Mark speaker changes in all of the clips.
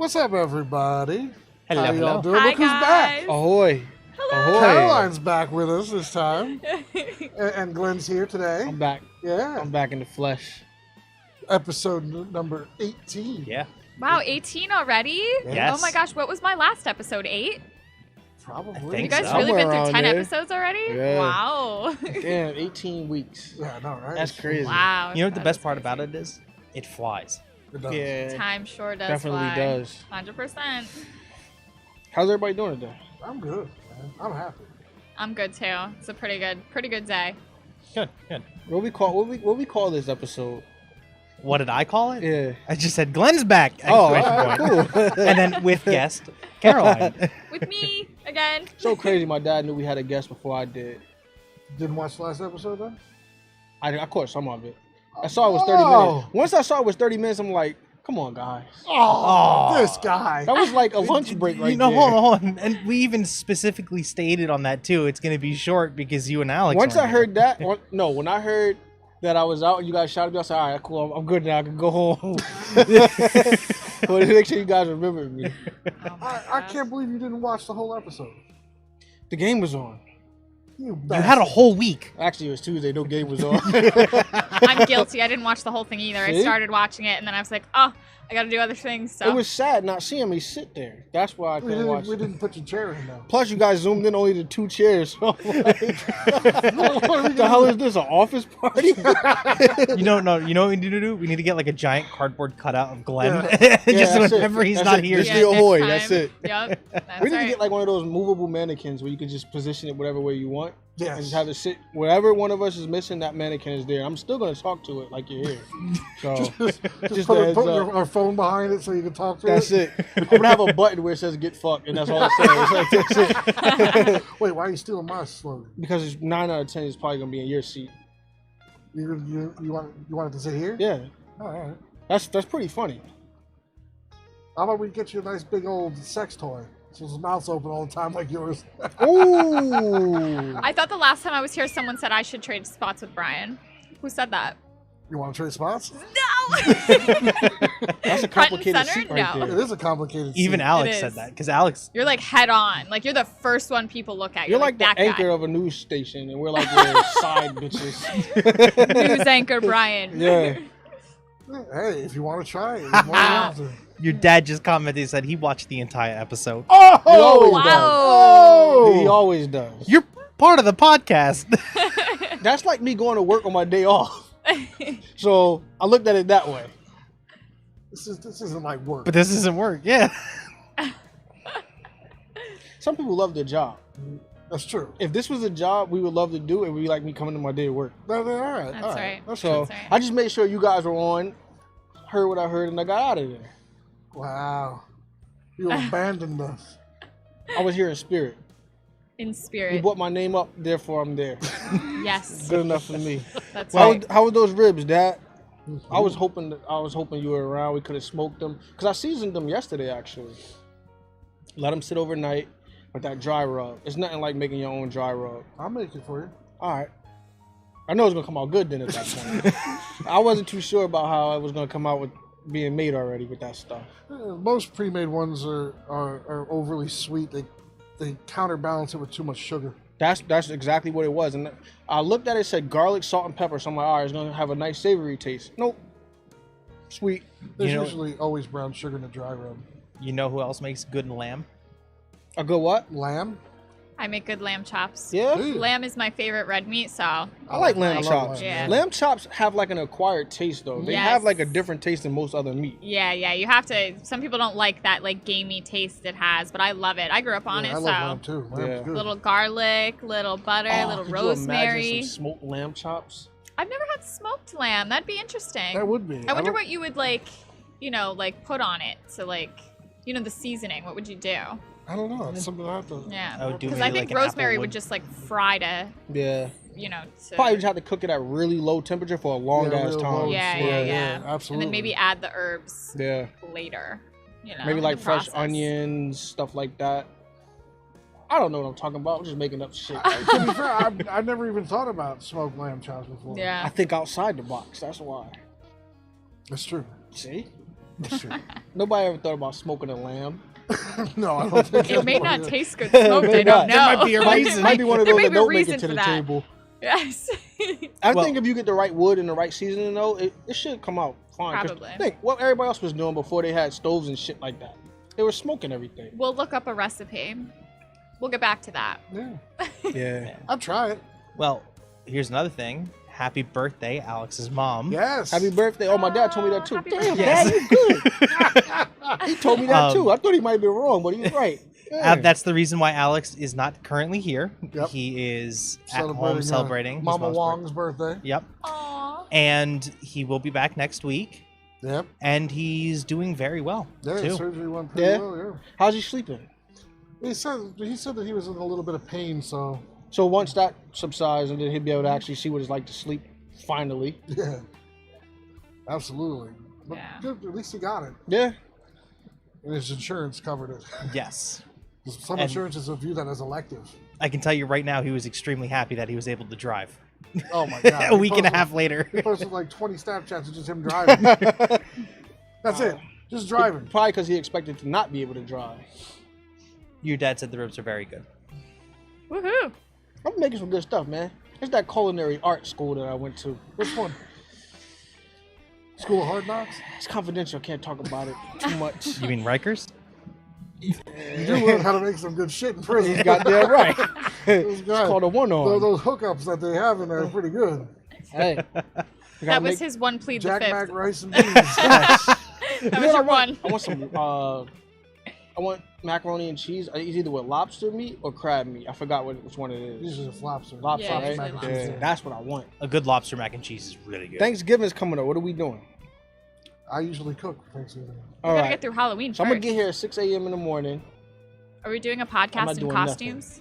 Speaker 1: What's up, everybody?
Speaker 2: Hello,
Speaker 1: How y'all
Speaker 2: hello.
Speaker 1: doing?
Speaker 3: Hi,
Speaker 1: Look who's back.
Speaker 3: guys.
Speaker 2: Ahoy.
Speaker 3: Hello.
Speaker 1: Caroline's back with us this time. And Glenn's here today.
Speaker 2: I'm back.
Speaker 1: Yeah.
Speaker 2: I'm back in the flesh.
Speaker 1: Episode number 18.
Speaker 2: Yeah.
Speaker 3: Wow, 18 already?
Speaker 2: Yes.
Speaker 3: Oh my gosh, what was my last episode? 8?
Speaker 1: Probably.
Speaker 3: You
Speaker 2: think
Speaker 3: guys
Speaker 2: so.
Speaker 3: really been
Speaker 2: Somewhere
Speaker 3: through
Speaker 2: around
Speaker 3: 10
Speaker 2: there.
Speaker 3: episodes already?
Speaker 2: Yeah.
Speaker 3: Wow.
Speaker 2: Damn, 18 weeks.
Speaker 1: Yeah, I know, right?
Speaker 2: That's crazy.
Speaker 3: Wow.
Speaker 4: You know what the
Speaker 3: that
Speaker 4: best
Speaker 3: is
Speaker 4: part
Speaker 3: crazy.
Speaker 4: about it is? It flies.
Speaker 1: It does.
Speaker 2: Yeah.
Speaker 3: Time sure does
Speaker 2: Definitely
Speaker 3: fly.
Speaker 2: does.
Speaker 3: 100%.
Speaker 2: How's everybody doing today?
Speaker 1: I'm good, man. I'm happy.
Speaker 3: I'm good too. It's a pretty good day.
Speaker 4: Good, good.
Speaker 2: What we call this episode?
Speaker 4: What did I call it?
Speaker 2: Yeah.
Speaker 4: I just said Glenn's back!
Speaker 2: Oh,
Speaker 4: Exclamation point.
Speaker 2: cool.
Speaker 4: And then with guest, Caroline.
Speaker 3: With me again.
Speaker 2: So crazy. My dad knew we had a guest before I did.
Speaker 1: Didn't watch the last episode, then?
Speaker 2: I caught some of it. I saw it was 30
Speaker 1: Oh.
Speaker 2: minutes. Once I saw it was 30 minutes, I'm like, come on, guys.
Speaker 1: Oh,
Speaker 4: Oh.
Speaker 1: this guy.
Speaker 2: That was like a lunch break right
Speaker 4: You know,
Speaker 2: there.
Speaker 4: hold on. And we even specifically stated on that too. It's going to be short because you and Alex.
Speaker 2: Once
Speaker 4: aren't
Speaker 2: I
Speaker 4: here.
Speaker 2: heard that, when I heard that I was out and you guys shouted me, I said, all right, cool, I'm good now. I can go home. But make sure you guys remember me.
Speaker 3: Oh my
Speaker 1: I
Speaker 3: gosh.
Speaker 1: can't believe you didn't watch the whole episode.
Speaker 2: The game was on.
Speaker 1: You
Speaker 4: You had a whole week.
Speaker 2: Actually, it was Tuesday. No game was on.
Speaker 3: I'm guilty. I didn't watch the whole thing either. I
Speaker 2: See?
Speaker 3: started watching it and then I was like, oh, I gotta do other things. So
Speaker 2: It was sad not seeing me sit there. That's why I
Speaker 1: We
Speaker 2: couldn't watch
Speaker 1: didn't, we
Speaker 2: it.
Speaker 1: didn't put your chair in, though.
Speaker 2: Plus, you guys zoomed in only to 2 chairs. So I'm like, what the hell is this? An office party?
Speaker 4: You know what we need to do? We need to get like a giant cardboard cutout of Glenn.
Speaker 1: Yeah.
Speaker 4: Just
Speaker 2: Yeah, that's
Speaker 4: whenever
Speaker 2: it.
Speaker 4: he's
Speaker 2: That's
Speaker 4: not
Speaker 2: it.
Speaker 4: here.
Speaker 2: Just the ahoy,
Speaker 3: next
Speaker 2: that's
Speaker 3: time.
Speaker 2: it.
Speaker 3: Yep. That's
Speaker 2: We need to
Speaker 3: right.
Speaker 2: get like one of those movable mannequins where you can just position it whatever way you want.
Speaker 1: Yes.
Speaker 2: And just have it sit wherever one of us is missing. That mannequin is there. I'm still gonna talk to it like you're here. So
Speaker 1: Just
Speaker 2: just
Speaker 1: put,
Speaker 2: a heads
Speaker 1: put
Speaker 2: up.
Speaker 1: our phone behind it so you can talk to
Speaker 2: That's
Speaker 1: it.
Speaker 2: it. I'm gonna have a button where it says "get fucked" and that's all it says. That's it.
Speaker 1: Wait, why are you stealing my slogan?
Speaker 2: Because it's 9 out of 10 is probably gonna be in your seat.
Speaker 1: You wanted to sit here?
Speaker 2: Yeah,
Speaker 1: Oh, all right.
Speaker 2: that's pretty funny.
Speaker 1: How about we get you a nice big old sex toy? So his mouth's open all the time like yours.
Speaker 2: Ooh.
Speaker 3: I thought the last time I was here, someone said I should trade spots with Brian. Who said that?
Speaker 1: You want to trade spots?
Speaker 3: No.
Speaker 2: That's a
Speaker 3: Front
Speaker 2: complicated
Speaker 3: and
Speaker 2: seat
Speaker 3: center?
Speaker 2: right
Speaker 3: No.
Speaker 1: It
Speaker 2: there.
Speaker 1: is a complicated
Speaker 4: Even
Speaker 1: seat.
Speaker 4: Alex
Speaker 3: It
Speaker 4: said
Speaker 3: is.
Speaker 4: that because Alex.
Speaker 3: You're like head on. Like you're the first one people look at.
Speaker 2: You're like the
Speaker 3: that
Speaker 2: anchor
Speaker 3: guy.
Speaker 2: of a news station, and we're like your side bitches.
Speaker 3: News anchor Brian.
Speaker 2: Yeah.
Speaker 1: Hey, if you want to try it, you're more than welcome to.
Speaker 4: Your dad just commented and said he watched the entire episode.
Speaker 2: Oh, he always
Speaker 3: wow.
Speaker 2: does.
Speaker 1: Oh!
Speaker 2: He always does.
Speaker 4: You're part of the podcast.
Speaker 2: That's like me going to work on my day off. So I looked at it that way.
Speaker 1: This isn't like work.
Speaker 4: But this isn't work. Yeah.
Speaker 2: Some people love their job.
Speaker 1: That's true.
Speaker 2: If this was a job we would love to do, it would be like me coming to my day of work.
Speaker 1: No, all right.
Speaker 3: That's
Speaker 1: all
Speaker 3: right.
Speaker 1: That's
Speaker 2: So
Speaker 3: That's right.
Speaker 2: I just made sure you guys were on, heard what I heard, and I got out of there.
Speaker 1: Wow. You abandoned us.
Speaker 2: I was here in spirit.
Speaker 3: In
Speaker 2: You
Speaker 3: spirit.
Speaker 2: brought my name up, therefore I'm there.
Speaker 3: Yes.
Speaker 2: Good enough for me.
Speaker 3: That's
Speaker 2: How,
Speaker 3: right.
Speaker 2: how was those ribs, Dad? I was hoping you were around. We could have smoked them because I seasoned them yesterday. Actually, let them sit overnight with that dry rub. It's nothing like making your own dry rub.
Speaker 1: I'll make it for you.
Speaker 2: All right, I know it's gonna come out good then at that point. I wasn't too sure about how it was gonna come out with being made already with that stuff.
Speaker 1: Most pre-made ones are overly sweet. They counterbalance it with too much sugar.
Speaker 2: That's exactly what it was. And I looked at it, said garlic, salt, and pepper. So I'm like, all right, it's gonna have a nice savory taste. Nope, sweet.
Speaker 1: There's
Speaker 4: You know-
Speaker 1: usually always brown sugar in the dry rub.
Speaker 4: You know who else makes good lamb?
Speaker 2: A good what?
Speaker 1: Lamb?
Speaker 3: I make good lamb chops.
Speaker 2: Yeah,
Speaker 1: Dude.
Speaker 3: Lamb is my favorite red meat, so
Speaker 2: I like lamb
Speaker 1: love
Speaker 2: chops.
Speaker 1: lamb.
Speaker 3: Yeah.
Speaker 2: Lamb chops have like an acquired taste though. They have
Speaker 3: Yes.
Speaker 2: like a different taste than most other meat.
Speaker 3: yeah, you have to. Some people don't like that like gamey taste it has, but I love it. I grew up on
Speaker 1: Yeah,
Speaker 3: it,
Speaker 1: I
Speaker 3: so
Speaker 1: love lamb too. Lamb's
Speaker 2: Yeah.
Speaker 1: good.
Speaker 3: little garlic, little butter,
Speaker 2: Oh,
Speaker 3: little
Speaker 2: could you imagine
Speaker 3: rosemary.
Speaker 2: some smoked lamb chops?
Speaker 3: I've never had smoked lamb. That'd be interesting.
Speaker 1: That would be.
Speaker 3: I wonder
Speaker 1: don't-
Speaker 3: what you would like, like put on it to like, the seasoning. What would you do?
Speaker 1: I don't know. It's something I have to.
Speaker 3: Yeah,
Speaker 4: I would do
Speaker 3: because
Speaker 4: maybe
Speaker 3: I think
Speaker 4: like an
Speaker 3: rosemary would
Speaker 4: applewood.
Speaker 3: just like fry to,
Speaker 2: Yeah.
Speaker 3: to
Speaker 2: Probably just have to cook it at really low temperature for a long ass
Speaker 1: real
Speaker 2: time.
Speaker 1: low,
Speaker 3: Yeah,
Speaker 1: slow,
Speaker 3: yeah.
Speaker 1: Absolutely.
Speaker 3: and then maybe add the herbs
Speaker 2: Yeah.
Speaker 3: later.
Speaker 2: Maybe
Speaker 3: in
Speaker 2: like
Speaker 3: the
Speaker 2: fresh
Speaker 3: process.
Speaker 2: onions, stuff like that. I don't know what I'm talking about. I'm just making up shit.
Speaker 1: To be fair, I've never even thought about smoked lamb chops before.
Speaker 3: Yeah.
Speaker 2: I think outside the box. That's why.
Speaker 1: That's true.
Speaker 2: See?
Speaker 1: That's true.
Speaker 2: Nobody ever thought about smoking a lamb.
Speaker 1: No, I don't think
Speaker 3: It may
Speaker 1: anybody
Speaker 3: not
Speaker 1: is.
Speaker 3: taste good smoked.
Speaker 2: May
Speaker 3: I don't
Speaker 2: not.
Speaker 3: know.
Speaker 2: There
Speaker 4: might be a reason.
Speaker 2: Might be one of
Speaker 3: There
Speaker 2: those
Speaker 3: may
Speaker 2: that
Speaker 3: be a
Speaker 2: don't make
Speaker 3: reason
Speaker 2: it to
Speaker 3: for
Speaker 2: the
Speaker 3: that.
Speaker 2: table.
Speaker 3: Yes.
Speaker 2: I
Speaker 4: Well-
Speaker 2: think if you get the right wood and the right seasoning, though, it should come out fine. 'Cause
Speaker 3: Probably.
Speaker 2: Think what everybody else was doing before they had stoves and shit like that. They were smoking everything.
Speaker 3: We'll look up a recipe. We'll get back to that.
Speaker 1: Yeah,
Speaker 2: Yeah.
Speaker 1: I'll try it.
Speaker 4: Well, here's another thing. Happy birthday, Alex's mom.
Speaker 1: Yes.
Speaker 2: Happy birthday. Oh, my dad told me that too.
Speaker 3: Happy
Speaker 2: Damn,
Speaker 3: birthday.
Speaker 2: Dad, you good. He told me that too. I thought he might be wrong, but he's right. Yeah.
Speaker 4: That's the reason why Alex is not currently here.
Speaker 1: Yep.
Speaker 4: He is at
Speaker 1: Celebrating,
Speaker 4: home celebrating his
Speaker 1: Mama
Speaker 4: mom's
Speaker 1: Wong's birthday.
Speaker 4: Yep.
Speaker 3: Aww.
Speaker 4: And he will be back next week.
Speaker 1: Yep.
Speaker 4: And he's doing very well,
Speaker 1: Yeah,
Speaker 4: too.
Speaker 1: surgery went pretty
Speaker 2: Yeah?
Speaker 1: well. Yeah.
Speaker 2: How's he sleeping?
Speaker 1: He said that he was in a little bit of pain, so
Speaker 2: So once that subsides, and then he'll be able to actually see what it's like to sleep. Finally.
Speaker 1: yeah, absolutely. But
Speaker 3: Yeah.
Speaker 1: good, at least he got it,
Speaker 2: Yeah.
Speaker 1: and his insurance covered it.
Speaker 4: Yes.
Speaker 1: Some
Speaker 4: And-
Speaker 1: insurances will view that as elective.
Speaker 4: I can tell you right now, he was extremely happy that he was able to drive.
Speaker 1: Oh my god!
Speaker 4: A
Speaker 1: He
Speaker 4: week and a
Speaker 1: posted-
Speaker 4: half later.
Speaker 1: He posted like 20 Snapchats of just him driving. That's it. Just driving.
Speaker 2: Probably because he expected to not be able to drive.
Speaker 4: Your dad said the ribs are very good.
Speaker 3: Woohoo.
Speaker 2: I'm making some good stuff, man. It's that culinary art school that I went to.
Speaker 1: Which one? School of Hard Knocks?
Speaker 2: It's confidential. I can't talk about it too much.
Speaker 4: You mean Rikers?
Speaker 1: You do learn how to make some good shit in prison.
Speaker 2: He's goddamn right.
Speaker 1: Those
Speaker 2: It's
Speaker 1: guys,
Speaker 2: called a one-on.
Speaker 1: those hookups that they have in there are pretty good.
Speaker 2: Hey.
Speaker 3: That was his one plead the
Speaker 1: Jack
Speaker 3: fifth.
Speaker 1: Mac rice and beans.
Speaker 3: That was your one.
Speaker 2: I want some. I want macaroni and cheese. It's either with lobster meat or crab meat. I forgot which one it is.
Speaker 1: Usually it's lobster.
Speaker 2: Lobster,
Speaker 3: Yeah,
Speaker 2: right?
Speaker 3: usually lobster.
Speaker 2: Yeah, that's what I want.
Speaker 4: A good lobster mac and cheese is really good.
Speaker 2: Thanksgiving's coming up. What are we doing?
Speaker 1: I usually cook for Thanksgiving.
Speaker 2: All
Speaker 3: We gotta
Speaker 2: right.
Speaker 3: get through Halloween
Speaker 2: So
Speaker 3: first.
Speaker 2: I'm gonna get here at 6 a.m. in the morning.
Speaker 3: Are we doing a
Speaker 2: I'm
Speaker 3: podcast
Speaker 2: not
Speaker 3: in
Speaker 2: doing
Speaker 3: costumes?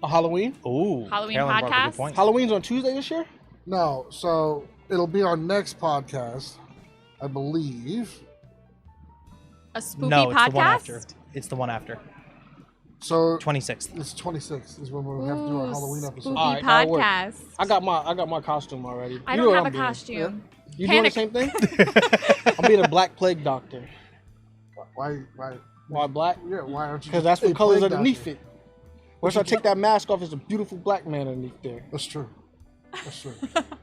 Speaker 2: A Halloween.
Speaker 4: Ooh.
Speaker 3: Halloween
Speaker 4: Carolyn brought up a good
Speaker 3: podcast?
Speaker 4: point.
Speaker 2: Halloween's on Tuesday this year.
Speaker 1: No, so it'll be our next podcast, I believe.
Speaker 3: A spooky
Speaker 4: No, it's
Speaker 3: podcast?
Speaker 4: the one after. It's the one after.
Speaker 1: So
Speaker 4: 26th.
Speaker 1: it's 26th is when we'll have to do our
Speaker 3: Ooh,
Speaker 1: Halloween episode.
Speaker 3: spooky
Speaker 2: All right, that'll work.
Speaker 3: podcast.
Speaker 2: I got my costume already.
Speaker 3: I
Speaker 2: You know
Speaker 3: don't
Speaker 2: what
Speaker 3: have a
Speaker 2: I'm doing.
Speaker 3: costume.
Speaker 2: You
Speaker 3: Panic.
Speaker 2: doing the same thing? I'm being a black plague doctor.
Speaker 1: Why?
Speaker 2: Why black?
Speaker 1: Yeah, why aren't you?
Speaker 2: Because
Speaker 1: just
Speaker 2: that's
Speaker 1: a
Speaker 2: what color's
Speaker 1: plague
Speaker 2: underneath
Speaker 1: doctor?
Speaker 2: it. Once I take that mask off, it's a beautiful black man underneath there.
Speaker 1: That's true. That's true.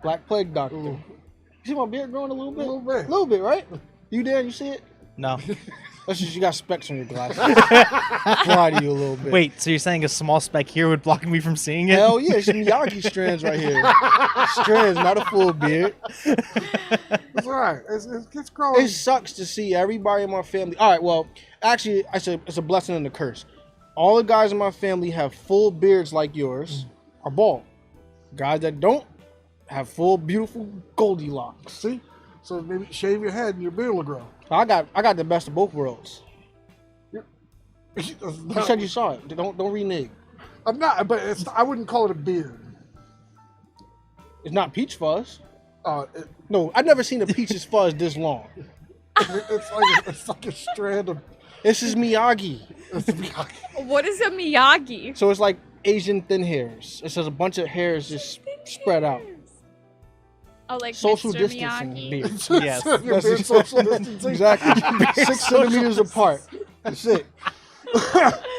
Speaker 2: Black plague doctor.
Speaker 1: Ooh.
Speaker 2: You see my beard growing a little
Speaker 1: A
Speaker 2: bit?
Speaker 1: little bit.
Speaker 2: A little bit, right? You there? You see it?
Speaker 4: No.
Speaker 2: That's just you got specks on your glasses. Lie to you a little bit.
Speaker 4: Wait, so you're saying a small speck here would block me from seeing it?
Speaker 2: Hell yeah, it's Miyagi strands right here. Strands, not a full beard.
Speaker 1: It's all right. It's growing.
Speaker 2: It sucks to see everybody in my family. All right, well, actually, it's a blessing and a curse. All the guys in my family have full beards like yours are bald. Guys that don't have full, beautiful Goldilocks.
Speaker 1: See? So maybe shave your head and your beard will grow.
Speaker 2: I got the best of both worlds.
Speaker 1: That's
Speaker 2: You
Speaker 1: not-
Speaker 2: said you saw it. Don't renege.
Speaker 1: I'm not, but I wouldn't call it a beard.
Speaker 2: It's not peach fuzz.
Speaker 1: It,
Speaker 2: No, I've never seen a peach's fuzz this long.
Speaker 1: it's like a strand of.
Speaker 2: This is Miyagi.
Speaker 3: What is a Miyagi?
Speaker 2: So it's like Asian thin hairs. It's just a bunch of hairs just spread out.
Speaker 3: Oh, like
Speaker 2: Social
Speaker 3: Mr.
Speaker 2: distancing
Speaker 3: Miyagi.
Speaker 2: beard.
Speaker 4: Yes.
Speaker 1: Your
Speaker 2: That's
Speaker 1: beard
Speaker 2: it.
Speaker 1: social distancing.
Speaker 2: Exactly. 6 centimeters apart. That's it.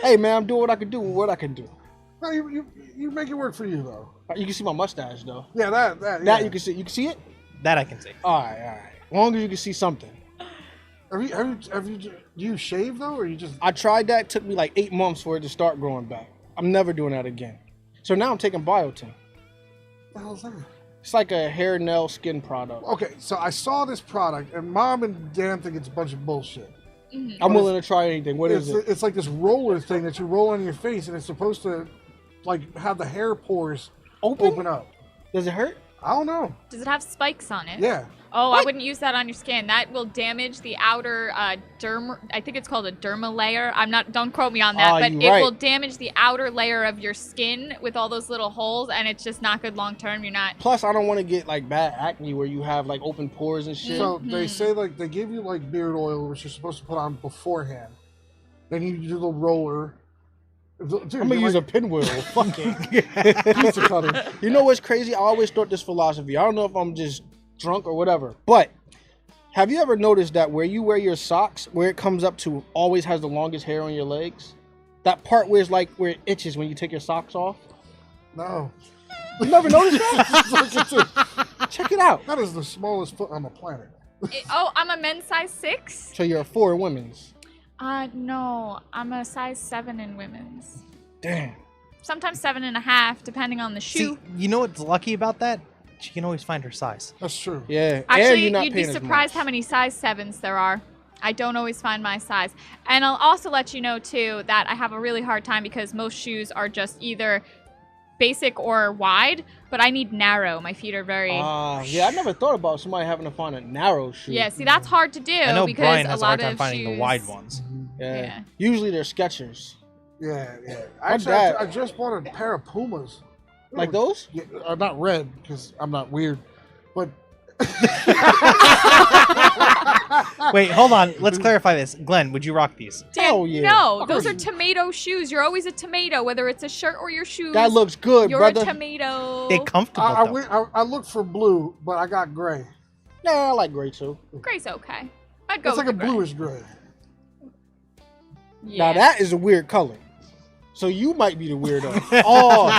Speaker 2: Hey man, I'm doing what I can do with what I can do.
Speaker 1: No, you make it work for you though.
Speaker 2: You can see my mustache though.
Speaker 1: Yeah, that
Speaker 2: That
Speaker 1: yeah.
Speaker 2: you can see. You can see it.
Speaker 4: That I can see.
Speaker 2: All right, all right. As long as you can see something.
Speaker 1: Have you do you shave though, or you just?
Speaker 2: I tried that. It took me like 8 months for it to start growing back. I'm never doing that again. So now I'm taking biotin.
Speaker 1: What the hell is that?
Speaker 2: It's like a hair, nail, skin product.
Speaker 1: Okay, so I saw this product, and Mom and Dan think it's a bunch of bullshit.
Speaker 2: I'm willing to try anything. What is it?
Speaker 1: It's like this roller thing that you roll on your face, and it's supposed to, like, have the hair pores open up.
Speaker 2: Does it hurt?
Speaker 1: I don't know.
Speaker 3: Does it have spikes on it?
Speaker 1: Yeah.
Speaker 3: Oh, I wouldn't use that on your skin. That will damage the outer derm. I think it's called a derma layer. Don't quote me on that,
Speaker 2: Ah,
Speaker 3: but
Speaker 2: you
Speaker 3: it
Speaker 2: right.
Speaker 3: will damage the outer layer of your skin with all those little holes, and it's just not good long term. You're not.
Speaker 2: Plus, I don't want to get like bad acne where you have like open pores and shit.
Speaker 1: So they say, like, they give you, like, beard oil, which you're supposed to put on beforehand. Then you do the roller. Dude,
Speaker 2: I'm gonna use a pinwheel. Fuck it.
Speaker 1: pizza cutter.
Speaker 2: You know what's crazy? I always thought this philosophy. I don't know if I'm just drunk or whatever, but Have you ever noticed that where you wear your socks, where it comes up to always has the longest hair on your legs? That part where it's like where it itches when you take your socks off?
Speaker 1: No.
Speaker 2: You never noticed that? Check it out.
Speaker 1: That is the smallest foot on the planet.
Speaker 3: Oh, I'm a men's size 6?
Speaker 2: So you're a 4 in women's.
Speaker 3: No, I'm a size 7 in women's.
Speaker 2: Damn.
Speaker 3: Sometimes 7.5, depending on the shoe.
Speaker 4: See, you know what's lucky about that? She can always find her size.
Speaker 1: That's true.
Speaker 2: Yeah. and
Speaker 3: Actually,
Speaker 2: you're not
Speaker 3: you'd be
Speaker 2: paying as
Speaker 3: surprised
Speaker 2: much.
Speaker 3: how many size 7s there are. I don't always find my size. And I'll also let you know, too, that I have a really hard time because most shoes are just either basic or wide, but I need narrow. My feet are very...
Speaker 2: Yeah, I never thought about somebody having to find a narrow shoe.
Speaker 3: yeah, see, that's hard to do
Speaker 4: I know
Speaker 3: because
Speaker 4: Brian
Speaker 3: a
Speaker 4: has a hard
Speaker 3: lot
Speaker 4: time
Speaker 3: of
Speaker 4: finding the
Speaker 3: shoes-
Speaker 4: wide ones.
Speaker 3: Yeah.
Speaker 2: Usually they're Skechers.
Speaker 1: Yeah.
Speaker 2: My
Speaker 1: Actually,
Speaker 2: dad-
Speaker 1: I just bought a pair of Pumas.
Speaker 2: Like those?
Speaker 1: Yeah, not red, because I'm not weird. But
Speaker 4: Wait, hold on. Let's clarify this. Glenn, would you rock these?
Speaker 3: Dan,
Speaker 2: Hell yeah.
Speaker 3: No,
Speaker 1: Of
Speaker 3: those are
Speaker 1: course.
Speaker 3: tomato shoes. You're always a tomato, whether it's a shirt or your shoes.
Speaker 2: That looks good,
Speaker 3: You're
Speaker 2: brother.
Speaker 3: a tomato.
Speaker 4: They're comfortable,
Speaker 1: I,
Speaker 4: though.
Speaker 1: I looked for blue, but I got gray.
Speaker 2: Nah, I like gray too.
Speaker 3: Gray's okay. I'd go
Speaker 1: It's
Speaker 3: with
Speaker 1: like a
Speaker 3: the gray.
Speaker 1: bluish gray.
Speaker 3: Yeah.
Speaker 2: Now that is a weird color. So you might be the weirdo. Oh,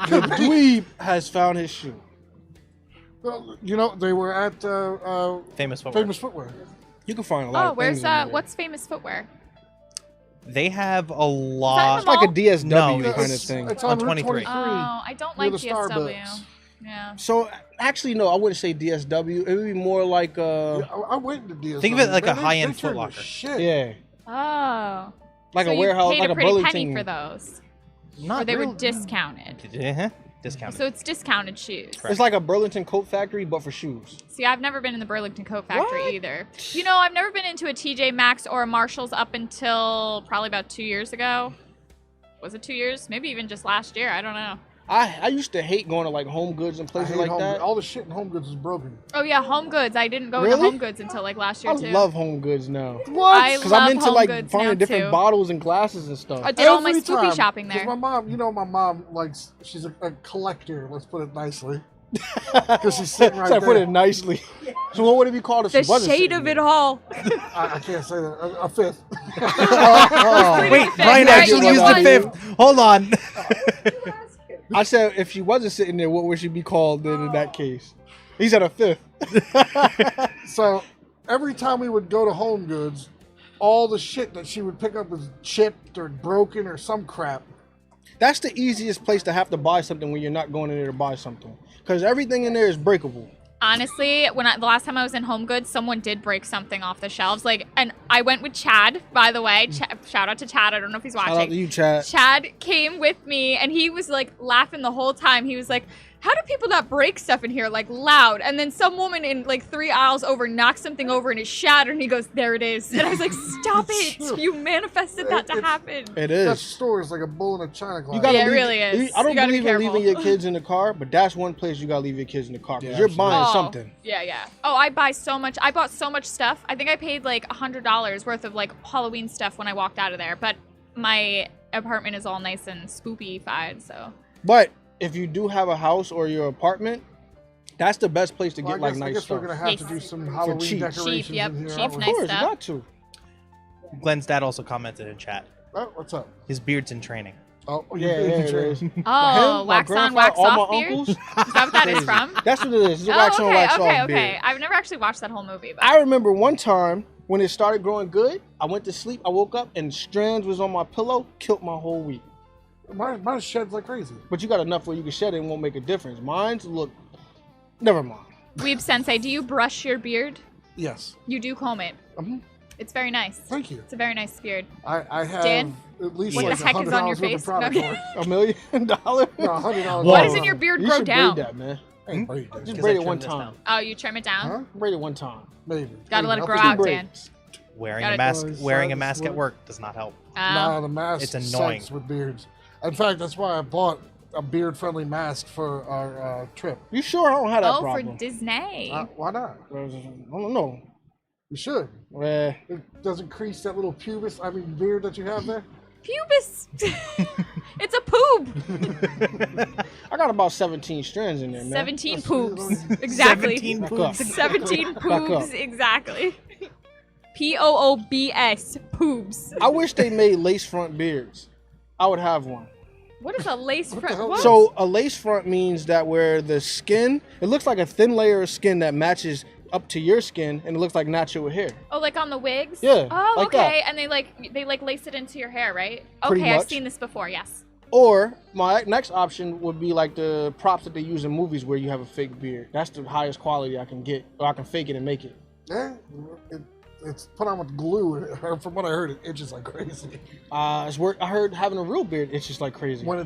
Speaker 2: the dweeb has found his shoe.
Speaker 1: Well, you know, they were at
Speaker 4: Famous footwear.
Speaker 1: Famous Footwear.
Speaker 2: You can find a lot
Speaker 3: Oh,
Speaker 2: of
Speaker 3: where's
Speaker 2: things in there.
Speaker 3: what's famous footwear?
Speaker 4: They have a lot.
Speaker 2: It's like a DSW
Speaker 4: No,
Speaker 2: kind of
Speaker 1: It's-
Speaker 2: thing.
Speaker 1: It's
Speaker 4: On
Speaker 1: on Route
Speaker 4: 23.
Speaker 1: 23.
Speaker 3: Oh, I don't
Speaker 1: Near
Speaker 3: like
Speaker 1: the
Speaker 3: DSW.
Speaker 1: Starbucks.
Speaker 3: Yeah.
Speaker 2: So actually, no, I wouldn't say DSW. It would be more like
Speaker 1: Yeah, I went to DSW.
Speaker 4: Think of it like
Speaker 1: Man,
Speaker 4: a high-end
Speaker 1: they turned
Speaker 4: Foot
Speaker 1: to
Speaker 4: Locker.
Speaker 1: Shit.
Speaker 2: yeah,
Speaker 3: Oh.
Speaker 2: like
Speaker 3: so
Speaker 2: a warehouse,
Speaker 3: you paid
Speaker 2: like
Speaker 3: a
Speaker 2: a
Speaker 3: pretty
Speaker 2: Burlington.
Speaker 3: penny for those,
Speaker 4: Not
Speaker 3: or they
Speaker 4: real-
Speaker 3: were discounted.
Speaker 4: Discounted.
Speaker 3: So it's discounted shoes.
Speaker 4: Correct.
Speaker 2: It's like a Burlington coat factory, but for shoes.
Speaker 3: See, I've never been in the Burlington Coat Factory
Speaker 2: What?
Speaker 3: either. You know, I've never been into a TJ Maxx or a Marshalls up until probably about 2 years ago. Was it 2 years? Maybe even just last year. I don't know.
Speaker 2: I used to hate going to like Home Goods and
Speaker 1: I
Speaker 2: places
Speaker 1: hate
Speaker 2: like
Speaker 1: home,
Speaker 2: that.
Speaker 1: all the shit in Home Goods is broken.
Speaker 3: Oh yeah, Home Goods. I didn't go into
Speaker 2: Really?
Speaker 3: Home Goods until like last year
Speaker 2: I
Speaker 3: too.
Speaker 2: love Home Goods now.
Speaker 3: I
Speaker 2: Because
Speaker 3: love
Speaker 2: I'm into
Speaker 3: Home
Speaker 2: like
Speaker 3: Goods
Speaker 2: finding
Speaker 3: now,
Speaker 2: different
Speaker 3: too.
Speaker 2: bottles and glasses and stuff.
Speaker 3: I did all my
Speaker 1: Every
Speaker 3: Spoopy
Speaker 1: time,
Speaker 3: shopping
Speaker 1: 'cause
Speaker 3: there.
Speaker 1: my mom, you know, my mom likes, she's a collector, let's put it nicely. Because she's sitting right
Speaker 2: So I
Speaker 1: there.
Speaker 2: put it nicely. So what would it be called if
Speaker 3: The
Speaker 2: she wasn't
Speaker 3: shade
Speaker 2: sitting
Speaker 3: of
Speaker 2: there?
Speaker 3: it all.
Speaker 1: I can't say that. A fifth.
Speaker 2: Oh.
Speaker 4: Wait,
Speaker 3: Fifth,
Speaker 4: Brian
Speaker 3: right?
Speaker 4: actually
Speaker 3: You
Speaker 4: used
Speaker 3: won.
Speaker 4: the fifth. Hold on.
Speaker 2: I said if she wasn't sitting there, what would she be called then in that case? He said a fifth.
Speaker 1: So every time we would go to Home Goods, all the shit that she would pick up was chipped or broken or some crap.
Speaker 2: That's the easiest place to have to buy something when you're not going in there to buy something. Because everything in there is breakable.
Speaker 3: Honestly, the last time I was in Home Goods, someone did break something off the shelves. And I went with Chad, by the way. Shout out to Chad. I don't know if he's watching.
Speaker 2: Shout out to you, Chad.
Speaker 3: Chad came with me, and he was like laughing the whole time. He was like, "How do people not break stuff in here like loud?" And then some woman in like 3 aisles over knocked something over and it shattered. And he goes, "There it is." And I was like, "Stop
Speaker 1: It's
Speaker 3: it!
Speaker 1: true.
Speaker 3: You manifested that to
Speaker 1: It's-
Speaker 3: happen."
Speaker 2: It
Speaker 1: That
Speaker 2: is.
Speaker 1: store is like a bull in a china glass.
Speaker 2: You gotta
Speaker 3: Yeah, it
Speaker 2: leave,
Speaker 3: really is.
Speaker 2: I don't
Speaker 3: You gotta be
Speaker 2: believe in leaving
Speaker 3: careful.
Speaker 2: your kids in the car, but that's one place you gotta leave your kids in the car because
Speaker 1: Yeah,
Speaker 2: you're
Speaker 1: absolutely.
Speaker 2: buying
Speaker 3: Oh,
Speaker 2: something.
Speaker 3: Yeah. Oh, I buy so much. I bought so much stuff. I think I paid like $100 worth of like Halloween stuff when I walked out of there. But my apartment is all nice and spoopy-fied, so.
Speaker 2: But if you do have a house or your apartment, that's the best place to
Speaker 1: Well,
Speaker 2: get like
Speaker 1: I
Speaker 2: nice
Speaker 1: guess
Speaker 2: stuff.
Speaker 1: we're gonna have to
Speaker 3: Yes.
Speaker 1: do some Halloween
Speaker 2: cheap.
Speaker 1: decorations
Speaker 3: Cheap, yep,
Speaker 1: in here.
Speaker 3: cheap,
Speaker 1: aren't we?
Speaker 3: nice
Speaker 2: Of course, you
Speaker 3: stuff.
Speaker 2: got to.
Speaker 4: Glenn's dad also commented in chat.
Speaker 1: Oh, what's up?
Speaker 4: His beard's in training.
Speaker 1: Oh,
Speaker 2: Yeah, it is.
Speaker 3: Oh,
Speaker 2: Him, my
Speaker 3: wax on,
Speaker 2: grandfather,
Speaker 3: wax
Speaker 2: all
Speaker 3: off
Speaker 2: my
Speaker 3: beard?
Speaker 2: uncles.
Speaker 3: Is that what that is
Speaker 2: Crazy.
Speaker 3: from?
Speaker 2: That's what it is. It's a
Speaker 3: Oh,
Speaker 2: wax on, wax
Speaker 3: okay.
Speaker 2: off beard.
Speaker 3: I've never actually watched that whole movie, but
Speaker 2: I remember one time when it started growing good, I went to sleep, I woke up, and strands was on my pillow, killed my whole week.
Speaker 1: Mine sheds like crazy.
Speaker 2: But you got enough where you can shed it and won't make a difference. Mine's look, never mind.
Speaker 3: Weeb Sensei, do you brush your beard?
Speaker 1: Yes.
Speaker 3: You do comb it.
Speaker 1: Mhm.
Speaker 3: It's very nice.
Speaker 1: Thank you.
Speaker 3: It's a very nice beard.
Speaker 1: I have
Speaker 3: Dan,
Speaker 1: at least
Speaker 3: what
Speaker 1: like
Speaker 3: the heck is on your
Speaker 1: $100 worth of
Speaker 3: face?
Speaker 1: product
Speaker 3: No.
Speaker 1: for it.
Speaker 2: $1 million?
Speaker 1: No, $100.
Speaker 3: Why
Speaker 4: Whoa.
Speaker 3: doesn't your beard
Speaker 2: You
Speaker 3: grow
Speaker 2: should
Speaker 3: down?
Speaker 2: braid that, man.
Speaker 1: I ain't braid that.
Speaker 2: Just
Speaker 4: Because
Speaker 2: braid
Speaker 4: I
Speaker 2: it one
Speaker 4: trimmed this
Speaker 2: time.
Speaker 4: down.
Speaker 3: Oh, you trim it down?
Speaker 1: Huh?
Speaker 2: Braid it one time.
Speaker 1: Maybe.
Speaker 3: Gotta let it
Speaker 1: I'll
Speaker 3: grow
Speaker 1: think
Speaker 3: out,
Speaker 2: braid.
Speaker 3: Dan.
Speaker 4: Wearing
Speaker 3: Got
Speaker 4: a
Speaker 3: it.
Speaker 4: mask,
Speaker 1: Oh,
Speaker 4: wearing a
Speaker 1: it's
Speaker 4: mask at
Speaker 1: what-
Speaker 4: work does not help.
Speaker 1: Nah, the mask
Speaker 4: It's annoying.
Speaker 1: sucks with beards. In fact, that's why I bought a beard-friendly mask for our trip.
Speaker 2: You sure I don't have that
Speaker 3: Oh, for
Speaker 2: problem?
Speaker 3: Disney.
Speaker 1: Why not?
Speaker 2: I don't know.
Speaker 1: You should.
Speaker 2: Eh,
Speaker 1: It doesn't crease that little beard that you have there.
Speaker 3: Pubis. It's a poob.
Speaker 2: I got about 17 strands in there, man.
Speaker 3: 17 poobs. Exactly.
Speaker 4: 17
Speaker 2: Back up.
Speaker 4: poops.
Speaker 3: 17
Speaker 2: Back
Speaker 3: poobs.
Speaker 2: up.
Speaker 3: Exactly. Poobs. Poobs.
Speaker 2: I wish they made lace front beards. I would have one.
Speaker 3: What is a lace
Speaker 1: the
Speaker 3: front?
Speaker 1: hell
Speaker 3: What?
Speaker 1: is
Speaker 2: So a lace front means that where the skin, it looks like a thin layer of skin that matches up to your skin, and it looks like natural hair.
Speaker 3: Oh, like on the wigs?
Speaker 2: Yeah,
Speaker 3: Oh,
Speaker 2: like
Speaker 3: okay.
Speaker 2: that.
Speaker 3: And they lace it into your hair, right?
Speaker 2: Pretty
Speaker 3: Okay, I've
Speaker 2: much.
Speaker 3: seen this before. Yes.
Speaker 2: Or my next option would be like the props that they use in movies where you have a fake beard. That's the highest quality I can get, or I can fake it and make it.
Speaker 1: Yeah, it's put on with glue. From what I heard, it itches like crazy.
Speaker 2: I heard having a real beard, it's just like crazy.
Speaker 1: When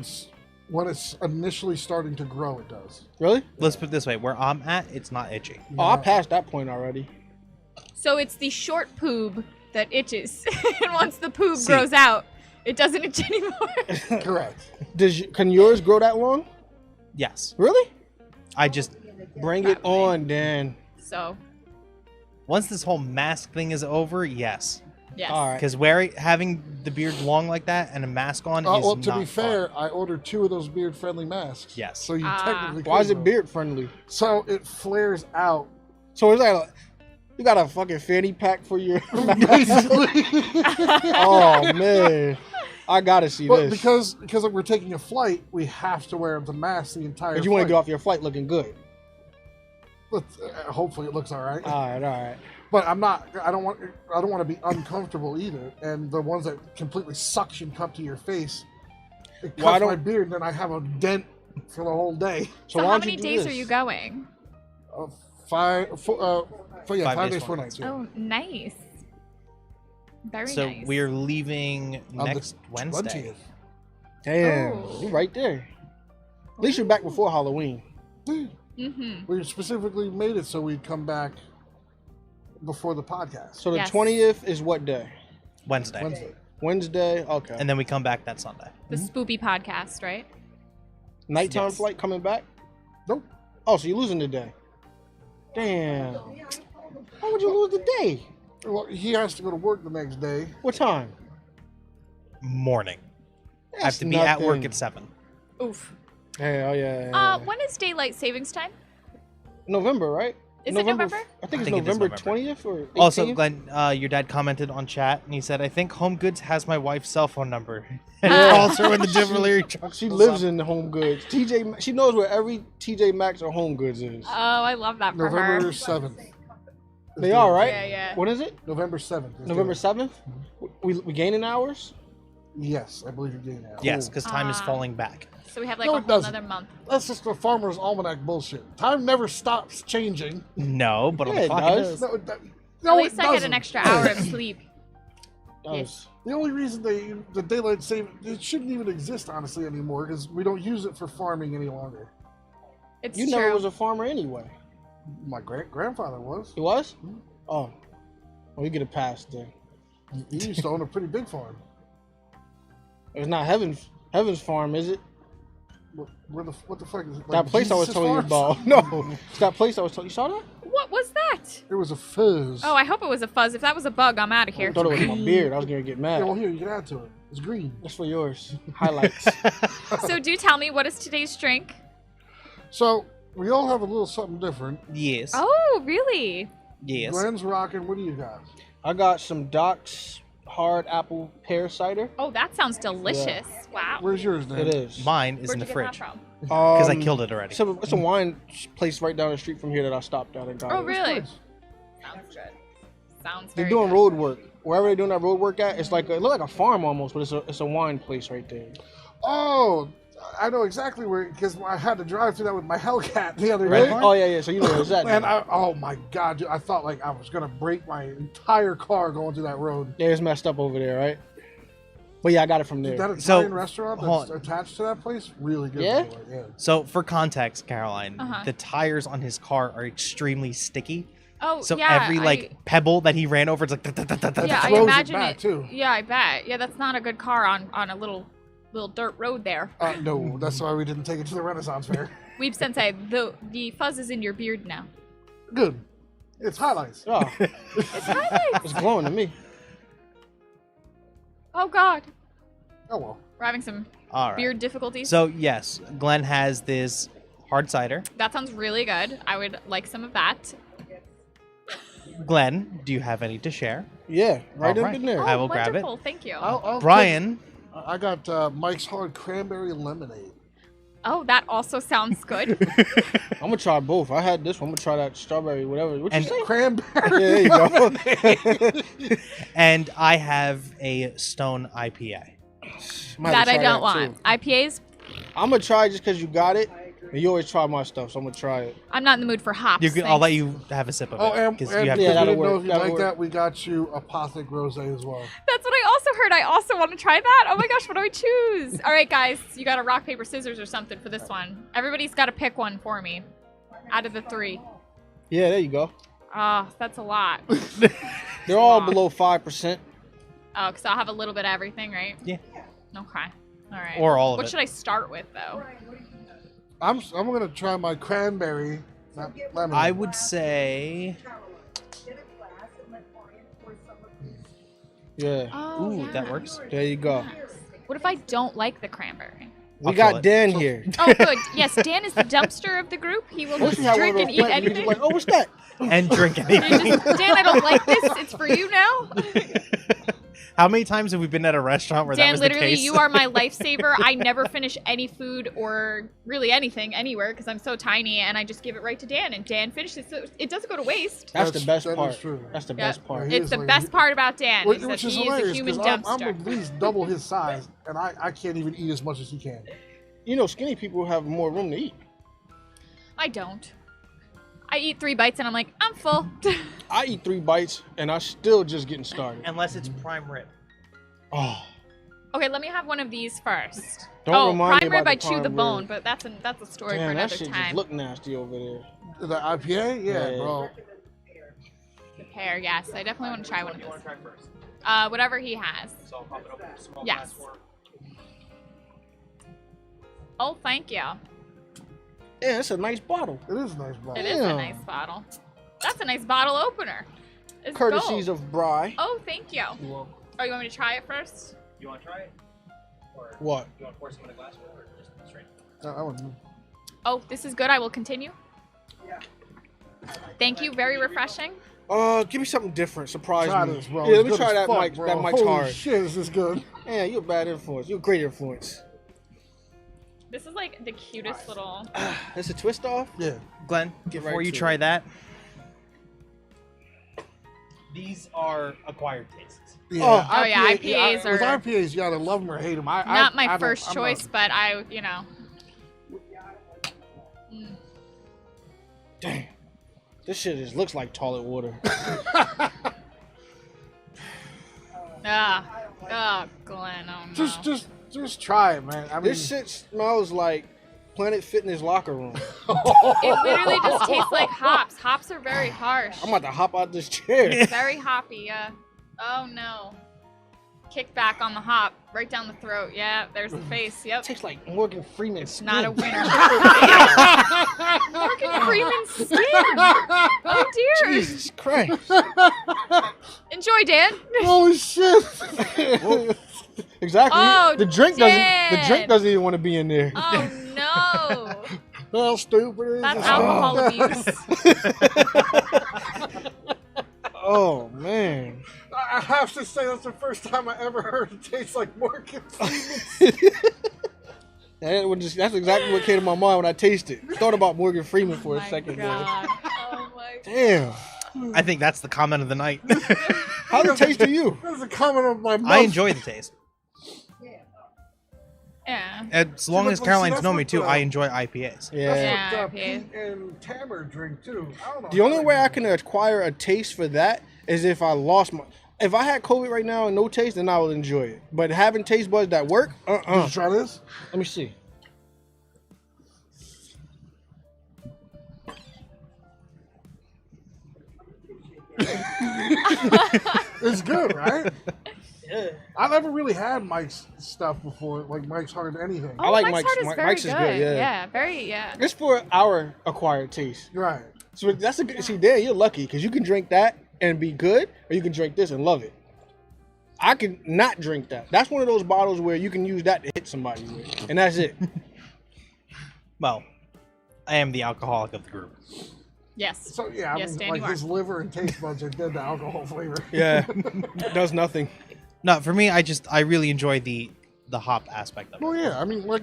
Speaker 1: it's initially starting to grow, it does.
Speaker 2: Really?
Speaker 4: Let's put it this way: where I'm at, it's not itchy.
Speaker 2: Oh, I passed that point already.
Speaker 3: So it's the short poob that itches, and once the poob
Speaker 4: See.
Speaker 3: grows out, it doesn't itch anymore.
Speaker 1: Correct.
Speaker 2: Can yours grow that long?
Speaker 4: Yes,
Speaker 2: Really?
Speaker 4: I just
Speaker 2: Bring it on, Dan.
Speaker 3: So,
Speaker 4: once this whole mask thing is over, yes,
Speaker 3: yes.
Speaker 2: All right.
Speaker 4: because having the beard long like that and a mask on is
Speaker 1: Well,
Speaker 4: not
Speaker 1: to be
Speaker 4: fun.
Speaker 1: fair, I ordered 2 of those beard-friendly masks.
Speaker 4: Yes.
Speaker 1: So you
Speaker 3: Ah.
Speaker 1: technically.
Speaker 2: Why
Speaker 1: could
Speaker 2: is it
Speaker 1: go.
Speaker 2: beard friendly?
Speaker 1: So it flares out.
Speaker 2: So it's like you got a fucking fanny pack for your.
Speaker 1: Basically.
Speaker 2: Oh man, I gotta see
Speaker 1: But
Speaker 2: this.
Speaker 1: because we're taking a flight, we have to wear the mask the entire.
Speaker 2: But you want to
Speaker 1: flight.
Speaker 2: get off your flight looking good.
Speaker 1: Hopefully, it looks all right.
Speaker 2: All right.
Speaker 1: But I'm not. I don't want to be uncomfortable either. And the ones that completely suction cup to your face, it
Speaker 2: Why
Speaker 1: cuts
Speaker 2: don't-
Speaker 1: my beard, and then I have a dent for the whole day.
Speaker 3: So
Speaker 2: why
Speaker 3: how
Speaker 2: don't
Speaker 3: many
Speaker 2: you do
Speaker 3: days
Speaker 2: this?
Speaker 3: are you going?
Speaker 1: 5
Speaker 4: 5
Speaker 1: days, 4 nights. Yeah.
Speaker 3: Oh, nice. Very
Speaker 4: So
Speaker 3: nice.
Speaker 4: we're leaving
Speaker 1: On the
Speaker 4: next Wednesday.
Speaker 1: 20th.
Speaker 2: Damn,
Speaker 3: Oh.
Speaker 2: you right there. At least you're back before Halloween.
Speaker 3: Mm-hmm.
Speaker 1: We specifically made it so we'd come back before the podcast.
Speaker 2: So the
Speaker 3: Yes.
Speaker 2: 20th is what day?
Speaker 4: Wednesday.
Speaker 1: Wednesday.
Speaker 2: Wednesday. Okay.
Speaker 4: And then we come back that Sunday.
Speaker 3: The Spoopy podcast, right?
Speaker 2: Nighttime
Speaker 4: Yes.
Speaker 2: flight coming back.
Speaker 1: Nope.
Speaker 2: Oh, so you're losing the day. Damn. Why would you lose the day?
Speaker 1: Well, he has to go to work the next day.
Speaker 2: What time?
Speaker 4: Morning. I have
Speaker 2: That's
Speaker 4: to be at work
Speaker 2: nothing.
Speaker 4: at 7.
Speaker 3: Oof.
Speaker 2: Hey, oh yeah.
Speaker 3: When is daylight savings time?
Speaker 2: November, right?
Speaker 3: Is it November?
Speaker 2: I think it's
Speaker 4: I think it is
Speaker 2: November
Speaker 4: November.
Speaker 2: 20th or 18th.
Speaker 4: Also, Glenn, your dad commented on chat and he said, I think Home Goods has my wife's cell phone number. And
Speaker 3: Yeah.
Speaker 4: calls her when the delivery truck
Speaker 2: She
Speaker 4: pulls
Speaker 2: lives
Speaker 4: up.
Speaker 2: in the Home Goods. TJ, she knows where every TJ Maxx or Home Goods is.
Speaker 3: Oh, I love that for
Speaker 1: November
Speaker 3: her.
Speaker 1: 7th.
Speaker 2: They are, right?
Speaker 3: Yeah, yeah.
Speaker 2: What is it?
Speaker 1: November 7th. is
Speaker 2: November
Speaker 1: the-
Speaker 2: 7th? We gaining hours?
Speaker 1: Yes, I believe you're getting that.
Speaker 4: Yes, because time is
Speaker 3: Ah.
Speaker 4: falling back.
Speaker 3: So we have like
Speaker 1: No,
Speaker 3: a
Speaker 1: it
Speaker 3: whole
Speaker 1: doesn't.
Speaker 3: another month.
Speaker 1: That's just the farmer's almanac bullshit. Time never stops changing.
Speaker 4: No, but on
Speaker 2: Yeah,
Speaker 4: the
Speaker 2: it
Speaker 4: clock
Speaker 2: does.
Speaker 4: it is.
Speaker 1: No,
Speaker 3: At least I get
Speaker 1: doesn't.
Speaker 3: an extra hour of sleep.
Speaker 2: Does.
Speaker 1: The only reason the daylight saving it shouldn't even exist honestly anymore because we don't use it for farming any longer.
Speaker 3: It's
Speaker 2: You
Speaker 3: true.
Speaker 2: never was a farmer anyway.
Speaker 1: My grandfather was.
Speaker 2: He was? Oh. Well, you get a pass then.
Speaker 1: He used to own a pretty big farm.
Speaker 2: It's not Heaven's farm, is it?
Speaker 1: What the fuck is it?
Speaker 2: That place I was
Speaker 1: Jesus'
Speaker 2: telling you
Speaker 1: farm?
Speaker 2: about. No. It's that place I was telling you. Saw that?
Speaker 3: What was that?
Speaker 1: It was a fizz.
Speaker 3: Oh, I hope it was a fuzz. If that was a bug, I'm out of
Speaker 2: I
Speaker 3: here.
Speaker 2: thought it was my beard. I was going to get
Speaker 1: Yeah, well,
Speaker 2: mad.
Speaker 1: here you can add to it. It's green.
Speaker 2: That's for yours. Highlights.
Speaker 3: So do tell me, what is today's drink?
Speaker 1: So we all have a little something different.
Speaker 4: Yes.
Speaker 3: Oh, really?
Speaker 4: Yes.
Speaker 1: Glenn's rocking. What do you got?
Speaker 2: I got some Doc's hard apple pear cider.
Speaker 3: Oh, that sounds delicious. Wow.
Speaker 1: Where's yours, Dan?
Speaker 2: It is.
Speaker 4: Mine is
Speaker 3: Where'd
Speaker 4: in the
Speaker 3: you get
Speaker 4: fridge.
Speaker 3: that from?
Speaker 4: Because I killed it already.
Speaker 2: It's a wine place right down the street from here that I stopped at and got
Speaker 3: Oh,
Speaker 2: it.
Speaker 3: really?
Speaker 1: Nice.
Speaker 3: Sounds good. Sounds
Speaker 2: They're
Speaker 3: very
Speaker 2: doing
Speaker 3: good.
Speaker 2: road work. Wherever they're doing that road work at, it's like it look like a farm almost, but it's a wine place right there.
Speaker 1: Oh, I know exactly where because I had to drive through that with my Hellcat the other
Speaker 4: Red
Speaker 1: day.
Speaker 4: Barn?
Speaker 2: Oh yeah. So you know where it's at.
Speaker 1: And
Speaker 2: now.
Speaker 1: oh my god, dude, I thought like I was gonna break my entire car going through that road.
Speaker 2: Yeah, it's messed up over there, right? But yeah, I got it from there.
Speaker 1: That Italian
Speaker 4: So,
Speaker 1: restaurant
Speaker 4: hold
Speaker 1: that's
Speaker 4: on.
Speaker 1: attached to that place, really good.
Speaker 2: Yeah?
Speaker 1: by the way, yeah.
Speaker 4: So, for context, Caroline,
Speaker 3: Uh-huh.
Speaker 4: the tires on his car are extremely sticky.
Speaker 3: Oh,
Speaker 4: So
Speaker 3: yeah.
Speaker 4: every pebble that he ran over, it's like.
Speaker 3: Yeah, I
Speaker 1: throws it
Speaker 3: imagine
Speaker 1: back,
Speaker 3: it.
Speaker 1: too.
Speaker 3: Yeah, I bet. Yeah, that's not a good car on a little dirt road there.
Speaker 1: No, that's why we didn't take it to the Renaissance Fair.
Speaker 3: Weeb Sensei, the fuzz is in your beard now.
Speaker 1: Good. It's highlights.
Speaker 2: Oh,
Speaker 3: It's highlights.
Speaker 2: it's glowing to me.
Speaker 3: Oh God.
Speaker 1: Oh well.
Speaker 3: We're having some
Speaker 4: All right.
Speaker 3: beer difficulties.
Speaker 4: So yes, Glenn has this hard cider.
Speaker 3: That sounds really good. I would like some of that.
Speaker 4: Glenn, do you have any to share?
Speaker 2: Yeah, right
Speaker 4: All
Speaker 2: up
Speaker 4: right.
Speaker 2: in there.
Speaker 4: I will grab it.
Speaker 3: Wonderful. Thank you.
Speaker 1: I'll
Speaker 4: Brian,
Speaker 1: I got Mike's Hard Cranberry Lemonade.
Speaker 3: Oh, that also sounds good.
Speaker 2: I'm gonna try both. I had this one. I'm gonna try that strawberry, whatever. What you
Speaker 4: And-
Speaker 2: say?
Speaker 1: Cranberry.
Speaker 2: Yeah, there you go.
Speaker 4: and I have a Stone IPA.
Speaker 3: That I don't want. IPAs,
Speaker 2: I'm gonna try just because you got it, and you always try my stuff, so I'm gonna try it.
Speaker 3: I'm not in the mood for hops.
Speaker 4: I'll let you have a sip of
Speaker 1: Oh,
Speaker 4: it
Speaker 1: and,
Speaker 4: 'cause
Speaker 1: and
Speaker 4: you have
Speaker 1: because
Speaker 2: Yeah,
Speaker 1: we
Speaker 2: that'll
Speaker 1: didn't know
Speaker 2: work,
Speaker 1: if you
Speaker 2: that'll
Speaker 1: like
Speaker 2: work.
Speaker 1: that, we got you Apothic Rosé as well.
Speaker 3: That's what I also heard. I also want to try that. Oh my gosh, what do I choose? All right, guys, you got to rock, paper, scissors or something for this one. Everybody's got to pick one for me out of the three.
Speaker 2: Yeah, there you go.
Speaker 3: Oh, that's a lot.
Speaker 2: They're all below 5%.
Speaker 3: Oh, because I'll have a little bit of everything, right?
Speaker 4: Yeah.
Speaker 3: Okay. All right.
Speaker 4: Or all of
Speaker 3: What
Speaker 4: it.
Speaker 3: should I start with, though?
Speaker 1: I'm gonna try my cranberry, not lemonade.
Speaker 4: I would say.
Speaker 2: Yeah,
Speaker 3: Oh,
Speaker 4: Ooh,
Speaker 3: yeah.
Speaker 4: that works.
Speaker 2: there you go.
Speaker 3: What if I don't like the cranberry?
Speaker 2: We
Speaker 4: I'll kill
Speaker 2: got
Speaker 4: it.
Speaker 2: Dan here.
Speaker 3: Oh, good. Yes, Dan is the dumpster of the group. He will
Speaker 2: What
Speaker 3: just
Speaker 2: if you had one
Speaker 3: drink
Speaker 2: of
Speaker 3: and
Speaker 2: those
Speaker 3: eat
Speaker 2: plants and you
Speaker 3: anything.
Speaker 2: just like, oh, what's that?
Speaker 4: And drink
Speaker 3: You're
Speaker 4: anything.
Speaker 3: just, Dan, I don't like this. It's for you now.
Speaker 4: How many times have we been at a restaurant where that
Speaker 3: Dan,
Speaker 4: was
Speaker 3: literally,
Speaker 4: the case?
Speaker 3: you are my lifesaver. I never finish any food or really anything anywhere because I'm so tiny, and I just give it right to Dan, and Dan finishes. So it doesn't go to waste.
Speaker 2: That's the best
Speaker 1: that is
Speaker 2: part.
Speaker 1: true.
Speaker 2: That's the
Speaker 3: Yeah.
Speaker 2: best part.
Speaker 1: He
Speaker 3: It's
Speaker 1: is
Speaker 3: the
Speaker 1: like-
Speaker 3: best part about Dan is that
Speaker 1: Which is
Speaker 3: he is a
Speaker 1: hilarious
Speaker 3: human
Speaker 1: because I'm
Speaker 3: dumpster.
Speaker 1: at least double his size, and I can't even eat as much as he can.
Speaker 2: You know, skinny people have more room to eat.
Speaker 3: I don't. I eat 3 bites and I'm like, I'm full.
Speaker 2: I eat 3 bites, and I'm still just getting started.
Speaker 4: Unless it's prime rib.
Speaker 2: Oh,
Speaker 3: Okay, let me have one of these first.
Speaker 2: Don't remind me
Speaker 3: prime rib,
Speaker 2: about
Speaker 3: I
Speaker 2: the
Speaker 3: chew the
Speaker 2: prime
Speaker 3: bone,
Speaker 2: rib.
Speaker 3: but that's a story for
Speaker 2: damn, that
Speaker 3: another
Speaker 2: shit just
Speaker 3: time.
Speaker 2: look nasty over there.
Speaker 1: The IPA, yeah,
Speaker 2: Yeah.
Speaker 1: bro.
Speaker 3: The pear, yes. I definitely want to try one of these. Whatever he has. Yes. Oh, thank you.
Speaker 2: Yeah, that's a nice bottle.
Speaker 1: It is a nice bottle.
Speaker 3: It is a
Speaker 2: Damn.
Speaker 3: nice bottle. That's a nice bottle opener. It's
Speaker 2: Courtesies
Speaker 3: gold.
Speaker 2: of Bry.
Speaker 3: Oh, thank you. Oh, you want me to try it first?
Speaker 5: You want to try it? Or
Speaker 2: What?
Speaker 5: you want to pour some in a glass or just straight?
Speaker 1: I wouldn't.
Speaker 3: Oh, this is good. I will continue. Thank you. Very refreshing.
Speaker 2: Give me something different. Surprise
Speaker 1: Try
Speaker 2: me.
Speaker 1: this, bro.
Speaker 2: Yeah,
Speaker 1: It's
Speaker 2: let me
Speaker 1: good
Speaker 2: try
Speaker 1: as
Speaker 2: that
Speaker 1: fuck,
Speaker 2: Mike's.
Speaker 1: bro.
Speaker 2: That Mike's
Speaker 1: Holy
Speaker 2: hard.
Speaker 1: shit, is this good?
Speaker 2: Yeah, you're a bad influence. You're a great influence.
Speaker 3: This is like the cutest little.
Speaker 2: That's a twist off.
Speaker 1: Yeah.
Speaker 4: Glenn,
Speaker 2: Get
Speaker 4: before
Speaker 2: right
Speaker 4: you
Speaker 2: to
Speaker 4: try
Speaker 2: it.
Speaker 4: that, these are acquired tastes.
Speaker 1: Yeah,
Speaker 3: Oh, yeah, IPAs
Speaker 1: With
Speaker 3: are-
Speaker 1: IPAs, you gotta love them or hate them.
Speaker 3: Not my
Speaker 1: I don't-
Speaker 3: first
Speaker 1: I'm
Speaker 3: choice,
Speaker 1: not-
Speaker 3: but I, you know.
Speaker 2: Damn. This shit just looks like toilet water.
Speaker 3: Oh, Glenn. Oh no.
Speaker 1: Just try it, man. I mean,
Speaker 2: This shit smells like Planet Fitness locker room.
Speaker 3: It literally just tastes like hops. Hops are very harsh.
Speaker 2: I'm about to hop out this chair.
Speaker 3: Very hoppy. Yeah. Oh no. Kick back on the hop, right down the throat. Yeah, there's the face. Yep.
Speaker 2: Tastes like Morgan Freeman skin.
Speaker 3: Not a winner. Morgan Freeman's skin. Oh dear.
Speaker 2: Jesus Christ.
Speaker 3: Enjoy, Dan.
Speaker 1: holy shit!
Speaker 2: Exactly.
Speaker 3: Oh,
Speaker 2: the drink
Speaker 3: Dan.
Speaker 2: doesn't even want to be in there.
Speaker 3: Oh no.
Speaker 1: How stupid is
Speaker 3: That's
Speaker 1: this?
Speaker 3: alcohol abuse.
Speaker 2: Oh man.
Speaker 1: I have to say that's the first time I ever heard it taste like Morgan Freeman.
Speaker 2: That's exactly what came to my mind when I tasted. Thought about Morgan Freeman for a
Speaker 3: My
Speaker 2: second there.
Speaker 3: God. Oh my.
Speaker 2: Damn.
Speaker 4: I think that's the comment of the night.
Speaker 2: How's it taste to you?
Speaker 1: That's a comment of my mouth.
Speaker 4: I enjoy the taste.
Speaker 3: Yeah.
Speaker 4: As long
Speaker 1: but-
Speaker 4: as
Speaker 1: but see,
Speaker 4: Caroline's
Speaker 1: that's
Speaker 4: known me
Speaker 1: what
Speaker 4: too,
Speaker 1: the-
Speaker 4: I enjoy IPAs.
Speaker 2: Yeah.
Speaker 3: Yeah.
Speaker 1: That's what
Speaker 3: IPA.
Speaker 1: Pete and Tamer drink too. I don't know.
Speaker 2: The only way I can acquire a taste for that is if I lost my. If I had COVID right now and no taste, then I would enjoy it. But having taste buds that work,
Speaker 1: Did you try this?
Speaker 2: Let me see.
Speaker 1: It's good, right?
Speaker 2: Yeah.
Speaker 1: I never really had Mike's stuff before, like Mike's Hard anything.
Speaker 3: Oh,
Speaker 2: like
Speaker 3: Mike's
Speaker 2: Mike's-
Speaker 3: Hard is very
Speaker 2: Mike's is good, yeah.
Speaker 3: Yeah, very, yeah.
Speaker 2: It's for our acquired taste.
Speaker 1: Right.
Speaker 2: So that's a good. See, Dan, you're lucky because you can drink that and be good, or you can drink this and love it. I can not drink that. That's one of those bottles where you can use that to hit somebody with, and that's it.
Speaker 4: Well, I am the alcoholic of the group.
Speaker 3: Yes.
Speaker 1: So yeah, I
Speaker 3: Yes,
Speaker 1: mean,
Speaker 3: Dan,
Speaker 1: like
Speaker 3: you are.
Speaker 1: his liver and taste buds are dead to alcohol flavor.
Speaker 2: Yeah, it does nothing.
Speaker 4: No, for me, I really enjoy the hop aspect of it.
Speaker 1: Well, yeah, I mean, like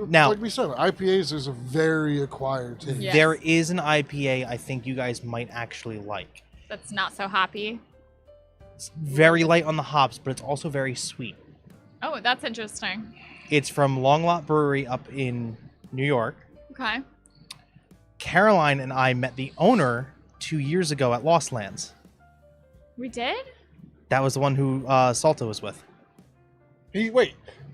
Speaker 4: Now-
Speaker 1: like we said, IPAs is a very acquired taste.
Speaker 3: Yeah.
Speaker 4: There is an IPA I think you guys might actually like.
Speaker 3: That's not so hoppy.
Speaker 4: It's very light on the hops, but it's also very sweet.
Speaker 3: Oh, that's interesting.
Speaker 4: It's from Long Lot Brewery up in New York.
Speaker 3: Okay.
Speaker 4: Caroline and I met the owner 2 years ago at Lost Lands.
Speaker 3: We did?
Speaker 4: That was the one who Salta was with.
Speaker 2: Wait,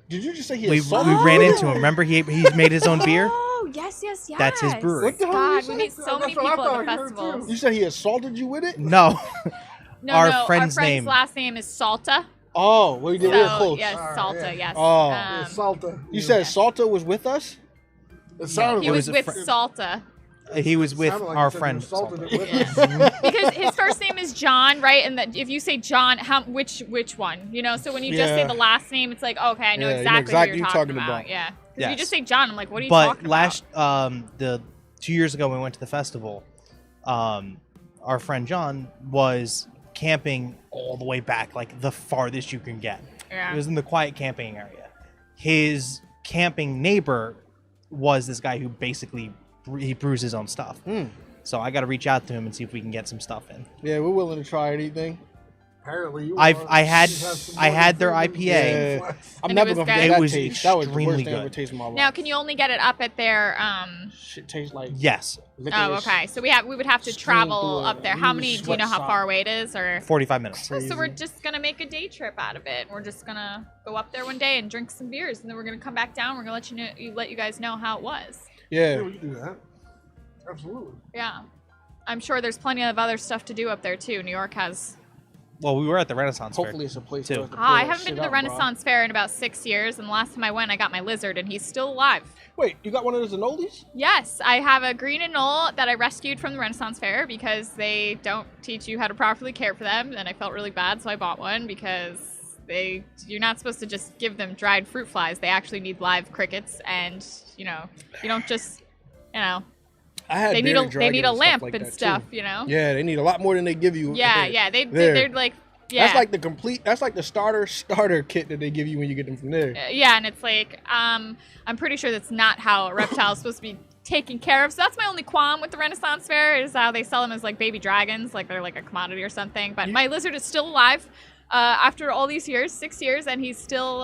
Speaker 2: did you just say he
Speaker 4: We
Speaker 2: assaulted
Speaker 4: ran
Speaker 2: you?
Speaker 4: into him. Remember, he's made his own beer.
Speaker 3: Oh, yes, yes, yes.
Speaker 4: That's his brewery.
Speaker 2: What the hell
Speaker 3: God,
Speaker 2: you
Speaker 3: we
Speaker 2: say?
Speaker 3: meet so many
Speaker 1: That's what I
Speaker 3: people at
Speaker 1: thought
Speaker 3: the
Speaker 1: I heard,
Speaker 3: festivals.
Speaker 2: You said he assaulted you with it?
Speaker 4: No.
Speaker 3: No,
Speaker 4: Our
Speaker 3: no,
Speaker 4: friend's name.
Speaker 3: last name is Salta.
Speaker 2: Oh, well, you did real
Speaker 3: So,
Speaker 2: close.
Speaker 3: yes,
Speaker 1: Alright,
Speaker 3: Salta,
Speaker 1: yeah.
Speaker 3: yes.
Speaker 2: Oh.
Speaker 1: Yeah, Salta.
Speaker 2: You said Salta was with us?
Speaker 1: It sounded
Speaker 3: he
Speaker 1: like
Speaker 3: was
Speaker 4: a
Speaker 3: with
Speaker 4: fr-
Speaker 3: Salta.
Speaker 4: He was with
Speaker 1: sounded like
Speaker 4: our
Speaker 1: you said you
Speaker 4: friend.
Speaker 1: assaulted
Speaker 4: Salta.
Speaker 1: it with us.
Speaker 3: Because his first name is John, right? And if you say John, which one? You know, so when you just say
Speaker 2: Yeah.
Speaker 3: the last name, it's like, okay, I know
Speaker 2: Yeah, you know
Speaker 3: exactly,
Speaker 2: exactly
Speaker 3: who you're
Speaker 2: who
Speaker 3: talking
Speaker 2: you're
Speaker 3: about.
Speaker 2: talking
Speaker 3: Yeah. Because if
Speaker 4: Yes.
Speaker 3: you just say John, I'm like, what are you
Speaker 4: But
Speaker 3: talking
Speaker 4: last
Speaker 3: about?
Speaker 4: the 2 years ago when we went to the festival, our friend John was camping all the way back, like the farthest you can get.
Speaker 3: Yeah.
Speaker 4: It was in the quiet camping area. His camping neighbor was this guy who basically he brews his own stuff. So I got to reach out to him and see if we can get some stuff in.
Speaker 2: Yeah, we're willing to try anything.
Speaker 1: Apparently, you
Speaker 4: I
Speaker 1: want-
Speaker 4: had
Speaker 1: you have some
Speaker 4: I
Speaker 1: more
Speaker 4: had their
Speaker 1: food than
Speaker 4: IPA.
Speaker 1: flesh.
Speaker 2: I'm
Speaker 3: And it
Speaker 2: never
Speaker 3: was
Speaker 2: gonna
Speaker 3: good?
Speaker 2: forget
Speaker 4: It
Speaker 2: that
Speaker 4: was
Speaker 2: taste. That was the
Speaker 4: extremely
Speaker 2: worst thing I
Speaker 4: good.
Speaker 2: ever tasted in my life.
Speaker 3: Now, can you only get it up at their
Speaker 2: Shit tastes like
Speaker 4: Yes,
Speaker 2: licorice.
Speaker 3: Oh, okay. So we would have to
Speaker 2: Steam
Speaker 3: travel
Speaker 2: through a
Speaker 3: up there. How many? Do you know how
Speaker 2: sweat
Speaker 3: far away it is, or?
Speaker 4: 45 minutes.
Speaker 3: Oh, so we're just gonna make a day trip out of it. We're just gonna go up there one day and drink some beers, and then we're gonna come back down. We're gonna let you guys know how it was.
Speaker 1: Yeah,
Speaker 2: Yeah.
Speaker 1: we can do that. Absolutely.
Speaker 3: Yeah, I'm sure there's plenty of other stuff to do up there too. New York has.
Speaker 4: Well, we were at the Renaissance
Speaker 2: Hopefully it's a place
Speaker 4: Too.
Speaker 2: for us to pull
Speaker 3: I
Speaker 2: that
Speaker 3: haven't been
Speaker 2: shit
Speaker 3: to the
Speaker 2: up, bro.
Speaker 3: Renaissance Fair in about 6 years, and the last time I went, I got my lizard, and he's still alive.
Speaker 2: Wait, you got one of those Zanolis?
Speaker 3: Yes, I have a green anole that I rescued from the Renaissance Fair because they don't teach you how to properly care for them, and I felt really bad, so I bought one because you're not supposed to just give them dried fruit flies. They actually need live crickets, and you don't just,
Speaker 2: I had
Speaker 3: they need
Speaker 2: bearded
Speaker 3: a
Speaker 2: dragon
Speaker 3: lamp
Speaker 2: like
Speaker 3: and
Speaker 2: that,
Speaker 3: stuff,
Speaker 2: too.
Speaker 3: you know.
Speaker 2: Yeah, they need a lot more than they give you.
Speaker 3: Yeah,
Speaker 2: there.
Speaker 3: yeah,
Speaker 2: There.
Speaker 3: they're like, yeah.
Speaker 2: That's like that's like the starter kit that they give you when you get them from there.
Speaker 3: Yeah, and it's like, I'm pretty sure that's not how a reptile is supposed to be taken care of. So that's my only qualm with the Renaissance Fair is how they sell them as like baby dragons, like they're like a commodity or something. But my lizard is still alive after all these years, 6 years, and he's still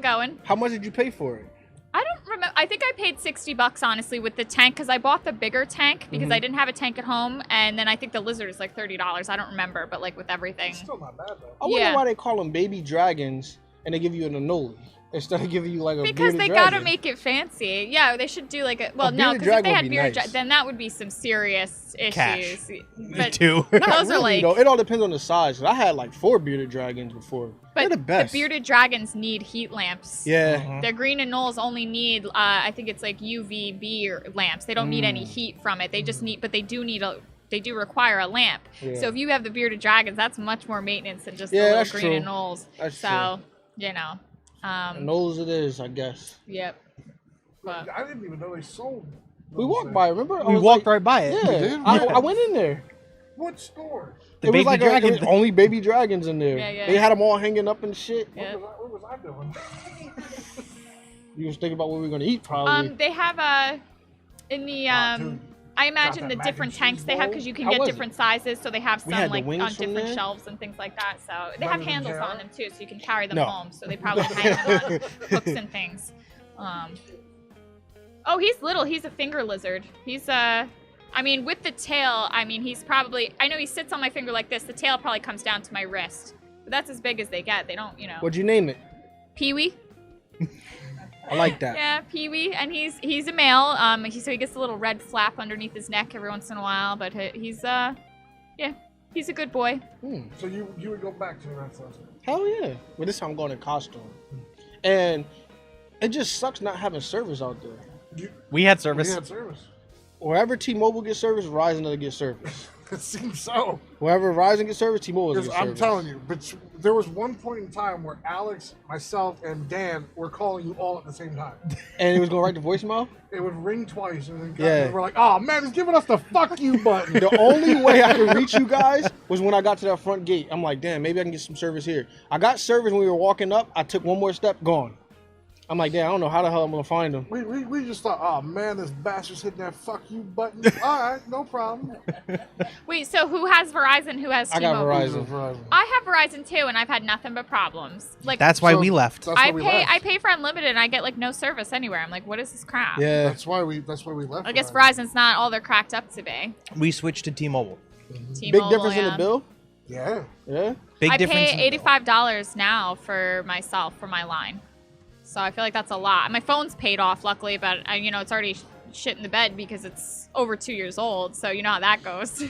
Speaker 3: going.
Speaker 2: How much did you pay for it?
Speaker 3: I don't remember. I think I paid $60 honestly with the tank because I bought the bigger tank because I didn't have a tank at home, and then I think the lizard is like $30. I don't remember, but like with everything.
Speaker 1: Still not bad though.
Speaker 2: I wonder
Speaker 3: Yeah.
Speaker 2: why they call them baby dragons and they give you an Anoli instead of giving you like a
Speaker 3: Because
Speaker 2: bearded
Speaker 3: they
Speaker 2: dragon.
Speaker 3: gotta make it fancy. Yeah, they should do like a no,
Speaker 2: bearded
Speaker 3: because if
Speaker 2: dragon
Speaker 3: they
Speaker 2: would
Speaker 3: had
Speaker 2: be
Speaker 3: bearded
Speaker 2: nice.
Speaker 3: then that would be some serious issues.
Speaker 4: Cash.
Speaker 3: But
Speaker 4: too.
Speaker 2: Not
Speaker 3: those are
Speaker 2: really,
Speaker 3: like,
Speaker 2: though. It all depends on the size. 'Cause I had like 4 bearded dragons before.
Speaker 3: but
Speaker 2: They're the best.
Speaker 3: bearded dragons need heat lamps.
Speaker 2: Yeah.
Speaker 3: The green anoles only need, I think it's like UVB or lamps. They don't need any heat from it. They just need, but they do require a lamp.
Speaker 2: Yeah.
Speaker 3: So if you have the bearded dragons, that's much more maintenance than just
Speaker 2: Yeah,
Speaker 3: the little
Speaker 2: that's
Speaker 3: green
Speaker 2: true.
Speaker 3: anoles.
Speaker 2: That's
Speaker 3: so, you know,
Speaker 2: And those it is, I guess.
Speaker 3: yep. But
Speaker 1: I didn't even know they sold.
Speaker 2: We
Speaker 1: those
Speaker 2: walked
Speaker 1: things.
Speaker 2: by, remember? I
Speaker 4: We
Speaker 2: was
Speaker 4: walked
Speaker 2: like,
Speaker 4: right by it.
Speaker 2: Yeah.
Speaker 1: did?
Speaker 2: I went in there.
Speaker 1: What store?
Speaker 4: The
Speaker 2: it was
Speaker 4: baby
Speaker 2: like
Speaker 4: dragon.
Speaker 2: it was only baby dragons in there.
Speaker 3: Yeah, yeah.
Speaker 2: They had them all hanging up and shit.
Speaker 3: Yeah.
Speaker 1: What was I doing?
Speaker 2: You was thinking about what we were gonna eat, probably.
Speaker 3: They have in the
Speaker 1: dude.
Speaker 3: I imagine
Speaker 1: that
Speaker 3: the
Speaker 1: mac
Speaker 3: different
Speaker 1: and
Speaker 3: tanks
Speaker 1: cheese
Speaker 3: they have
Speaker 1: bowl?
Speaker 3: because you can
Speaker 2: How
Speaker 3: get
Speaker 2: was it?
Speaker 3: different sizes. So they have
Speaker 2: We
Speaker 3: some
Speaker 2: had the
Speaker 3: like
Speaker 2: wings
Speaker 3: on
Speaker 2: from
Speaker 3: different
Speaker 2: there?
Speaker 3: shelves and things like that. So they
Speaker 1: Better
Speaker 3: have
Speaker 1: than
Speaker 3: handles
Speaker 1: Jera?
Speaker 3: on them too, so you can carry them
Speaker 2: No.
Speaker 3: home. So they probably hang them on hooks and things. Oh, he's little. He's a finger lizard. He's I mean, with the tail, I mean, he's probably. I know he sits on my finger like this. The tail probably comes down to my wrist. But that's as big as they get. They don't,
Speaker 2: What'd you name it?
Speaker 3: Pee-wee.
Speaker 2: I like that.
Speaker 3: Yeah, Pee-wee, and he's a male. So he gets a little red flap underneath his neck every once in a while, but he's he's a good boy.
Speaker 1: So you would go back to the Renaissance Fair?
Speaker 2: Hell yeah. But this time I'm going in costume. And it just sucks not having service out there.
Speaker 4: We had
Speaker 1: We
Speaker 4: service.
Speaker 1: had service.
Speaker 2: Wherever T-Mobile gets service, Verizon doesn't get service.
Speaker 1: It seems so.
Speaker 2: Wherever Verizon gets service, T-Mobile
Speaker 1: Because
Speaker 2: gets
Speaker 1: I'm
Speaker 2: service.
Speaker 1: telling you, but there was one point in time where Alex, myself, and Dan were calling you all at the same time.
Speaker 2: And it was going right to voicemail?
Speaker 1: It would ring twice, and then
Speaker 2: Yeah.
Speaker 1: we're like, "Oh man, he's giving us the fuck you button."
Speaker 2: The only way I could reach you guys was when I got to that front gate. I'm like, damn, maybe I can get some service here. I got service when we were walking up. I took one more step, gone. I'm like, damn, I don't know how the hell I'm going to find them.
Speaker 1: We just thought, "Oh man, this bastard's hitting that fuck you button." All right, no problem.
Speaker 3: Wait, so who has Verizon? Who has
Speaker 2: I got
Speaker 3: T-Mobile?
Speaker 2: Verizon.
Speaker 3: I have Verizon too, and I've had nothing but problems. Like
Speaker 4: That's why
Speaker 1: So-
Speaker 4: we left.
Speaker 1: That's
Speaker 3: I
Speaker 1: why we
Speaker 3: pay
Speaker 1: left.
Speaker 3: I pay for unlimited, and I get like no service anywhere. I'm like, what is this crap?
Speaker 2: Yeah.
Speaker 1: That's why we left.
Speaker 3: I guess Verizon's not all they're cracked up to be.
Speaker 4: We switched to T-Mobile.
Speaker 2: Big
Speaker 3: T-Mobile,
Speaker 2: difference in
Speaker 3: yeah.
Speaker 2: the bill?
Speaker 1: Yeah.
Speaker 2: Yeah.
Speaker 4: Big
Speaker 3: I
Speaker 4: difference.
Speaker 3: pay
Speaker 4: in the bill.
Speaker 3: $85 now for myself for my line, so I feel like that's a lot. My phone's paid off, luckily, but it's already shit in the bed because it's over 2 years old. So you know how that goes.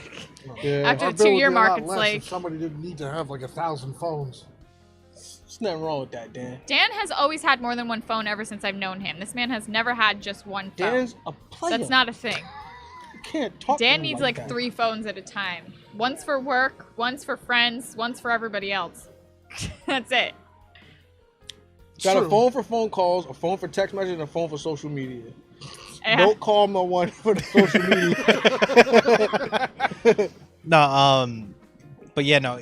Speaker 2: Yeah.
Speaker 3: After
Speaker 1: Our
Speaker 3: the
Speaker 1: bill would
Speaker 3: 2 year
Speaker 1: be a lot
Speaker 3: mark, it's
Speaker 1: less
Speaker 3: like
Speaker 1: if somebody didn't need to have like 1,000 phones.
Speaker 2: There's nothing wrong with that, Dan.
Speaker 3: Dan has always had more than one phone ever since I've known him. This man has never had just one phone.
Speaker 2: Dan's a player.
Speaker 3: That's not a thing.
Speaker 2: You can't talk to
Speaker 3: Dan
Speaker 2: him
Speaker 3: needs
Speaker 2: like
Speaker 3: like
Speaker 2: that.
Speaker 3: 3 phones at a time. One's for work, one's for friends, one's for everybody else. That's it.
Speaker 2: Got a
Speaker 1: True.
Speaker 2: phone for phone calls, a phone for text messages, and a phone for social media.
Speaker 3: Yeah.
Speaker 2: Don't call no one for the social media.
Speaker 4: No, but yeah, no.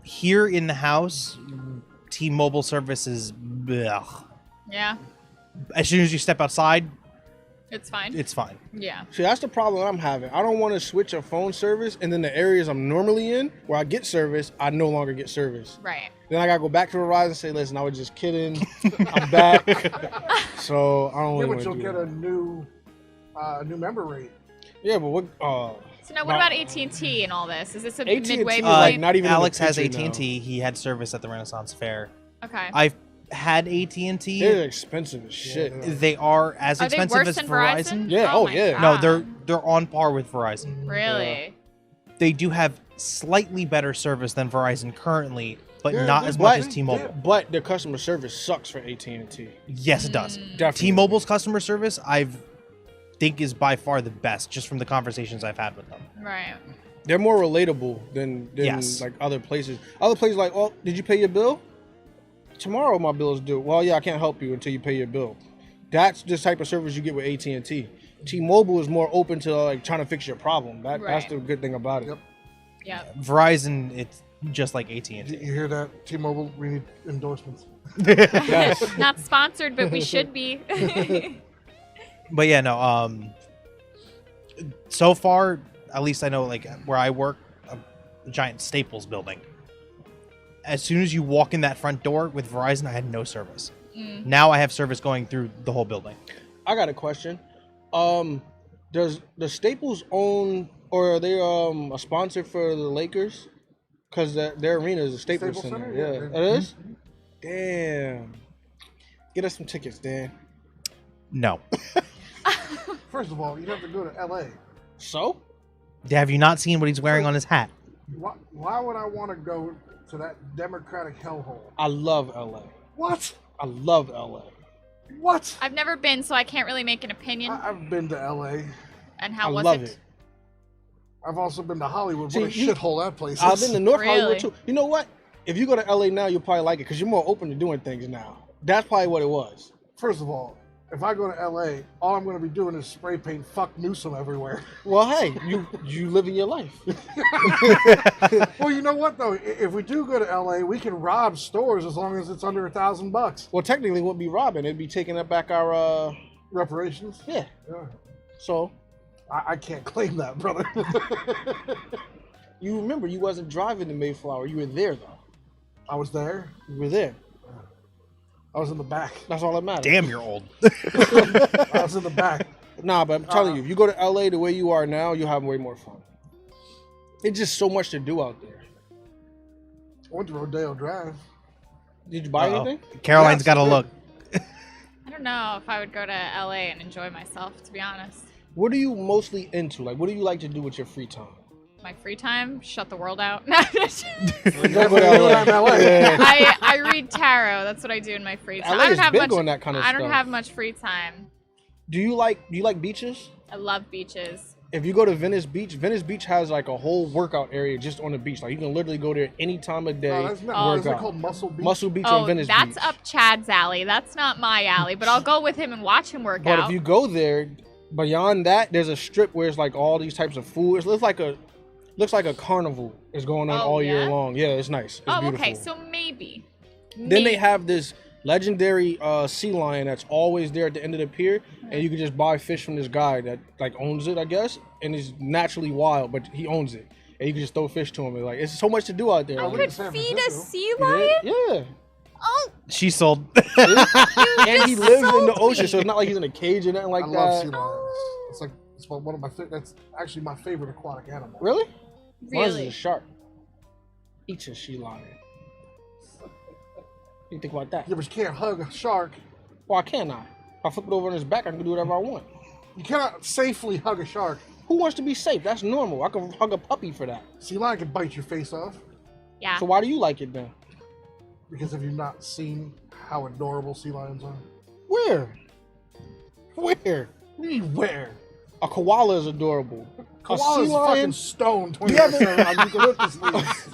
Speaker 4: Here in the house, T-Mobile service is blech.
Speaker 3: Yeah,
Speaker 4: As soon as you step outside,
Speaker 3: it's fine.
Speaker 4: it's fine.
Speaker 3: Yeah.
Speaker 2: See, that's the problem I'm having. I don't want to switch a phone service, and then the areas I'm normally in, where I get service, I no longer get service.
Speaker 3: Right.
Speaker 2: Then I gotta go back to Verizon and say, listen, I was just kidding. I'm back. So I don't
Speaker 1: Yeah,
Speaker 2: really
Speaker 1: but
Speaker 2: want to
Speaker 1: you'll
Speaker 2: do
Speaker 1: get
Speaker 2: that.
Speaker 1: a new member rate.
Speaker 2: Yeah, but what?
Speaker 3: So now, what about AT&T and all this? Is this a
Speaker 2: AT&T
Speaker 3: midway
Speaker 2: is
Speaker 3: point?
Speaker 2: like not even in the
Speaker 4: Alex has
Speaker 2: picture now.
Speaker 4: AT&T. He had service at the Renaissance Fair.
Speaker 3: Okay.
Speaker 4: I've had AT&T.
Speaker 2: They're expensive as shit.
Speaker 1: Yeah,
Speaker 4: They are as
Speaker 3: Are they
Speaker 4: expensive
Speaker 3: worse
Speaker 4: as
Speaker 3: than
Speaker 4: Verizon.
Speaker 2: Yeah,
Speaker 3: Oh,
Speaker 2: oh,
Speaker 3: my
Speaker 2: yeah.
Speaker 4: No,
Speaker 3: God.
Speaker 4: they're on par with Verizon.
Speaker 3: Really?
Speaker 4: They do have slightly better service than Verizon currently, but
Speaker 1: Yeah,
Speaker 4: not
Speaker 1: they-
Speaker 4: as much
Speaker 1: they-
Speaker 4: as T-Mobile.
Speaker 2: But their customer service sucks for AT&T.
Speaker 4: Yes, it does.
Speaker 2: Definitely.
Speaker 4: T-Mobile's customer service, I think, is by far the best, just from the conversations I've had with them.
Speaker 3: Right.
Speaker 2: They're more relatable than
Speaker 4: Yes.
Speaker 2: like other places. Other places like, oh, did you pay your bill? Tomorrow my bill is due. Well, yeah, I can't help you until you pay your bill. That's the type of service you get with AT&T. T-Mobile is more open to like trying to fix your problem. That's
Speaker 3: Right.
Speaker 2: the good thing about it.
Speaker 1: Yep.
Speaker 3: Yep.
Speaker 4: Verizon, it's just like
Speaker 1: You
Speaker 4: AT&T.
Speaker 1: hear that, T-Mobile? We need endorsements.
Speaker 2: Yes.
Speaker 3: Not sponsored, but we should be.
Speaker 4: But yeah, no. So far, at least I know, like where I work, a giant Staples building. As soon as you walk in that front door with Verizon, I had no service. Now I have service going through the whole building.
Speaker 2: I got a question. Does the Staples own or are they a sponsor for the Lakers? Because their arena is a Staples,
Speaker 1: Staples
Speaker 2: Center.
Speaker 1: Center?
Speaker 2: Yeah,
Speaker 1: Yeah.
Speaker 2: it is. Damn. Get us some tickets, Dan.
Speaker 4: No.
Speaker 1: First of all, you'd have to go to L.A.
Speaker 2: So?
Speaker 4: Have you not seen what he's wearing on his hat?
Speaker 1: Why would I want to go to that Democratic hellhole?
Speaker 2: I love LA.
Speaker 1: What?
Speaker 2: I love LA.
Speaker 1: What?
Speaker 3: I've never been, so I can't really make an opinion.
Speaker 1: I've been to L.A.
Speaker 3: And how
Speaker 2: I
Speaker 3: was
Speaker 2: love
Speaker 3: it?
Speaker 2: it.
Speaker 1: I've also been to Hollywood.
Speaker 2: See,
Speaker 1: What a
Speaker 2: you-
Speaker 1: shithole that place is.
Speaker 2: I've been to North
Speaker 3: Really?
Speaker 2: Hollywood too. You know what? If you go to LA now, you'll probably like it because you're more open to doing things now. That's probably what it was.
Speaker 1: First of all, if I go to L.A., all I'm going to be doing is spray paint "fuck Newsom" everywhere.
Speaker 2: Well, hey, you living your life.
Speaker 1: Well, you know what though? If we do go to L.A., we can rob stores as long as it's under $1,000.
Speaker 2: Well, technically, it wouldn't be robbing. It'd be taking back our
Speaker 1: Reparations.
Speaker 2: yeah.
Speaker 1: Yeah.
Speaker 2: So
Speaker 1: I can't claim that, brother.
Speaker 2: you remember you wasn't driving to Mayflower. You were there though.
Speaker 1: I was there.
Speaker 2: You were there.
Speaker 1: I was in the back.
Speaker 2: That's all that matters.
Speaker 4: Damn, you're old.
Speaker 1: I was in the back.
Speaker 2: Nah, but I'm telling you, if you go to LA the way you are now, you'll have way more fun. It's just so much to do out there.
Speaker 1: I went to Rodeo Drive.
Speaker 2: Did you buy
Speaker 4: Uh-oh.
Speaker 2: anything?
Speaker 4: Caroline's
Speaker 1: Yes,
Speaker 4: got to
Speaker 1: I did.
Speaker 4: look.
Speaker 3: I don't know if I would go to LA and enjoy myself, to be honest.
Speaker 2: What are you mostly into? Like, what do you like to do with your free time?
Speaker 3: My free time, shut the world out.
Speaker 2: Don't go to
Speaker 1: I'm
Speaker 2: LA.
Speaker 1: LA.
Speaker 2: Yeah.
Speaker 3: I read tarot. That's what I do in my free time.
Speaker 2: LA
Speaker 3: I
Speaker 2: is
Speaker 3: don't have
Speaker 2: big
Speaker 3: much.
Speaker 2: on that kind of
Speaker 3: I don't
Speaker 2: stuff.
Speaker 3: have much free time.
Speaker 2: Do you like beaches?
Speaker 3: I love beaches.
Speaker 2: if you go to Venice Beach has like a whole workout area just on the beach. Like you can literally go there any time of day.
Speaker 1: No, that's not.
Speaker 3: Oh.
Speaker 1: Is it
Speaker 2: work out.
Speaker 1: called Muscle Beach?
Speaker 2: Muscle Beach
Speaker 3: Oh,
Speaker 2: on Venice
Speaker 3: that's
Speaker 2: Beach.
Speaker 3: up Chad's alley. That's not my alley, but I'll go with him and watch him work
Speaker 2: But
Speaker 3: out.
Speaker 2: if you go there, beyond that, there's a strip where it's like all these types of food. It looks like a carnival is going on
Speaker 3: Oh,
Speaker 2: all year
Speaker 3: yeah?
Speaker 2: long. Yeah, it's nice. It's
Speaker 3: oh,
Speaker 2: beautiful.
Speaker 3: okay, so maybe.
Speaker 2: Then they have this legendary sea lion that's always there at the end of the pier, and you can just buy fish from this guy that like owns it, I guess, and is naturally wild, but he owns it, and you can just throw fish to him. And, like it's so much to do out there.
Speaker 1: I
Speaker 2: Like,
Speaker 1: wouldn't
Speaker 3: could
Speaker 1: San
Speaker 3: feed a
Speaker 1: Francisco.
Speaker 3: sea lion?
Speaker 2: yeah,
Speaker 3: Oh,
Speaker 4: She sold.
Speaker 2: and he lives in the
Speaker 3: sold
Speaker 2: ocean,
Speaker 3: me.
Speaker 2: so it's not like he's in a cage or nothing like
Speaker 1: I love sea
Speaker 2: that.
Speaker 1: lions. It's like it's one of my. That's actually my favorite aquatic animal.
Speaker 2: Really? Mine's is
Speaker 3: really?
Speaker 2: a shark. Eats a sea lion. What do you think about that?
Speaker 1: Yeah, but you can't hug a shark.
Speaker 2: Why can't I? If I flip it over on his back, I can do whatever I want.
Speaker 1: You cannot safely hug a shark.
Speaker 2: Who wants to be safe? That's normal. I can hug a puppy for that.
Speaker 1: Sea lion can bite your face off.
Speaker 3: Yeah.
Speaker 2: So why do you like it then?
Speaker 1: Because have you not seen how adorable sea lions are?
Speaker 2: Where? Where?
Speaker 1: What do you mean where?
Speaker 2: A koala is adorable.
Speaker 1: Koala
Speaker 2: a
Speaker 1: is
Speaker 2: sea lion?
Speaker 1: fucking stoned
Speaker 2: You haven't-
Speaker 1: 24/7 on eucalyptus leaves.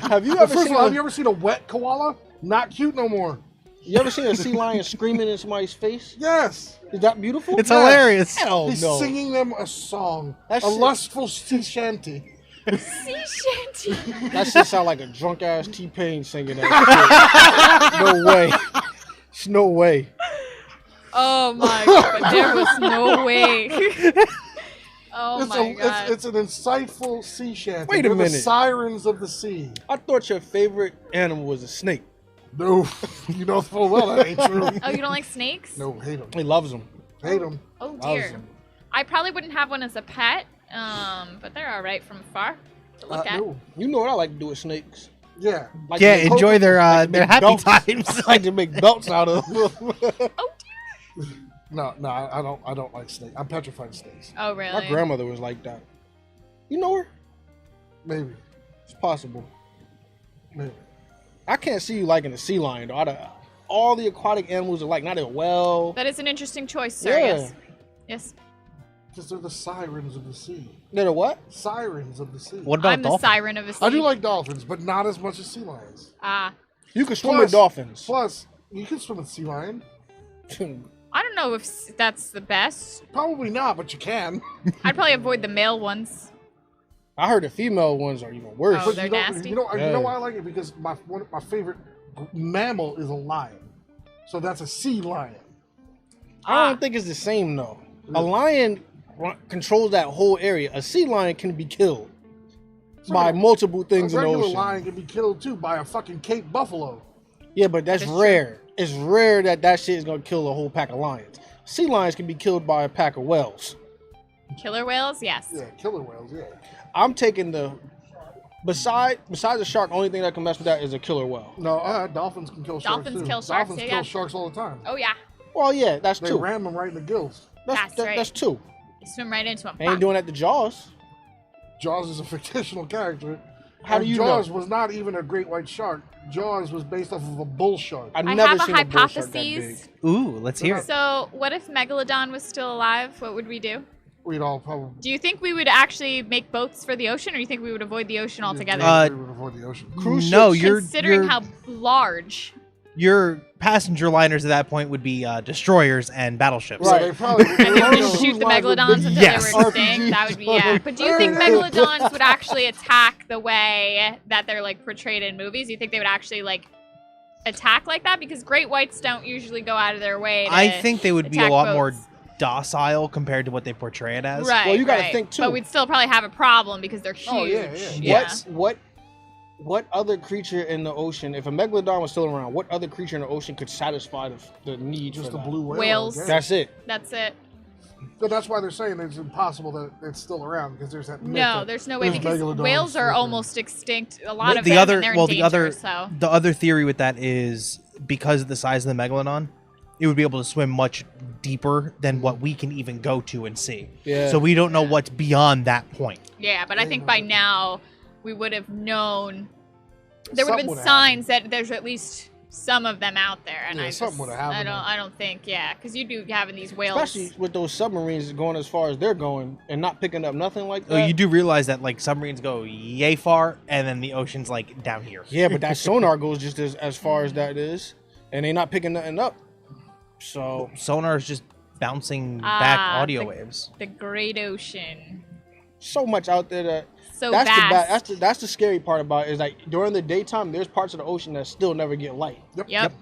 Speaker 2: Have you
Speaker 1: But
Speaker 2: ever
Speaker 1: first
Speaker 2: seen
Speaker 1: of all, have
Speaker 2: a,
Speaker 1: you ever seen a wet koala? Not cute no more.
Speaker 2: you ever seen a sea lion screaming in somebody's face?
Speaker 1: Yes.
Speaker 2: Is that beautiful?
Speaker 4: It's hilarious.
Speaker 2: Hell
Speaker 1: He's
Speaker 2: no.
Speaker 1: singing them a song.
Speaker 2: That
Speaker 1: a
Speaker 2: shit-
Speaker 1: lustful sea shanty.
Speaker 3: Sea shanty.
Speaker 2: That shit sound like a drunk ass T-Pain singing that shit. No way. There's no way.
Speaker 3: Oh my god, there was no way. Oh my god.
Speaker 1: It's an insightful sea shanty.
Speaker 2: Wait a
Speaker 1: They're
Speaker 2: minute.
Speaker 1: The sirens of the sea.
Speaker 2: I thought your favorite animal was a snake.
Speaker 1: No, you know full well that ain't true.
Speaker 3: Oh, you don't like snakes?
Speaker 1: No, hate them.
Speaker 2: He loves them.
Speaker 1: Hate them.
Speaker 3: Oh
Speaker 2: Loves
Speaker 3: dear.
Speaker 2: 'em.
Speaker 3: I probably wouldn't have one as a pet, but they're all right from afar to look at.
Speaker 1: No.
Speaker 2: You know what I like to do with snakes?
Speaker 1: Yeah.
Speaker 2: Like
Speaker 4: Yeah,
Speaker 2: to make-
Speaker 4: enjoy their
Speaker 2: like to make
Speaker 4: happy
Speaker 2: belts.
Speaker 4: times.
Speaker 2: I like to make belts out of them.
Speaker 3: Oh
Speaker 1: No, I don't like snakes. I'm petrified of snakes.
Speaker 3: Oh really?
Speaker 2: My grandmother was like that. You know her?
Speaker 1: Maybe.
Speaker 2: It's possible.
Speaker 1: Maybe.
Speaker 2: I can't see you liking a sea lion though. All the aquatic animals are like not a well.
Speaker 3: That is an interesting choice, sir.
Speaker 2: Yeah.
Speaker 3: Yes. Yes.
Speaker 1: Because they're the sirens of the sea.
Speaker 2: They're the what?
Speaker 1: Sirens of the sea.
Speaker 4: What about
Speaker 3: I'm the
Speaker 4: dolphins?
Speaker 3: siren of a sea.
Speaker 1: I do like dolphins, but not as much as sea lions.
Speaker 3: Ah.
Speaker 2: You can swim with
Speaker 1: Plus-
Speaker 2: dolphins.
Speaker 1: Plus, you can swim with sea lion.
Speaker 3: I don't know if that's the best.
Speaker 1: Probably not, but you can.
Speaker 3: I'd probably avoid the male ones.
Speaker 2: I heard the female ones are even worse.
Speaker 3: Oh,
Speaker 1: But
Speaker 3: they're
Speaker 1: you know,
Speaker 3: nasty.
Speaker 1: You know
Speaker 2: Yeah.
Speaker 1: why I like it? Because one of my favorite mammal is a lion. So that's a sea lion.
Speaker 2: I don't think it's the same though. A lion controls that whole area. A sea lion can be killed
Speaker 1: So
Speaker 2: by multiple things
Speaker 1: a
Speaker 2: in the
Speaker 1: regular
Speaker 2: ocean.
Speaker 1: lion can be killed too by a fucking Cape buffalo.
Speaker 2: Yeah, but that's
Speaker 3: That's true.
Speaker 2: rare. It's rare that shit is gonna kill a whole pack of lions. Sea lions can be killed by a pack of whales.
Speaker 3: Killer whales, yes.
Speaker 1: Yeah, killer whales. Yeah.
Speaker 2: I'm taking the besides the shark. Only thing that can mess with that is a killer whale.
Speaker 1: No, dolphins can kill sharks
Speaker 3: Dolphins
Speaker 1: too.
Speaker 3: kill sharks,
Speaker 1: Dolphins
Speaker 3: yeah,
Speaker 1: kill
Speaker 3: yeah.
Speaker 1: sharks all the time.
Speaker 3: Oh yeah.
Speaker 2: Well, yeah, that's
Speaker 1: They
Speaker 2: two.
Speaker 1: ram them right in the gills.
Speaker 3: That's right.
Speaker 2: That's two.
Speaker 3: You swim right into them.
Speaker 2: They ain't doing that to Jaws.
Speaker 1: Jaws is a fictional character.
Speaker 2: How do
Speaker 1: And
Speaker 2: you
Speaker 1: Jaws
Speaker 2: know?
Speaker 1: was not even a great white shark. Jaws was based off of a bull shark.
Speaker 2: I've
Speaker 3: I
Speaker 2: never
Speaker 3: have a
Speaker 2: seen a bull shark that
Speaker 3: hypothesis.
Speaker 2: big.
Speaker 4: Ooh, let's hear it.
Speaker 3: So, what if Megalodon was still alive? What would we do?
Speaker 1: We'd all probably.
Speaker 3: Do you think we would actually make boats for the ocean, or do you think we would avoid the ocean altogether?
Speaker 1: We would avoid the ocean.
Speaker 2: Cruise
Speaker 4: No,
Speaker 2: ships.
Speaker 3: Considering how large.
Speaker 4: your passenger liners at that point would be destroyers and battleships.
Speaker 2: Right.
Speaker 1: They probably
Speaker 3: And you would just
Speaker 1: Whose
Speaker 3: shoot the
Speaker 1: lines would
Speaker 3: megalodons
Speaker 1: be-
Speaker 3: until
Speaker 4: Yes.
Speaker 3: they were extinct.
Speaker 2: RPGs.
Speaker 3: That would be yeah. But do you think megalodons would actually attack the way that they're like portrayed in movies? Do you think they would actually like attack like that? Because great whites don't usually go out of their way to
Speaker 4: I think they would be a
Speaker 3: attack
Speaker 4: lot more
Speaker 3: boats.
Speaker 4: docile compared to what they portray it as.
Speaker 3: Right.
Speaker 2: Well, you gotta
Speaker 3: right.
Speaker 2: think, too.
Speaker 3: But we'd still probably have a problem because they're huge.
Speaker 1: Oh, yeah,
Speaker 3: yeah.
Speaker 2: What other creature in the ocean, if a megalodon was still around, what other creature in the ocean could satisfy the need
Speaker 1: Just
Speaker 2: for
Speaker 1: a
Speaker 2: that?
Speaker 1: blue whale.
Speaker 3: Whales.
Speaker 1: I guess.
Speaker 2: That's it.
Speaker 3: That's it.
Speaker 1: But that's why they're saying it's impossible that it's still around because there's that. myth
Speaker 3: No,
Speaker 1: that
Speaker 3: there's no way
Speaker 1: there's
Speaker 3: because
Speaker 1: megalodons
Speaker 3: whales are
Speaker 1: out there.
Speaker 3: almost extinct. A lot of
Speaker 4: the
Speaker 3: them,
Speaker 4: other
Speaker 3: and they're
Speaker 4: well
Speaker 3: in
Speaker 4: the
Speaker 3: danger,
Speaker 4: other
Speaker 3: so.
Speaker 4: the other theory with that is because of the size of the megalodon, it would be able to swim much deeper than what we can even go to and see.
Speaker 2: Yeah.
Speaker 4: So we don't know what's beyond that point.
Speaker 3: Yeah, but I think by now we would have known. There would have
Speaker 1: Something
Speaker 3: been
Speaker 1: would
Speaker 3: signs that there's at least some of them out there, and
Speaker 1: Yeah,
Speaker 3: I just,
Speaker 1: something would've happened.
Speaker 3: I don't think, yeah, because you do having these whales.
Speaker 2: Especially with those submarines going as far as they're going and not picking up nothing like that.
Speaker 4: Oh, you do realize that like submarines go yay far, and then the ocean's like down here.
Speaker 2: Yeah, but that sonar goes just as far as that is, and they're not picking nothing up. So
Speaker 4: Sonar is just bouncing back
Speaker 3: Ah,
Speaker 4: audio
Speaker 3: the-
Speaker 4: waves.
Speaker 3: the great ocean,
Speaker 2: so much out there that
Speaker 3: so
Speaker 2: that's
Speaker 3: vast.
Speaker 2: that's the scary part about it, is like during the daytime there's parts of the ocean that still never get light.
Speaker 3: Yep.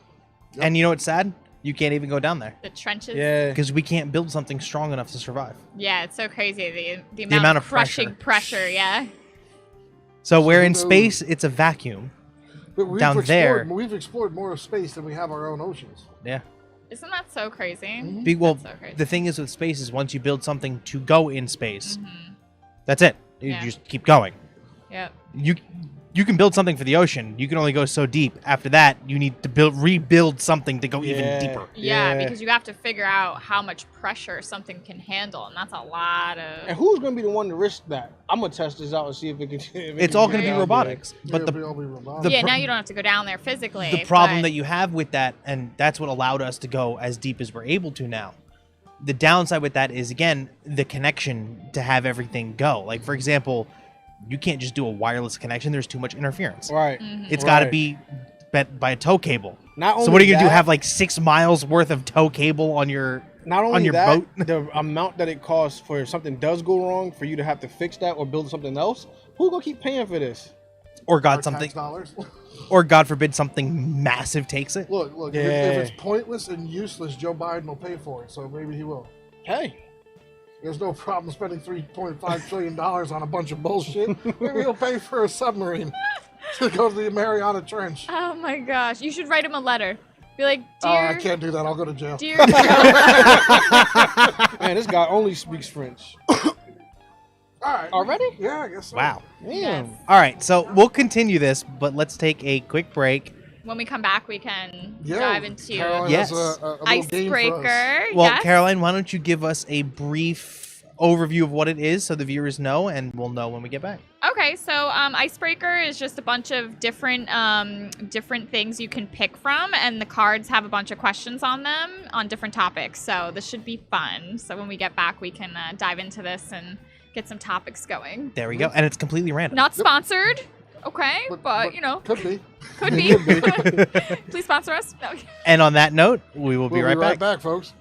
Speaker 4: And you know what's sad? You can't even go down there
Speaker 3: The trenches.
Speaker 2: Yeah.
Speaker 4: because we can't build something strong enough to survive.
Speaker 3: Yeah, it's so crazy the amount, of crushing pressure. Yeah.
Speaker 4: So where in
Speaker 1: So-
Speaker 4: space it's a vacuum.
Speaker 1: But we've
Speaker 4: Down there.
Speaker 1: we've explored more of space than we have our own oceans.
Speaker 4: Yeah.
Speaker 3: Isn't that so crazy?
Speaker 4: Well,
Speaker 3: That's so crazy.
Speaker 4: the thing is with space is once you build something to go in space, that's it. You
Speaker 3: Yeah.
Speaker 4: just keep going.
Speaker 3: Yep.
Speaker 4: You can build something for the ocean. You can only go so deep. After that, you need to rebuild something to go even
Speaker 2: Yeah.
Speaker 4: deeper.
Speaker 3: Yeah,
Speaker 2: Yeah.
Speaker 3: because you have to figure out how much pressure something can handle, and that's a lot
Speaker 2: And
Speaker 3: of.
Speaker 2: who's gonna be the one to risk that? I'm gonna test this out and see if it can. If it
Speaker 4: It's
Speaker 2: can
Speaker 4: all
Speaker 2: get
Speaker 4: going to be
Speaker 2: down
Speaker 4: robotics. But
Speaker 1: It'll
Speaker 4: the
Speaker 1: all be robotic.
Speaker 4: the
Speaker 3: Yeah,
Speaker 4: pr-
Speaker 3: now you don't have to go down there physically.
Speaker 4: the problem
Speaker 3: but-
Speaker 4: that you have with that, and that's what allowed us to go as deep as we're able to now. The downside with that is again the connection to have everything go. Like for example, you can't just do a wireless connection. There's too much interference.
Speaker 2: there. Right.
Speaker 4: It's got to
Speaker 2: Right.
Speaker 4: be by a tow cable.
Speaker 2: Not only
Speaker 4: So what are you gonna do?
Speaker 2: that-
Speaker 4: Have like 6 miles worth of tow cable on your
Speaker 2: Not only
Speaker 4: on your
Speaker 2: that,
Speaker 4: boat?
Speaker 2: the amount that it costs for if something does go wrong for you to have to fix that or build something else. Who's gonna keep paying for this?
Speaker 4: or
Speaker 1: Our
Speaker 4: God
Speaker 1: tax
Speaker 4: something,
Speaker 1: dollars.
Speaker 4: or God forbid something massive takes it.
Speaker 1: Look,
Speaker 2: Yeah.
Speaker 1: if it's pointless and useless, Joe Biden will pay for it. So maybe he will.
Speaker 2: Hey,
Speaker 1: There's no problem spending $3.5 trillion on a bunch of bullshit. Maybe he'll pay for a submarine to go to the Mariana Trench.
Speaker 3: Oh my gosh, you should write him a letter. Be like,
Speaker 1: Oh, I
Speaker 3: dear,
Speaker 1: can't do that. I'll go to jail.
Speaker 3: dear.
Speaker 2: man, this guy only speaks French.
Speaker 1: All right.
Speaker 2: Already?
Speaker 1: Yeah, I guess so.
Speaker 4: Wow.
Speaker 2: Damn.
Speaker 3: Yes.
Speaker 4: All right, so we'll continue this, but let's take a quick break.
Speaker 3: When we come back, we can
Speaker 1: Yeah,
Speaker 3: dive into
Speaker 1: Caroline
Speaker 4: Yes.
Speaker 1: has a little game for us.
Speaker 3: icebreaker.
Speaker 4: Well,
Speaker 3: yes.
Speaker 4: Caroline, why don't you give us a brief overview of what it is so the viewers know, and we'll know when we get back.
Speaker 3: Okay, so icebreaker is just a bunch of different things you can pick from, and the cards have a bunch of questions on them on different topics. So this should be fun. So when we get back, we can dive into this and get some topics going.
Speaker 4: There we go, and it's completely random.
Speaker 3: Not sponsored, okay, but you know,
Speaker 1: Could be.
Speaker 3: could be. Please sponsor us. No.
Speaker 4: And on that note, we will be
Speaker 1: We'll
Speaker 4: right back.
Speaker 1: folks.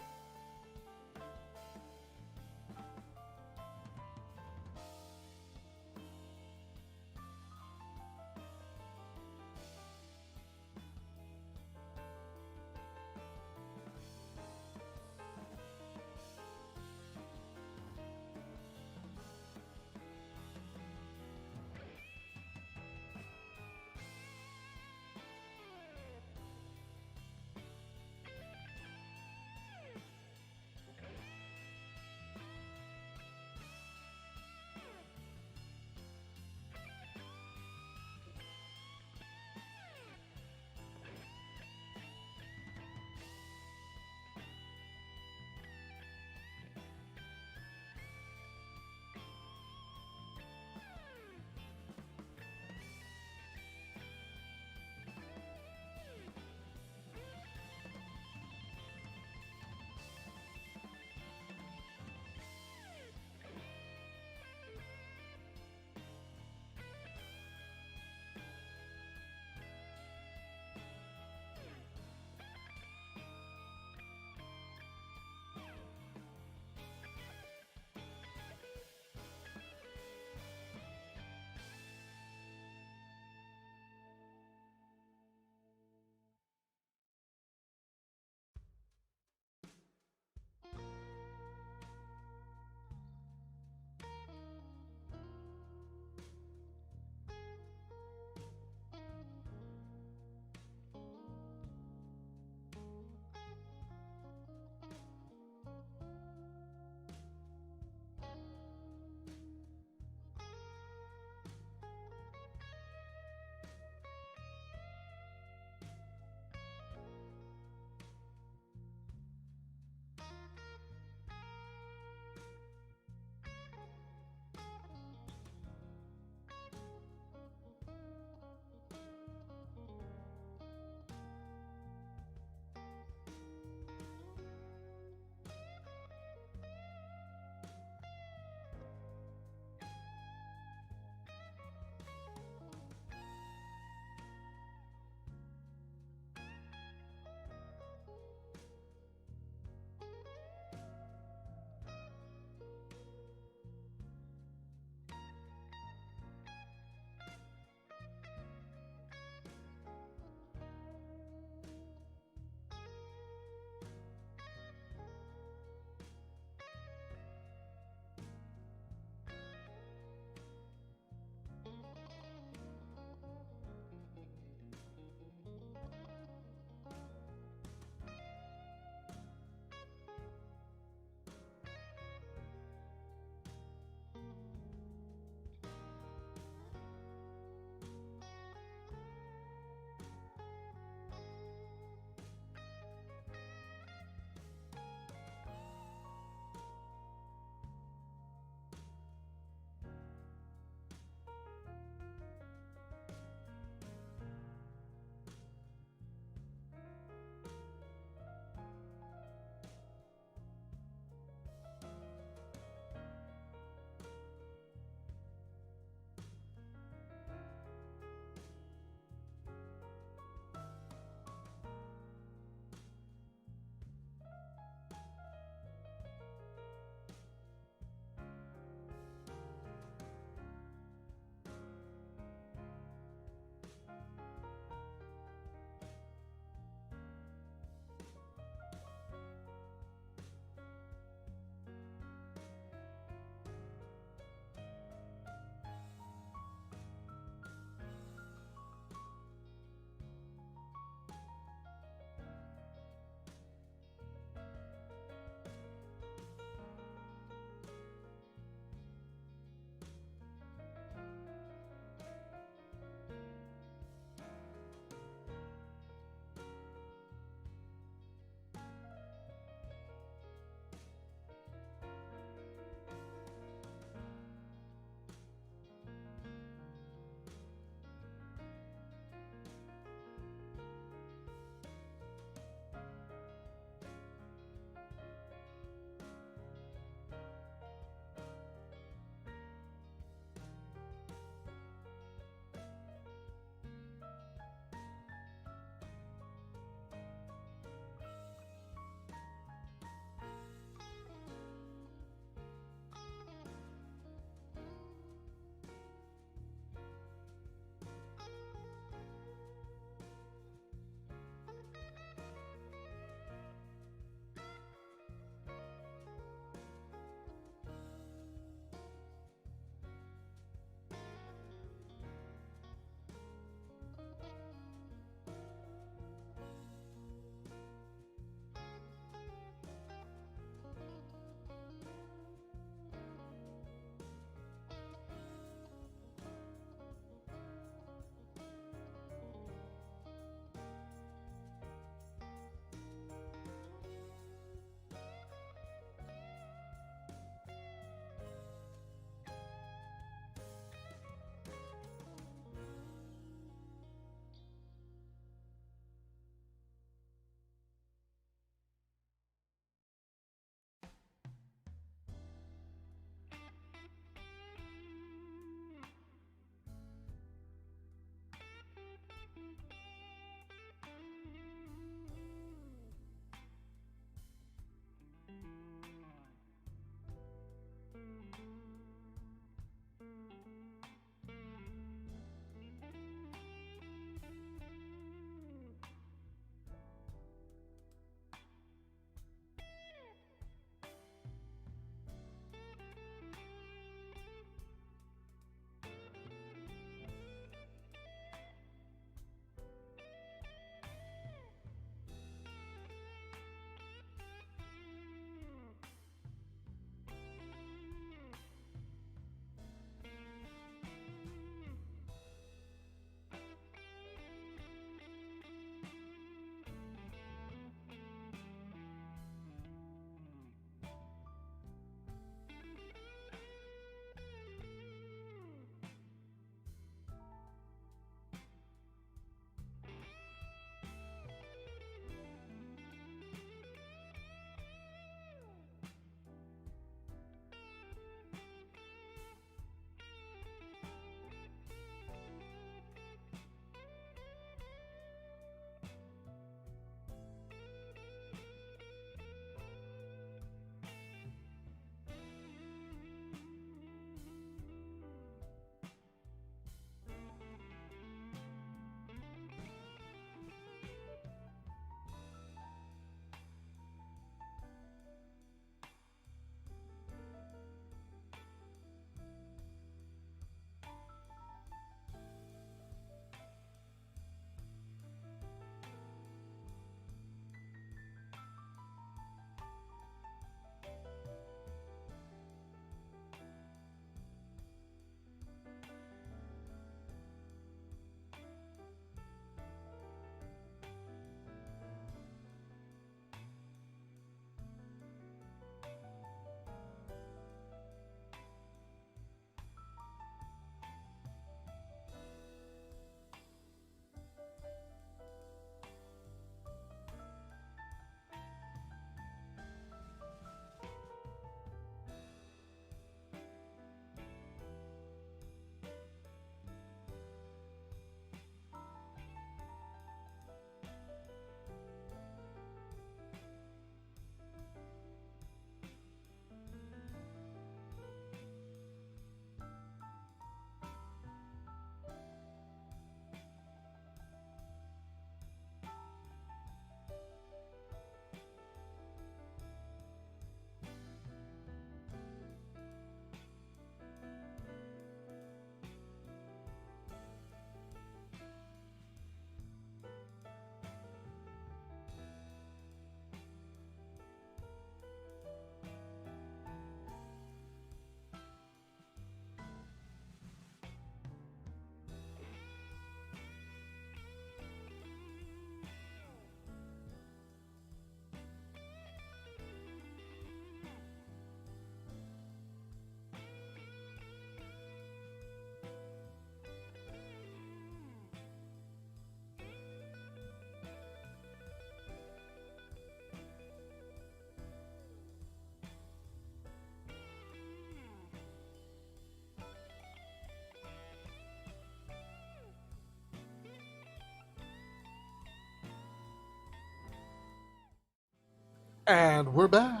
Speaker 1: And we're back.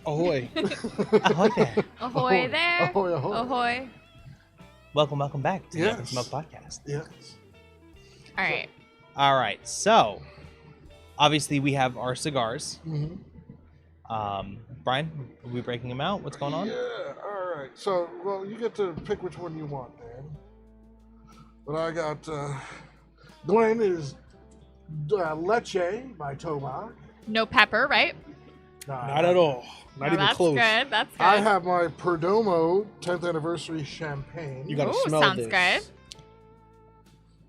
Speaker 2: Ahoy.
Speaker 4: Ahoy there.
Speaker 3: Ahoy there.
Speaker 1: Ahoy, ahoy.
Speaker 3: Ahoy.
Speaker 4: Welcome back to the
Speaker 1: Yes.
Speaker 4: Up and Smoke podcast.
Speaker 1: Yes.
Speaker 3: All right.
Speaker 4: All right, so obviously we have our cigars.
Speaker 1: Mm-hmm.
Speaker 4: Brian, are we breaking them out? What's going on?
Speaker 1: Yeah, all right. So, well, you get to pick which one you want, Dan. But I got, Glenn is Leche by Tobacco.
Speaker 3: No pepper, right?
Speaker 2: Not at all. Not
Speaker 3: Oh,
Speaker 2: even
Speaker 3: that's
Speaker 2: close.
Speaker 3: good. That's good.
Speaker 1: I have my Perdomo 10th anniversary champagne.
Speaker 2: You gotta
Speaker 3: Ooh,
Speaker 2: smell
Speaker 3: sounds
Speaker 2: this.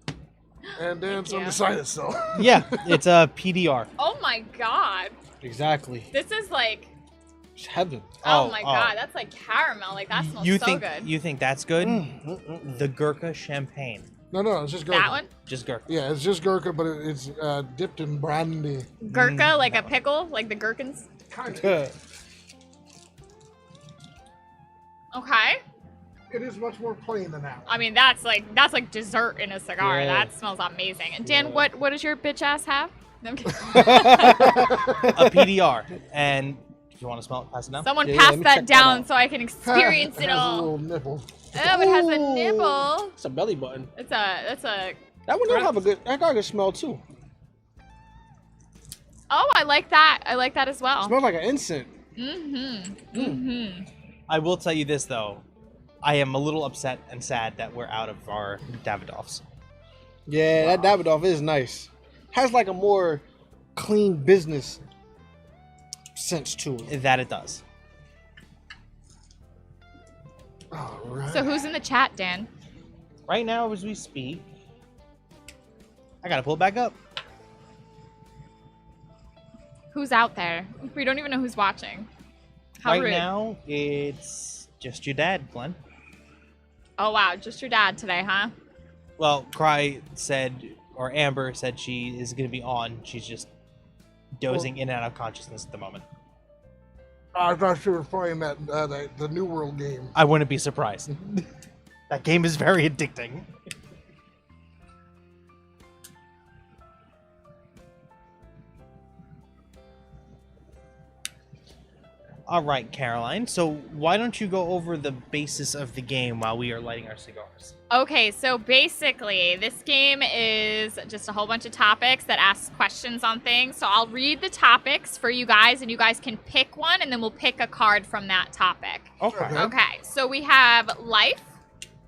Speaker 3: good.
Speaker 1: And Dan's
Speaker 3: you.
Speaker 1: undecided still.
Speaker 4: Yeah, it's a PDR.
Speaker 3: Oh my god.
Speaker 2: Exactly.
Speaker 3: This is like,
Speaker 2: It's heaven.
Speaker 3: oh,
Speaker 4: Oh,
Speaker 3: my
Speaker 4: oh.
Speaker 3: god, that's like caramel. Like that smells
Speaker 4: You
Speaker 3: so
Speaker 4: think
Speaker 3: good.
Speaker 4: you think that's good?
Speaker 2: Mm.
Speaker 4: The Gurkha champagne,
Speaker 1: No, it's just Gurkha.
Speaker 3: That one?
Speaker 4: just Gurkha.
Speaker 1: Yeah, it's just Gurkha, but it's dipped in brandy.
Speaker 3: Gurkha, like a pickle, like the gherkins.
Speaker 1: Kind of.
Speaker 2: Good.
Speaker 3: Okay.
Speaker 1: It is much more plain than that.
Speaker 3: I mean, that's like dessert in a cigar.
Speaker 2: Yeah.
Speaker 3: That smells amazing. And Dan,
Speaker 2: Yeah.
Speaker 3: what does your bitch ass have? No, I'm kidding.
Speaker 4: A PDR, and if you want to smell it, pass it down.
Speaker 3: Someone
Speaker 2: Yeah,
Speaker 3: pass
Speaker 2: let me
Speaker 3: that
Speaker 2: check that
Speaker 3: down
Speaker 2: out.
Speaker 3: so I can experience it
Speaker 1: has a
Speaker 3: all.
Speaker 1: little nipple.
Speaker 3: Oh, it has a
Speaker 2: Ooh.
Speaker 3: nipple.
Speaker 2: It's a belly button.
Speaker 3: That's a.
Speaker 2: That one don't have a good. That got a good smell too.
Speaker 3: Oh, I like that. I like that as well.
Speaker 2: Smells like an incense.
Speaker 3: Mm-hmm. Mm-hmm.
Speaker 4: I will tell you this though, I am a little upset and sad that we're out of our Davidoffs.
Speaker 2: Yeah, that Davidoff is nice. Has like a more clean business sense to it.
Speaker 4: That it does.
Speaker 1: All right.
Speaker 3: So who's in the chat, Dan?
Speaker 4: Right now, as we speak, I gotta pull it back up.
Speaker 3: Who's out there? We don't even know who's watching. How
Speaker 4: Right
Speaker 3: rude.
Speaker 4: now, it's just your dad, Glenn.
Speaker 3: Oh wow, just your dad today, huh?
Speaker 4: Well, Cry said, or Amber said she is gonna be on. She's just dozing in and out of consciousness at the moment.
Speaker 1: I thought you were playing that the New World game.
Speaker 4: I wouldn't be surprised. That game is very addicting. All right, Caroline. So why don't you go over the basis of the game while we are lighting our cigars?
Speaker 3: Okay, so basically, this game is just a whole bunch of topics that asks questions on things. So I'll read the topics for you guys, and you guys can pick one, and then we'll pick a card from that topic.
Speaker 2: Okay.
Speaker 3: Okay, so we have life,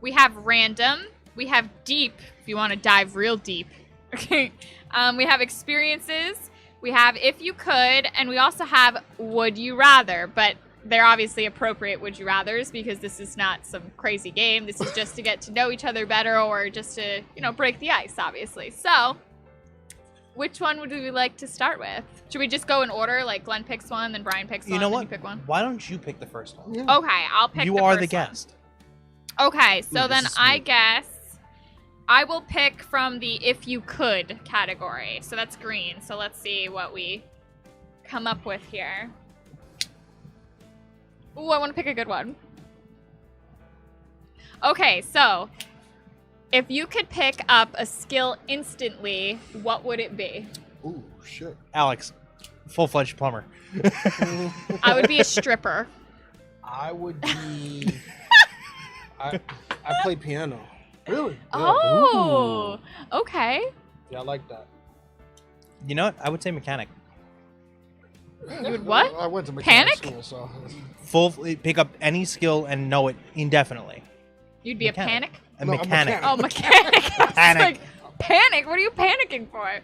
Speaker 3: we have random, we have deep, if you want to dive real deep. Okay, we have experiences, we have if you could, and we also have would you rather, but they're obviously appropriate would you rathers because this is not some crazy game. This is just to get to know each other better or just to, break the ice, obviously. So, which one would we like to start with? Should we just go in order? Like Glenn picks one, then Brian picks one,
Speaker 4: You know
Speaker 3: then
Speaker 4: what?
Speaker 3: you pick one?
Speaker 4: Why don't you pick the first one?
Speaker 1: Yeah.
Speaker 3: Okay, I'll pick
Speaker 4: You
Speaker 3: the
Speaker 4: are
Speaker 3: first
Speaker 4: the
Speaker 3: one.
Speaker 4: guest.
Speaker 3: Okay, so
Speaker 4: Ooh, this
Speaker 3: then
Speaker 4: is
Speaker 3: I
Speaker 4: smooth.
Speaker 3: guess I will pick from the if you could category. So that's green. So let's see what we come up with here. Ooh, I want to pick a good one. Okay, so if you could pick up a skill instantly, what would it be?
Speaker 1: Ooh, shit.
Speaker 4: Alex, full-fledged plumber.
Speaker 3: I would be a stripper.
Speaker 2: I would be. I play piano.
Speaker 1: Really?
Speaker 3: Oh, okay.
Speaker 2: Yeah, I like that.
Speaker 4: You know what? I would say mechanic.
Speaker 3: You would what?
Speaker 1: I went to mechanic
Speaker 3: Panic?
Speaker 1: school, so.
Speaker 4: Pick up any skill and know it indefinitely.
Speaker 3: You'd be
Speaker 4: Mechanic.
Speaker 3: a panic?
Speaker 4: A
Speaker 1: No, a
Speaker 4: mechanic.
Speaker 1: mechanic.
Speaker 3: Oh, mechanic. I was
Speaker 4: Panic.
Speaker 3: like, panic? What are you panicking for?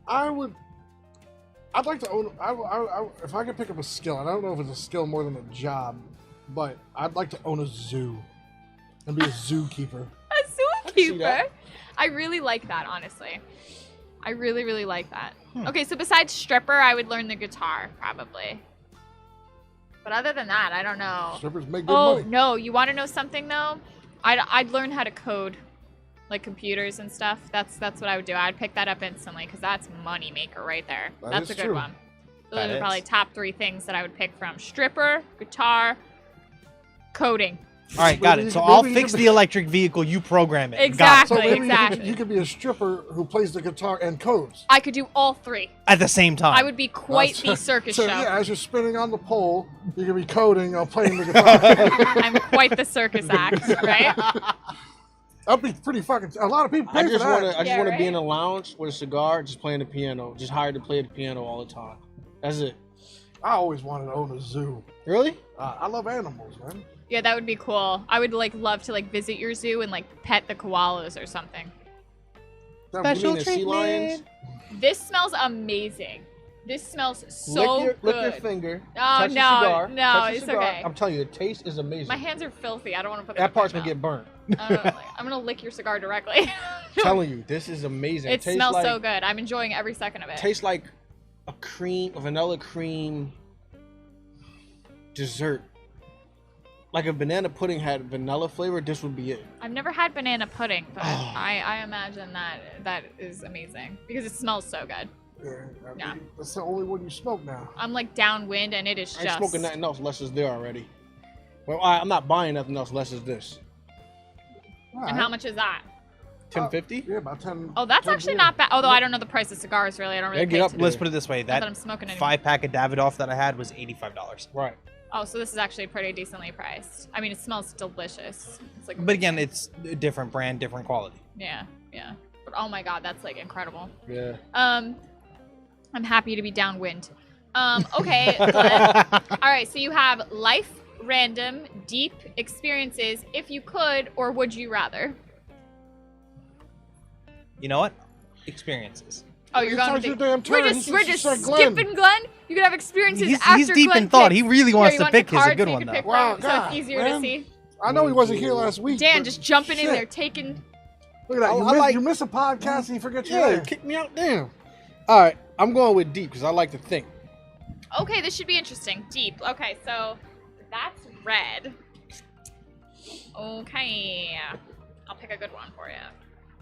Speaker 1: I'd like to own. If I could pick up a skill, and I don't know if it's a skill more than a job, but I'd like to own a zoo and be a zookeeper.
Speaker 3: A
Speaker 2: see
Speaker 3: zookeeper.
Speaker 2: that.
Speaker 3: I really like that, honestly. I really, really like that. Okay, so besides stripper, I would learn the guitar, probably. But other than that, I don't know.
Speaker 1: Strippers make good
Speaker 3: Oh,
Speaker 1: money.
Speaker 3: no. You want to know something, though? I'd learn how to code, like computers and stuff. That's what I would do. I'd pick that up instantly because that's money maker right there.
Speaker 1: That
Speaker 3: That's a
Speaker 1: is
Speaker 3: good
Speaker 1: true.
Speaker 3: one. Those
Speaker 4: That
Speaker 3: are
Speaker 4: is.
Speaker 3: probably top 3 things that I would pick from. Stripper, guitar, coding.
Speaker 4: All right, got it. So
Speaker 1: Maybe
Speaker 4: I'll
Speaker 1: you
Speaker 4: fix
Speaker 1: could
Speaker 4: the
Speaker 1: be-
Speaker 4: electric vehicle. You program it.
Speaker 3: Exactly.
Speaker 1: So maybe
Speaker 3: Exactly.
Speaker 1: you could be a stripper who plays the guitar and codes.
Speaker 3: I could do all three.
Speaker 4: At the same time.
Speaker 3: I would be quite the circus
Speaker 1: so,
Speaker 3: show.
Speaker 1: yeah, as you're spinning on the pole, you can be coding or playing the guitar.
Speaker 3: I'm quite the circus act, right?
Speaker 1: That'd be pretty fucking. A lot of people pay
Speaker 2: I
Speaker 1: for
Speaker 2: just
Speaker 1: that.
Speaker 2: want to. I just
Speaker 3: Yeah,
Speaker 2: want to be
Speaker 3: right?
Speaker 2: in a lounge with a cigar, just playing the piano. Just hired to play the piano all the time. That's it.
Speaker 1: I always wanted to own a zoo.
Speaker 2: Really?
Speaker 1: I love animals, man.
Speaker 3: Yeah, that would be cool. I would love to visit your zoo and pet the koalas or something.
Speaker 1: That
Speaker 2: You
Speaker 4: Special
Speaker 2: mean the sea lions?
Speaker 3: This smells amazing. This smells so
Speaker 2: lick
Speaker 3: good.
Speaker 2: your finger.
Speaker 3: Oh,
Speaker 2: touch the
Speaker 3: no,
Speaker 2: cigar,
Speaker 3: no,
Speaker 2: touch the
Speaker 3: it's
Speaker 2: cigar.
Speaker 3: okay.
Speaker 2: I'm telling you, the taste is amazing.
Speaker 3: My hands are filthy. I don't want to put
Speaker 2: that
Speaker 3: them
Speaker 2: part's
Speaker 3: in
Speaker 2: gonna
Speaker 3: my
Speaker 2: get burnt.
Speaker 3: mouth. I'm gonna lick your cigar directly.
Speaker 2: I'm telling you, this is amazing.
Speaker 3: It
Speaker 2: tastes
Speaker 3: smells
Speaker 2: like,
Speaker 3: so good. I'm enjoying every second of it.
Speaker 2: Tastes like a vanilla cream dessert. Like if banana pudding had vanilla flavor, this would be it.
Speaker 3: I've never had banana pudding, but I imagine that is amazing because it smells so good.
Speaker 1: Yeah, that's the only one you smoke now.
Speaker 3: I'm downwind and it is
Speaker 2: I
Speaker 3: just.
Speaker 2: ain't smoking nothing else unless it's there already. Well, I'm not buying nothing else unless it's this.
Speaker 3: And how much is that?
Speaker 2: $10.50?
Speaker 1: Yeah, about 10.
Speaker 3: Oh, that's
Speaker 1: 10
Speaker 3: actually
Speaker 1: beers.
Speaker 3: not bad. Although I don't know the price of cigars really. I don't really
Speaker 2: They get
Speaker 3: pay
Speaker 2: up
Speaker 3: attention.
Speaker 4: Let's put it this way.
Speaker 3: Not that
Speaker 4: That
Speaker 3: I'm smoking anymore.
Speaker 4: 5-pack of Davidoff that I had was $85.
Speaker 2: Right.
Speaker 3: Oh, so this is actually pretty decently priced. I mean, it smells delicious. It's
Speaker 4: But again, it's a different brand, different quality.
Speaker 3: yeah. But oh my god, that's incredible.
Speaker 2: Yeah.
Speaker 3: I'm happy to be downwind. Okay. Glenn. All right. So you have life, random, deep experiences. If you could, or would you rather?
Speaker 4: You know what? Experiences.
Speaker 3: Oh, you're going
Speaker 1: It's
Speaker 3: with
Speaker 1: your damn turn.
Speaker 3: We're
Speaker 1: He
Speaker 3: just
Speaker 1: said Glenn.
Speaker 3: skipping Glenn. You could have experiences
Speaker 4: He's
Speaker 3: after
Speaker 4: deep
Speaker 3: Glenn
Speaker 4: in thought.
Speaker 3: picks.
Speaker 4: He really wants
Speaker 3: you
Speaker 4: to
Speaker 3: want
Speaker 4: pick
Speaker 3: the
Speaker 4: his a
Speaker 3: cards
Speaker 4: good
Speaker 3: so you
Speaker 4: one,
Speaker 3: can
Speaker 4: though.
Speaker 3: pick
Speaker 1: Wow,
Speaker 3: from, so
Speaker 1: God,
Speaker 3: it's easier
Speaker 1: man.
Speaker 3: to see.
Speaker 1: I know he wasn't here last week.
Speaker 3: Dan,
Speaker 1: but
Speaker 3: just jumping in
Speaker 1: shit.
Speaker 3: there, taking.
Speaker 1: Look at that.
Speaker 2: I like-
Speaker 1: You miss a podcast and you forget your
Speaker 2: Yeah,
Speaker 1: name.
Speaker 2: kick me out. Damn. All right. I'm going with deep because I like to think.
Speaker 3: Okay, this should be interesting. Deep. Okay, so that's red. Okay. I'll pick a good one for you.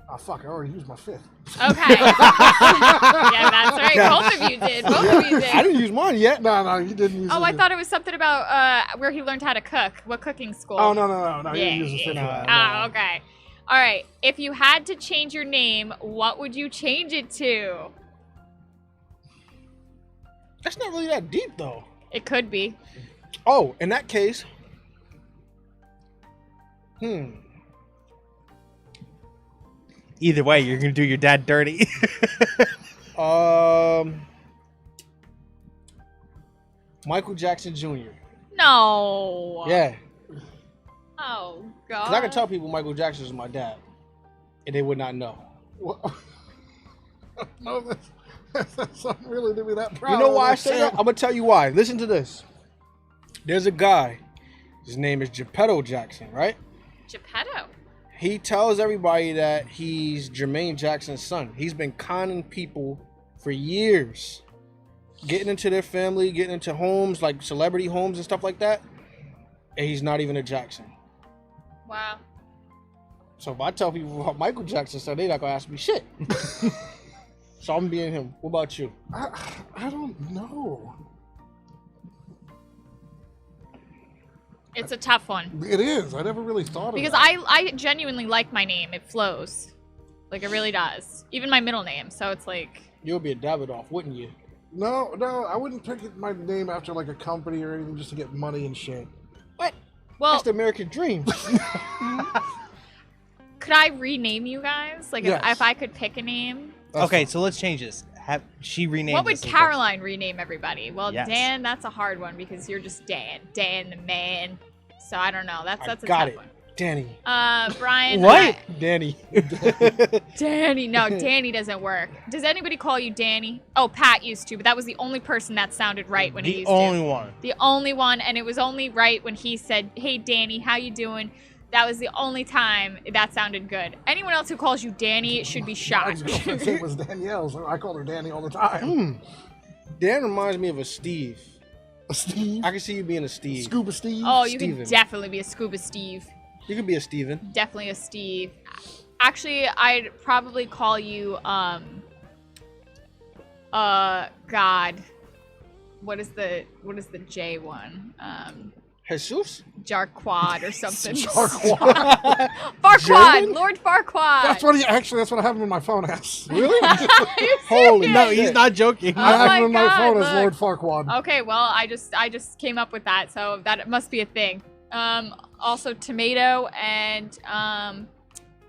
Speaker 1: Oh, fuck. I already used my fifth.
Speaker 3: Okay. Yeah, that's right. Both of you did. Both of you
Speaker 2: I
Speaker 3: did.
Speaker 2: didn't use mine yet.
Speaker 1: No, you didn't use
Speaker 3: Oh,
Speaker 1: it.
Speaker 3: I thought it was something about where he learned how to cook. What cooking school?
Speaker 1: Oh, no. You didn't use the
Speaker 3: Yeah,
Speaker 1: fifth.
Speaker 2: yeah.
Speaker 1: one.
Speaker 3: Ah, okay. All right. If you had to change your name, what would you change it to?
Speaker 2: That's not really that deep though.
Speaker 3: It could be.
Speaker 2: Oh, in that case.
Speaker 4: Either way, you're gonna do your dad dirty.
Speaker 2: Michael Jackson Jr.
Speaker 3: No.
Speaker 2: Yeah.
Speaker 3: Oh God.
Speaker 2: Because I can tell people Michael Jackson is my dad. And they would not know.
Speaker 1: What? No, that's not really to be that proud
Speaker 2: You know
Speaker 1: of
Speaker 2: why I
Speaker 1: that
Speaker 2: say
Speaker 1: shit.
Speaker 2: that? I'm going to tell you why. Listen to this. There's a guy. His name is Geppetto Jackson, right?
Speaker 3: Geppetto.
Speaker 2: He tells everybody that he's Jermaine Jackson's son. He's been conning people for years. Getting into their family, getting into homes, like celebrity homes and stuff like that. And he's not even a Jackson.
Speaker 3: Wow.
Speaker 2: So if I tell people about Michael Jackson's son, they're not going to ask me shit. So I'm being him. What about you?
Speaker 1: I don't know.
Speaker 3: It's a tough one.
Speaker 1: It is. I never really thought of
Speaker 3: Because
Speaker 1: that.
Speaker 3: I genuinely like my name. It flows. Like, it really does. Even my middle name. So it's like...
Speaker 2: You would be a Davidoff, wouldn't you?
Speaker 1: No, I wouldn't pick my name after like a company or anything just to get money and shit.
Speaker 2: What?
Speaker 3: Well,
Speaker 2: That's the American dream.
Speaker 3: could I rename you guys? Like,
Speaker 1: Yes.
Speaker 3: if I could pick a name?
Speaker 4: Okay, so let's change this. Have she renamed
Speaker 3: What would
Speaker 4: this as
Speaker 3: Caroline rename everybody? Well,
Speaker 4: Yes.
Speaker 3: Dan, that's a hard one because you're just Dan. Dan the man. So I don't know. That's
Speaker 2: I
Speaker 3: a
Speaker 2: got
Speaker 3: tough
Speaker 2: it.
Speaker 3: one.
Speaker 2: Danny.
Speaker 3: Brian.
Speaker 4: What?
Speaker 2: Danny.
Speaker 3: Danny. No, Danny doesn't work. Does anybody call you Danny? Oh, Pat used to, but that was the only person that sounded right when he
Speaker 4: The
Speaker 3: used
Speaker 4: only
Speaker 3: to.
Speaker 4: one.
Speaker 3: The only one, and it was only right when he said, "Hey, Danny, how you doing?" That was the only time that sounded good. Anyone else who calls you Danny should be
Speaker 1: My
Speaker 3: shot.
Speaker 1: ex-girlfriend's name was Danielle, so I called her Danny all the time.
Speaker 2: Dan reminds me of a Steve.
Speaker 1: Steve?
Speaker 2: I can see you being a Steve.
Speaker 1: Scuba Steve?
Speaker 3: Oh, you
Speaker 2: Steven.
Speaker 3: could definitely be a Scuba Steve.
Speaker 2: You could be a Steven.
Speaker 3: Definitely a Steve. Actually, I'd probably call you God. What is the J one?
Speaker 2: Jesus?
Speaker 3: Jarquad or something.
Speaker 1: Farquaad.
Speaker 3: Farquaad,
Speaker 2: German?
Speaker 3: Lord Farquaad.
Speaker 1: That's what I have him in my phone as.
Speaker 2: Really?
Speaker 3: Are you
Speaker 2: Holy
Speaker 3: serious?
Speaker 4: No, he's not joking.
Speaker 1: I have
Speaker 3: my
Speaker 1: him in my
Speaker 3: God,
Speaker 1: phone as
Speaker 3: look.
Speaker 1: Lord Farquaad.
Speaker 3: Okay, well, I just came up with that, so that must be a thing. Also tomato and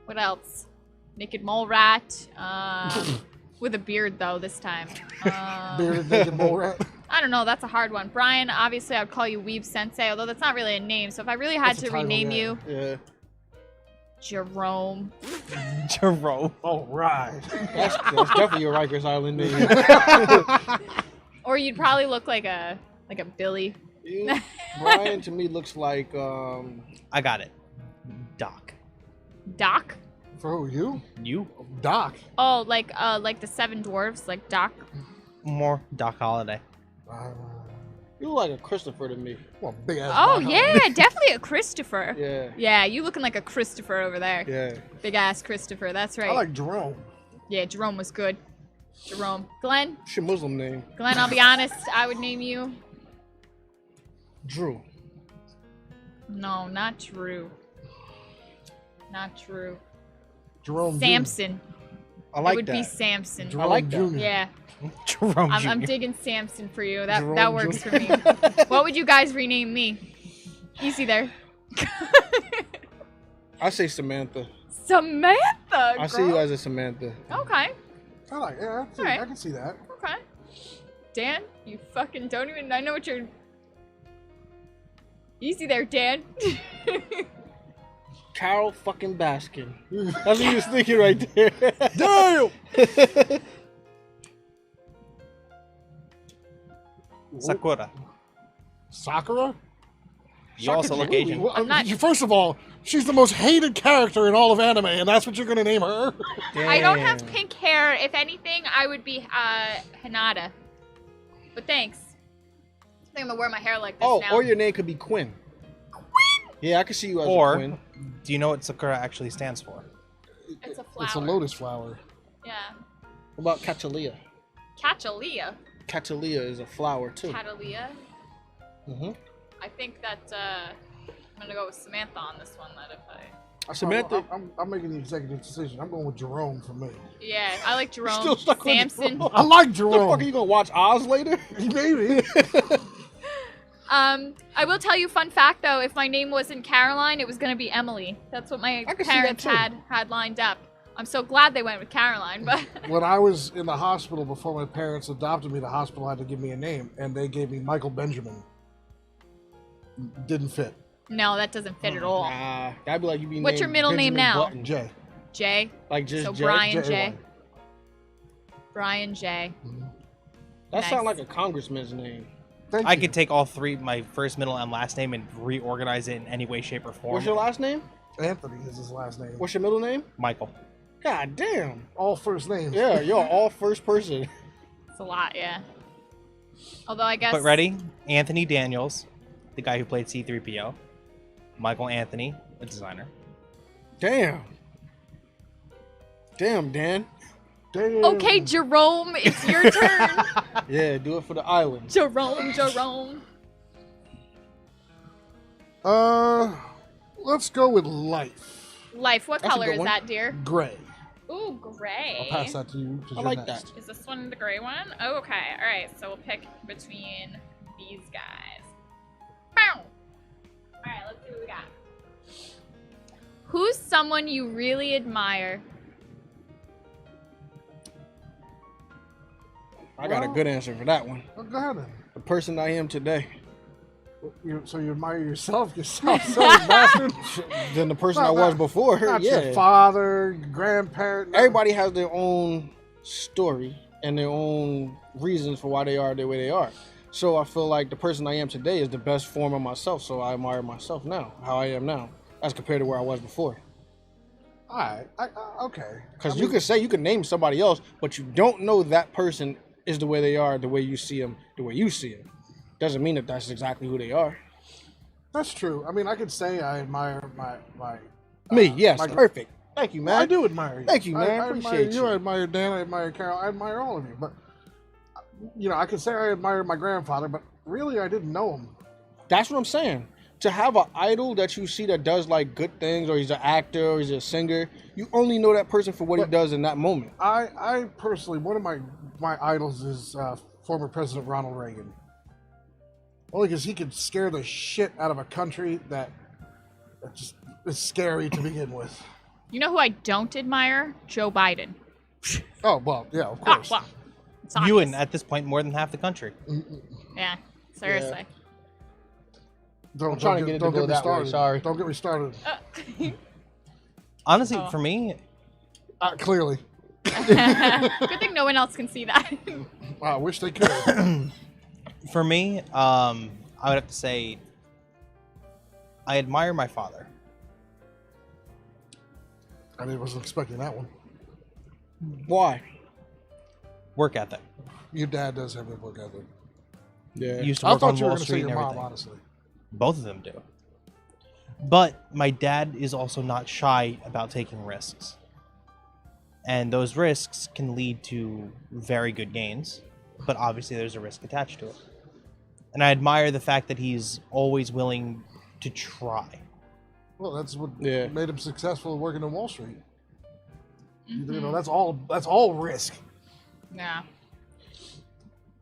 Speaker 3: what else? Naked mole rat. With a beard though this time.
Speaker 1: Bearded naked mole rat.
Speaker 3: I don't know. That's a hard one. Brian, obviously, I'd call you Weeb Sensei, although that's not really a name. So if I really had
Speaker 1: That's a
Speaker 3: to
Speaker 1: title,
Speaker 3: rename
Speaker 1: yeah.
Speaker 3: you,
Speaker 2: Yeah.
Speaker 3: Jerome.
Speaker 4: Jerome.
Speaker 1: All right.
Speaker 2: That's definitely your Rikers Island name.
Speaker 3: Or you'd probably look like a Billy.
Speaker 2: You- Brian to me looks like
Speaker 4: I got it. Doc.
Speaker 3: Doc.
Speaker 1: For who? You?
Speaker 4: You?
Speaker 1: Doc.
Speaker 3: Oh, like the Seven Dwarves, like Doc.
Speaker 4: More Doc Holliday.
Speaker 2: you look like a Christopher to me.
Speaker 1: Well, big ass.
Speaker 3: Oh
Speaker 1: Doc
Speaker 3: yeah, definitely a Christopher.
Speaker 2: Yeah.
Speaker 3: Yeah, you looking like a Christopher over there.
Speaker 2: Yeah.
Speaker 3: Big ass Christopher. That's right.
Speaker 1: I like Jerome.
Speaker 3: Yeah, Jerome was good. Jerome. Glenn.
Speaker 2: What's your Muslim name?
Speaker 3: Glenn, I'll be honest. I would name you.
Speaker 2: Drew.
Speaker 3: No, not Drew. Not Drew.
Speaker 1: Jerome.
Speaker 3: Samson.
Speaker 2: I like
Speaker 3: it would
Speaker 2: that.
Speaker 3: be Samson.
Speaker 1: Jr.
Speaker 2: I like that.
Speaker 1: Jr.
Speaker 3: Yeah,
Speaker 4: Jerome
Speaker 3: I'm
Speaker 4: Jr.
Speaker 3: digging Samson for you. That
Speaker 2: Jerome
Speaker 3: works
Speaker 2: Jr.
Speaker 3: for me. What would you guys rename me? Easy there.
Speaker 2: I say Samantha.
Speaker 3: Samantha.
Speaker 2: I see you
Speaker 3: girl.
Speaker 2: as a Samantha.
Speaker 3: Okay.
Speaker 1: I like. Yeah, I
Speaker 3: Alright.
Speaker 1: can see that.
Speaker 3: Okay. Dan, you fucking don't even. I know what you're. Easy there, Dan.
Speaker 2: Carol fucking Baskin. That's what you was thinking right there.
Speaker 1: Damn.
Speaker 4: Sakura.
Speaker 1: Sakura.
Speaker 4: You also look Asian.
Speaker 1: Well,
Speaker 3: I'm not-
Speaker 1: First of all, she's the most hated character in all of anime, and that's what you're gonna name her.
Speaker 3: I don't have
Speaker 2: Damn.
Speaker 3: pink hair. If anything, I would be Hinata. But thanks. I think I'm gonna wear my hair like this
Speaker 2: Oh,
Speaker 3: now.
Speaker 2: or your name could be Quinn.
Speaker 3: Quinn.
Speaker 2: Yeah, I could see you as a
Speaker 4: Or,
Speaker 2: Quinn.
Speaker 4: do you know what Sakura actually stands for?
Speaker 3: It's a flower.
Speaker 1: It's a lotus flower.
Speaker 3: Yeah.
Speaker 2: What about Catalia?
Speaker 3: Catalia.
Speaker 2: Catalia is a flower too.
Speaker 3: Catalia.
Speaker 2: Mm-hmm.
Speaker 3: I think that I'm gonna go with Samantha on this one. That if I.
Speaker 2: Samantha.
Speaker 1: I'm making the executive decision. I'm going with Jerome for me.
Speaker 3: Yeah, I like Jerome.
Speaker 2: Still stuck with
Speaker 3: Samson.
Speaker 2: Jerome.
Speaker 1: I like
Speaker 2: The
Speaker 1: Jerome.
Speaker 2: fuck are you gonna watch Oz later?
Speaker 1: Maybe.
Speaker 3: I will tell you, fun fact though, if my name wasn't Caroline, it was gonna be Emily. That's what my
Speaker 2: I can see that,
Speaker 3: parents
Speaker 2: too.
Speaker 3: had lined up. I'm so glad they went with Caroline, but
Speaker 1: When I was in the hospital before my parents adopted me, the hospital had to give me a name, and they gave me Michael Benjamin. Didn't fit.
Speaker 3: no, that doesn't fit at all.
Speaker 2: Nah, that'd be like you be
Speaker 3: What's your
Speaker 2: named
Speaker 3: middle name
Speaker 2: Benjamin
Speaker 3: now?
Speaker 2: Button.
Speaker 1: J.
Speaker 3: Jay.
Speaker 2: Like just
Speaker 3: So
Speaker 2: Jay?
Speaker 3: Brian
Speaker 1: J.
Speaker 3: J. Brian J.
Speaker 2: That
Speaker 3: Nice.
Speaker 2: sounds like a congressman's name.
Speaker 1: Thank
Speaker 4: I
Speaker 1: you.
Speaker 4: could take all three, my first, middle, and last name, and reorganize it in any way, shape, or form.
Speaker 2: What's your last name?
Speaker 1: Anthony is his last name.
Speaker 2: What's your middle name?
Speaker 4: Michael.
Speaker 2: God damn.
Speaker 1: All first names.
Speaker 2: Yeah, you're all first person.
Speaker 3: It's a lot, yeah. Although I guess.
Speaker 4: But ready? Anthony Daniels, the guy who played C-3PO. Michael Anthony, a designer.
Speaker 2: Damn. Damn, Dan.
Speaker 1: Damn.
Speaker 3: Okay, Jerome, it's your turn.
Speaker 2: Yeah, do it for the island.
Speaker 3: Jerome.
Speaker 1: Let's go with life.
Speaker 3: Life, what
Speaker 2: That's a
Speaker 3: color
Speaker 2: good
Speaker 3: is
Speaker 2: one.
Speaker 3: that, dear?
Speaker 1: Gray.
Speaker 3: Ooh, gray.
Speaker 1: I'll pass that to you. 'cause
Speaker 2: I
Speaker 1: you're
Speaker 2: like
Speaker 1: next.
Speaker 2: that.
Speaker 3: Is this one the gray one? Oh, okay. All right. So we'll pick between these guys. Bow. All right. Let's see what we got. Who's someone you really admire?
Speaker 2: I got a good answer for that one.
Speaker 1: Well, go ahead then.
Speaker 2: The person I am today.
Speaker 1: So you admire yourself, silly bastard.
Speaker 2: Than the person
Speaker 1: Not-
Speaker 2: I was
Speaker 1: not-
Speaker 2: before.
Speaker 1: Not
Speaker 2: Yeah.
Speaker 1: your father, your grandparent. no.
Speaker 2: Everybody has their own story and their own reasons for why they are the way they are. So I feel like the person I am today is the best form of myself. So I admire myself now, how I am now, as compared to where I was before.
Speaker 1: All right. Okay.
Speaker 2: Because you can name somebody else, but you don't know that person is the way they are, the way you see them, the way you see them. Doesn't mean that that's exactly who they are.
Speaker 1: That's true. I mean, I could say I admire my
Speaker 2: Me, yes,
Speaker 1: my-
Speaker 2: perfect. Thank you, man.
Speaker 1: I do admire you.
Speaker 2: Thank you, man.
Speaker 1: I
Speaker 2: Appreciate
Speaker 1: admire
Speaker 2: you.
Speaker 1: I admire Dan. I admire Carol. I admire all of you. But I could say I admire my grandfather, but really, I didn't know him.
Speaker 2: That's what I'm saying. to have an idol that you see that does like good things, or he's an actor, or he's a singer, you only know that person for what he does in that moment.
Speaker 1: I personally, one of my idols is former President Ronald Reagan. Only because he could scare the shit out of a country that just is scary to begin with.
Speaker 3: You know who I don't admire? Joe Biden.
Speaker 1: Oh, well, yeah, of
Speaker 3: Oh,
Speaker 1: course.
Speaker 3: well, it's
Speaker 4: You
Speaker 3: obvious.
Speaker 4: and at this point more than half the country.
Speaker 3: Yeah, seriously.
Speaker 1: Don't
Speaker 2: trying to get it to
Speaker 1: don't
Speaker 2: go
Speaker 1: get me
Speaker 2: that way,
Speaker 1: started.
Speaker 2: sorry.
Speaker 1: Don't get me started.
Speaker 4: Honestly,
Speaker 3: Oh.
Speaker 4: for me,
Speaker 1: Clearly.
Speaker 3: Good thing no one else can see that.
Speaker 1: I wish they could.
Speaker 4: I would have to say I admire my father.
Speaker 1: I wasn't expecting that one.
Speaker 2: Why?
Speaker 4: Work ethic.
Speaker 1: Your dad does have a work ethic.
Speaker 2: Yeah.
Speaker 4: He used to
Speaker 1: I
Speaker 4: work on
Speaker 1: thought you were
Speaker 4: Wall
Speaker 1: going to say
Speaker 4: Street and
Speaker 1: your mom,
Speaker 4: everything.
Speaker 1: honestly.
Speaker 4: Both of them do. But my dad is also not shy about taking risks. And those risks can lead to very good gains, but obviously there's a risk attached to it. And I admire the fact that he's always willing to try.
Speaker 1: Well, that's what
Speaker 2: Yeah.
Speaker 1: made him successful working on Wall Street. You know, that's all risk.
Speaker 3: Yeah.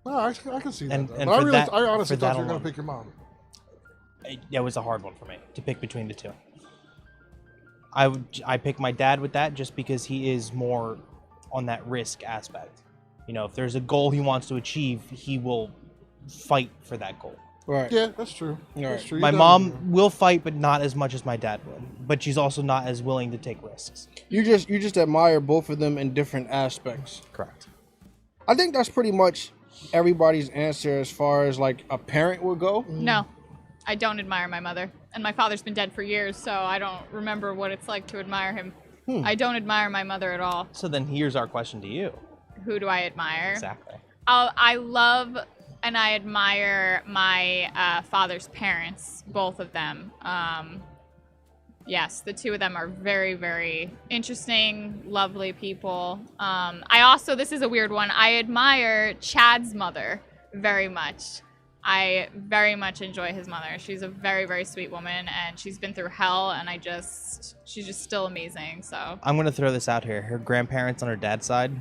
Speaker 1: No, I can see that.
Speaker 4: And-
Speaker 1: though.
Speaker 4: and
Speaker 1: But
Speaker 4: for that-
Speaker 1: I honestly
Speaker 4: for
Speaker 1: thought
Speaker 4: that
Speaker 1: you were going
Speaker 4: alone.
Speaker 1: to pick your mom.
Speaker 4: It was a hard one for me to pick between the two. I pick my dad with that just because he is more on that risk aspect. You know, if there's a goal he wants to achieve, he will fight for that goal.
Speaker 2: Right.
Speaker 1: Yeah, that's true.
Speaker 2: Right.
Speaker 1: That's true.
Speaker 4: My
Speaker 1: Your dad
Speaker 4: mom
Speaker 1: was-
Speaker 4: will fight, but not as much as my dad would. But she's also not as willing to take risks.
Speaker 2: You just admire both of them in different aspects.
Speaker 4: Correct.
Speaker 2: I think that's pretty much everybody's answer as far as like a parent would go.
Speaker 3: No, I don't admire my mother. And my father's been dead for years, so I don't remember what it's like to admire him. I don't admire my mother at all.
Speaker 4: So then here's our question to you.
Speaker 3: Who do I admire?
Speaker 4: Exactly.
Speaker 3: I love and I admire my father's parents, both of them. Yes, the two of them are very, very interesting, lovely people. I also, this is a weird one, I admire Chad's mother very much. I very much enjoy his mother. She's a very, very sweet woman, and she's been through hell, and she's just still amazing, so.
Speaker 4: I'm going to throw this out here. Her grandparents on her dad's side,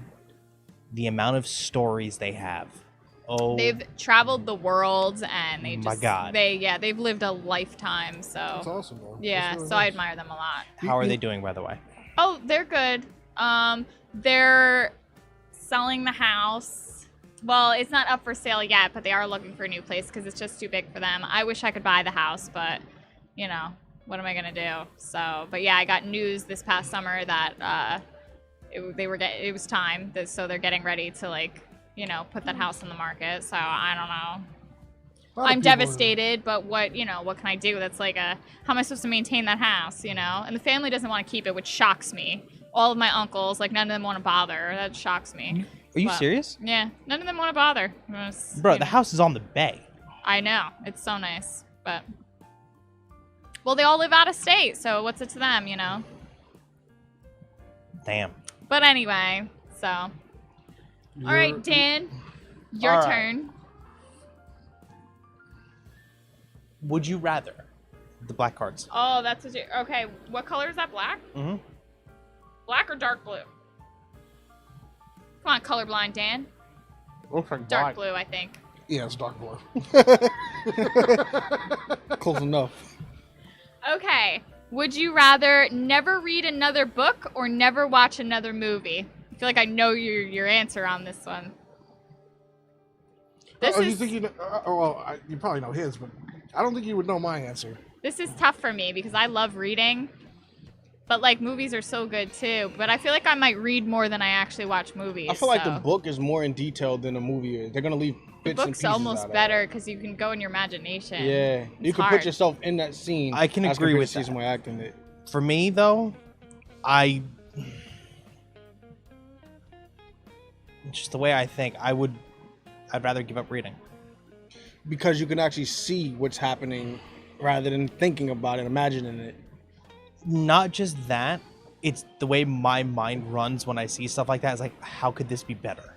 Speaker 4: the amount of stories they have. Oh,
Speaker 3: They've traveled the world, and they just,
Speaker 4: My God.
Speaker 3: they've lived a lifetime, so.
Speaker 1: That's awesome, though.
Speaker 3: Yeah,
Speaker 1: That's really
Speaker 3: so I
Speaker 1: nice.
Speaker 3: admire them a lot.
Speaker 4: how are they doing, by the way?
Speaker 3: Oh, they're good. They're selling the house. Well, it's not up for sale yet, but they are looking for a new place because it's just too big for them. I wish I could buy the house, but, you know, what am I going to do? So, but yeah, I got news this past summer that it was time. So they're getting ready to, like, you know, put that house on the market. So I don't know.
Speaker 1: A lot of
Speaker 3: I'm
Speaker 1: people are-
Speaker 3: devastated, but what can I do? That's like how am I supposed to maintain that house, you know? And the family doesn't want to keep it, which shocks me. All of my uncles, like, none of them want to bother. That shocks me.
Speaker 4: Are you
Speaker 3: But,
Speaker 4: serious?
Speaker 3: Yeah, none of them want to bother.
Speaker 4: Bro, the house is on the bay.
Speaker 3: I know. It's so nice, but... Well, they all live out of state, so what's it to them, you know?
Speaker 4: Damn.
Speaker 3: But anyway, so... All right, Dan, your
Speaker 4: All right.
Speaker 3: turn.
Speaker 4: Would you rather? The black cards.
Speaker 3: Oh, that's what you... Okay, what color is that? Black?
Speaker 4: Mm-hmm.
Speaker 3: Black or dark blue? Come on, colorblind Dan.
Speaker 2: Looks like
Speaker 3: Dark blue, I think.
Speaker 1: Yeah, it's dark blue.
Speaker 2: Close enough.
Speaker 3: Okay. Would you rather never read another book or never watch another movie? I feel like I know your answer on this one. This
Speaker 1: You
Speaker 3: is
Speaker 1: think you know? You probably know his, but I don't think you would know my answer.
Speaker 3: this is tough for me because I love reading, but like movies are so good too. But I feel like I might read more than I actually watch movies.
Speaker 2: I feel like the
Speaker 3: so.
Speaker 2: book is more in detail than the movie is. They're gonna leave
Speaker 3: The
Speaker 2: bits and
Speaker 3: book's
Speaker 2: pieces out
Speaker 3: almost
Speaker 2: of
Speaker 3: better
Speaker 2: it.
Speaker 3: because you can go in your imagination.
Speaker 2: Yeah, you
Speaker 3: It's
Speaker 2: can
Speaker 3: hard.
Speaker 2: put yourself in that scene.
Speaker 4: I can
Speaker 2: as
Speaker 4: agree
Speaker 2: compared
Speaker 4: with
Speaker 2: to see
Speaker 4: that.
Speaker 2: someone acting it.
Speaker 4: For me, though, just the way I think, I'd rather give up reading.
Speaker 2: Because you can actually see what's happening rather than thinking about it, imagining it.
Speaker 4: Not just that, it's the way my mind runs when I see stuff like that. It's like, how could this be better?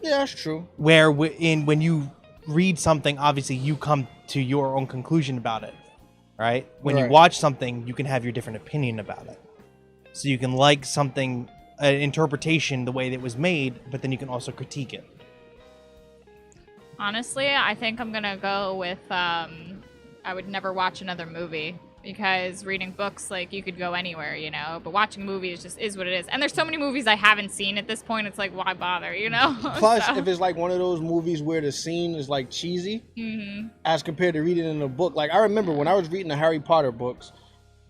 Speaker 2: Yeah, that's true.
Speaker 4: Where when you read something, obviously you come to your own conclusion about it, right? When you
Speaker 2: Right.
Speaker 4: watch something, you can have your different opinion about it. So you can like something, an interpretation the way that it was made, but then you can also critique it.
Speaker 3: Honestly, I think I'm gonna go with I would never watch another movie because reading books, like, you could go anywhere, you know, but watching movies just is what it is. And there's so many movies I haven't seen at this point. It's like, why bother, you know?
Speaker 2: Plus,
Speaker 3: So-
Speaker 2: if it's like one of those movies where the scene is like cheesy, as compared to reading in a book. Like I remember when I was reading the Harry Potter books,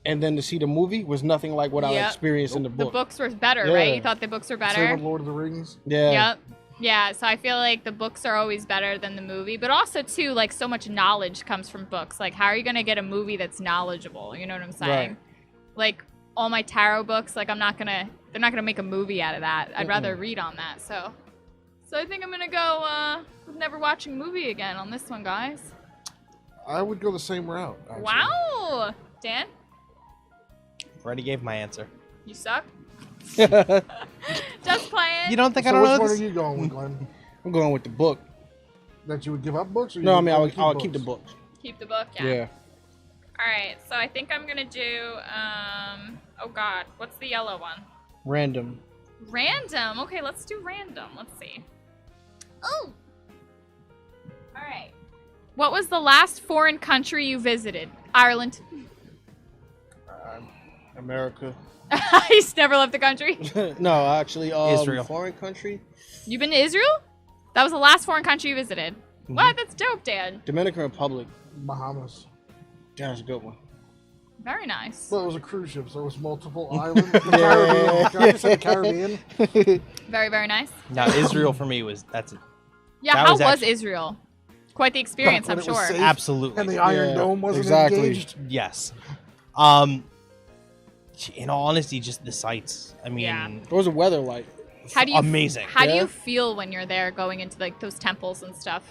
Speaker 2: and then to see the movie was nothing like what I
Speaker 3: Yep.
Speaker 2: experienced in the
Speaker 3: the
Speaker 2: book.
Speaker 3: books were better,
Speaker 2: Yeah.
Speaker 3: right? You thought the books were
Speaker 1: Same
Speaker 3: better?
Speaker 1: with Lord of the Rings.
Speaker 2: Yeah.
Speaker 3: Yep. Yeah, so I feel like the books are always better than the movie, but also too, like, so much knowledge comes from books. Like, how are you gonna get a movie that's knowledgeable? You know what I'm saying?
Speaker 2: Right.
Speaker 3: Like all my tarot books, like they're not gonna make a movie out of that. I'd rather read on that. So I think I'm gonna go with never watching a movie again on this one, guys.
Speaker 1: I would go the same route. Actually.
Speaker 3: Wow, Dan,
Speaker 4: Already gave my answer.
Speaker 3: you suck. Just playing.
Speaker 4: You don't think
Speaker 1: So
Speaker 4: I don't
Speaker 1: which
Speaker 4: know
Speaker 1: one
Speaker 4: this?
Speaker 1: are you going with, Glenn?
Speaker 2: I'm going with the book.
Speaker 1: That you would give up books? Or you
Speaker 2: No, I
Speaker 1: would
Speaker 2: mean
Speaker 1: only
Speaker 2: I'll keep the books.
Speaker 3: Keep the book.
Speaker 2: Yeah.
Speaker 3: All right, so I think I'm gonna do oh god, what's the yellow one?
Speaker 2: Random.
Speaker 3: Random. Okay, let's do random. Let's see. Oh. All right. What was the last foreign country you visited? Ireland.
Speaker 2: America.
Speaker 3: He's never left the country.
Speaker 2: No, actually,
Speaker 4: Israel.
Speaker 2: Foreign country.
Speaker 3: You've been to Israel? That was the last foreign country you visited. What? That's dope, Dan.
Speaker 2: Dominican Republic.
Speaker 1: Bahamas.
Speaker 2: Yeah, that's a good one.
Speaker 3: Very nice.
Speaker 1: Well, it was a cruise ship, so it was multiple islands. The Caribbean. I just said Caribbean.
Speaker 3: Very, very nice.
Speaker 4: Now Israel for me was that's
Speaker 3: Yeah,
Speaker 4: That
Speaker 3: how
Speaker 4: was
Speaker 3: was
Speaker 4: actually-
Speaker 3: Israel? Quite the experience,
Speaker 1: When
Speaker 3: I'm
Speaker 1: it was
Speaker 3: sure.
Speaker 1: safe.
Speaker 4: absolutely
Speaker 1: And the Iron
Speaker 2: Yeah,
Speaker 1: Dome wasn't
Speaker 2: exactly.
Speaker 1: engaged.
Speaker 4: yes. In all honesty, just the sights. I mean,
Speaker 3: Yeah.
Speaker 2: What was the weather like?
Speaker 3: How do you
Speaker 4: amazing.
Speaker 3: How do
Speaker 2: Yeah.
Speaker 3: you feel when you're there going into like those temples and stuff?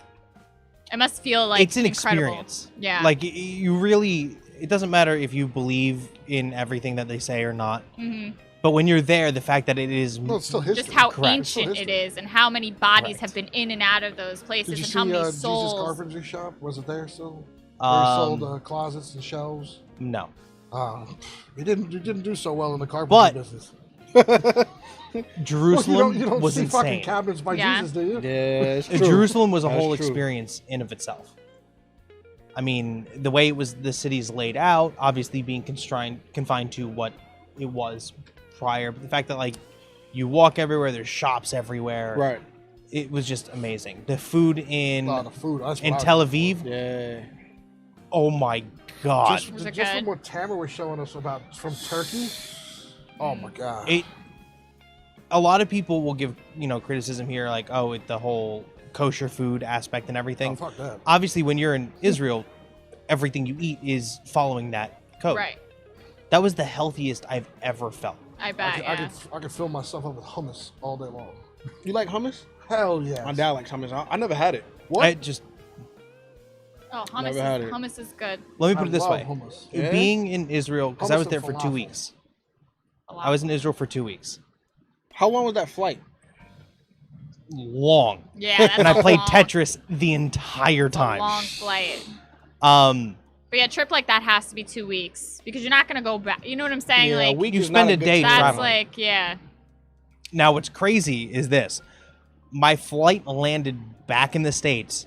Speaker 3: It must feel like
Speaker 4: it's an
Speaker 3: incredible.
Speaker 4: experience.
Speaker 3: Yeah.
Speaker 4: Like you really, it doesn't matter if you believe in everything that they say or not.
Speaker 3: Mhm.
Speaker 4: But when you're there, the fact that it is
Speaker 1: Well, it's still history.
Speaker 3: just how
Speaker 4: Correct.
Speaker 1: It's still
Speaker 3: ancient it
Speaker 1: history.
Speaker 3: is and how many bodies
Speaker 4: Correct.
Speaker 3: have been in and out of those places
Speaker 1: Did you
Speaker 3: and
Speaker 1: see
Speaker 3: how many
Speaker 1: Jesus
Speaker 3: souls.
Speaker 1: Carpentry Shop? Was it there still? Where he sold
Speaker 4: um,
Speaker 1: closets and shelves.
Speaker 4: no.
Speaker 1: You didn't do so well in the carpentry
Speaker 4: But-
Speaker 1: business.
Speaker 4: Jerusalem
Speaker 1: Well, you don't
Speaker 4: was
Speaker 1: see fucking
Speaker 4: insane.
Speaker 1: cabinets by
Speaker 3: Yeah.
Speaker 1: Jesus, do you?
Speaker 2: Yeah, it's true.
Speaker 4: Jerusalem was a
Speaker 2: That's
Speaker 4: whole
Speaker 2: true.
Speaker 4: experience in of itself. I mean, the way it was, the city's laid out, obviously being confined to what it was prior, but the fact that like you walk everywhere, there's shops everywhere.
Speaker 2: Right.
Speaker 4: It was just amazing. The food in
Speaker 1: Oh, the food. That's what
Speaker 4: in
Speaker 1: I was
Speaker 4: Tel
Speaker 1: looking for.
Speaker 4: Aviv,
Speaker 2: Yeah.
Speaker 4: oh my god.
Speaker 1: Just,
Speaker 3: Was it
Speaker 1: just
Speaker 3: good?
Speaker 1: from what Tamara was showing us about from Turkey. Oh my god.
Speaker 4: It a lot of people will give, criticism here like, oh, the whole kosher food aspect and everything.
Speaker 1: Oh, fuck that.
Speaker 4: Obviously, when you're in Israel, everything you eat is following that code.
Speaker 3: Right.
Speaker 4: That was the healthiest I've ever felt.
Speaker 3: I bet. Yeah.
Speaker 1: I could fill myself up with hummus all day long.
Speaker 2: You like hummus?
Speaker 1: Hell yeah.
Speaker 2: My dad likes hummus. I never had it.
Speaker 1: What?
Speaker 4: I just
Speaker 3: Oh,
Speaker 2: Never had it.
Speaker 3: hummus is good.
Speaker 4: let me put
Speaker 1: I
Speaker 4: it this
Speaker 1: love
Speaker 4: way:
Speaker 1: hummus.
Speaker 2: Yeah?
Speaker 4: being in Israel, because I
Speaker 1: Hummus
Speaker 4: was
Speaker 1: and
Speaker 4: there for 2
Speaker 1: falafel.
Speaker 4: weeks.
Speaker 3: A lot.
Speaker 4: I was in Israel for 2 weeks.
Speaker 2: How long was that flight?
Speaker 4: Long.
Speaker 3: Yeah, that's
Speaker 4: And I
Speaker 3: a
Speaker 4: played
Speaker 3: long,
Speaker 4: Tetris the entire
Speaker 3: it's a
Speaker 4: time.
Speaker 3: long flight.
Speaker 4: Um,
Speaker 3: But yeah, a trip like that has to be 2 weeks because you're not gonna go back. You know what I'm saying?
Speaker 2: Yeah,
Speaker 3: like
Speaker 2: a week
Speaker 4: you
Speaker 2: is
Speaker 4: spend
Speaker 2: not
Speaker 4: a
Speaker 2: good
Speaker 4: day
Speaker 2: time.
Speaker 3: that's
Speaker 4: traveling.
Speaker 3: like yeah.
Speaker 4: now, what's crazy is this: my flight landed back in the States,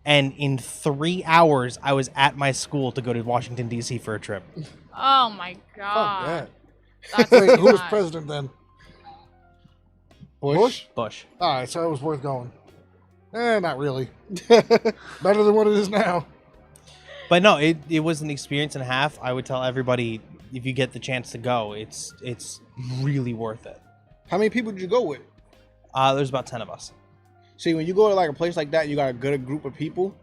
Speaker 4: and in 3 hours, I was at my school to go to Washington D.C. for a trip.
Speaker 3: Oh my
Speaker 1: Fuck
Speaker 3: god.
Speaker 1: that.
Speaker 3: That's
Speaker 1: Wait,
Speaker 3: too
Speaker 1: who was
Speaker 3: much.
Speaker 1: president then?
Speaker 2: Bush?
Speaker 4: Bush.
Speaker 1: All right, so it was worth going. Not really. Better than what it is now.
Speaker 4: But no, it was an experience and a half. I would tell everybody, if you get the chance to go, it's really worth it.
Speaker 2: How many people did you go with?
Speaker 4: There's about 10 of us.
Speaker 2: See, when you go to like a place like that, you got a good group of people,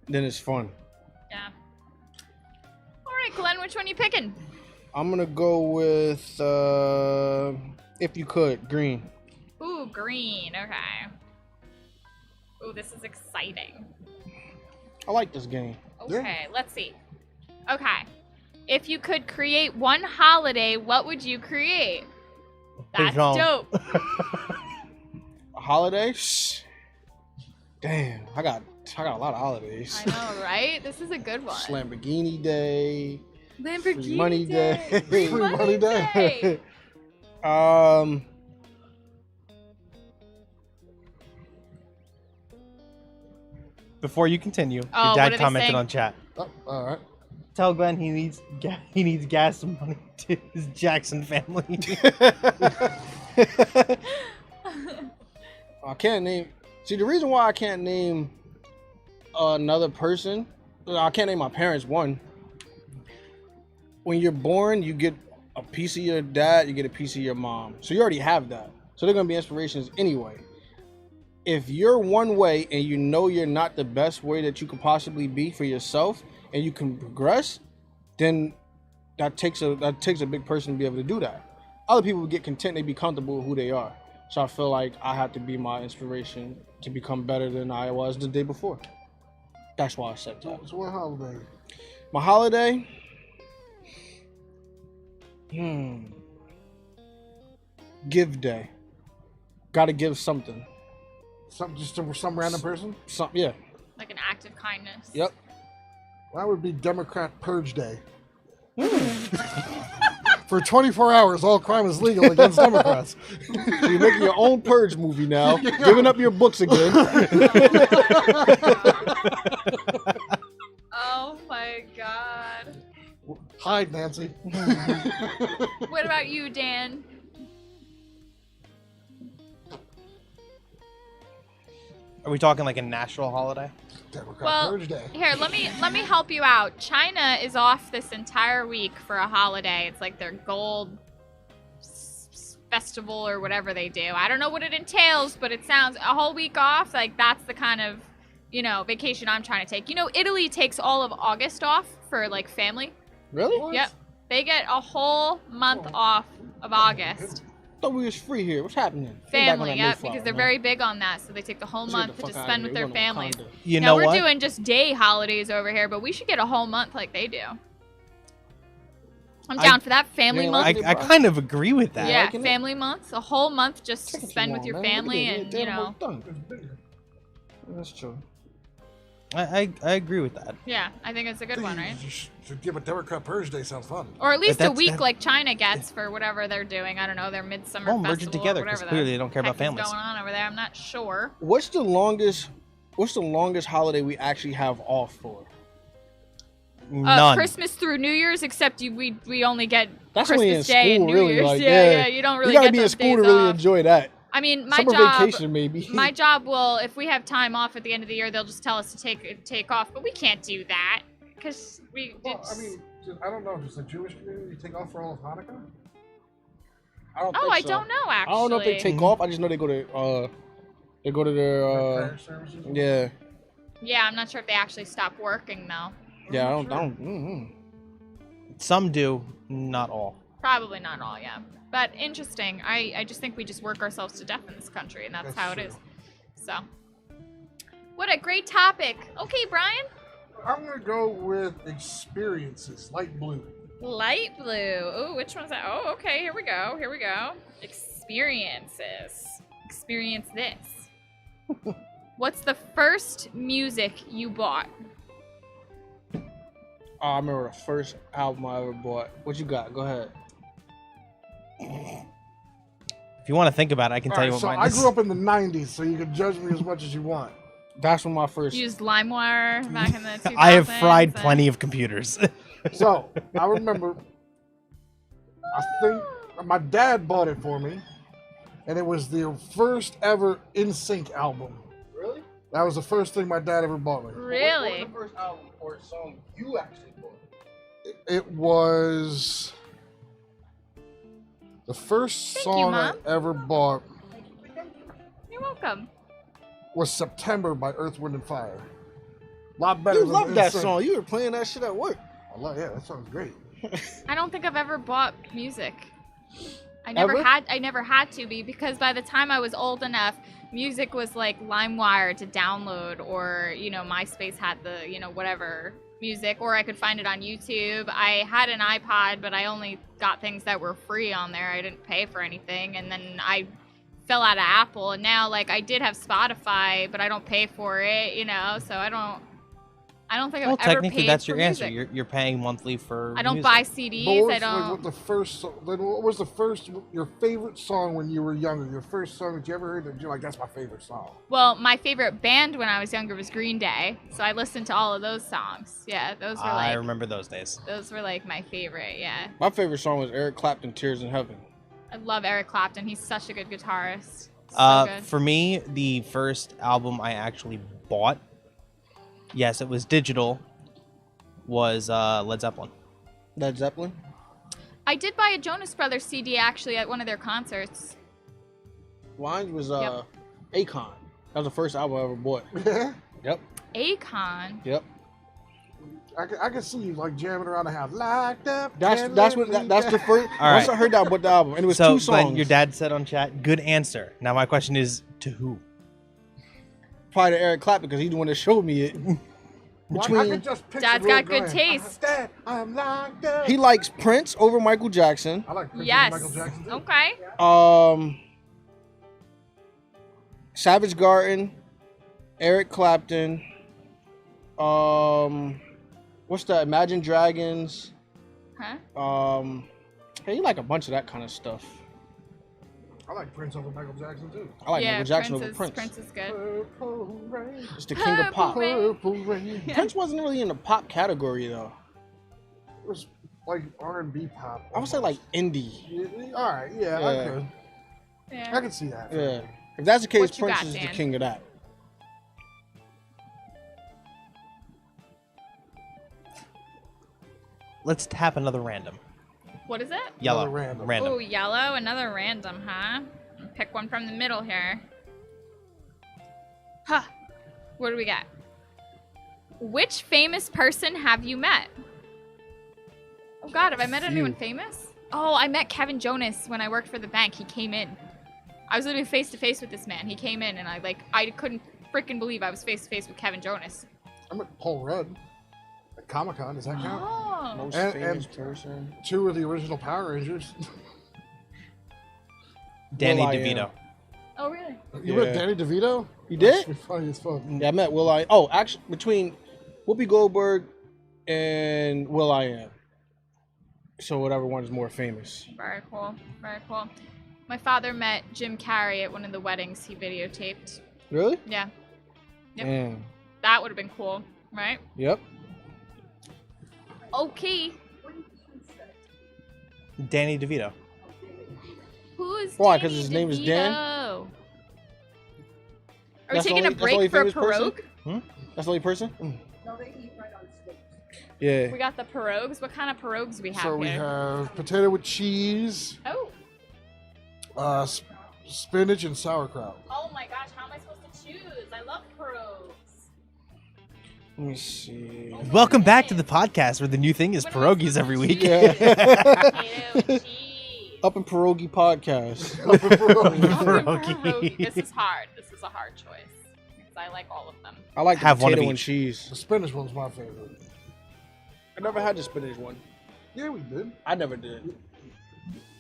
Speaker 2: then it's fun.
Speaker 3: Yeah. All right, Glenn, which one you picking?
Speaker 2: I'm gonna go with if you could, green.
Speaker 3: Ooh, green. Okay. Ooh, this is exciting.
Speaker 2: I like this game.
Speaker 3: Okay, let's see. Okay. If you could create one holiday, what would you create? That's
Speaker 4: Pidgeon.
Speaker 3: dope.
Speaker 2: A holiday? Shh. Damn, I got I got a lot of holidays.
Speaker 3: I know, right? This is a good one.
Speaker 2: Lamborghini Day.
Speaker 3: Lamborghini
Speaker 2: Free Money Day.
Speaker 3: Free
Speaker 1: Free
Speaker 3: Money
Speaker 1: Money
Speaker 3: Day.
Speaker 4: Before you continue,
Speaker 3: Oh,
Speaker 4: your
Speaker 3: what
Speaker 4: dad
Speaker 3: are they
Speaker 4: commented
Speaker 3: saying?
Speaker 4: on chat.
Speaker 1: Oh, all right.
Speaker 4: Tell Glenn he needs gas and money to his Jackson family.
Speaker 2: I can't name. See, the reason why I can't name another person, I can't name my parents. One, when you're born, you get a piece of your dad, you get a piece of your mom. So you already have that. So they're gonna be inspirations anyway. If you're one way and you know you're not the best way that you could possibly be for yourself, and you can progress, then that takes a big person to be able to do that. Other people get content, they be comfortable with who they are. So I feel like I have to be my inspiration to become better than I was the day before. That's why I said that.
Speaker 1: So what holiday?
Speaker 2: My holiday? Give day. Gotta give something.
Speaker 1: Just to some random person?
Speaker 2: Yeah.
Speaker 3: Like an act of kindness.
Speaker 2: Yep.
Speaker 1: That would be Democrat Purge Day. For 24 hours, all crime is legal against Democrats.
Speaker 2: So you're making your own purge movie now, giving up your books again.
Speaker 3: Oh my god.
Speaker 1: Hide, Nancy.
Speaker 3: What about you, Dan?
Speaker 4: Are we talking like a national holiday?
Speaker 1: Democrat
Speaker 3: Well,
Speaker 1: Purge Day.
Speaker 3: here, let me help you out. China is off this entire week for a holiday. It's like their gold festival or whatever they do. I don't know what it entails, but it sounds a whole week off. Like that's the kind of, vacation I'm trying to take. Italy takes all of August off for like family.
Speaker 2: Really?
Speaker 3: Yep. They get a whole month off of August.
Speaker 2: I thought we was free here. What's happening?
Speaker 3: Family, yep, because they're very big on that. So they take the whole
Speaker 2: Let's get
Speaker 3: month
Speaker 2: the
Speaker 3: to just
Speaker 2: fuck
Speaker 3: spend
Speaker 2: outta
Speaker 3: with
Speaker 2: here.
Speaker 3: their
Speaker 2: We're going to
Speaker 3: families.
Speaker 4: You
Speaker 3: Now
Speaker 4: know
Speaker 3: we're
Speaker 4: what?
Speaker 3: doing just day holidays over here, but we should get a whole month like they do. I'm down for that family
Speaker 2: You ain't
Speaker 3: month.
Speaker 2: like
Speaker 4: I kind of agree with that.
Speaker 3: Yeah,
Speaker 2: liking it?
Speaker 3: family months, a whole month just to
Speaker 2: Take what you
Speaker 3: spend with
Speaker 2: want,
Speaker 3: your
Speaker 2: man. Look at
Speaker 3: family
Speaker 2: this.
Speaker 3: and,
Speaker 2: Damn, almost done. That's true.
Speaker 4: I agree with that.
Speaker 3: yeah, I think it's a good one, right?
Speaker 1: To give a Democrat Purge Day sounds fun.
Speaker 3: Or at least a
Speaker 4: that's-
Speaker 3: week
Speaker 4: that-
Speaker 3: like China gets for whatever they're doing. I don't know, their midsummer
Speaker 4: Well,
Speaker 3: festival
Speaker 4: merge it
Speaker 3: or
Speaker 4: together, 'cause
Speaker 3: whatever
Speaker 4: clearly
Speaker 3: the
Speaker 4: they don't care about
Speaker 3: heck is
Speaker 4: families.
Speaker 3: going on over there. I'm not sure.
Speaker 2: What's the longest holiday we actually have off for?
Speaker 4: None.
Speaker 3: Christmas through New Year's, except we only get
Speaker 2: That's when you're in
Speaker 3: Christmas Day and
Speaker 2: school,
Speaker 3: New
Speaker 2: really.
Speaker 3: Year's.
Speaker 2: Like,
Speaker 3: yeah, you don't really
Speaker 2: you gotta
Speaker 3: get
Speaker 2: be in
Speaker 3: those
Speaker 2: school to
Speaker 3: days
Speaker 2: really
Speaker 3: off.
Speaker 2: enjoy that.
Speaker 3: I mean, my
Speaker 2: Summer
Speaker 3: job,
Speaker 2: vacation, maybe.
Speaker 3: my job will, if we have time off at the end of the year, they'll just tell us to take off, but we can't do that because
Speaker 1: Well, I don't know. Does the Jewish community take off for all of Hanukkah?
Speaker 2: I don't
Speaker 3: Oh,
Speaker 2: think
Speaker 3: I
Speaker 2: so.
Speaker 3: don't know
Speaker 2: I
Speaker 3: actually.
Speaker 2: don't know if they take off. I just know they go to their
Speaker 1: Prayer services?
Speaker 2: yeah.
Speaker 3: Yeah, I'm not sure if they actually stop working though.
Speaker 2: Yeah, I don't.
Speaker 4: Some do, not all.
Speaker 3: Probably not all, yeah. But interesting. I just think we just work ourselves to death in this country, and that's how it
Speaker 1: true.
Speaker 3: is. So, what a great topic. Okay, Brian.
Speaker 1: I'm gonna go with experiences, light blue.
Speaker 3: Light blue. Oh, which one's that? Oh, okay. Here we go. Experiences. Experience this. What's the first music you bought?
Speaker 2: Oh, I remember the first album I ever bought. What you got? Go ahead.
Speaker 4: If you want to think about it, I can tell you what
Speaker 1: so
Speaker 4: mine
Speaker 1: I
Speaker 4: is.
Speaker 1: grew up in the '90s, so you can judge me as much as you want.
Speaker 2: That's when my first.
Speaker 3: You used LimeWire back in the 2000s.
Speaker 4: I have fried
Speaker 3: and-
Speaker 4: plenty of computers.
Speaker 1: So I remember, I think my dad bought it for me, and it was the first ever NSYNC album.
Speaker 2: Really?
Speaker 1: That was the first thing my dad ever bought me.
Speaker 3: Really?
Speaker 2: What was the first album or song you actually bought?
Speaker 1: It was the first
Speaker 3: Thank you,
Speaker 1: song
Speaker 3: Mom.
Speaker 1: I ever bought
Speaker 3: You're welcome.
Speaker 1: was September by Earth, Wind, and Fire. A lot better
Speaker 2: You
Speaker 1: than
Speaker 2: love that
Speaker 1: NSYNC.
Speaker 2: song. You were playing that shit at work.
Speaker 1: Yeah, that song's great.
Speaker 3: I don't think I've ever bought music. I never had to be, because by the time I was old enough, music was like LimeWire to download, or MySpace had the whatever music, or I could find it on YouTube. I had an iPod, but I only got things that were free on there. I didn't pay for anything, and then I fell out of Apple, and now like I did have Spotify, but I don't pay for it, you know, so I don't think I've
Speaker 4: Well,
Speaker 3: ever
Speaker 4: technically,
Speaker 3: paid
Speaker 4: that's
Speaker 3: for
Speaker 4: your answer.
Speaker 3: music.
Speaker 4: You're paying monthly for.
Speaker 3: I don't
Speaker 4: music.
Speaker 3: buy
Speaker 1: But
Speaker 3: CDs.
Speaker 1: what
Speaker 3: I
Speaker 1: was,
Speaker 3: don't.
Speaker 1: what was the first, your favorite song when you were younger? Your first song that you ever heard that you're like, that's my favorite song?
Speaker 3: Well, my favorite band when I was younger was Green Day, so I listened to all of those songs. Yeah, those were
Speaker 4: I
Speaker 3: like
Speaker 4: remember those days.
Speaker 3: those were like my favorite. Yeah,
Speaker 2: My favorite song was Eric Clapton, "Tears in Heaven."
Speaker 3: I love Eric Clapton. He's such a good guitarist. So good.
Speaker 4: For me, the first album I actually bought, yes, it was digital, was Led Zeppelin.
Speaker 2: Led Zeppelin.
Speaker 3: I did buy a Jonas Brothers CD actually at one of their concerts.
Speaker 2: Mine was
Speaker 3: Yep.
Speaker 2: Akon. That was the first album I ever bought.
Speaker 1: Yeah.
Speaker 2: Yep.
Speaker 3: Akon.
Speaker 2: Yep.
Speaker 1: I can see you like jamming around the house. Locked up.
Speaker 2: That's
Speaker 1: can't
Speaker 2: that's
Speaker 1: let
Speaker 2: what
Speaker 1: me
Speaker 2: that's the
Speaker 1: down.
Speaker 2: first.
Speaker 4: All
Speaker 2: Once
Speaker 4: right.
Speaker 2: I heard that, I bought the album, and it was
Speaker 4: So,
Speaker 2: two songs.
Speaker 4: but your dad said on chat, good answer. Now my question is, to who?
Speaker 2: Probably to Eric Clapton because he's the one that showed me it.
Speaker 1: Well, I
Speaker 2: Between
Speaker 1: could just picture
Speaker 3: Dad's
Speaker 1: Will
Speaker 3: got good
Speaker 1: going,
Speaker 3: taste.
Speaker 1: Dad, I'm locked up.
Speaker 2: he likes Prince over Michael Jackson.
Speaker 1: I like Prince
Speaker 3: Yes.
Speaker 1: and Michael Jackson too.
Speaker 3: Okay.
Speaker 2: Savage Garden, Eric Clapton. What's that? Imagine Dragons.
Speaker 3: Huh?
Speaker 2: Hey, you like a bunch of that kind of stuff.
Speaker 1: I like Prince over Michael Jackson too.
Speaker 2: I like
Speaker 3: yeah,
Speaker 2: Michael Jackson
Speaker 3: Prince
Speaker 2: over
Speaker 3: is,
Speaker 2: Prince.
Speaker 3: Prince is good.
Speaker 1: Purple rain,
Speaker 2: It's the king of pop.
Speaker 3: Purple
Speaker 1: purple rain.
Speaker 2: Prince wasn't really in the pop category though.
Speaker 1: It was like R&B pop.
Speaker 2: I would say like indie.
Speaker 1: Yeah, all right, yeah,
Speaker 2: Yeah.
Speaker 1: I could.
Speaker 3: Yeah.
Speaker 1: I could see that.
Speaker 2: Yeah. If that's the case,
Speaker 3: What you
Speaker 2: Prince
Speaker 3: got,
Speaker 2: is the
Speaker 3: Dan?
Speaker 2: king of that.
Speaker 4: Let's tap another random.
Speaker 3: What is it?
Speaker 4: Yellow.
Speaker 1: random.
Speaker 3: Oh, yellow. Another random, huh? Pick one from the middle here. Huh. What do we got? Which famous person have you met? Oh God, have I met anyone famous? Oh, I met Kevin Jonas when I worked for the bank. He came in. I was literally face to face with this man. He came in, and I couldn't freaking believe I was face to face with Kevin Jonas.
Speaker 1: I met Paul Rudd at Comic Con. Does that count?
Speaker 3: Oh.
Speaker 2: Most
Speaker 1: And-
Speaker 2: famous person.
Speaker 1: Two of the original Power Rangers.
Speaker 4: Danny
Speaker 2: Will.i.am.
Speaker 4: DeVito.
Speaker 3: Oh really?
Speaker 1: You
Speaker 2: Yeah.
Speaker 1: met Danny DeVito?
Speaker 2: You did?
Speaker 1: That's funny as fuck.
Speaker 2: Yeah, I met Will.i.am. Oh, actually, between Whoopi Goldberg and Will.i.am. So whatever one is more famous.
Speaker 3: Very cool. Very cool. My father met Jim Carrey at one of the weddings he videotaped.
Speaker 2: Really?
Speaker 3: Yeah, Yep.
Speaker 2: Damn.
Speaker 3: that would have been cool, right?
Speaker 2: Yep.
Speaker 3: Okay.
Speaker 4: Danny DeVito.
Speaker 3: Who's
Speaker 2: Why, 'cause
Speaker 3: Danny
Speaker 2: his name is Dan?
Speaker 3: DeVito? Are we
Speaker 2: That's the
Speaker 3: taking
Speaker 2: only-
Speaker 3: a
Speaker 2: that's the only
Speaker 3: break for a
Speaker 2: famous person?
Speaker 3: pirogue?
Speaker 2: That's the only person? Yeah.
Speaker 3: We got the pirogues. What kind of pirogues we have
Speaker 1: So we
Speaker 3: here?
Speaker 1: have potato with cheese,
Speaker 3: Oh.
Speaker 1: spinach, and sauerkraut.
Speaker 3: Oh my gosh, how am I supposed to choose? I love pirogues.
Speaker 2: Let me see.
Speaker 4: Welcome back to the podcast where the new thing is
Speaker 3: What am I
Speaker 4: pierogies every week.
Speaker 2: Yeah.
Speaker 3: Potato cheese.
Speaker 2: Up in Pierogi podcast.
Speaker 4: Pierogi.
Speaker 3: This is hard. This is a hard choice. Because I like all of them.
Speaker 2: I like the
Speaker 4: Have one of
Speaker 2: potato and
Speaker 4: each.
Speaker 2: cheese.
Speaker 1: The spinach one's my favorite.
Speaker 2: I never had the spinach one.
Speaker 1: Yeah, we did.
Speaker 2: I never did.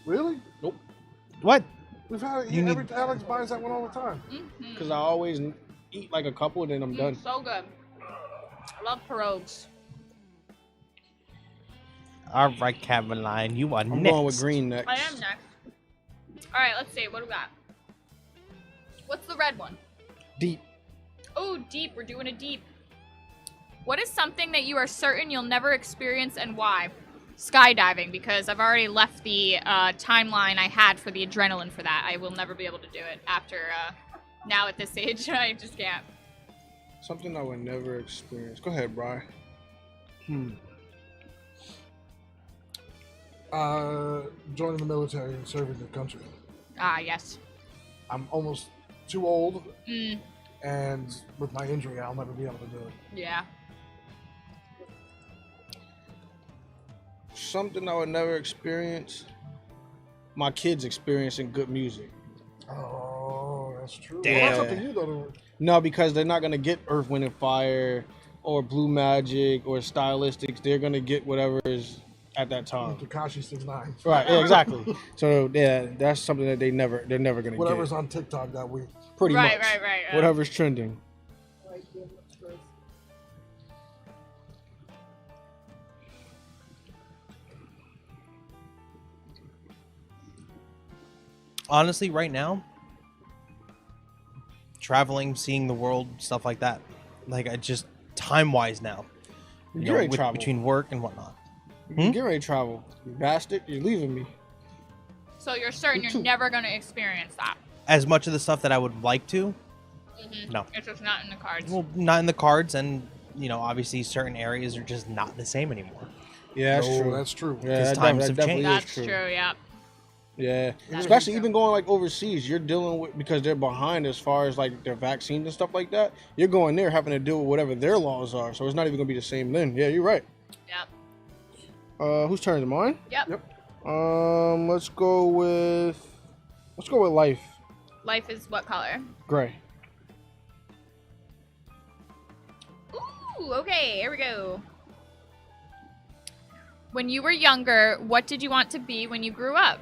Speaker 1: Really?
Speaker 4: What?
Speaker 1: We've had
Speaker 4: You
Speaker 1: every Alex buys that one all the time.
Speaker 3: Mm-hmm.
Speaker 2: Because I always eat like a couple and then I'm done.
Speaker 3: So good. I love pirogues.
Speaker 4: All right, Caroline, you are
Speaker 2: I'm
Speaker 4: next.
Speaker 2: going with green next.
Speaker 3: I am next. All right, let's see. What do we got? What's the red one?
Speaker 2: Deep.
Speaker 3: Oh, deep. We're doing a deep. What is something that you are certain you'll never experience and why? Skydiving, because I've already left the timeline I had for the adrenaline for that. I will never be able to do it after now at this age. I just can't.
Speaker 2: Something I would never experience. Go ahead, Brian.
Speaker 1: Joining the military and serving the country.
Speaker 3: Ah, yes.
Speaker 1: I'm almost too old,
Speaker 3: Mm,
Speaker 1: and with my injury, I'll never be able to do it.
Speaker 3: yeah.
Speaker 2: Something I would never experience. My kids experiencing good music.
Speaker 1: Oh, that's true.
Speaker 4: Damn.
Speaker 1: Well, that's up to you, though.
Speaker 2: No, because they're not gonna get Earth, Wind, and Fire, or Blue Magic, or Stylistics. They're gonna get whatever is at that time.
Speaker 1: Takashi 69.
Speaker 2: Right, yeah, exactly. So yeah, that's something that they're never gonna
Speaker 1: Whatever's
Speaker 2: get.
Speaker 1: on TikTok that week.
Speaker 2: Pretty
Speaker 3: Right,
Speaker 2: much.
Speaker 3: right.
Speaker 2: Whatever's trending.
Speaker 4: Honestly, right now, traveling, seeing the world, stuff like that. Like, I just time wise now,
Speaker 2: You're ready to travel.
Speaker 4: between work and whatnot.
Speaker 2: You're getting ready to travel. You bastard, you're leaving me.
Speaker 3: So you're certain
Speaker 2: Me
Speaker 3: you're
Speaker 2: too.
Speaker 3: never going to experience that.
Speaker 4: As much of the stuff that I would like to, no.
Speaker 3: It's just not in the cards.
Speaker 4: Well, not in the cards, and obviously certain areas are just not the same anymore.
Speaker 2: Yeah, that's
Speaker 1: No,
Speaker 2: true.
Speaker 1: that's true.
Speaker 2: Yeah,
Speaker 4: Because
Speaker 2: that
Speaker 4: times
Speaker 2: that
Speaker 4: have
Speaker 2: definitely
Speaker 4: changed.
Speaker 2: is
Speaker 3: That's true, yeah.
Speaker 2: Yeah,
Speaker 3: That
Speaker 2: especially
Speaker 3: is true.
Speaker 2: even going like overseas, you're dealing with, because they're behind as far as like their vaccines and stuff like that. You're going there having to deal with whatever their laws are, so it's not even gonna be the same then. Yeah, you're right.
Speaker 3: Yep.
Speaker 2: Whose turn is it? Mine?
Speaker 3: Yep.
Speaker 2: Let's go with life.
Speaker 3: Life is what color?
Speaker 2: Gray.
Speaker 3: Ooh, okay, here we go. When you were younger, what did you want to be when you grew up?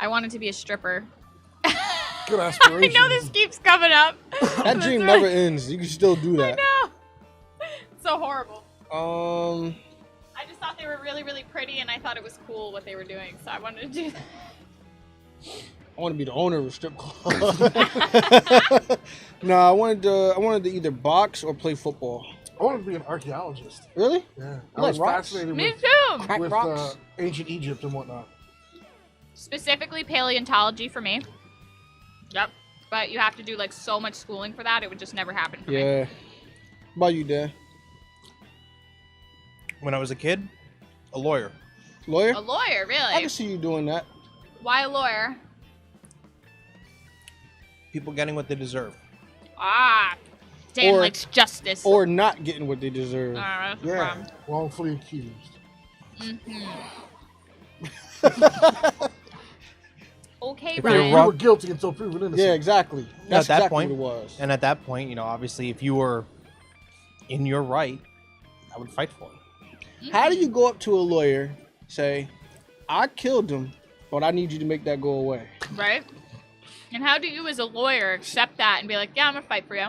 Speaker 3: I wanted to be a stripper.
Speaker 1: Good
Speaker 3: I
Speaker 1: aspiration.
Speaker 3: know this keeps coming up.
Speaker 2: That
Speaker 3: That's
Speaker 2: dream
Speaker 3: right.
Speaker 2: never ends. You can still do
Speaker 3: I
Speaker 2: that.
Speaker 3: know. So horrible.
Speaker 2: I
Speaker 3: I just thought they were really, really pretty, and I thought it was cool what they were doing, so I wanted to do that.
Speaker 2: want to be the owner of a strip club. No, I wanted to either box or play football.
Speaker 1: I want to be an archaeologist.
Speaker 2: Really?
Speaker 1: Yeah.
Speaker 2: You
Speaker 1: I was
Speaker 2: like rocks?
Speaker 1: fascinated
Speaker 3: Me
Speaker 1: with,
Speaker 3: too.
Speaker 2: Crack
Speaker 1: with
Speaker 2: rocks?
Speaker 1: ancient Egypt and whatnot.
Speaker 3: Specifically paleontology for me. Yep. But you have to do like so much schooling for that, it would just never happen for me.
Speaker 2: Yeah. How about you, Dan?
Speaker 4: When I was a kid, a lawyer.
Speaker 2: Lawyer?
Speaker 3: A lawyer,
Speaker 2: I can
Speaker 3: really?
Speaker 2: see you doing that.
Speaker 3: Why a lawyer?
Speaker 4: People getting what they deserve.
Speaker 3: Ah, Dan
Speaker 2: Or-
Speaker 3: likes justice.
Speaker 2: Or not getting what they deserve.
Speaker 3: That's the
Speaker 2: Yeah.
Speaker 3: problem.
Speaker 1: Wrongfully accused.
Speaker 3: Okay,
Speaker 4: If you're
Speaker 3: Ryan.
Speaker 1: You
Speaker 4: wrong-
Speaker 1: were guilty until proven innocent.
Speaker 2: Yeah, exactly. That's
Speaker 4: at that
Speaker 2: exactly
Speaker 4: point,
Speaker 2: what it was.
Speaker 4: And at that point, obviously, if you were in your right, I would fight for it.
Speaker 2: How do you go up to a lawyer, say, I killed him, but I need you to make that go away?
Speaker 3: Right? And how do you, as a lawyer, accept that and be like, yeah, I'm gonna fight for you?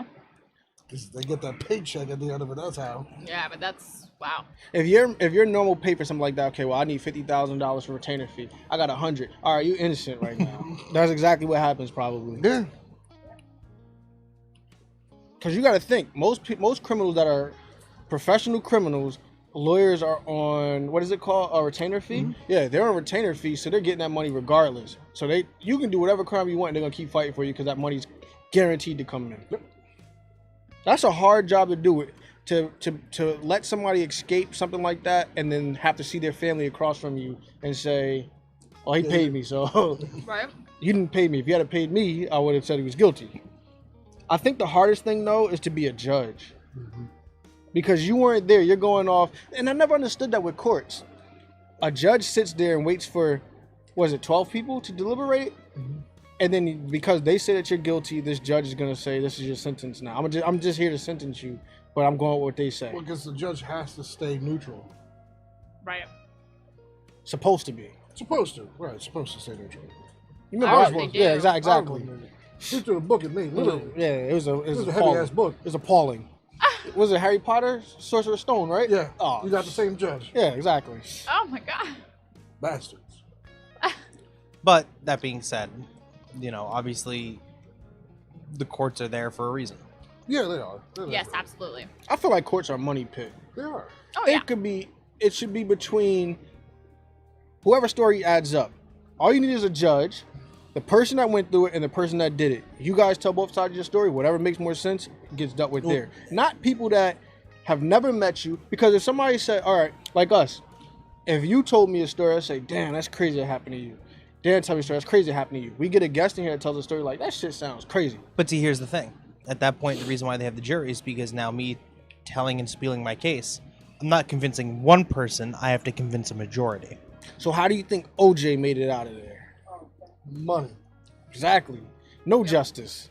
Speaker 1: 'Cause they get that paycheck at the end of it. That's how.
Speaker 3: Yeah, but that's wow.
Speaker 2: If you're normal pay for something like that, okay, well I need $50,000 for retainer fee. I got 100. All right, you innocent right now. That's exactly what happens probably.
Speaker 1: Yeah.
Speaker 2: Because you got to think, most criminals that are professional criminals, lawyers are on, what is it called, a retainer fee? Yeah, they're on retainer fee, so they're getting that money regardless. So you can do whatever crime you want, they're gonna keep fighting for you because that money's guaranteed to come in.
Speaker 1: Yep.
Speaker 2: That's a hard job to do. It to let somebody escape something like that and then have to see their family across from you and say, "Oh, he paid me, so
Speaker 3: Right?
Speaker 2: you didn't pay me. If you had paid me, I would have said he was guilty." I think the hardest thing though is to be a judge. Because you weren't there, you're going off, and I never understood that with courts. A judge sits there and waits for, was it 12 people to deliberate? And then because they say that you're guilty, this judge is gonna say, "This is your sentence now. I'm just here to sentence you, but I'm going with what they say."
Speaker 1: Well, because the judge has to stay neutral.
Speaker 3: Right.
Speaker 2: Supposed to be.
Speaker 1: Supposed to. Right. Supposed to stay neutral.
Speaker 2: You
Speaker 3: Ours
Speaker 2: remember?
Speaker 3: they do.
Speaker 2: Yeah, exactly.
Speaker 1: He threw a book at me, literally.
Speaker 2: Yeah, it was
Speaker 1: It was a
Speaker 2: appalling.
Speaker 1: heavy ass book.
Speaker 2: It was appalling. Was it Harry Potter, Sorcerer's Stone, right?
Speaker 1: Yeah.
Speaker 2: Oh,
Speaker 1: You got the same judge.
Speaker 2: yeah, exactly.
Speaker 3: Oh my god.
Speaker 1: Bastards.
Speaker 4: But that being said, obviously, the courts are there for a reason.
Speaker 1: Yeah, they are. They're there.
Speaker 3: Yes, absolutely.
Speaker 2: I feel like courts are a money pit.
Speaker 1: They are.
Speaker 3: Oh yeah.
Speaker 2: It should be between whoever story adds up. All you need is a judge, the person that went through it, and the person that did it. You guys tell both sides of your story. Whatever makes more sense gets dealt with there. Not people that have never met you. Because if somebody said, all right, like us, if you told me a story, I'd say, damn, that's crazy that happened to you. Dan, tell me a story, that's crazy that happened to you. We get a guest in here that tells a story like, that shit sounds crazy.
Speaker 4: But see, here's the thing. At that point, the reason why they have the jury is because now me telling and spieling my case, I'm not convincing one person, I have to convince a majority.
Speaker 2: So how do you think OJ made it out of there?
Speaker 1: Money.
Speaker 2: Exactly. No justice.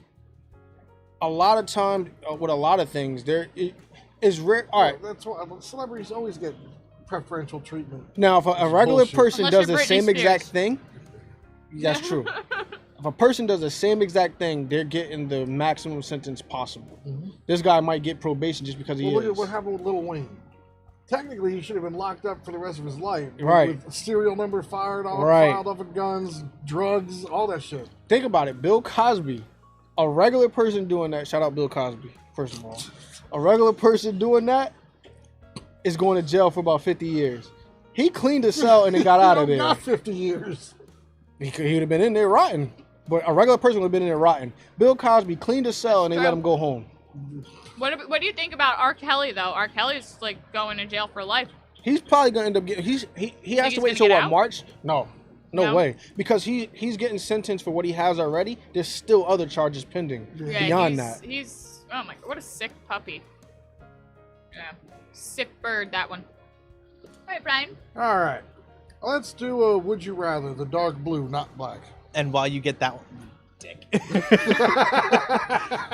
Speaker 2: A lot of times, with a lot of things, It's rare. All right.
Speaker 1: That's why celebrities always get preferential treatment.
Speaker 2: Now, if a
Speaker 1: It's
Speaker 2: regular
Speaker 1: bullshit.
Speaker 2: person
Speaker 3: Unless
Speaker 2: does
Speaker 3: you're
Speaker 2: the
Speaker 3: Britney
Speaker 2: same exact
Speaker 3: Spears.
Speaker 2: thing, that's true. If a person does the same exact thing, they're getting the maximum sentence possible. This guy might get probation just because he
Speaker 1: Well, look
Speaker 2: is.
Speaker 1: at what happened with Lil Wayne. Technically, he should have been locked up for the rest of his life.
Speaker 2: Right.
Speaker 1: With serial number fired off,
Speaker 2: Right.
Speaker 1: filed off of guns, drugs, all that shit.
Speaker 2: Think about it. Bill Cosby, a regular person doing that. Shout out Bill Cosby, first of all. A regular person doing that is going to jail for about 50 years. He cleaned a cell and then got out of there.
Speaker 1: Not 50 years.
Speaker 2: He would have been in there rotten. But a regular person would have been in there rotten. Bill Cosby cleaned a cell and they let him go home.
Speaker 3: What do you think about R. Kelly though? R. Kelly's like going to jail for life.
Speaker 2: He's probably going to end up getting. He has
Speaker 3: he's
Speaker 2: to wait
Speaker 3: gonna
Speaker 2: until
Speaker 3: get
Speaker 2: what,
Speaker 3: out?
Speaker 2: March? No
Speaker 3: No?
Speaker 2: way. Because he's getting sentenced for what he has already. There's still other charges pending
Speaker 3: Yeah,
Speaker 2: beyond that.
Speaker 3: He's oh my god, what a sick puppy. Yeah, sick bird that one. All right, Brian.
Speaker 1: All right. Let's do a Would You Rather, the dark blue, not black.
Speaker 4: And while you get that one, dick.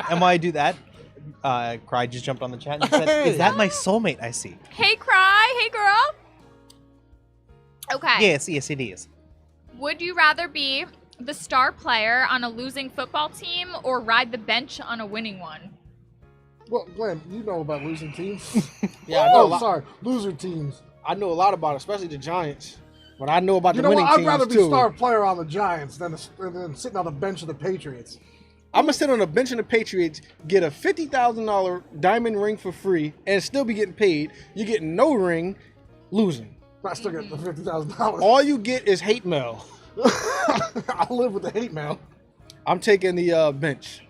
Speaker 4: And while I do that, Cry just jumped on the chat and said, "Is that my soulmate I see?"
Speaker 3: Hey, Cry. Hey, girl. Okay.
Speaker 4: Yes, yes, it is.
Speaker 3: Would you rather be the star player on a losing football team or ride the bench on a winning one?
Speaker 1: Well, Glenn, you know about losing teams.
Speaker 2: Yeah, I know,
Speaker 1: Oh, sorry, loser teams.
Speaker 2: I know a lot about it, especially the Giants. But I know about
Speaker 1: You
Speaker 2: the
Speaker 1: know
Speaker 2: winning
Speaker 1: what? I'd
Speaker 2: teams
Speaker 1: rather be
Speaker 2: too.
Speaker 1: star player on the Giants than sitting on the bench of the Patriots.
Speaker 2: I'm gonna sit on the bench of the Patriots, get a $50,000 diamond ring for free, and still be getting paid. You're getting no ring, losing.
Speaker 1: I still get the $50,000.
Speaker 2: All you get is hate mail.
Speaker 1: I'll live with the hate mail.
Speaker 2: I'm taking the bench.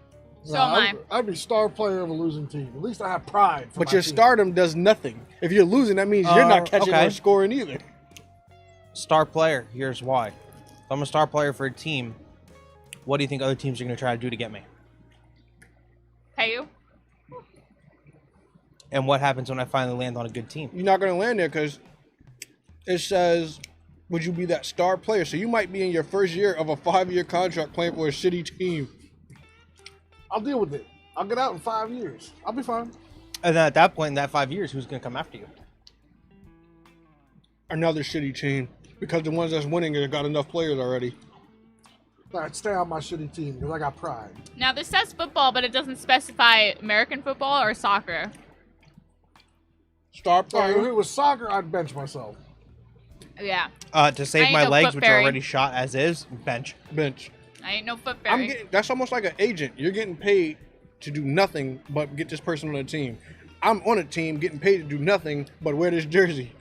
Speaker 3: So am I.
Speaker 1: I'd be star player of a losing team. At least I have pride. For
Speaker 2: But
Speaker 1: my
Speaker 2: your
Speaker 1: team.
Speaker 2: stardom does nothing. If you're losing, that means you're not catching
Speaker 4: okay.
Speaker 2: or scoring either.
Speaker 4: Star player. Here's why. If I'm a star player for a team, what do you think other teams are going to try to do to get me?
Speaker 3: Pay you?
Speaker 4: And what happens when I finally land on a good team?
Speaker 2: You're not gonna land there because it says, would you be that star player? So you might be in your first year of a 5-year contract playing for a shitty team.
Speaker 1: I'll deal with it. I'll get out in 5 years. I'll be fine.
Speaker 4: And then at that point, in that 5 years, who's going to come after you?
Speaker 2: Another shitty team. Because the ones that's winning have got enough players already.
Speaker 1: I'd stay on my shitty team because I got pride.
Speaker 3: Now this says football, but it doesn't specify American football or soccer.
Speaker 2: Star
Speaker 1: If
Speaker 2: player.
Speaker 1: it was soccer, I'd bench myself.
Speaker 3: Yeah,
Speaker 4: To
Speaker 3: I
Speaker 4: save
Speaker 3: ain't
Speaker 4: my
Speaker 3: no
Speaker 4: legs,
Speaker 3: foot
Speaker 4: which
Speaker 3: fairy.
Speaker 4: are already shot as is, bench.
Speaker 2: Bench.
Speaker 3: I ain't no foot
Speaker 2: I'm
Speaker 3: fairy.
Speaker 2: getting, that's almost like an agent. You're getting paid to do nothing but get this person on a team. I'm on a team getting paid to do nothing but wear this jersey.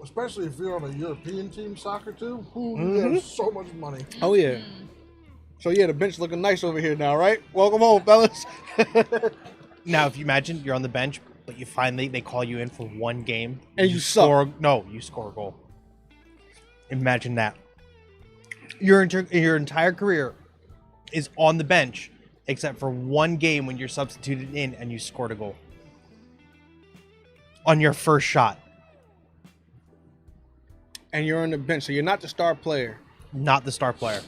Speaker 1: Especially if you're on a European team soccer too. Ooh, you have so much money.
Speaker 2: Oh yeah. So yeah, the bench looking nice over here now, right? Welcome home, fellas.
Speaker 4: Now, if you imagine you're on the bench, but you finally they call you in for one game
Speaker 2: And you suck.
Speaker 4: score. No, you score a goal. Imagine that. Your entire career is on the bench, except for one game when you're substituted in and you scored a goal on your first shot.
Speaker 2: And you're on the bench, so you're not the star player.
Speaker 4: Not the star player.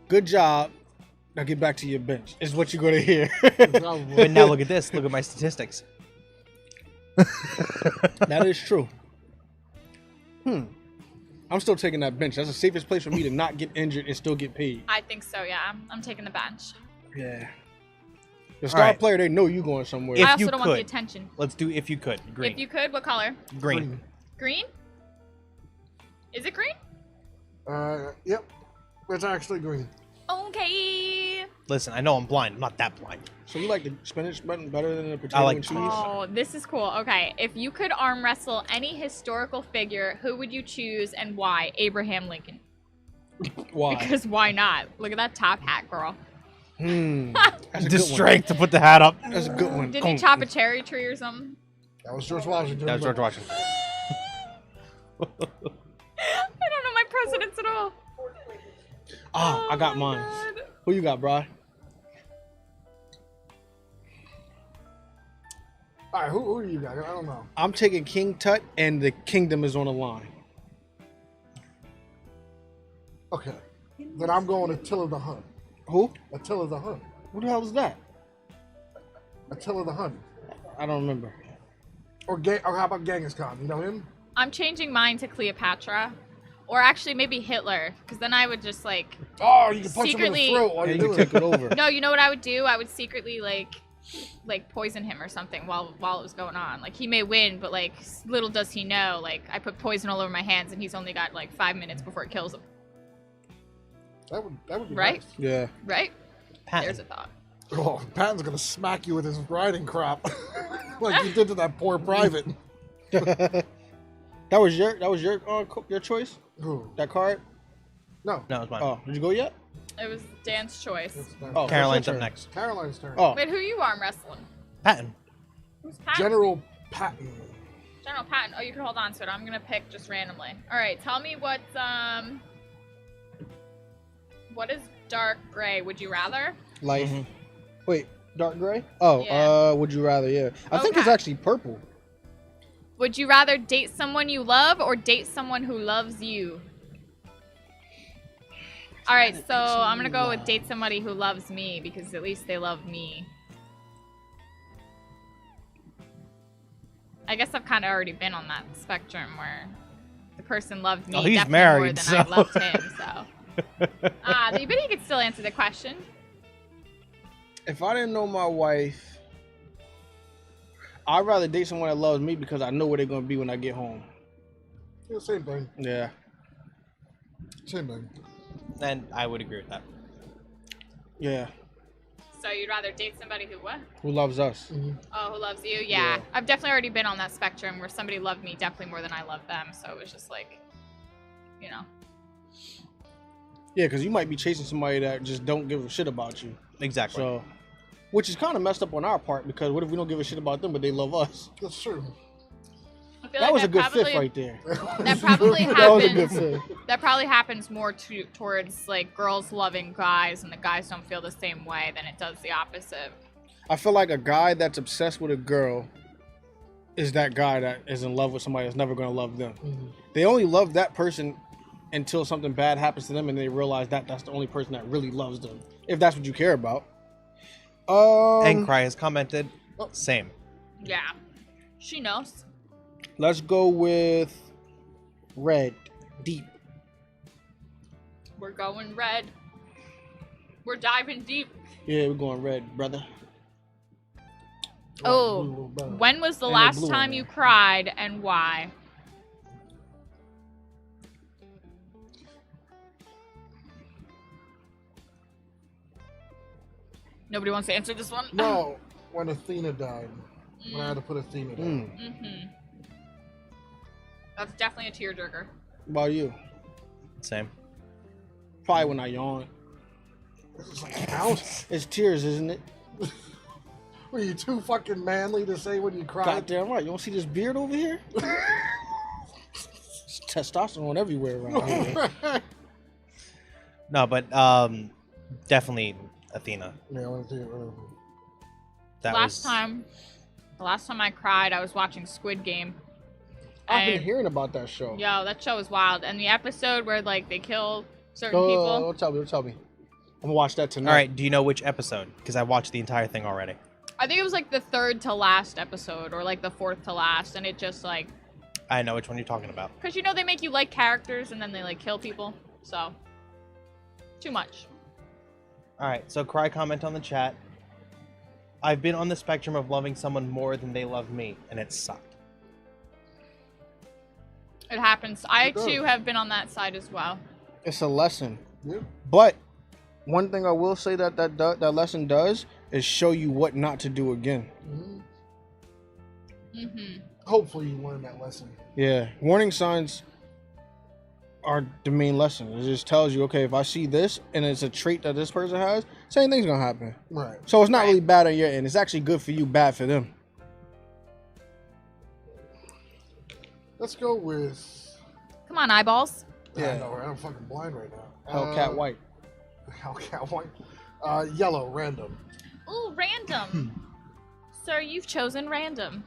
Speaker 2: Good job. Now get back to your bench. Is what you're gonna hear.
Speaker 4: But now look at this. Look at my statistics.
Speaker 2: That is true. I'm still taking that bench. That's the safest place for me to not get injured and still get paid.
Speaker 3: I think so. Yeah, I'm taking the bench.
Speaker 2: Yeah. The star
Speaker 4: right.
Speaker 2: player, they know you going somewhere.
Speaker 4: If
Speaker 3: I also
Speaker 4: you
Speaker 3: don't want the
Speaker 4: could.
Speaker 3: attention.
Speaker 4: Let's do if you could. Green.
Speaker 3: If you could, what color?
Speaker 4: Green.
Speaker 3: Green? Is it green?
Speaker 1: Yep. It's actually green.
Speaker 3: Okay.
Speaker 4: Listen, I know I'm blind. I'm not that blind.
Speaker 2: So you like the spinach button better than the potato
Speaker 4: I like
Speaker 2: and cheese?
Speaker 3: Oh, this is cool. Okay, if you could arm wrestle any historical figure, who would you choose and why? Abraham Lincoln.
Speaker 2: Why?
Speaker 3: Because why not? Look at that top hat, girl.
Speaker 2: That's a
Speaker 4: The
Speaker 2: good one.
Speaker 4: strength to put the hat up.
Speaker 2: That's a good one.
Speaker 3: Did he chop a cherry tree or something?
Speaker 1: That was George Washington.
Speaker 4: That was George Washington.
Speaker 3: I don't know my presidents at all.
Speaker 2: Ah, I got
Speaker 3: my
Speaker 2: mine.
Speaker 3: God.
Speaker 2: Who you got, bro?
Speaker 1: All right, who do you got? I don't know.
Speaker 2: I'm taking King Tut, and the kingdom is on the line.
Speaker 1: Okay. Then I'm going Attila the Hun.
Speaker 2: Who?
Speaker 1: Attila the Hun.
Speaker 2: Who the hell is that?
Speaker 1: Attila the Hun.
Speaker 2: I don't remember.
Speaker 1: Or how about Genghis Khan? You know him?
Speaker 3: I'm changing mine to Cleopatra. Or actually maybe Hitler. Because then I would just like...
Speaker 1: Oh, you can punch him in
Speaker 3: Secretly-
Speaker 1: the throat while
Speaker 2: Yeah,
Speaker 1: you're
Speaker 2: you
Speaker 1: doing
Speaker 2: can take it over.
Speaker 3: No, you know what I would do? I would secretly like poison him or something while it was going on. Like he may win, but like little does he know, like I put poison all over my hands and he's only got like 5 minutes before it kills him.
Speaker 1: That would be
Speaker 3: Right?
Speaker 1: nice.
Speaker 2: Yeah.
Speaker 3: Right?
Speaker 4: Patton.
Speaker 3: There's a thought.
Speaker 1: Oh, Patton's gonna smack you with his riding crop, like you did to that poor private.
Speaker 2: That was your choice?
Speaker 1: Who?
Speaker 2: That card?
Speaker 1: No.
Speaker 4: No, it's mine.
Speaker 2: Oh, did you go yet?
Speaker 3: It was Dan's choice.
Speaker 2: Oh,
Speaker 4: Caroline's
Speaker 2: your
Speaker 4: up
Speaker 2: turn.
Speaker 4: next.
Speaker 1: Caroline's turn.
Speaker 2: Oh,
Speaker 3: Wait, who you arm wrestling?
Speaker 4: Patton.
Speaker 3: Who's Pat?
Speaker 1: General Patton.
Speaker 3: General Patton. Oh, you can hold on to it. I'm gonna pick just randomly. All right, tell me what is dark gray? Would you rather?
Speaker 2: life.
Speaker 4: Mhm.
Speaker 2: Wait, dark gray? Oh,
Speaker 3: Yeah.
Speaker 2: would you rather? Yeah, I think it's
Speaker 3: Okay.
Speaker 2: actually purple.
Speaker 3: Would you rather date someone you love or date someone who loves you? All right, so I'm gonna go with date somebody who loves me because at least they love me. I guess I've kind of already been on that spectrum where the person loved me
Speaker 4: Oh, he's
Speaker 3: definitely more
Speaker 4: married,
Speaker 3: than I
Speaker 4: so-
Speaker 3: loved him. So, but you could still answer the question.
Speaker 2: If I didn't know my wife, I'd rather date someone that loves me because I know where they're gonna be when I get home.
Speaker 1: Yeah, same thing.
Speaker 2: Yeah.
Speaker 1: Same thing.
Speaker 4: And I would agree with that.
Speaker 2: Yeah.
Speaker 3: So you'd rather date somebody who what?
Speaker 2: Who loves us?
Speaker 3: Oh, who loves you? Yeah.
Speaker 2: Yeah.
Speaker 3: I've definitely already been on that spectrum where somebody loved me definitely more than I loved them. So it was just like, you know.
Speaker 2: Yeah, because you might be chasing somebody that just don't give a shit about you.
Speaker 4: Exactly.
Speaker 2: So, which is kind of messed up on our part because what if we don't give a shit about them but they love us?
Speaker 1: That's true.
Speaker 3: I feel
Speaker 2: That
Speaker 3: like
Speaker 2: was a good
Speaker 3: probably,
Speaker 2: fit right there.
Speaker 3: That probably
Speaker 2: That was a good
Speaker 3: happens.
Speaker 2: fit.
Speaker 3: That probably happens more towards like girls loving guys, and the guys don't feel the same way than it does the opposite.
Speaker 2: I feel like a guy that's obsessed with a girl is that guy that is in love with somebody that's never going to love them. They only love that person until something bad happens to them and they realize that that's the only person that really loves them. If that's what you care about.
Speaker 4: And Cry has commented, same.
Speaker 3: Yeah, she knows.
Speaker 2: Let's go with red, deep.
Speaker 3: We're going red. We're diving deep.
Speaker 2: Yeah, we're going red, brother.
Speaker 3: Oh,
Speaker 1: Blue, blue, blue.
Speaker 3: when was the
Speaker 2: And a
Speaker 3: last
Speaker 2: blue one
Speaker 3: time
Speaker 2: there.
Speaker 3: you cried and why? Nobody wants to answer this one?
Speaker 1: No, when Athena died. When I had to put Athena down.
Speaker 3: Mm-hmm. That's definitely a tearjerker.
Speaker 2: What about you?
Speaker 4: Same.
Speaker 2: Probably when I yawn.
Speaker 1: It's like count.
Speaker 2: It's tears, isn't it?
Speaker 1: Were you too fucking manly to say when you cried?
Speaker 2: Goddamn right. You don't see this beard over here? It's testosterone everywhere around here.
Speaker 4: No, but definitely Athena.
Speaker 1: Yeah, I want to see it.
Speaker 4: That
Speaker 3: The
Speaker 4: was
Speaker 3: last time I cried, I was watching Squid Game.
Speaker 2: I've been
Speaker 3: And-
Speaker 2: hearing about that show.
Speaker 3: Yo, that show was wild. And the episode where like they kill certain
Speaker 2: No,
Speaker 3: people.
Speaker 2: don't tell me. Don't tell me. I'm gonna watch that tonight.
Speaker 4: all right. Do you know which episode? Because I watched the entire thing already.
Speaker 3: I think it was like the third to last episode or like the fourth to last, and it just like,
Speaker 4: I know which one you're talking about.
Speaker 3: cause you know they make you like characters and then they like kill people, so too much.
Speaker 4: All right. So Cry comment on the chat. I've been on the spectrum of loving someone more than they love me, and it sucked.
Speaker 3: It happens. I
Speaker 1: It does.
Speaker 3: too have been on that side as well.
Speaker 2: It's a lesson.
Speaker 1: Yeah.
Speaker 2: But one thing I will say that lesson does is show you what not to do again.
Speaker 3: Mm-hmm.
Speaker 1: Hopefully you learn that lesson.
Speaker 2: Yeah. Warning signs are the main lesson. It just tells you, okay, if I see this and it's a trait that this person has, same thing's gonna happen.
Speaker 1: Right.
Speaker 2: So it's not
Speaker 3: Right.
Speaker 2: really bad on your end. It's actually good for you, bad for them.
Speaker 1: Let's go with.
Speaker 3: Come on, eyeballs.
Speaker 1: Yeah. I know, right? I'm fucking blind right now.
Speaker 2: Hellcat White.
Speaker 1: Hellcat White. Yellow, random.
Speaker 3: Ooh, random. Sir, you've chosen random.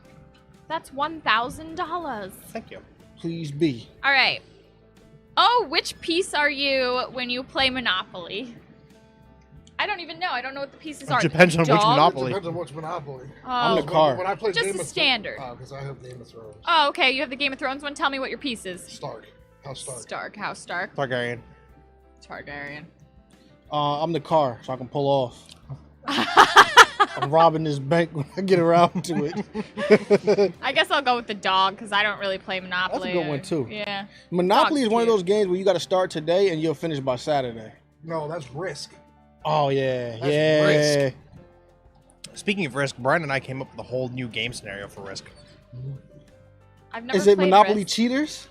Speaker 3: That's $1,000.
Speaker 4: Thank you.
Speaker 2: Please be.
Speaker 3: All right. Oh, which piece are you when you play Monopoly? I don't even know. I don't know what the pieces are.
Speaker 4: Depends on which
Speaker 3: Dog?
Speaker 4: Monopoly.
Speaker 1: Depends on which Monopoly.
Speaker 2: I'm the
Speaker 3: Oh.
Speaker 2: car.
Speaker 1: When I play
Speaker 3: Just
Speaker 1: Game
Speaker 3: the
Speaker 1: of
Speaker 3: standard.
Speaker 1: because I have Game of Thrones.
Speaker 3: Oh, okay. You have the Game of Thrones one. Tell me what your piece is.
Speaker 1: Stark. How Stark?
Speaker 3: Stark. House Stark.
Speaker 4: Targaryen.
Speaker 3: Targaryen.
Speaker 2: I'm the car, so I can pull off. I'm robbing this bank when I get around to it.
Speaker 3: I guess I'll go with the dog because I don't really play Monopoly.
Speaker 2: good one, too.
Speaker 3: Yeah.
Speaker 2: Monopoly
Speaker 3: Dog's
Speaker 2: is one of
Speaker 3: cute.
Speaker 2: those games where you got to start today and you'll finish by Saturday.
Speaker 1: No, that's Risk.
Speaker 2: Oh yeah,
Speaker 1: That's
Speaker 2: yeah.
Speaker 1: Risk.
Speaker 4: Speaking of Risk, Brian and I came up with a whole new game scenario for Risk.
Speaker 3: I've never
Speaker 2: Is it
Speaker 3: played
Speaker 2: Monopoly
Speaker 3: Risk.
Speaker 2: cheaters?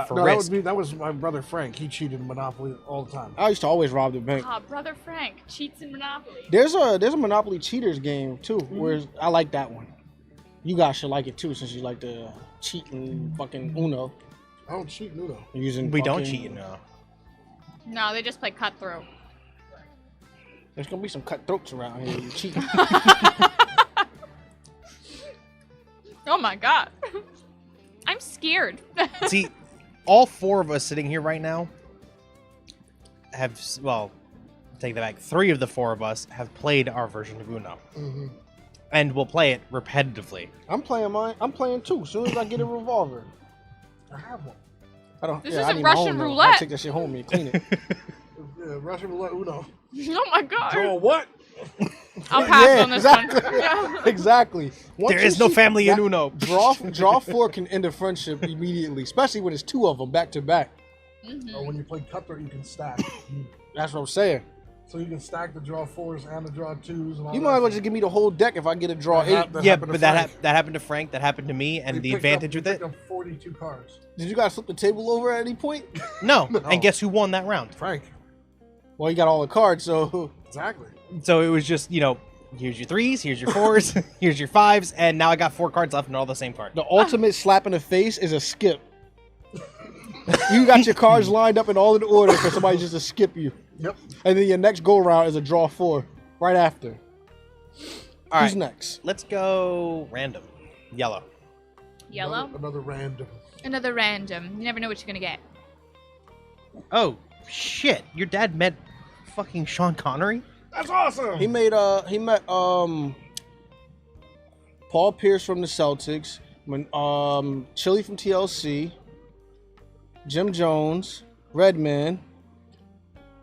Speaker 4: For
Speaker 1: no,
Speaker 4: Risk.
Speaker 1: that was my brother Frank. He cheated in Monopoly all the time.
Speaker 2: I used to always rob the bank.
Speaker 3: Ah, Brother Frank cheats in Monopoly.
Speaker 2: There's a Monopoly cheaters game too, where I like that one. You guys should like it too, since you like to cheat in fucking Uno
Speaker 1: I don't cheat in Uno.
Speaker 2: using.
Speaker 4: We don't
Speaker 2: fucking-
Speaker 4: cheat, no.
Speaker 3: No, they just play Cutthroat.
Speaker 2: There's gonna be some cutthroats around here. You cheating.
Speaker 3: Oh my god. I'm scared.
Speaker 4: See, all four of us sitting here right now have, well, take that back. 3 of the 4 of us have played our version of Uno.
Speaker 1: Mm-hmm.
Speaker 4: And we'll play it repetitively.
Speaker 2: I'm playing mine. I'm playing too. As soon as I get a revolver.
Speaker 1: I have one.
Speaker 2: I don't.
Speaker 3: This
Speaker 2: yeah, I
Speaker 3: isn't
Speaker 2: need my
Speaker 3: Russian
Speaker 2: own, though.
Speaker 3: roulette.
Speaker 2: I'll take that shit home and clean it.
Speaker 1: Yeah, Russian roulette Uno.
Speaker 3: Oh my god.
Speaker 1: Draw what?
Speaker 3: I'll pass
Speaker 2: Yeah,
Speaker 3: on this
Speaker 2: exactly.
Speaker 3: one. Yeah.
Speaker 2: Exactly. Once
Speaker 4: There
Speaker 2: you
Speaker 4: is no
Speaker 2: see
Speaker 4: family in
Speaker 2: that-
Speaker 4: Uno.
Speaker 2: Draw 4 can end a friendship immediately, especially when it's 2 of them back to back.
Speaker 3: Mhm.
Speaker 1: Or when you play Cutthroat, you can stack.
Speaker 2: That's what I'm saying.
Speaker 1: So you can stack the draw 4s and the draw 2s. And all
Speaker 2: You
Speaker 1: that
Speaker 2: might as well
Speaker 1: shit.
Speaker 2: just give me the whole deck if I get a draw
Speaker 1: That
Speaker 2: 8.
Speaker 1: hap- that
Speaker 4: Yeah,
Speaker 1: happened to
Speaker 4: but that
Speaker 1: Frank.
Speaker 4: that happened to Frank. That happened to me. And
Speaker 1: We
Speaker 4: the
Speaker 1: picked
Speaker 4: advantage
Speaker 1: up,
Speaker 4: with
Speaker 1: we
Speaker 4: it,
Speaker 1: picked up 42 cards.
Speaker 2: Did you guys flip the table over at any point?
Speaker 4: no.
Speaker 1: No.
Speaker 4: And guess who won that round?
Speaker 1: Frank.
Speaker 2: Well, you got all the cards, so
Speaker 1: Exactly.
Speaker 4: So it was just, here's your 3s, here's your 4s, here's your 5s, and now I got 4 cards left and all the same card.
Speaker 2: the ultimate slap in the face is a skip. You got your cards lined up and all in order for somebody just to skip you.
Speaker 1: Yep.
Speaker 2: And then your next go round is a draw 4 right after.
Speaker 4: All
Speaker 2: Who's
Speaker 4: right,
Speaker 2: next?
Speaker 4: let's go random. Yellow.
Speaker 3: Yellow.
Speaker 1: Another random.
Speaker 3: Another random. You never know what you're gonna get.
Speaker 4: Oh, shit. Your dad met fucking Sean Connery?
Speaker 1: That's awesome.
Speaker 2: He met Paul Pierce from the Celtics, Chili from TLC, Jim Jones, Redman,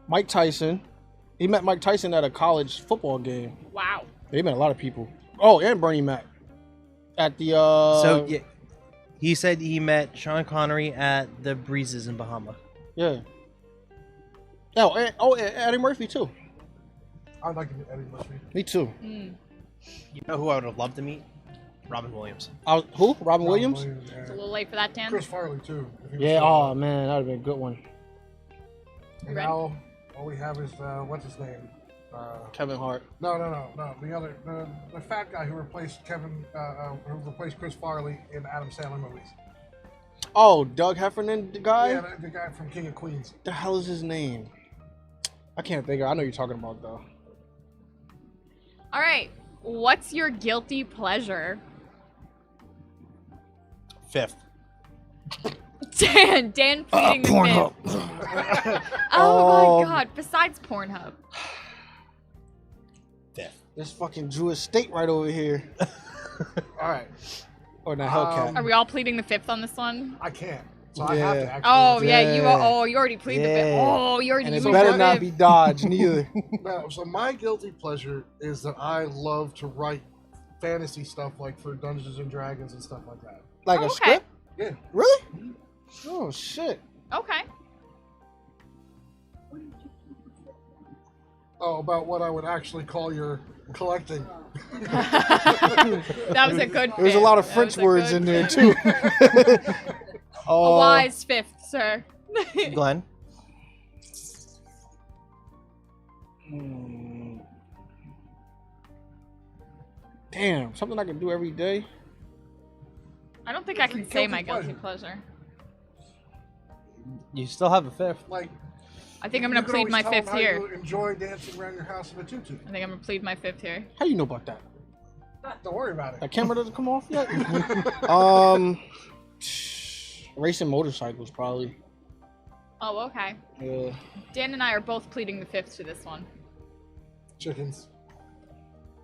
Speaker 2: Mike Tyson. He met Mike Tyson at a college football game.
Speaker 3: Wow.
Speaker 2: He met a lot of people. Oh, and Bernie Mac at the
Speaker 4: So, yeah, he said he met Sean Connery at the Breezes in Bahama.
Speaker 2: yeah. And Eddie Murphy too.
Speaker 1: I'd like to meet Eddie Murphy.
Speaker 2: Me too.
Speaker 3: Mm.
Speaker 4: You know who I would have loved to meet? Robin Williams.
Speaker 2: Who? Robin Williams?
Speaker 3: It's a
Speaker 1: Yeah.
Speaker 3: little late for that, Dan.
Speaker 1: Chris Farley too. if he was
Speaker 2: Yeah.
Speaker 1: still
Speaker 2: Oh
Speaker 1: alive.
Speaker 2: man, that would have been a good one.
Speaker 1: And
Speaker 3: Ready?
Speaker 1: now all we have is what's his name?
Speaker 2: Kevin Hart.
Speaker 1: No. The other, the fat guy who replaced who replaced Chris Farley in Adam Sandler movies.
Speaker 2: Oh, Doug Heffernan, the guy.
Speaker 1: Yeah, the guy from King of Queens.
Speaker 2: The hell is his name? I can't think of. I know you're talking about though.
Speaker 3: All right. What's your guilty pleasure?
Speaker 4: 5th.
Speaker 3: Dan pleading the fifth. Oh my god. Besides Pornhub.
Speaker 4: 5th.
Speaker 2: This fucking Jewish state right over here.
Speaker 1: All right,
Speaker 2: Or the Hellcat.
Speaker 3: Are we all pleading the fifth on this one?
Speaker 1: I can't, so I have to
Speaker 2: Yeah.
Speaker 1: actually.
Speaker 3: Oh yeah, you
Speaker 2: Yeah.
Speaker 3: are. Oh, you already plead the fifth.
Speaker 2: Yeah.
Speaker 3: Oh, you already.
Speaker 2: and it
Speaker 3: you
Speaker 2: better
Speaker 3: were
Speaker 2: not
Speaker 3: fifth.
Speaker 2: be Dodge neither.
Speaker 1: No, so my guilty pleasure is that I love to write fantasy stuff like for Dungeons and Dragons and stuff like that.
Speaker 2: Like
Speaker 3: Oh,
Speaker 2: a
Speaker 3: okay.
Speaker 2: script?
Speaker 1: Yeah.
Speaker 2: Really? Oh shit.
Speaker 3: Okay.
Speaker 1: Oh, about what I would actually call your collecting.
Speaker 3: That was a good.
Speaker 2: There's a
Speaker 3: fifth.
Speaker 2: lot of
Speaker 3: That
Speaker 2: French
Speaker 3: was a
Speaker 2: words
Speaker 3: good
Speaker 2: in there
Speaker 3: fifth.
Speaker 2: too.
Speaker 3: A
Speaker 2: Oh,
Speaker 3: wise fifth, sir.
Speaker 4: Glenn?
Speaker 2: hmm. Damn, something I can do every day.
Speaker 3: I don't think I can
Speaker 1: Guilty
Speaker 3: say my guilty
Speaker 1: pleasure.
Speaker 3: pleasure.
Speaker 4: You still have a 5th.
Speaker 1: Like
Speaker 3: I think I'm
Speaker 1: you
Speaker 3: gonna
Speaker 1: could
Speaker 3: plead
Speaker 1: always
Speaker 3: my
Speaker 1: tell them
Speaker 3: fifth
Speaker 1: how
Speaker 3: here.
Speaker 1: you enjoy dancing around your house in a tutu.
Speaker 3: I think I'm gonna plead my fifth here.
Speaker 2: How do you know about that?
Speaker 1: Don't worry about it.
Speaker 2: That camera doesn't come off yet? Racing motorcycles probably.
Speaker 3: Oh, okay.
Speaker 2: Yeah.
Speaker 3: Dan and I are both pleading the fifth to this one.
Speaker 1: Chickens.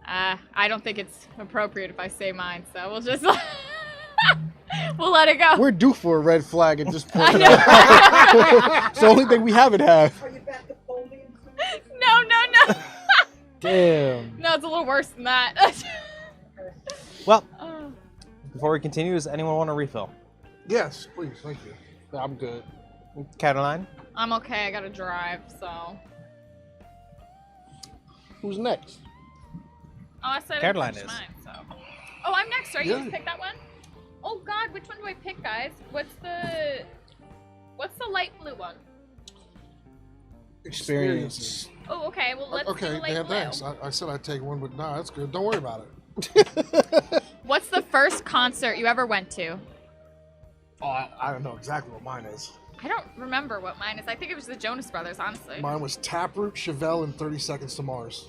Speaker 3: I don't think it's appropriate if I say mine, so we'll just we'll let it go.
Speaker 2: We're due for a red flag at this point.
Speaker 3: I know.
Speaker 2: It's the only thing we haven't had.
Speaker 3: No.
Speaker 2: Damn.
Speaker 3: No, it's a little worse than that.
Speaker 4: Well,
Speaker 3: Oh.
Speaker 4: before we continue, does anyone want a refill?
Speaker 1: Yes, please. Thank you.
Speaker 2: I'm good.
Speaker 4: Caroline?
Speaker 3: I'm okay. I gotta drive, so.
Speaker 2: Who's next?
Speaker 3: Oh, I said
Speaker 4: Caroline
Speaker 3: I finished
Speaker 4: is.
Speaker 3: mine, so. Oh, I'm next. Are you
Speaker 1: Yeah.
Speaker 3: gonna pick that one? Oh God, which one do I pick, guys? What's the light blue one?
Speaker 2: Experience.
Speaker 3: Oh, okay. Well, let's do the
Speaker 1: Okay,
Speaker 3: light
Speaker 1: yeah,
Speaker 3: blue.
Speaker 1: thanks. I said I'd take one, but no, that's good. Don't worry about it.
Speaker 3: What's the first concert you ever went to?
Speaker 1: Oh, I don't know exactly what mine is.
Speaker 3: I don't remember what mine is. I think it was the Jonas Brothers, honestly.
Speaker 1: Mine was Taproot, Chevelle, and 30 Seconds to Mars.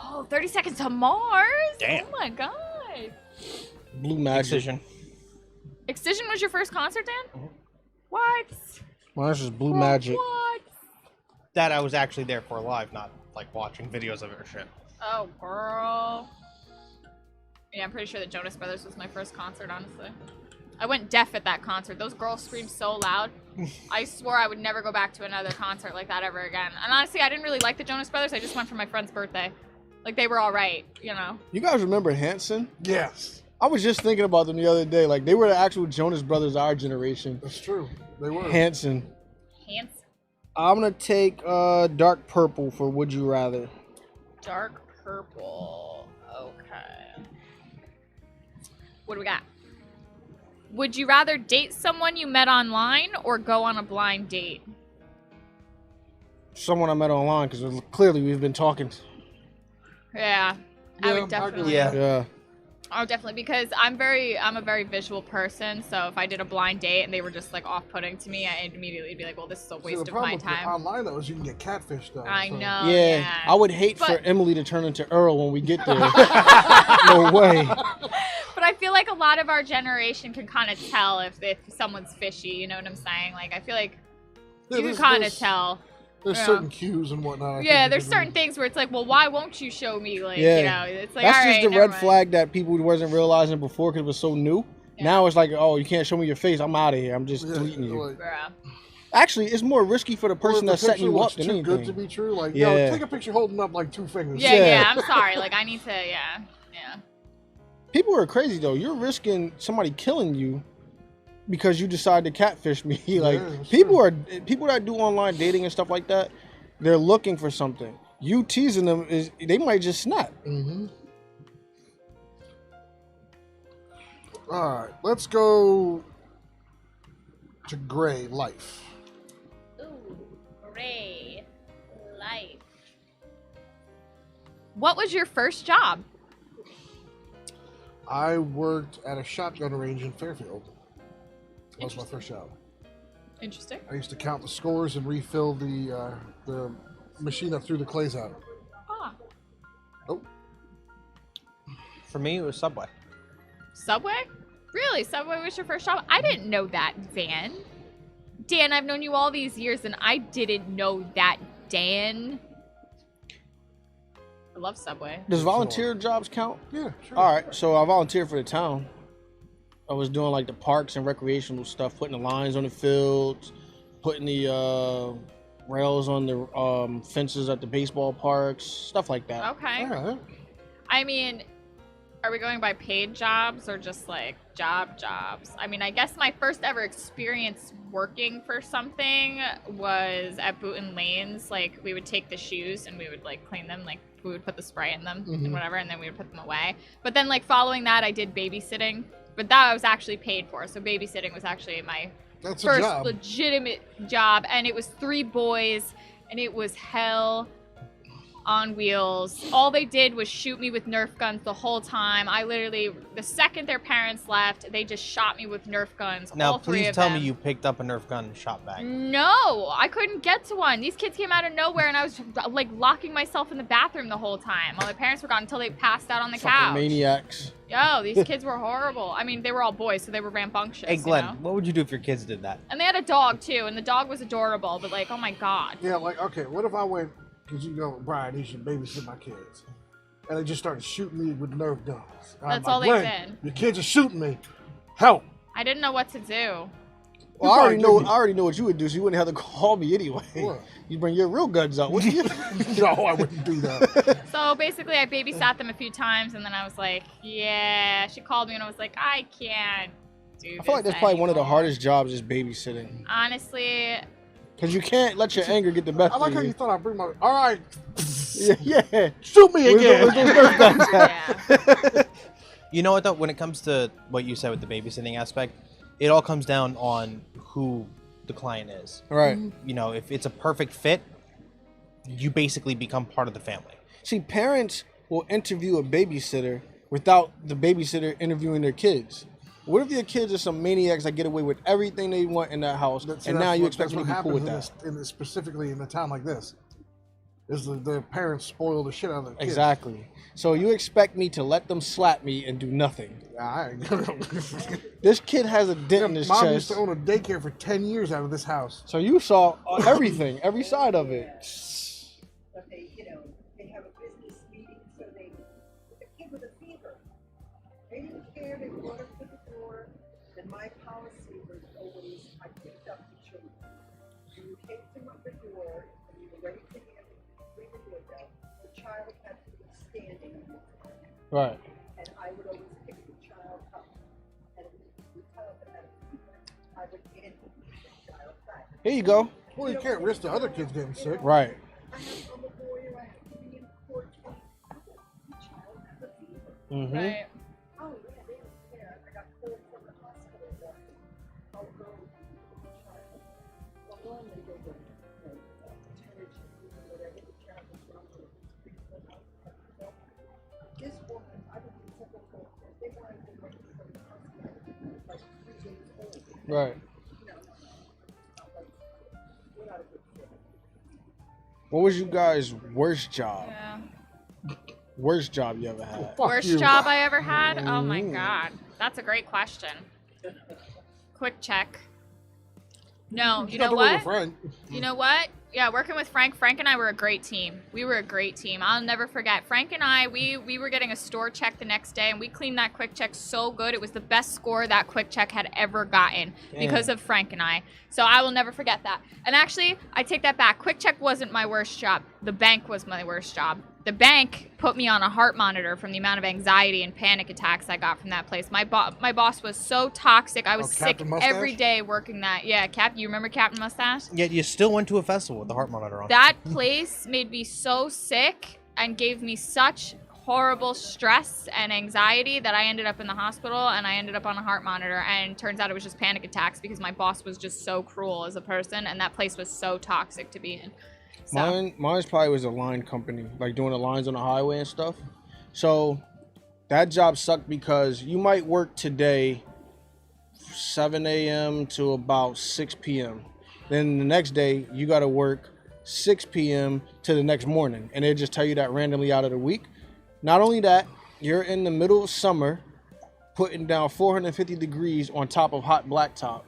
Speaker 3: Oh, 30 Seconds to Mars?
Speaker 4: Damn.
Speaker 3: Oh my God.
Speaker 2: Blue Magic.
Speaker 4: Excision.
Speaker 3: Excision was your first concert, Dan?
Speaker 4: Mhm.
Speaker 3: What?
Speaker 2: Mine's just Blue Magic.
Speaker 3: What?
Speaker 4: That I was actually there for live, not like watching videos of it or shit.
Speaker 3: Oh, girl. Yeah, I'm pretty sure the Jonas Brothers was my first concert, honestly. I went deaf at that concert. Those girls screamed so loud. I swore I would never go back to another concert like that ever again. And honestly, I didn't really like the Jonas Brothers. I just went for my friend's birthday. Like, they were all right, you know?
Speaker 2: You guys remember Hanson?
Speaker 1: Yes,
Speaker 2: I was just thinking about them the other day. Like, they were the actual Jonas Brothers, our generation.
Speaker 1: that's true. They were.
Speaker 2: Hanson.
Speaker 3: Handsome.
Speaker 2: I'm gonna take dark purple for Would You Rather.
Speaker 3: Dark purple. Okay. What do we got? Would you rather date someone you met online or go on a blind date?
Speaker 2: Someone I met online because clearly we've been talking.
Speaker 3: Yeah. I
Speaker 1: Yeah,
Speaker 3: would
Speaker 1: I
Speaker 3: definitely.
Speaker 1: agree.
Speaker 4: Yeah.
Speaker 2: Yeah.
Speaker 3: Oh, definitely, because I'm a very visual person. So if I did a blind date and they were just like off-putting to me, I'd immediately be like, "Well, this is a
Speaker 1: See,
Speaker 3: waste
Speaker 1: the
Speaker 3: of
Speaker 1: problem
Speaker 3: my
Speaker 1: with
Speaker 3: time."
Speaker 1: online though is you can get catfished though.
Speaker 3: I
Speaker 1: so-
Speaker 3: know.
Speaker 2: Yeah. I would hate for
Speaker 3: But-
Speaker 2: Emily to turn into Earl when we get there. No way.
Speaker 3: But I feel like a lot of our generation can kind of tell if someone's fishy. You know what I'm saying? Like, I feel like
Speaker 1: Yeah,
Speaker 3: you can kind of tell.
Speaker 1: There's
Speaker 3: Yeah.
Speaker 1: certain cues and whatnot. I
Speaker 3: Yeah,
Speaker 1: think
Speaker 3: there's
Speaker 1: you
Speaker 3: certain
Speaker 1: can-
Speaker 3: things where it's like, well, why won't you show me? Like,
Speaker 2: Yeah.
Speaker 3: you know, it's like,
Speaker 2: That's
Speaker 3: all
Speaker 2: just
Speaker 3: right,
Speaker 2: the
Speaker 3: never
Speaker 2: red
Speaker 3: mind.
Speaker 2: flag that people wasn't realizing before because it was so new.
Speaker 3: Yeah.
Speaker 2: Now it's like, oh, you can't show me your face. I'm out of here. I'm just
Speaker 1: Yeah,
Speaker 2: deleting you.
Speaker 1: like,
Speaker 3: Bruh.
Speaker 2: Actually, it's more risky for the
Speaker 1: or if
Speaker 2: person
Speaker 1: the
Speaker 2: that's setting
Speaker 1: picture
Speaker 2: you up
Speaker 1: looks
Speaker 2: than
Speaker 1: too
Speaker 2: anything.
Speaker 1: good to be true. Like,
Speaker 2: Yeah.
Speaker 1: yo, take a picture holding up like two fingers.
Speaker 3: Yeah,
Speaker 2: Yeah.
Speaker 3: yeah, I'm sorry. Like, I need to, yeah.
Speaker 2: People are crazy though. You're risking somebody killing you because you decide to catfish me. Like
Speaker 1: that's
Speaker 2: people that do online dating and stuff like that, they're looking for something. You teasing them is they might just snap.
Speaker 1: Mm-hmm. All right, let's go to Gray Life.
Speaker 3: Ooh, Ray, life. What was your first job?
Speaker 1: I worked at a shotgun range in Fairfield. That was my first job.
Speaker 3: Interesting.
Speaker 1: I used to count the scores and refill the machine that threw the clays out.
Speaker 3: Ah,
Speaker 1: Oh,
Speaker 4: For me, it was Subway.
Speaker 3: Subway? Really? Subway was your first job? I didn't know that, Dan. Dan, I've known you all these years and I didn't know that, Dan. I love Subway.
Speaker 2: Does volunteer jobs count?
Speaker 1: yeah, sure.
Speaker 2: All right, so I volunteered for the town. I was doing like the parks and recreational stuff, putting the lines on the fields, putting the rails on the fences at the baseball parks, stuff like that.
Speaker 3: Okay.
Speaker 1: All right.
Speaker 3: I mean, are we going by paid jobs or just like jobs? I mean, I guess my first ever experience working for something was at Boot and Lanes. Like, we would take the shoes and we would like clean them, like we would put the spray in them and whatever, and then we would put them away. But then like following that, I did babysitting, but that I was actually paid for. So babysitting was actually my
Speaker 1: That's a
Speaker 3: first
Speaker 1: job.
Speaker 3: legitimate job, and it was 3 boys, and it was hell on wheels. All they did was shoot me with Nerf guns the whole time. I literally, the second their parents left, they just shot me with Nerf guns.
Speaker 4: Now,
Speaker 3: all 3
Speaker 4: please
Speaker 3: of
Speaker 4: tell
Speaker 3: them.
Speaker 4: me you picked up a Nerf gun and shot back.
Speaker 3: No, I couldn't get to one. These kids came out of nowhere, and I was like locking myself in the bathroom the whole time while my parents were gone until they passed out on the
Speaker 2: Fucking
Speaker 3: couch.
Speaker 2: maniacs.
Speaker 3: Yo, these kids were horrible. I mean, they were all boys, so they were rambunctious.
Speaker 4: Hey, Glenn,
Speaker 3: You know?
Speaker 4: what would you do if your kids did that?
Speaker 3: And they had a dog too, and the dog was adorable, but like, oh my god.
Speaker 1: Yeah, like, okay, what if I went, because you know, Brian, you should babysit my kids. And they just started shooting me with Nerf guns. I'm
Speaker 3: That's
Speaker 1: like,
Speaker 3: all they
Speaker 1: "Ray,
Speaker 3: did.
Speaker 1: Your kids are shooting me. Help!"
Speaker 3: I didn't know what to do.
Speaker 2: Well, I already know.
Speaker 1: did.
Speaker 2: I already know what you would do, so you wouldn't have to call me anyway.
Speaker 1: What?
Speaker 2: You bring your real guns out, wouldn't you?
Speaker 1: No, I wouldn't do that.
Speaker 3: So basically, I babysat them a few times, and then I was like, yeah. She called me, and I was like, I can't do
Speaker 2: I feel like
Speaker 3: this
Speaker 2: that's probably one of the
Speaker 3: anymore.
Speaker 2: hardest jobs is babysitting,
Speaker 3: Honestly,
Speaker 2: because you can't let your anger get the best
Speaker 1: I like
Speaker 2: of
Speaker 1: how
Speaker 2: you.
Speaker 1: you thought I'd bring my. All right,
Speaker 2: Yeah.
Speaker 1: shoot me
Speaker 2: Where's
Speaker 1: again.
Speaker 2: those Nerf guns at?
Speaker 3: yeah.
Speaker 4: You know what though? When it comes to what you said with the babysitting aspect, it all comes down on who the client is.
Speaker 2: Right.
Speaker 4: You know, if it's a perfect fit, you basically become part of the family.
Speaker 2: See, parents will interview a babysitter without the babysitter interviewing their kids. What if your kids are some maniacs that get away with everything they want in that house,
Speaker 1: That's-
Speaker 2: and
Speaker 1: that's
Speaker 2: now you
Speaker 1: what-
Speaker 2: expect
Speaker 1: that's
Speaker 2: them to
Speaker 1: what
Speaker 2: be cool with
Speaker 1: happens
Speaker 2: that?
Speaker 1: in this, specifically in a town like this. Is the parents spoil the shit out of their kids.
Speaker 2: Exactly. So you expect me to let them slap me and do nothing?
Speaker 1: I ain't gonna.
Speaker 2: This kid has a dent in his
Speaker 1: Mom used
Speaker 2: chest.
Speaker 1: to own a daycare for 10 years out of this house.
Speaker 2: So you saw everything, every side of it.
Speaker 6: But they, they have a business meeting, so they, the kid with a fever. They didn't care, they brought him to the door, and my policy was always, I picked up the children. And you picked him up the door, and you were ready to hand him through the window, the child had to be standing on the floor.
Speaker 2: Right.
Speaker 6: And I would always pick the child up, and the child that had a fever, I would hand the child back.
Speaker 2: Here you go.
Speaker 1: Well, you can't risk the other kids getting sick.
Speaker 2: Right.
Speaker 6: I'm a lawyer, I have to be in court 24 hours. The child has a fever.
Speaker 2: Mm-hmm.
Speaker 3: Right.
Speaker 6: Oh, yeah, they don't care. I got called from the hospital walking. I'll go with the child. Well, normally they would, tennis or whatever the child was from. This woman, I would be simple for they wanted to wait for the hospital, like 3 days old.
Speaker 2: Right.
Speaker 6: I'm like, we're not a good fit.
Speaker 2: What was you guys' worst job?
Speaker 3: Yeah.
Speaker 2: Worst job you ever had?
Speaker 1: Fuck
Speaker 3: Worst
Speaker 1: you.
Speaker 3: job I ever had? Oh my god. That's a great question. Quick check. No, you
Speaker 1: got
Speaker 3: know
Speaker 1: to work with
Speaker 3: what?
Speaker 1: Frank.
Speaker 3: You know what? Yeah, working with Frank. Frank and I were a great team. We were a great team. I'll never forget. Frank and I, we were getting a store check the next day, and we cleaned that quick check so good. It was the best score that quick check had ever gotten because of Frank and I. So I will never forget that. And actually, I take that back. Quick check wasn't my worst job. The bank was my worst job. The bank put me on a heart monitor from the amount of anxiety and panic attacks I got from that place. My boss was so toxic. I was sick
Speaker 1: Captain Mustache?
Speaker 3: every day working that. Yeah, you remember Captain Mustache?
Speaker 4: Yet you still went to a festival with the heart monitor on.
Speaker 3: That place made me so sick and gave me such horrible stress and anxiety that I ended up in the hospital and I ended up on a heart monitor, and turns out it was just panic attacks because my boss was just so cruel as a person, and that place was so toxic to be in. So,
Speaker 2: Mine's probably was a line company, like doing the lines on the highway and stuff. So that job sucked because you might work today 7 a.m. to about 6 p.m. Then the next day you got to work 6 p.m. to the next morning, and they just tell you that randomly out of the week. Not only that, you're in the middle of summer putting down 450 degrees on top of hot blacktop,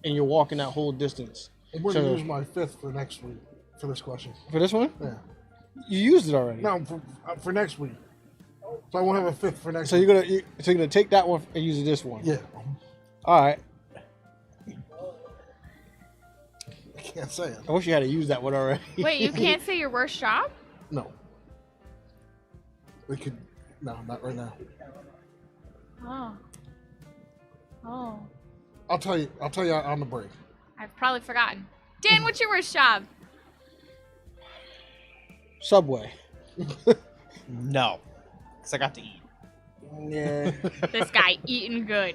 Speaker 2: and you're walking that whole distance.
Speaker 1: I'm going to
Speaker 2: So-
Speaker 1: use my fifth for next week for this question.
Speaker 2: For this one?
Speaker 1: Yeah.
Speaker 2: You used it already.
Speaker 1: No, for next week. So I won't have a fifth for next
Speaker 2: So
Speaker 1: week.
Speaker 2: you're gonna take that one and use this one.
Speaker 1: Yeah.
Speaker 2: All right.
Speaker 1: I can't say it.
Speaker 2: I wish you had to use that one already.
Speaker 3: wait, you can't say your worst job?
Speaker 1: No. We could. No, not right now.
Speaker 3: Oh. Oh.
Speaker 1: I'll tell you on the break.
Speaker 3: I've probably forgotten. Dan, what's your worst job?
Speaker 2: Subway.
Speaker 4: No, because I got to eat.
Speaker 2: Yeah.
Speaker 3: This guy eating good.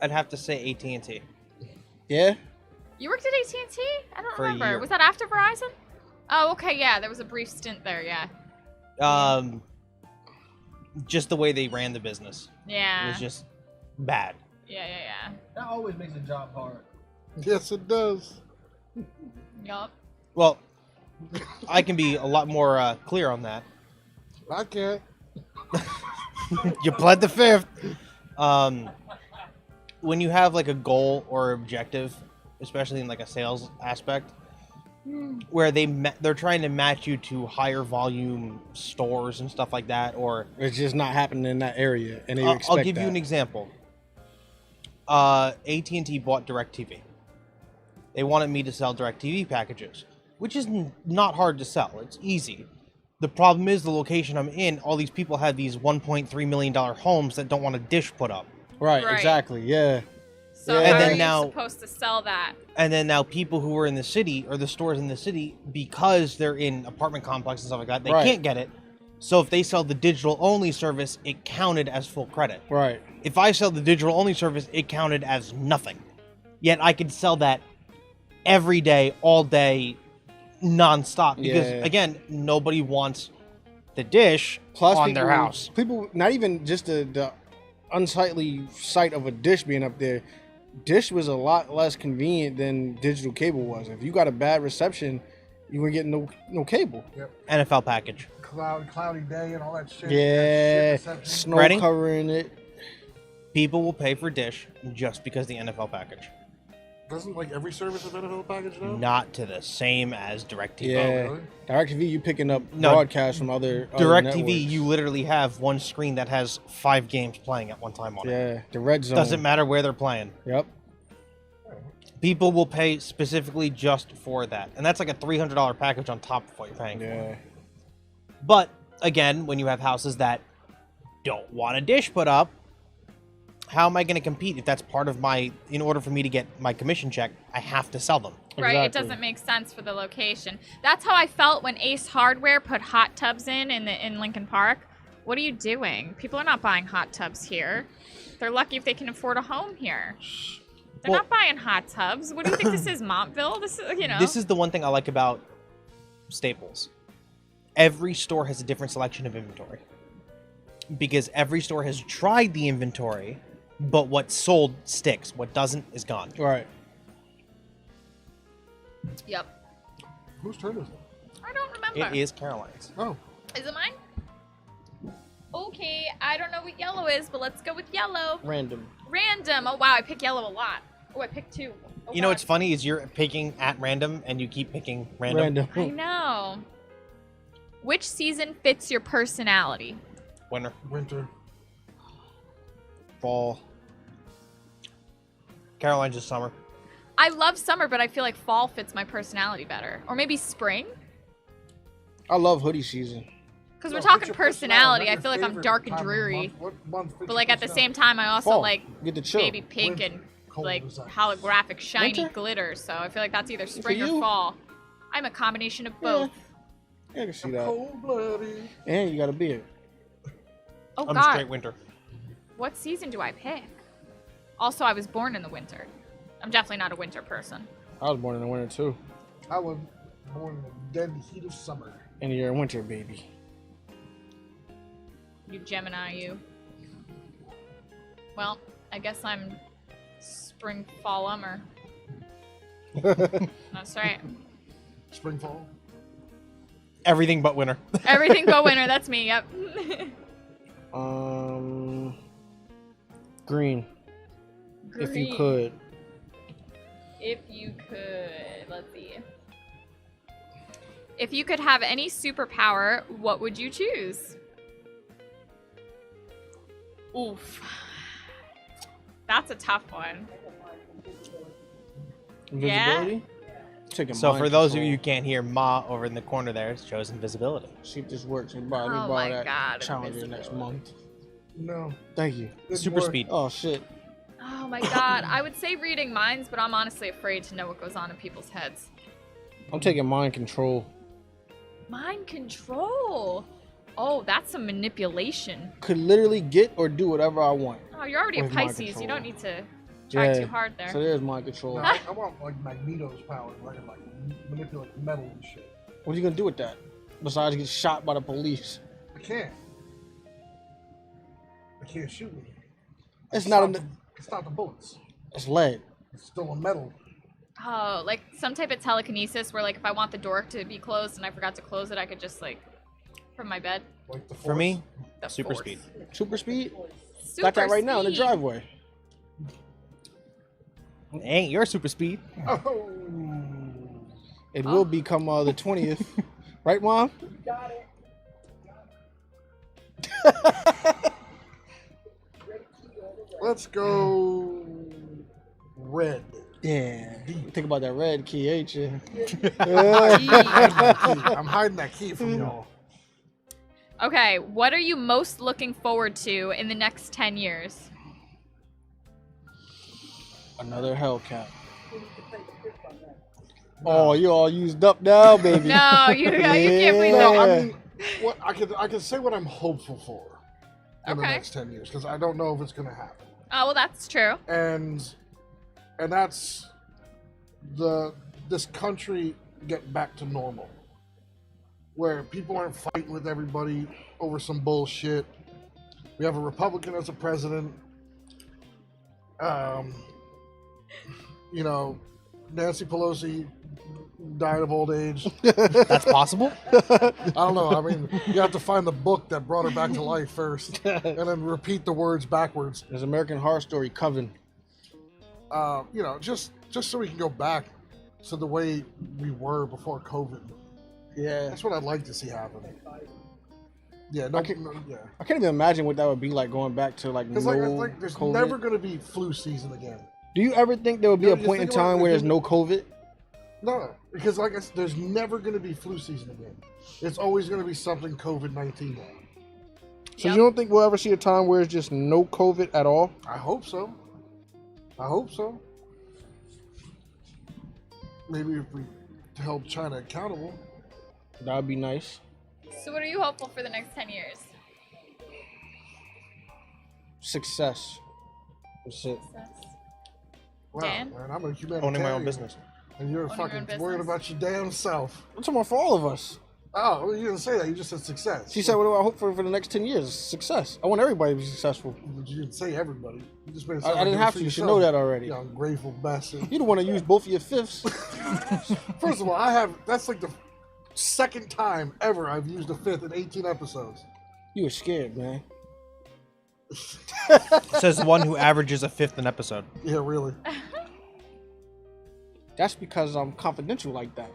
Speaker 4: I'd have to say AT&T.
Speaker 2: Yeah.
Speaker 3: You worked at AT&T? I don't
Speaker 4: For a
Speaker 3: remember.
Speaker 4: year.
Speaker 3: Was that after Verizon? Oh, okay, yeah. There was a brief stint there, yeah.
Speaker 4: Just the way they ran the business. It
Speaker 3: Yeah.
Speaker 4: was just bad.
Speaker 3: Yeah.
Speaker 2: That always makes a job hard.
Speaker 1: Yes, it does.
Speaker 3: Yup.
Speaker 4: Well, I can be a lot more clear on that.
Speaker 1: I can't.
Speaker 4: You pled the fifth. when you have like a goal or objective, especially in like a sales aspect, where they're trying to match you to higher volume stores and stuff like that, or
Speaker 2: It's just not happening in that area, and they
Speaker 4: I'll
Speaker 2: expect
Speaker 4: give
Speaker 2: that.
Speaker 4: you an example. AT&T bought DirecTV. They wanted me to sell DirecTV packages, which is not hard to sell. It's easy. The problem is the location I'm in. All these people have these $1.3 million homes that don't want a dish put up.
Speaker 2: Right,
Speaker 3: Right.
Speaker 2: exactly. Yeah.
Speaker 3: So
Speaker 2: Yeah.
Speaker 3: how
Speaker 4: And then
Speaker 3: are you
Speaker 4: now-
Speaker 3: supposed to sell that?
Speaker 4: And then now people who are in the city or the stores in the city, because they're in apartment complexes and stuff like that, they
Speaker 2: Right.
Speaker 4: can't get it. So if they sell the digital only service, it counted as full credit.
Speaker 2: Right.
Speaker 4: If I sell the digital only service, it counted as nothing. Yet I could sell that every day, all day, nonstop. Because
Speaker 2: Yeah.
Speaker 4: again, nobody wants the dish
Speaker 2: Plus,
Speaker 4: on their house.
Speaker 2: People, not even just the unsightly sight of a dish being up there. Dish was a lot less convenient than digital cable was. If you got a bad reception, you were getting no cable.
Speaker 4: NFL package.
Speaker 1: Cloudy day and all that shit.
Speaker 2: Yeah,
Speaker 1: Shit reception.
Speaker 2: snow
Speaker 4: Ready?
Speaker 2: covering it.
Speaker 4: People will pay for dish just because the NFL package.
Speaker 1: Doesn't like every service have NFL package now?
Speaker 4: Not to the same as DirecTV.
Speaker 2: Yeah,
Speaker 1: really?
Speaker 2: DirecTV, you picking up
Speaker 4: No,
Speaker 2: broadcasts from other
Speaker 4: DirecTV,
Speaker 2: networks.
Speaker 4: you literally have one screen that has 5 games playing at one time on it.
Speaker 2: Yeah, the red zone.
Speaker 4: Doesn't matter where they're playing.
Speaker 2: Yep.
Speaker 4: People will pay specifically just for that. And that's like a $300 package on top of what you're paying for.
Speaker 2: Yeah.
Speaker 4: But again, when you have houses that don't want a dish put up, how am I going to compete if that's part of in order for me to get my commission check, I have to sell them.
Speaker 3: Right, it
Speaker 2: Exactly.
Speaker 3: doesn't make sense for the location. That's how I felt when Ace Hardware put hot tubs in Lincoln Park. What are you doing? People are not buying hot tubs here. They're lucky if they can afford a home here. They're
Speaker 4: Well-
Speaker 3: not buying hot tubs. What do you think this is, Montville? This is,
Speaker 4: This is the one thing I like about Staples. Every store has a different selection of inventory. Because every store has tried the inventory, but what's sold sticks. What doesn't is gone.
Speaker 2: Right.
Speaker 3: Yep.
Speaker 1: Whose turn is it?
Speaker 3: I don't remember.
Speaker 4: It is Caroline's.
Speaker 1: Oh,
Speaker 3: Is it mine? Okay, I don't know what yellow is, but let's go with yellow.
Speaker 2: Random.
Speaker 3: Random. Oh wow, I pick yellow a lot. Oh, I picked 2. Oh,
Speaker 4: You know
Speaker 3: God.
Speaker 4: what's funny is you're picking at random and you keep picking random.
Speaker 3: I know. Which season fits your personality?
Speaker 4: Winner.
Speaker 1: winter.
Speaker 2: Fall.
Speaker 4: Caroline's is summer.
Speaker 3: I love summer, but I feel like fall fits my personality better. Or maybe spring?
Speaker 2: I love hoodie season.
Speaker 3: Because
Speaker 1: No,
Speaker 3: we're talking
Speaker 1: what's your
Speaker 3: personality.
Speaker 1: not
Speaker 3: I
Speaker 1: your
Speaker 3: feel like I'm
Speaker 1: favorite
Speaker 3: dark
Speaker 1: time
Speaker 3: and
Speaker 1: of the
Speaker 3: dreary.
Speaker 1: month? What month fits
Speaker 3: But
Speaker 1: your
Speaker 3: like at the same
Speaker 1: personality?
Speaker 3: time, I also
Speaker 2: Fall.
Speaker 3: like
Speaker 2: Get the chill.
Speaker 3: baby pink
Speaker 1: Winter.
Speaker 3: and
Speaker 1: Cold
Speaker 3: like
Speaker 1: is that?
Speaker 3: holographic shiny
Speaker 2: Winter?
Speaker 3: glitter. So I feel like that's either spring
Speaker 2: For
Speaker 3: or
Speaker 2: you?
Speaker 3: fall. I'm a combination of both.
Speaker 2: Yeah, I can see
Speaker 1: I'm
Speaker 2: that.
Speaker 1: cold-blooded.
Speaker 2: And you got a beard.
Speaker 3: Oh
Speaker 4: I'm
Speaker 3: God,
Speaker 4: straight winter.
Speaker 3: what season do I pick? Also, I was born in the winter. I'm definitely not a winter person.
Speaker 2: I was born in the winter too.
Speaker 1: I was born in the dead heat of summer.
Speaker 2: And you're a winter baby.
Speaker 3: You Gemini, you. Well, I guess I'm spring, fall, summer. That's right.
Speaker 1: Spring, fall.
Speaker 4: Everything but winter.
Speaker 3: Everything but winter. That's me. Yep.
Speaker 2: Green. If you
Speaker 3: Green.
Speaker 2: could.
Speaker 3: If you could. Let's see. If you could have any superpower, what would you choose? Oof. That's a tough one. Yeah?
Speaker 2: Invisibility? Taking
Speaker 4: So
Speaker 2: mind
Speaker 4: for those of
Speaker 2: control.
Speaker 4: you who can't hear, Ma over in the corner there has chosen invisibility.
Speaker 2: See if this works. Let me
Speaker 3: Oh
Speaker 2: borrow
Speaker 3: my
Speaker 2: that
Speaker 3: God,
Speaker 2: challenger next
Speaker 3: invisibility.
Speaker 2: month.
Speaker 1: No.
Speaker 2: Thank you.
Speaker 1: Good
Speaker 4: Super
Speaker 1: work.
Speaker 4: speed.
Speaker 2: Oh shit.
Speaker 3: Oh my god. I would say reading minds, but I'm honestly afraid to know what goes on in people's heads.
Speaker 2: I'm taking mind control.
Speaker 3: Mind control. Oh, that's some manipulation.
Speaker 2: Could literally get or do whatever I want.
Speaker 3: Oh, you're already a
Speaker 2: With mind
Speaker 3: Pisces. You
Speaker 2: control.
Speaker 3: don't need to try too hard there.
Speaker 2: So there's mind control.
Speaker 1: No, I want like Magneto's power, where I can like manipulate metal and shit.
Speaker 2: What are you gonna do with that? Besides get shot by the police.
Speaker 1: I can't. I can't shoot me.
Speaker 2: It's not
Speaker 1: the,
Speaker 2: a.
Speaker 1: It's not the bullets.
Speaker 2: It's lead.
Speaker 1: It's still a metal.
Speaker 3: Oh, like some type of telekinesis where like if I want the door to be closed and I forgot to close it, I could just like from my bed.
Speaker 1: Like the
Speaker 4: For me,
Speaker 3: The
Speaker 4: super
Speaker 3: force.
Speaker 4: speed.
Speaker 2: Super speed.
Speaker 3: Super
Speaker 2: Got that right now in the
Speaker 3: speed.
Speaker 2: driveway.
Speaker 4: Ain't your super speed.
Speaker 1: Oh.
Speaker 2: It will become the 20th, right, Mom?
Speaker 6: Got it.
Speaker 1: Let's go red.
Speaker 2: Yeah. You think about that red key, ain't you?
Speaker 1: I'm hiding that key from y'all.
Speaker 3: Okay, what are you most looking forward to in the next 10 years?
Speaker 2: Another Hellcat.
Speaker 6: We need to play the fifth on that.
Speaker 2: Oh, you all used up now, baby.
Speaker 3: No, you can't play
Speaker 1: No,
Speaker 3: that.
Speaker 1: I mean, what I can say what I'm hopeful for in the
Speaker 3: Okay.
Speaker 1: next 10 years because I don't know if it's gonna happen.
Speaker 3: Oh, well, that's true.
Speaker 1: And that's this country get back to normal, where people aren't fighting with everybody over some bullshit. We have a Republican as a president. You know, Nancy Pelosi died of old age.
Speaker 4: That's possible.
Speaker 1: I don't know. I mean, you have to find the book that brought her back to life first, and then repeat the words backwards.
Speaker 2: There's American Horror Story Coven.
Speaker 1: You know, just so we can go back to the way we were before COVID.
Speaker 2: Yeah.
Speaker 1: That's what I'd like to see happen. Yeah, no, yeah.
Speaker 2: I can't even imagine what that would be like going back to like
Speaker 1: Because
Speaker 2: no
Speaker 1: like, I think there's
Speaker 2: COVID.
Speaker 1: never going to be flu season again.
Speaker 2: Do you ever think there would be
Speaker 1: No,
Speaker 2: a
Speaker 1: just
Speaker 2: point in
Speaker 1: think about
Speaker 2: time
Speaker 1: it,
Speaker 2: where there's
Speaker 1: think-
Speaker 2: no COVID?
Speaker 1: No, because like I said, there's never going to be flu season again. It's always going to be something COVID-19.
Speaker 2: So
Speaker 3: Yep.
Speaker 2: you don't think we'll ever see a time where it's just no COVID at all?
Speaker 1: I hope so. I hope so. Maybe if we held China accountable.
Speaker 2: That would be nice.
Speaker 3: So, what are you hopeful for the next 10 years?
Speaker 2: Success. That's it.
Speaker 1: Wow,
Speaker 3: Dan?
Speaker 1: man, I'm a humanitarian.
Speaker 4: Owning my own business.
Speaker 1: And you're
Speaker 3: Owning your
Speaker 1: fucking
Speaker 3: own
Speaker 1: worried
Speaker 3: business?
Speaker 1: about your damn self.
Speaker 2: I'm talking about for all of us.
Speaker 1: Oh, well, you didn't say that. You just said success.
Speaker 2: She said, what do I hope for the next 10 years? Success. I want everybody to be successful.
Speaker 1: But you didn't say everybody. You just made it
Speaker 2: I
Speaker 1: sound like
Speaker 2: didn't
Speaker 1: it was
Speaker 2: have
Speaker 1: for
Speaker 2: to. You should
Speaker 1: yourself.
Speaker 2: know that already.
Speaker 1: You ungrateful bastard.
Speaker 2: You don't want to use both of your fifths.
Speaker 1: First of all, that's like the second time ever I've used a fifth in 18 episodes.
Speaker 2: You were scared, man.
Speaker 4: Says the one who averages a fifth an episode.
Speaker 1: Yeah, really.
Speaker 2: That's because I'm confidential like that.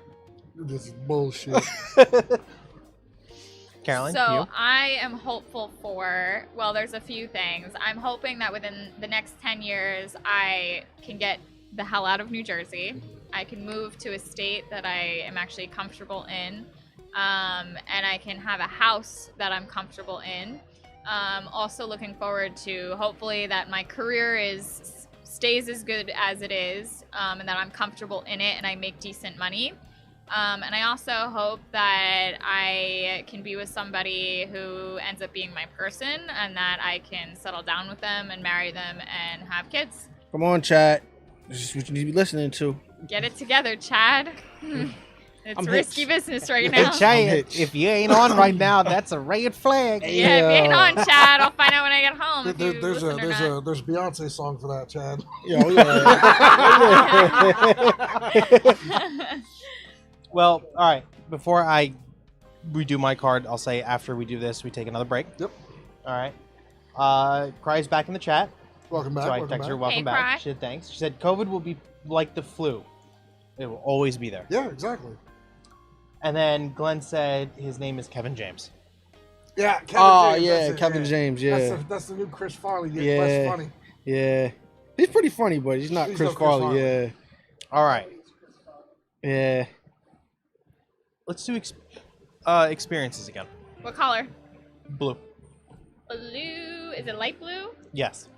Speaker 1: This is bullshit.
Speaker 4: Caroline,
Speaker 3: So
Speaker 4: you?
Speaker 3: I am hopeful for, well, there's a few things. I'm hoping that within the next 10 years, I can get the hell out of New Jersey. I can move to a state that I am actually comfortable in. And I can have a house that I'm comfortable in. Also looking forward to hopefully that my career stays as good as it is, and that I'm comfortable in it and I make decent money. And I also hope that I can be with somebody who ends up being my person and that I can settle down with them and marry them and have kids.
Speaker 2: Come on, Chad. This is what you need to be listening to.
Speaker 3: Get it together, Chad. It's
Speaker 2: I'm
Speaker 3: risky
Speaker 2: hitched.
Speaker 3: business right
Speaker 4: Hey,
Speaker 3: now.
Speaker 4: Chad,
Speaker 2: hitched.
Speaker 4: if you ain't on right now, that's a red flag.
Speaker 3: Yeah, if you ain't
Speaker 2: Yeah.
Speaker 3: on, Chad, I'll find out when I get home. If you
Speaker 1: There's
Speaker 3: listen or not.
Speaker 1: there's Beyonce song for that, Chad.
Speaker 2: Yo, yeah.
Speaker 4: Well, all right. Before I redo my card, I'll say after we do this, we take another break.
Speaker 1: Yep.
Speaker 4: All right. Cry's back in the chat.
Speaker 1: Welcome back.
Speaker 4: So I
Speaker 1: welcome
Speaker 4: text her,
Speaker 1: back.
Speaker 4: welcome
Speaker 3: Hey,
Speaker 4: back.
Speaker 3: Cry.
Speaker 4: She said thanks. She said COVID will be like the flu. It will always be there.
Speaker 1: Yeah, exactly.
Speaker 4: And then Glenn said his name is Kevin James.
Speaker 1: Yeah, Kevin
Speaker 2: Oh,
Speaker 1: James.
Speaker 2: yeah,
Speaker 1: that's it,
Speaker 2: Kevin James, yeah.
Speaker 1: That's the new Chris Farley. Yeah.
Speaker 2: Yeah.
Speaker 1: Less funny.
Speaker 2: Yeah. He's pretty funny, but he's not
Speaker 1: He's
Speaker 2: Chris
Speaker 1: no Chris
Speaker 2: Farley.
Speaker 1: Farley.
Speaker 2: Yeah.
Speaker 4: All right.
Speaker 2: Yeah.
Speaker 4: Let's do experiences again.
Speaker 3: What color?
Speaker 4: Blue.
Speaker 3: Blue. Is it light blue?
Speaker 4: Yes.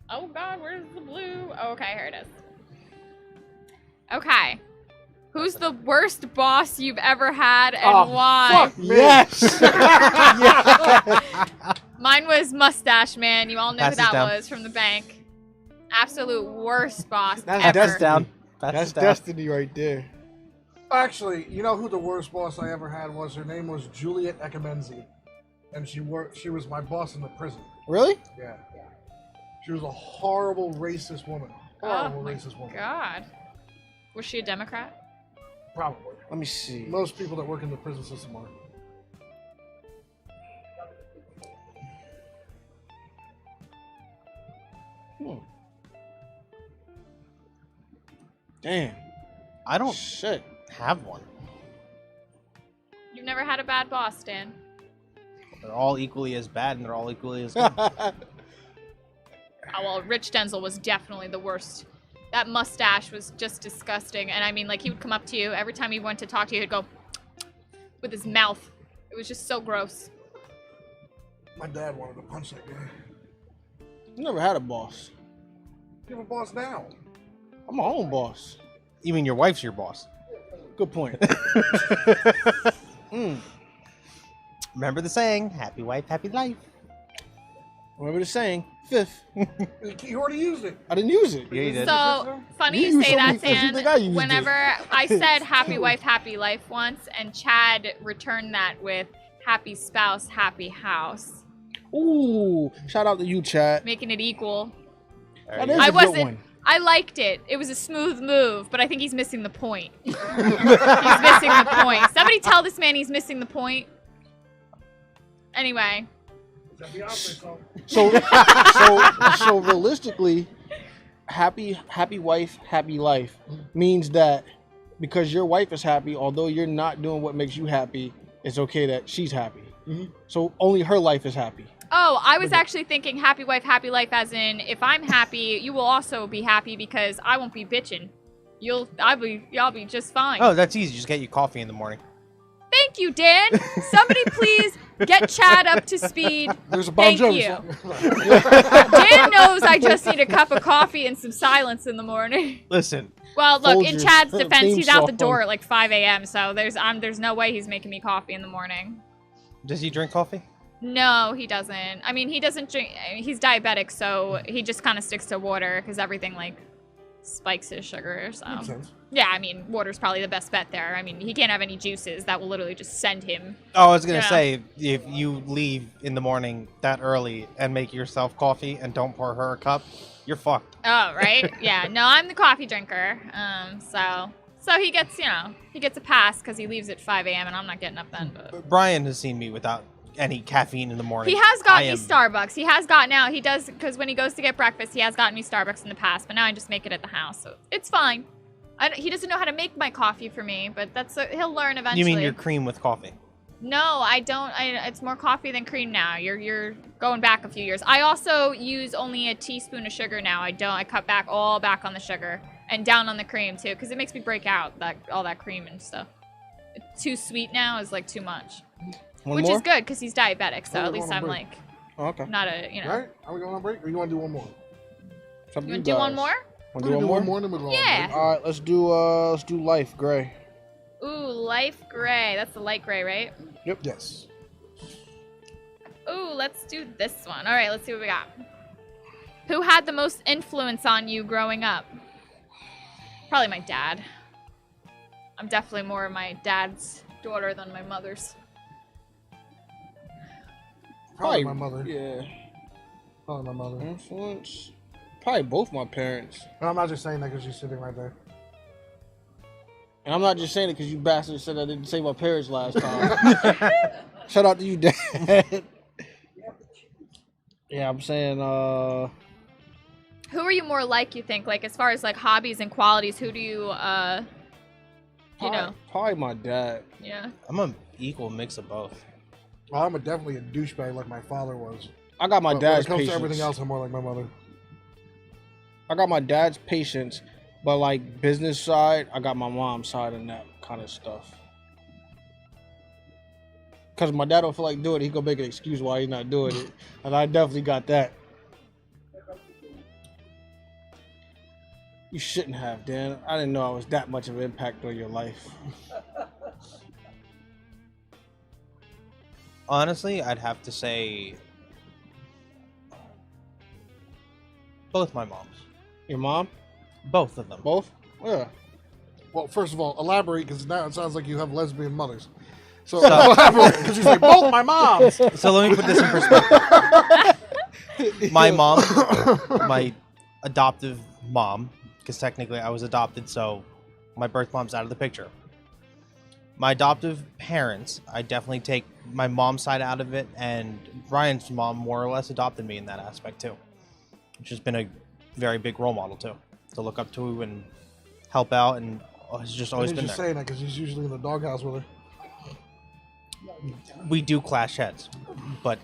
Speaker 3: Oh God, where's the blue? Oh, okay, here it is. Okay. Who's the worst boss you've ever had and
Speaker 1: Oh,
Speaker 3: why?
Speaker 1: fuck me.
Speaker 2: Yes.
Speaker 3: Mine was Mustache Man. You all know who
Speaker 4: Passes
Speaker 3: that
Speaker 4: down.
Speaker 3: was from the bank. Absolute worst boss
Speaker 2: That's
Speaker 3: ever.
Speaker 4: That's down.
Speaker 2: That's
Speaker 4: down.
Speaker 2: destiny right there.
Speaker 1: Actually, you know who the worst boss I ever had was? Her name was Juliet Ekamenzi, and she was my boss in the prison.
Speaker 2: Really?
Speaker 1: Yeah. She was a horrible racist woman. Horrible
Speaker 3: Oh my
Speaker 1: racist woman.
Speaker 3: God. Was she a Democrat?
Speaker 1: Probably.
Speaker 2: Let me see.
Speaker 1: Most people that work in the prison system are.
Speaker 2: Damn.
Speaker 4: I don't
Speaker 2: Shit.
Speaker 4: have one.
Speaker 3: You've never had a bad boss, Dan.
Speaker 4: They're all equally as bad, and they're all equally as good.
Speaker 3: Oh, well, Rich Denzel was definitely the worst. That mustache was just disgusting. And I mean, like, he would come up to you every time he went to talk to you, he'd go with his mouth. It was just so gross.
Speaker 1: My dad wanted to punch that guy.
Speaker 2: You never had a boss.
Speaker 1: You have a boss now.
Speaker 2: I'm my own boss.
Speaker 4: You mean your wife's your boss?
Speaker 2: Good point.
Speaker 4: Remember the saying, happy wife, happy life.
Speaker 2: Remember the saying, fifth.
Speaker 1: You already used it.
Speaker 2: I didn't use it.
Speaker 4: Yeah, you did.
Speaker 3: So funny
Speaker 2: You
Speaker 3: you
Speaker 2: used
Speaker 3: say
Speaker 2: so
Speaker 3: that,
Speaker 2: many things, you
Speaker 3: Dan.
Speaker 2: think I used it.
Speaker 3: Whenever I said happy wife, happy life once, and Chad returned that with happy spouse, happy house,
Speaker 2: Ooh, shout out to you, Chad.
Speaker 3: making it equal.
Speaker 2: That is
Speaker 3: I
Speaker 2: a good
Speaker 3: wasn't.
Speaker 2: one.
Speaker 3: I liked it. It was a smooth move, but I think he's missing the point. He's missing the point. Somebody tell this man he's missing the point. Anyway,
Speaker 2: So realistically, happy wife, happy life means that because your wife is happy, although you're not doing what makes you happy, it's okay that she's happy. So only her life is happy.
Speaker 3: oh, I was actually thinking happy wife, happy life, as in if I'm happy, you will also be happy because I won't be bitching. Y'all be just fine.
Speaker 4: Oh, that's easy. Just get you coffee in the morning.
Speaker 3: Thank you, Dan. Somebody please get Chad up to speed.
Speaker 1: There's a Bon
Speaker 3: Thank
Speaker 1: Jovi
Speaker 3: you.
Speaker 1: song.
Speaker 3: Dan knows I just need a cup of coffee and some silence in the morning.
Speaker 4: Listen,
Speaker 3: Well, look, in
Speaker 2: Folgers
Speaker 3: Chad's defense,
Speaker 2: theme
Speaker 3: he's out the
Speaker 2: song.
Speaker 3: door at like 5 a.m., so there's no way he's making me coffee in the morning.
Speaker 4: does he drink coffee?
Speaker 3: No, he doesn't. I mean, he doesn't drink. He's diabetic, so he just kind of sticks to water because everything like spikes his sugar. So
Speaker 1: Makes sense.
Speaker 3: yeah, I mean, water's probably the best bet there. I mean, he can't have any juices that will literally just send him.
Speaker 4: Oh, I was going to
Speaker 3: Yeah.
Speaker 4: say, if you leave in the morning that early and make yourself coffee and don't pour her a cup, you're fucked.
Speaker 3: Oh, right? Yeah. No, I'm the coffee drinker. So he gets a pass because he leaves at 5 a.m. and I'm not getting up then. But
Speaker 4: Brian has seen me without any caffeine in the morning.
Speaker 3: he has gotten
Speaker 4: I
Speaker 3: me
Speaker 4: am-
Speaker 3: Starbucks. He has gotten out. He does because when he goes to get breakfast, he has gotten me Starbucks in the past. But now I just make it at the house, so it's fine. He doesn't know how to make my coffee for me, but he'll learn eventually.
Speaker 4: You mean your cream with coffee?
Speaker 3: No, I don't. It's more coffee than cream now. You're going back a few years. I also use only a teaspoon of sugar now. I cut back on the sugar and down on the cream too, because it makes me break out all that cream and stuff. Too sweet now is like too much,
Speaker 2: One
Speaker 3: which
Speaker 2: more?
Speaker 3: is good because he's diabetic. So
Speaker 1: Oh,
Speaker 3: at
Speaker 1: we're
Speaker 3: least
Speaker 1: going on
Speaker 3: I'm
Speaker 1: break.
Speaker 3: like
Speaker 2: Oh, okay.
Speaker 3: not a
Speaker 1: Right? Are we going on break? Or you want to do one more?
Speaker 2: It's up to
Speaker 3: You want to do one
Speaker 2: guys.
Speaker 3: more?
Speaker 2: Want
Speaker 1: We're
Speaker 2: to
Speaker 1: gonna
Speaker 2: do one more?
Speaker 1: then we'll go on
Speaker 3: Yeah.
Speaker 1: break.
Speaker 2: All right, let's do life gray.
Speaker 3: Ooh, life gray. That's the light gray, right?
Speaker 1: Yes.
Speaker 3: Ooh, let's do this one. All right, let's see what we got. Who had the most influence on you growing up? Probably my dad. I'm definitely more of my dad's daughter than my mother's.
Speaker 1: Probably my mother.
Speaker 2: Yeah.
Speaker 1: Probably my mother.
Speaker 2: Influence. Probably both my parents.
Speaker 1: And I'm not just saying that because she's sitting right there.
Speaker 2: And I'm not just saying it because you bastards said I didn't say my parents last time. Shout out to you, Dad. Yeah, I'm saying,
Speaker 3: Who are you more like, you think? Like, as far as, like, hobbies and qualities, who do you know?
Speaker 2: Probably my dad.
Speaker 3: Yeah.
Speaker 4: I'm an equal mix of both.
Speaker 1: Well, I'm definitely a douchebag like my father was.
Speaker 2: I got my
Speaker 1: But
Speaker 2: dad's
Speaker 1: when it comes
Speaker 2: patience.
Speaker 1: to everything else, I'm more like my mother.
Speaker 2: I got my dad's patience, but like business side, I got my mom's side and that kind of stuff. Cause my dad don't feel like doing it, he gonna make an excuse why he's not doing it, and I definitely got that. You shouldn't have, Dan. I didn't know I was that much of an impact on your life.
Speaker 4: Honestly, I'd have to say both my moms.
Speaker 2: Your mom?
Speaker 4: Both of them.
Speaker 2: Both? Yeah.
Speaker 1: Well, first of all, elaborate because now it sounds like you have lesbian mothers. So elaborate because she's like both my moms.
Speaker 4: So let me put this in perspective. My mom, my adoptive mom, because technically I was adopted, so my birth mom's out of the picture. My adoptive parents, I definitely take my mom's side out of it, and Ryan's mom more or less adopted me in that aspect too, which has been a very big role model too, to look up to and help out, and has just always
Speaker 1: He's
Speaker 4: been
Speaker 1: just
Speaker 4: there.
Speaker 1: saying that because he's usually in the doghouse with her.
Speaker 4: We do clash heads, but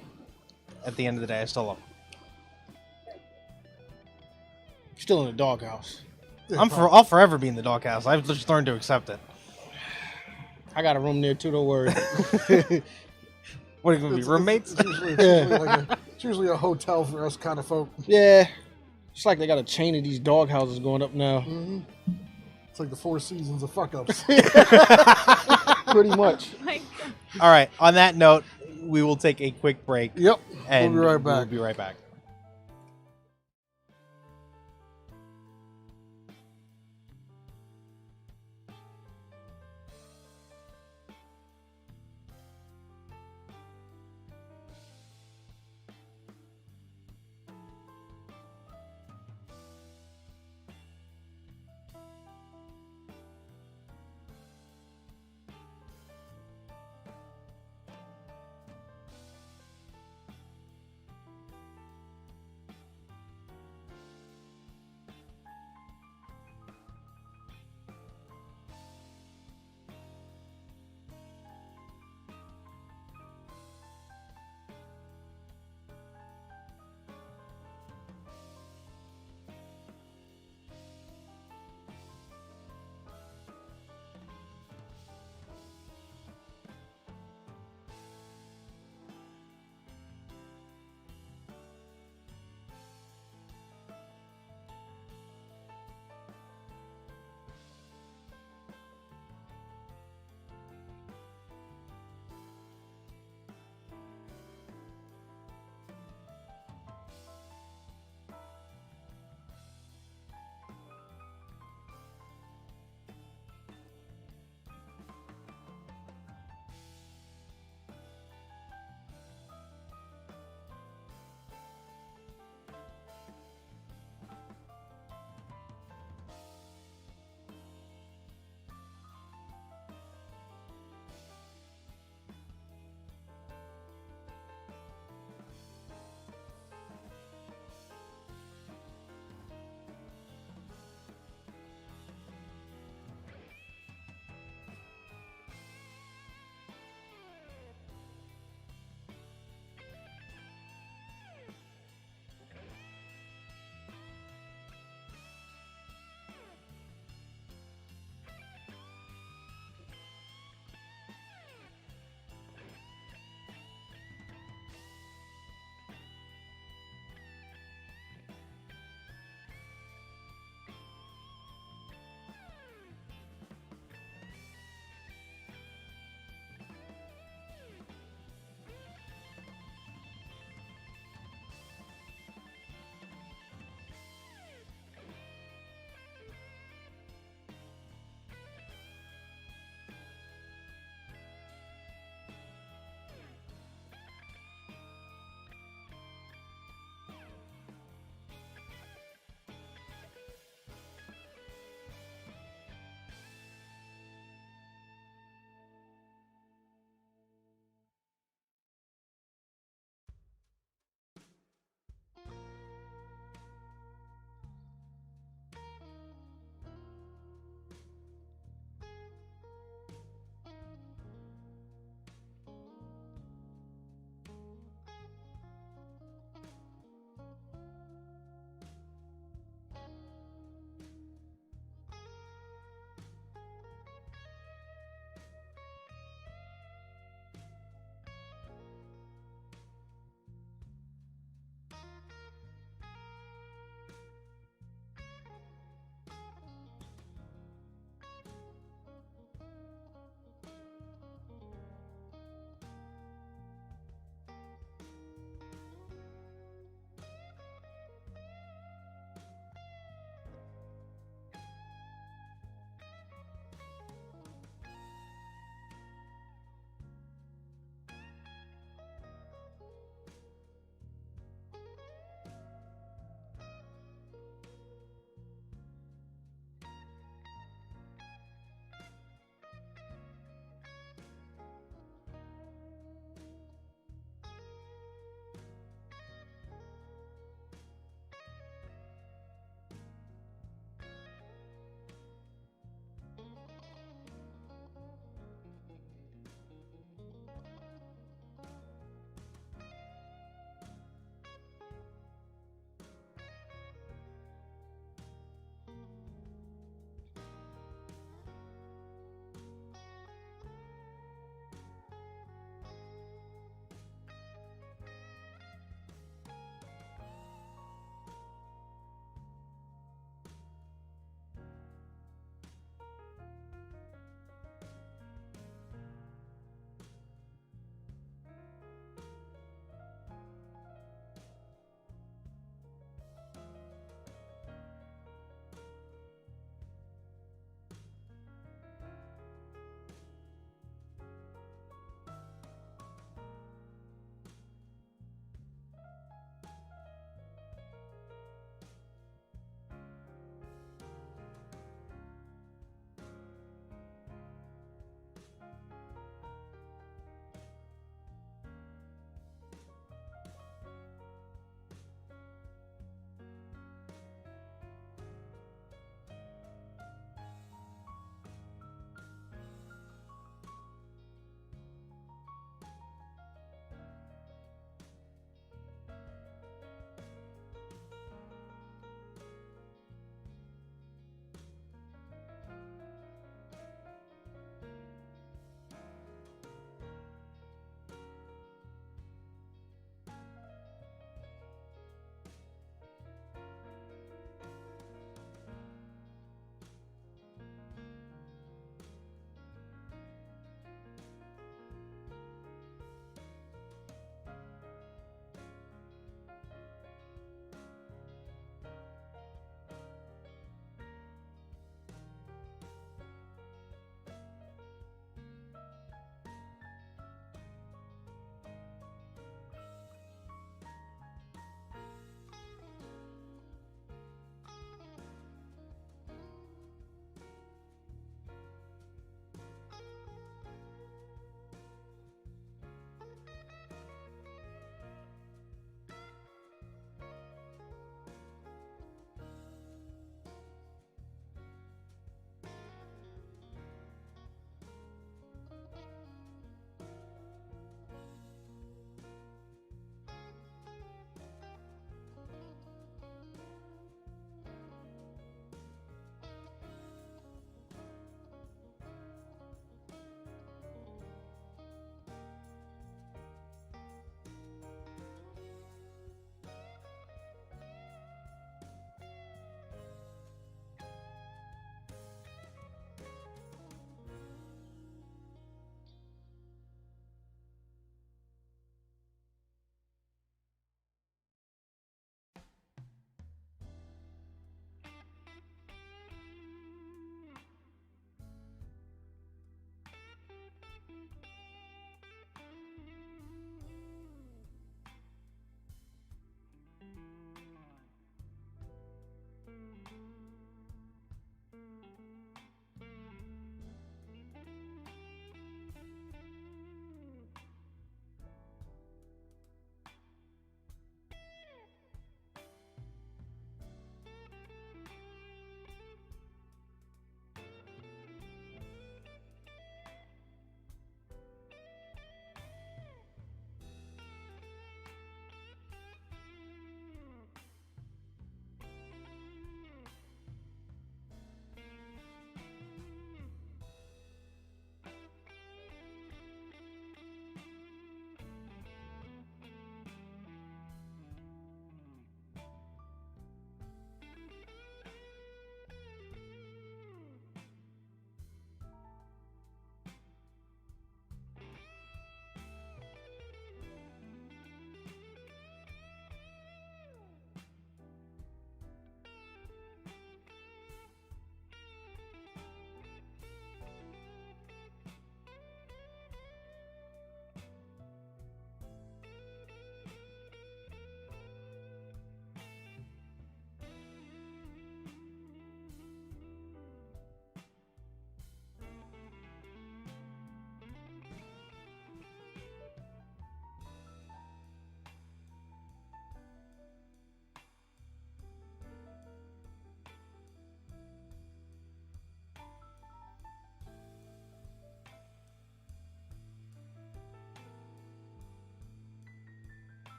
Speaker 4: at the end of the day, I still love him.
Speaker 2: Still in the doghouse.
Speaker 1: Yeah,
Speaker 4: I'll forever be in the doghouse. I've just learned to accept it.
Speaker 2: I got a room there too. Don't worry.
Speaker 4: What are you gonna be, roommates?
Speaker 1: It's usually a hotel for us kind of folk.
Speaker 2: Yeah. It's like they got a chain of these dog houses going up now.
Speaker 1: It's like the Four Seasons of fuck ups.
Speaker 2: Pretty much.
Speaker 3: Like,
Speaker 4: All right. On that note, we will take a quick break.
Speaker 1: Yep.
Speaker 4: And
Speaker 1: We'll be right back.
Speaker 4: We'll be right back.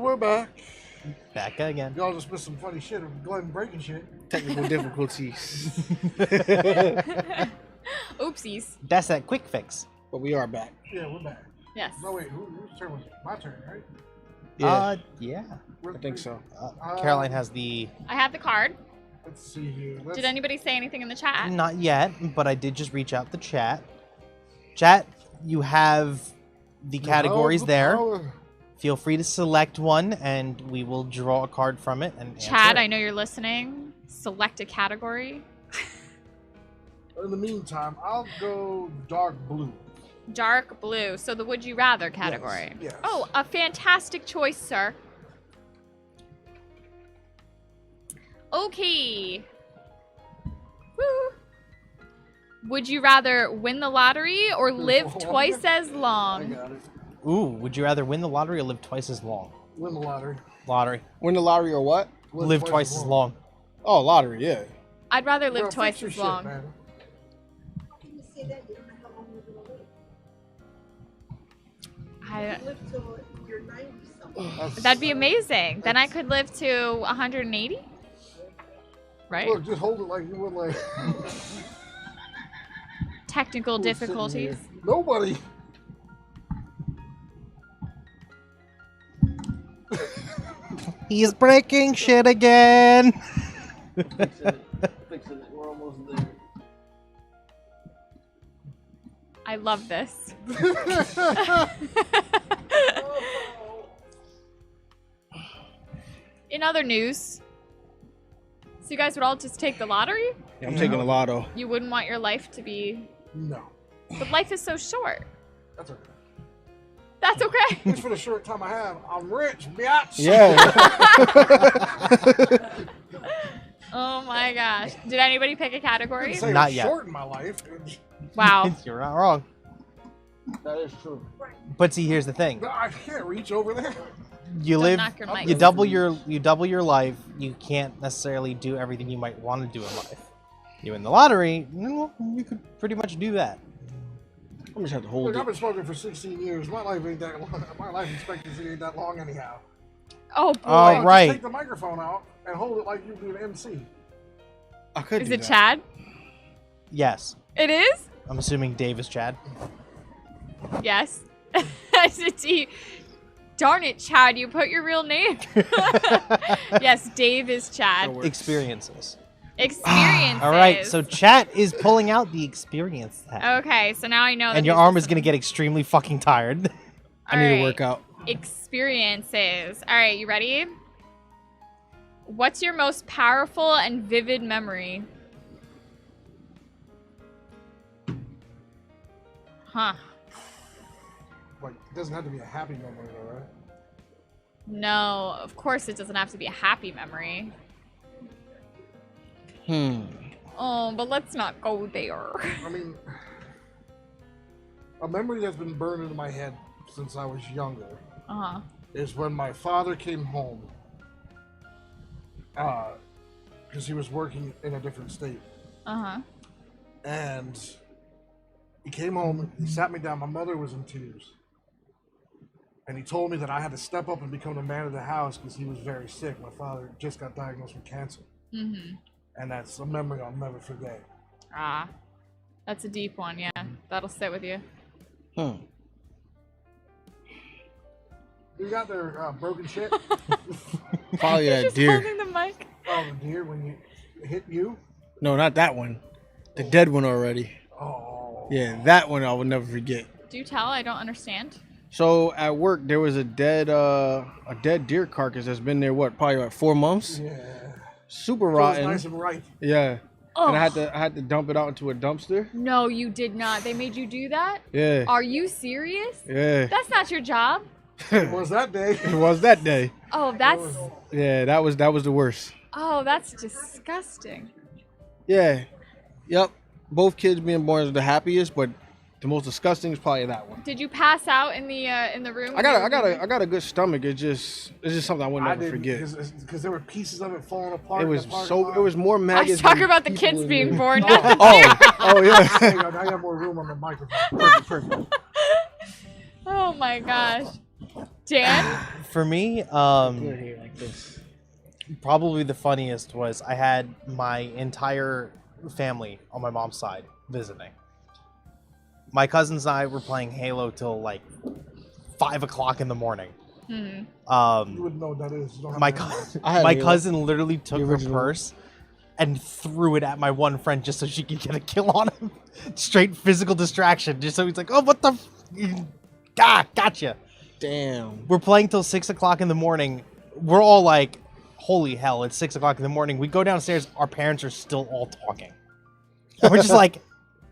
Speaker 1: we're back.
Speaker 4: Back again.
Speaker 1: Y'all just missed some funny shit of Glenn breaking shit.
Speaker 2: Technical difficulties.
Speaker 3: Oopsies.
Speaker 4: That's that quick fix.
Speaker 2: But we are back.
Speaker 1: Yeah, we're back.
Speaker 3: Yes.
Speaker 1: No, wait, whose turn was it? My turn, right?
Speaker 2: Yeah,
Speaker 4: Yeah.
Speaker 2: I think so.
Speaker 4: Caroline has the.
Speaker 3: I have the card.
Speaker 1: Let's see here.
Speaker 3: Did anybody say anything in the chat?
Speaker 4: Not yet, but I did just reach out the chat. Chat, you have the categories there. Feel free to select one, and we will draw a card from it. And
Speaker 3: Chad,
Speaker 4: answer
Speaker 3: I
Speaker 4: it.
Speaker 3: know you're listening. Select a category.
Speaker 1: In the meantime, I'll go dark blue.
Speaker 3: Dark blue. So the would you rather category.
Speaker 1: Yes.
Speaker 3: Oh, a fantastic choice, sir. Okay. Woo. Would you rather win the lottery or live twice as
Speaker 1: I
Speaker 3: long?
Speaker 1: got it.
Speaker 4: Ooh, would you rather win the lottery or live twice as long?
Speaker 1: Win the lottery.
Speaker 4: Lottery.
Speaker 2: Win the lottery or what?
Speaker 4: Live twice as long.
Speaker 2: Oh, lottery, yeah.
Speaker 3: I'd rather live
Speaker 1: Bro,
Speaker 3: twice
Speaker 1: fix your
Speaker 3: as
Speaker 1: shit,
Speaker 3: long.
Speaker 1: man.
Speaker 6: How can you say that? You don't know how long you're gonna live.
Speaker 3: I,
Speaker 6: You live till you're 90 something.
Speaker 3: that'd be amazing. Then I could live to 180. Right?
Speaker 1: Look, just hold it like you would like.
Speaker 3: Technical
Speaker 1: Who's sitting
Speaker 3: difficulties.
Speaker 1: here? Nobody.
Speaker 4: He's breaking shit again.
Speaker 2: Fixing it. We're almost there.
Speaker 3: I love this. In other news, so you guys would all just take the lottery?
Speaker 2: Yeah, I'm taking a lotto.
Speaker 3: You wouldn't want your life to be.
Speaker 1: No,
Speaker 3: But life is so short.
Speaker 1: that's okay.
Speaker 3: That's okay.
Speaker 1: Just for the short time I have, I'm rich, biatch.
Speaker 2: Yeah.
Speaker 3: Oh my gosh. Did anybody pick a category?
Speaker 1: Say
Speaker 4: Not
Speaker 1: I'm
Speaker 4: yet.
Speaker 1: short in my life.
Speaker 3: Wow.
Speaker 4: You're not wrong.
Speaker 2: That is true.
Speaker 4: But see, here's the thing.
Speaker 1: I can't reach over there.
Speaker 4: You
Speaker 3: Don't
Speaker 4: live,
Speaker 3: knock your mic.
Speaker 4: you double your life. You can't necessarily do everything you might want to do in life. You win the lottery, well, you could pretty much do that.
Speaker 2: I'm just have to hold
Speaker 1: Look,
Speaker 2: it.
Speaker 1: I've been smoking for 16 years. My life ain't that long. My life expectancy ain't that long anyhow.
Speaker 3: Oh boy.
Speaker 4: All
Speaker 1: Just
Speaker 4: right.
Speaker 1: take the microphone out and hold it like you do an MC.
Speaker 2: I could
Speaker 3: Is
Speaker 2: do
Speaker 3: it
Speaker 2: that.
Speaker 3: Chad?
Speaker 4: Yes.
Speaker 3: It is?
Speaker 4: I'm assuming Dave is Chad.
Speaker 3: Yes. Darn it, Chad, you put your real name. Yes, Dave is Chad.
Speaker 4: Experiences.
Speaker 3: Experiences.
Speaker 4: All right, so chat is pulling out the experience tab.
Speaker 3: Okay, so now I know that
Speaker 4: And your
Speaker 3: he's
Speaker 4: arm is
Speaker 3: listening.
Speaker 4: going to get extremely fucking tired.
Speaker 2: I need to
Speaker 3: Alright.
Speaker 2: work out.
Speaker 3: Experiences. All right, you ready? What's your most powerful and vivid memory? Huh.
Speaker 1: Like, it doesn't have to be a happy memory, though, right?
Speaker 3: No, of course it doesn't have to be a happy memory. Oh, but let's not go there.
Speaker 1: I mean, a memory that's been burned into my head since I was younger
Speaker 3: Uh-huh.
Speaker 1: is when my father came home. Because he was working in a different state.
Speaker 3: Uh-huh.
Speaker 1: And he came home, he sat me down, my mother was in tears. And he told me that I had to step up and become the man of the house because he was very sick. My father just got diagnosed with cancer.
Speaker 3: Mm-hmm.
Speaker 1: And that's a memory I'll never forget.
Speaker 3: Ah. That's a deep one, yeah. That'll sit with you.
Speaker 1: You got their broken shit?
Speaker 2: Probably that
Speaker 3: Just
Speaker 2: deer.
Speaker 3: holding the mic.
Speaker 1: Oh, the deer when you hit you?
Speaker 2: No, not that one. The dead one already.
Speaker 1: Oh.
Speaker 2: Yeah, that one I will never forget.
Speaker 3: Do tell, I don't understand.
Speaker 2: So at work there was a dead deer carcass that's been there probably 4 months.
Speaker 1: Yeah.
Speaker 2: Super
Speaker 1: So it's
Speaker 2: rotten.
Speaker 1: nice and ripe.
Speaker 2: Yeah.
Speaker 3: Oh.
Speaker 2: And I had to dump it out into a dumpster.
Speaker 3: No, you did not. They made you do that?
Speaker 2: Yeah.
Speaker 3: Are you serious?
Speaker 2: Yeah.
Speaker 3: That's not your job.
Speaker 1: It was that day.
Speaker 2: It was that day.
Speaker 3: Oh, that's
Speaker 2: Yeah, that was the worst.
Speaker 3: that's disgusting.
Speaker 2: Yeah. Yep. Both kids being born is the happiest, but the most disgusting is probably that one.
Speaker 3: Did you pass out in the room?
Speaker 2: I got a good stomach. It's just something I would
Speaker 1: I
Speaker 2: never
Speaker 1: didn't
Speaker 2: forget.
Speaker 1: because there were pieces of it falling apart.
Speaker 2: It
Speaker 1: in
Speaker 2: was
Speaker 1: the parking lot.
Speaker 2: it was more
Speaker 3: I
Speaker 2: maggots.
Speaker 3: was talking
Speaker 2: than
Speaker 3: about the
Speaker 2: people
Speaker 3: kids
Speaker 2: in
Speaker 3: being
Speaker 2: there.
Speaker 3: born. Not the
Speaker 2: Oh yeah.
Speaker 1: There you go, now you have more room on the microphone. Perfect.
Speaker 3: Oh my gosh. Dan?
Speaker 4: For me,
Speaker 2: Good here like this.
Speaker 4: probably the funniest was I had my entire family on my mom's side visiting. My cousins and I were playing Halo till like 5 o'clock in the morning.
Speaker 3: Hmm.
Speaker 1: You wouldn't know what that is. You don't have
Speaker 4: My
Speaker 1: to answer.
Speaker 2: I had
Speaker 4: my
Speaker 2: Halo.
Speaker 4: cousin literally took
Speaker 2: The
Speaker 4: her
Speaker 2: original.
Speaker 4: purse and threw it at my one friend just so she could get a kill on him. Straight physical distraction. Just so he's like, oh, what the? Gotcha.
Speaker 2: Damn.
Speaker 4: We're playing till 6 o'clock in the morning. We're all like, holy hell, it's 6 o'clock in the morning. We go downstairs. Our parents are still all talking. And we're just like,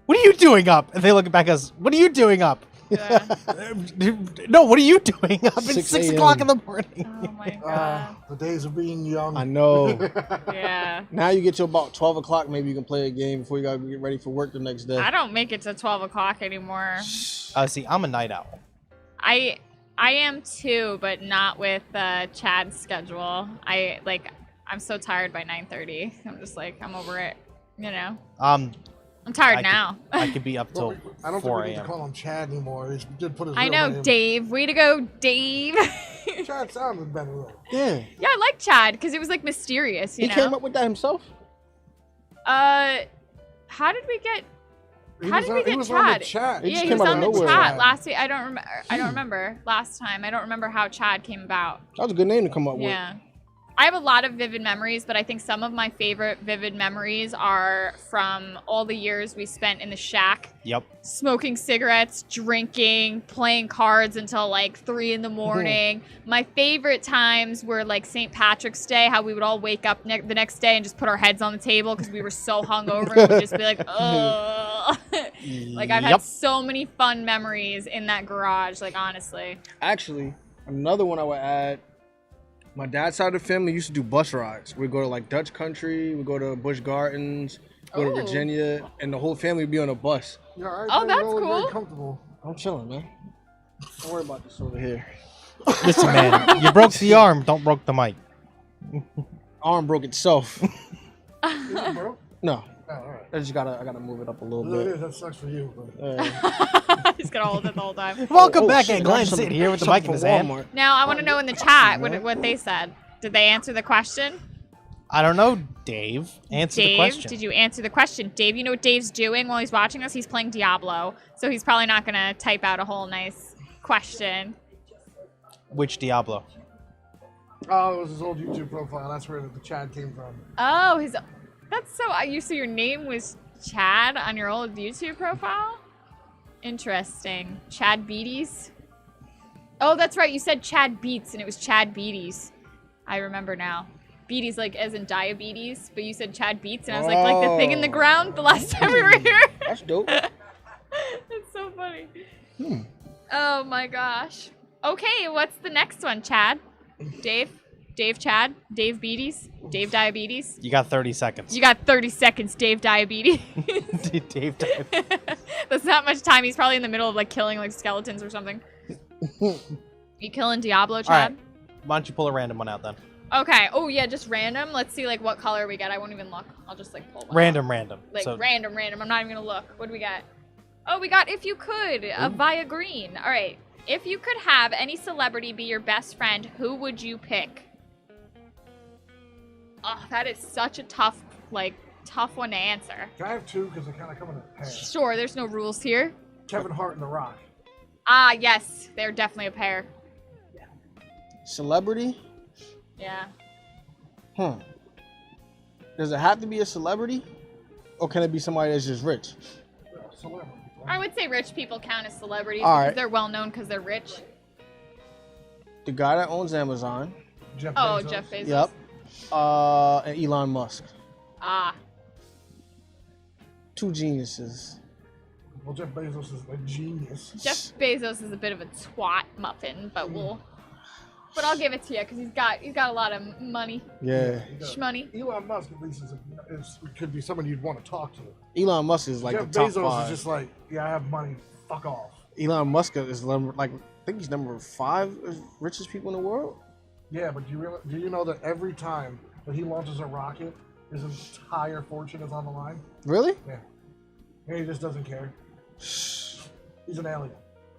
Speaker 4: what are you doing up? And they look back at us, what are you doing up?
Speaker 3: Yeah.
Speaker 4: No, what are you doing up? It's
Speaker 2: 6
Speaker 4: 6 o'clock in
Speaker 2: a.m.
Speaker 4: the morning.
Speaker 3: Oh my god.
Speaker 1: The days of being young.
Speaker 2: I know.
Speaker 3: Yeah.
Speaker 2: Now you get to about 12 o'clock, maybe you can play a game before you gotta get ready for work the next day.
Speaker 3: I don't make it to 12 o'clock anymore.
Speaker 4: See, I'm a night owl.
Speaker 3: I am too, but not with Chad's schedule. I'm so tired by 9:30. I'm just like, I'm over it. You know, I'm tired
Speaker 4: I
Speaker 3: now.
Speaker 4: I could be up
Speaker 1: Well,
Speaker 4: till
Speaker 1: I don't think
Speaker 4: 4
Speaker 1: we need to
Speaker 4: a.m.
Speaker 1: call him Chad anymore. He did put his
Speaker 3: I
Speaker 1: real
Speaker 3: know,
Speaker 1: name.
Speaker 3: Dave. Way to go, Dave.
Speaker 1: Chad sounded better though.
Speaker 2: Yeah.
Speaker 3: Yeah, I like Chad because it was like mysterious. You
Speaker 2: He
Speaker 3: know.
Speaker 2: came up with that himself?
Speaker 3: How did we get? How did we
Speaker 1: he
Speaker 3: get
Speaker 1: was on the
Speaker 3: Chad?
Speaker 1: chat.
Speaker 2: He
Speaker 3: Yeah,
Speaker 2: just
Speaker 3: he
Speaker 2: came
Speaker 3: was
Speaker 2: out
Speaker 3: on
Speaker 2: of
Speaker 3: the
Speaker 2: nowhere.
Speaker 3: chat last week. I don't remember. I don't remember last time. I don't remember how Chad came about.
Speaker 2: That was a good name to come up with.
Speaker 3: Yeah. I have a lot of vivid memories, but I think some of my favorite vivid memories are from all the years we spent in the shack,
Speaker 4: Yep.
Speaker 3: smoking cigarettes, drinking, playing cards until like 3 in the morning. My favorite times were like St. Patrick's Day, how we would all wake up the next day and just put our heads on the table because we were so hungover and we'd just be like, oh. Like I've had
Speaker 4: Yep.
Speaker 3: so many fun memories in that garage, like honestly.
Speaker 2: Actually, another one I would add, my dad's side of the family used to do bus rides. We'd go to like Dutch Country, we'd go to Busch Gardens, go to
Speaker 3: Oh.
Speaker 2: Virginia, and the whole family would be on a bus.
Speaker 1: You're all right,
Speaker 3: Oh,
Speaker 1: man.
Speaker 3: that's
Speaker 1: You look very
Speaker 3: cool.
Speaker 1: comfortable.
Speaker 2: I'm chilling, man. Don't worry about this over here.
Speaker 4: Listen, man, you broke the arm, don't broke the mic.
Speaker 2: Arm broke itself.
Speaker 1: Is it, bro?
Speaker 2: No,
Speaker 1: Oh, all right.
Speaker 2: I gotta move it up a little
Speaker 1: It
Speaker 2: bit.
Speaker 1: is. That sucks for you. But
Speaker 3: He's gonna hold it the whole time.
Speaker 4: Welcome
Speaker 2: Oh,
Speaker 4: back,
Speaker 2: shit,
Speaker 4: at
Speaker 2: I
Speaker 4: Glenn
Speaker 2: got
Speaker 4: sitting here with the
Speaker 2: something
Speaker 4: mic in his
Speaker 2: from
Speaker 4: hand.
Speaker 2: Walmart.
Speaker 3: Now I want to know in the chat what they said. Did they answer the question?
Speaker 4: I don't know, Dave. Answer the
Speaker 3: Dave,
Speaker 4: question.
Speaker 3: did you answer the question? Dave, you know what Dave's doing while he's watching us? He's playing Diablo, so he's probably not gonna type out a whole nice question.
Speaker 4: Which Diablo?
Speaker 1: oh, it was his old YouTube profile. That's where the Chad came from.
Speaker 3: Oh, that's so. You so your name was Chad on your old YouTube profile? Interesting. Chad Beaties. Oh, that's right. You said Chad Beats, and it was Chad Beaties. I remember now. Beaties, like as in diabetes, but you said Chad Beats, and I was like the thing in the ground the last time we were here.
Speaker 2: That's dope.
Speaker 3: That's so funny. Oh my gosh. Okay, what's the next one, Chad? Dave? Dave Chad? Dave Beaties? Dave Diabetes?
Speaker 4: You got 30 seconds.
Speaker 3: You got 30 seconds, Dave Diabetes.
Speaker 4: Dave.
Speaker 3: That's not much time. He's probably in the middle of like killing like skeletons or something. You killing Diablo,
Speaker 4: All
Speaker 3: Chad?
Speaker 4: right. Why don't you pull a random one out then?
Speaker 3: Okay. Oh yeah, just random. Let's see like what color we get. I won't even look. I'll just like pull one.
Speaker 4: Random.
Speaker 3: Like
Speaker 4: So,
Speaker 3: random. I'm not even gonna look. What do we got? Oh, we got If You Could, via green. All right. If you could have any celebrity be your best friend, who would you pick? Oh, that is such a tough one to answer.
Speaker 1: Can I have two? Because they kind of come in a pair.
Speaker 3: Sure, there's no rules here.
Speaker 1: Kevin Hart and The Rock.
Speaker 3: Ah, yes, they're definitely a pair.
Speaker 2: Celebrity?
Speaker 3: Yeah.
Speaker 2: Does it have to be a celebrity? Or can it be somebody that's just rich?
Speaker 1: Yeah, celebrity.
Speaker 3: I would say rich people count as celebrities
Speaker 2: All
Speaker 3: because
Speaker 2: right.
Speaker 3: they're well known because they're rich.
Speaker 2: The guy that owns Amazon.
Speaker 1: Jeff
Speaker 3: Oh,
Speaker 1: Bezos.
Speaker 3: Jeff Bezos.
Speaker 2: Yep. And Elon Musk.
Speaker 3: Ah,
Speaker 2: Two geniuses.
Speaker 1: Well, Jeff Bezos is a genius.
Speaker 3: Jeff Bezos is a bit of a twat muffin, but but I'll give it to you because he's got a lot of money,
Speaker 2: Yeah.
Speaker 3: shmoney.
Speaker 1: Elon Musk at least could be someone you'd want to talk to.
Speaker 2: Elon Musk is like
Speaker 1: Jeff
Speaker 2: the top
Speaker 1: Bezos
Speaker 2: five.
Speaker 1: is just like, yeah, I have money. Fuck off.
Speaker 2: Elon Musk is I think he's number 5 richest people in the world.
Speaker 1: Yeah, but do you know that every time that he launches a rocket, his entire fortune is on the line?
Speaker 2: Really?
Speaker 1: Yeah. And he just doesn't care. He's an alien.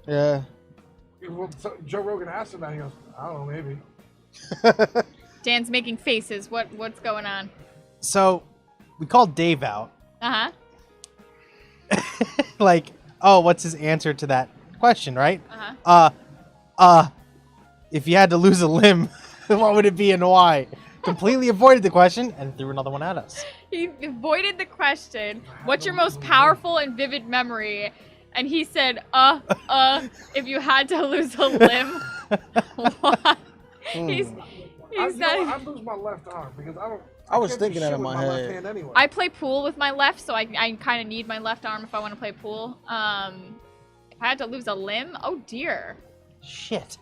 Speaker 2: Yeah.
Speaker 1: Well, Joe Rogan asked him that. He goes, I don't know, maybe.
Speaker 3: Dan's making faces. What's going on?
Speaker 4: So we called Dave out.
Speaker 3: Uh-huh.
Speaker 4: Like, oh, what's his answer to that question, right?
Speaker 3: Uh-huh.
Speaker 4: If you had to lose a limb, what would it be and why? Completely avoided the question and threw another one at us.
Speaker 3: He avoided the question. What's your most powerful and vivid memory? And he said, if you had to lose a limb. What? He's
Speaker 1: I'd lose my left arm because
Speaker 2: I was
Speaker 1: can't do
Speaker 2: thinking that
Speaker 1: shit
Speaker 2: in
Speaker 1: with
Speaker 2: my
Speaker 1: left
Speaker 2: head.
Speaker 1: hand anyway.
Speaker 3: I play pool with my left, so I kind of need my left arm if I want to play pool. If I had to lose a limb, oh dear.
Speaker 4: Shit.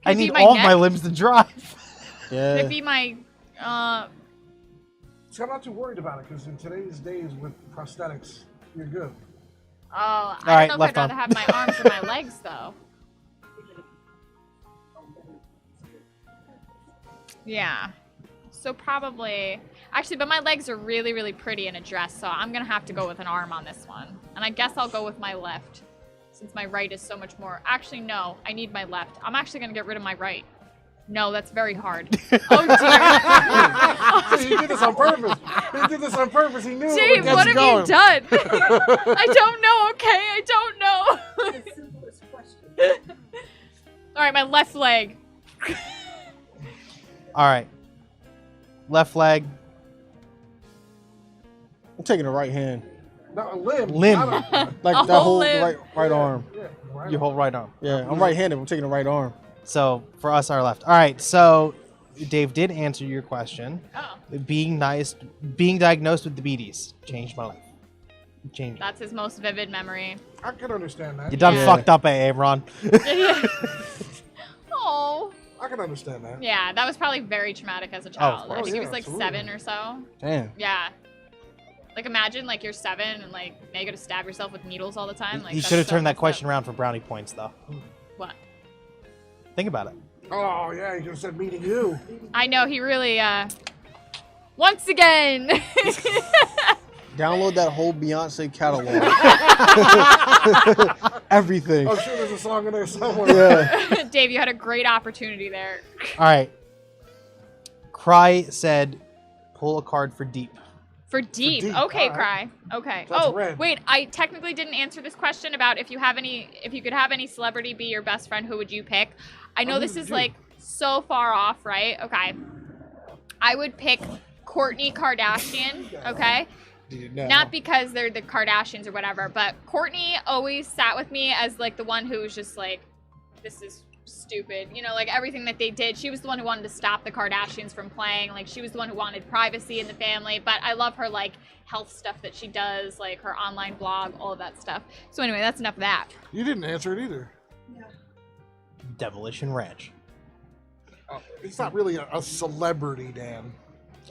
Speaker 3: Could
Speaker 4: I
Speaker 3: it be
Speaker 4: need
Speaker 3: my
Speaker 4: all
Speaker 3: neck?
Speaker 4: my limbs to drive.
Speaker 3: Could
Speaker 2: Yeah.
Speaker 3: it be my
Speaker 1: So I'm not too worried about it because in today's days with prosthetics, you're good.
Speaker 3: I don't
Speaker 4: right,
Speaker 3: know if
Speaker 4: left
Speaker 3: I'd rather
Speaker 4: arm.
Speaker 3: have my arms or my legs though. Yeah. So probably actually, but my legs are really, really pretty in a dress, so I'm gonna have to go with an arm on this one. And I guess I'll go with my left. Since my right is so much more actually no, I need my left. I'm actually gonna get rid of my right. No, that's very hard. Oh dear.
Speaker 1: He did this on purpose. He did this on purpose. He knew.
Speaker 3: Dave,
Speaker 1: it
Speaker 3: what
Speaker 1: was
Speaker 3: have you
Speaker 2: going.
Speaker 3: done? I don't know, okay? I don't know.
Speaker 6: The simplest question.
Speaker 3: Alright, my left leg.
Speaker 4: All right. Left leg.
Speaker 2: I'm taking the right hand.
Speaker 1: not a limb.
Speaker 4: Limb.
Speaker 1: not a-
Speaker 2: Like
Speaker 3: A
Speaker 2: that
Speaker 3: whole
Speaker 2: whole
Speaker 3: limb.
Speaker 2: right arm.
Speaker 1: Yeah, right.
Speaker 4: Your whole right arm.
Speaker 2: Yeah, I'm right-handed. I'm taking the right arm.
Speaker 4: So for us, our left. All right. So Dave did answer your question.
Speaker 3: Oh,
Speaker 4: Being diagnosed with diabetes changed my life. Changed.
Speaker 3: that's his most vivid memory.
Speaker 1: I can understand that.
Speaker 4: You done
Speaker 2: Yeah.
Speaker 4: fucked up, Ron.
Speaker 3: Oh.
Speaker 1: I can understand that.
Speaker 3: Yeah, that was probably very traumatic as a child. I
Speaker 1: course.
Speaker 3: think he
Speaker 1: Yeah,
Speaker 3: was like
Speaker 1: absolutely.
Speaker 3: 7 or so.
Speaker 2: Damn.
Speaker 3: Yeah. Like imagine like you're 7 and like now you gotta stab yourself with needles all the time. Like
Speaker 4: You
Speaker 3: that's
Speaker 4: should have
Speaker 3: so
Speaker 4: turned that
Speaker 3: messed up.
Speaker 4: question around for brownie points, though.
Speaker 3: What?
Speaker 4: Think about it.
Speaker 1: Oh yeah, he could have said meeting you.
Speaker 3: I know he really once again.
Speaker 2: Download that whole Beyonce catalog. Everything.
Speaker 1: Oh sure, there's a song in there somewhere.
Speaker 2: Yeah.
Speaker 3: Dave, you had a great opportunity there.
Speaker 4: All right. Cry said, pull a card for deep.
Speaker 3: For deep.
Speaker 1: deep,
Speaker 3: Okay,
Speaker 1: alright.
Speaker 3: Cry. Okay.
Speaker 1: So that's
Speaker 3: Oh,
Speaker 1: red.
Speaker 3: wait, I technically didn't answer this question about if you could have any celebrity be your best friend, who would you pick? I know
Speaker 1: Oh,
Speaker 3: this
Speaker 1: who
Speaker 3: is
Speaker 1: would you?
Speaker 3: like so far off, right? Okay. I would pick Kourtney Kardashian, okay? Not because they're the Kardashians or whatever, but Kourtney always sat with me as like the one who was just like, this is stupid. You know, like everything that they did. She was the one who wanted to stop the Kardashians from playing. Like she was the one who wanted privacy in the family. But I love her like health stuff that she does, like her online blog, all of that stuff. So anyway, that's enough of that.
Speaker 1: You didn't answer it either.
Speaker 4: Demolition Ranch.
Speaker 1: He's not really a celebrity, Dan.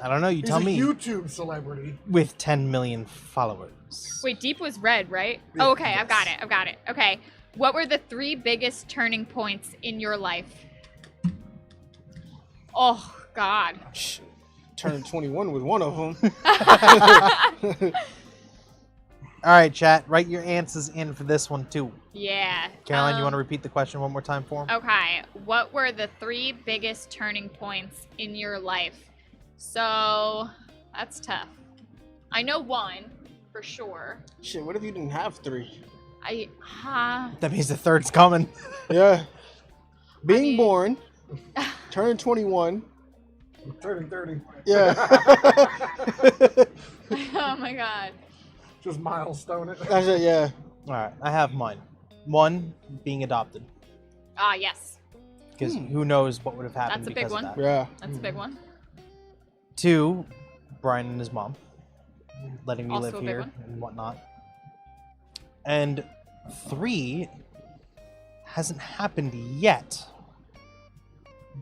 Speaker 4: I don't know. You
Speaker 1: He's
Speaker 4: tell
Speaker 1: a
Speaker 4: me.
Speaker 1: YouTube celebrity.
Speaker 4: With 10 million followers.
Speaker 3: Wait, Deep was red, right?
Speaker 1: Yeah,
Speaker 3: Oh, okay, I've got
Speaker 1: yes.
Speaker 3: it. I've got it. Okay. What were the 3 biggest turning points in your life? Oh, God.
Speaker 2: Turned 21 was one of them.
Speaker 4: All right, chat. Write your answers in for this one, too.
Speaker 3: Yeah.
Speaker 4: Caroline, you want to repeat the question one more time for him?
Speaker 3: Okay. What were the 3 biggest turning points in your life? So, that's tough. I know one for sure.
Speaker 2: Shit, what if you didn't have 3?
Speaker 4: That means the third's coming.
Speaker 2: Yeah. Being
Speaker 3: mean-
Speaker 2: born, turning 21.
Speaker 1: Turning 30.
Speaker 2: Yeah.
Speaker 3: Oh my God.
Speaker 1: Just milestone it.
Speaker 2: That's it, yeah.
Speaker 4: All right, I have mine. 1, being adopted.
Speaker 3: Ah, yes.
Speaker 4: Because who knows what would have happened
Speaker 3: That's a big
Speaker 4: because of
Speaker 3: one.
Speaker 4: that.
Speaker 2: Yeah.
Speaker 3: That's a big one.
Speaker 4: 2, Brian and his mom. Letting me
Speaker 3: Also
Speaker 4: live
Speaker 3: a big
Speaker 4: here
Speaker 3: one.
Speaker 4: and whatnot. And 3, hasn't happened yet.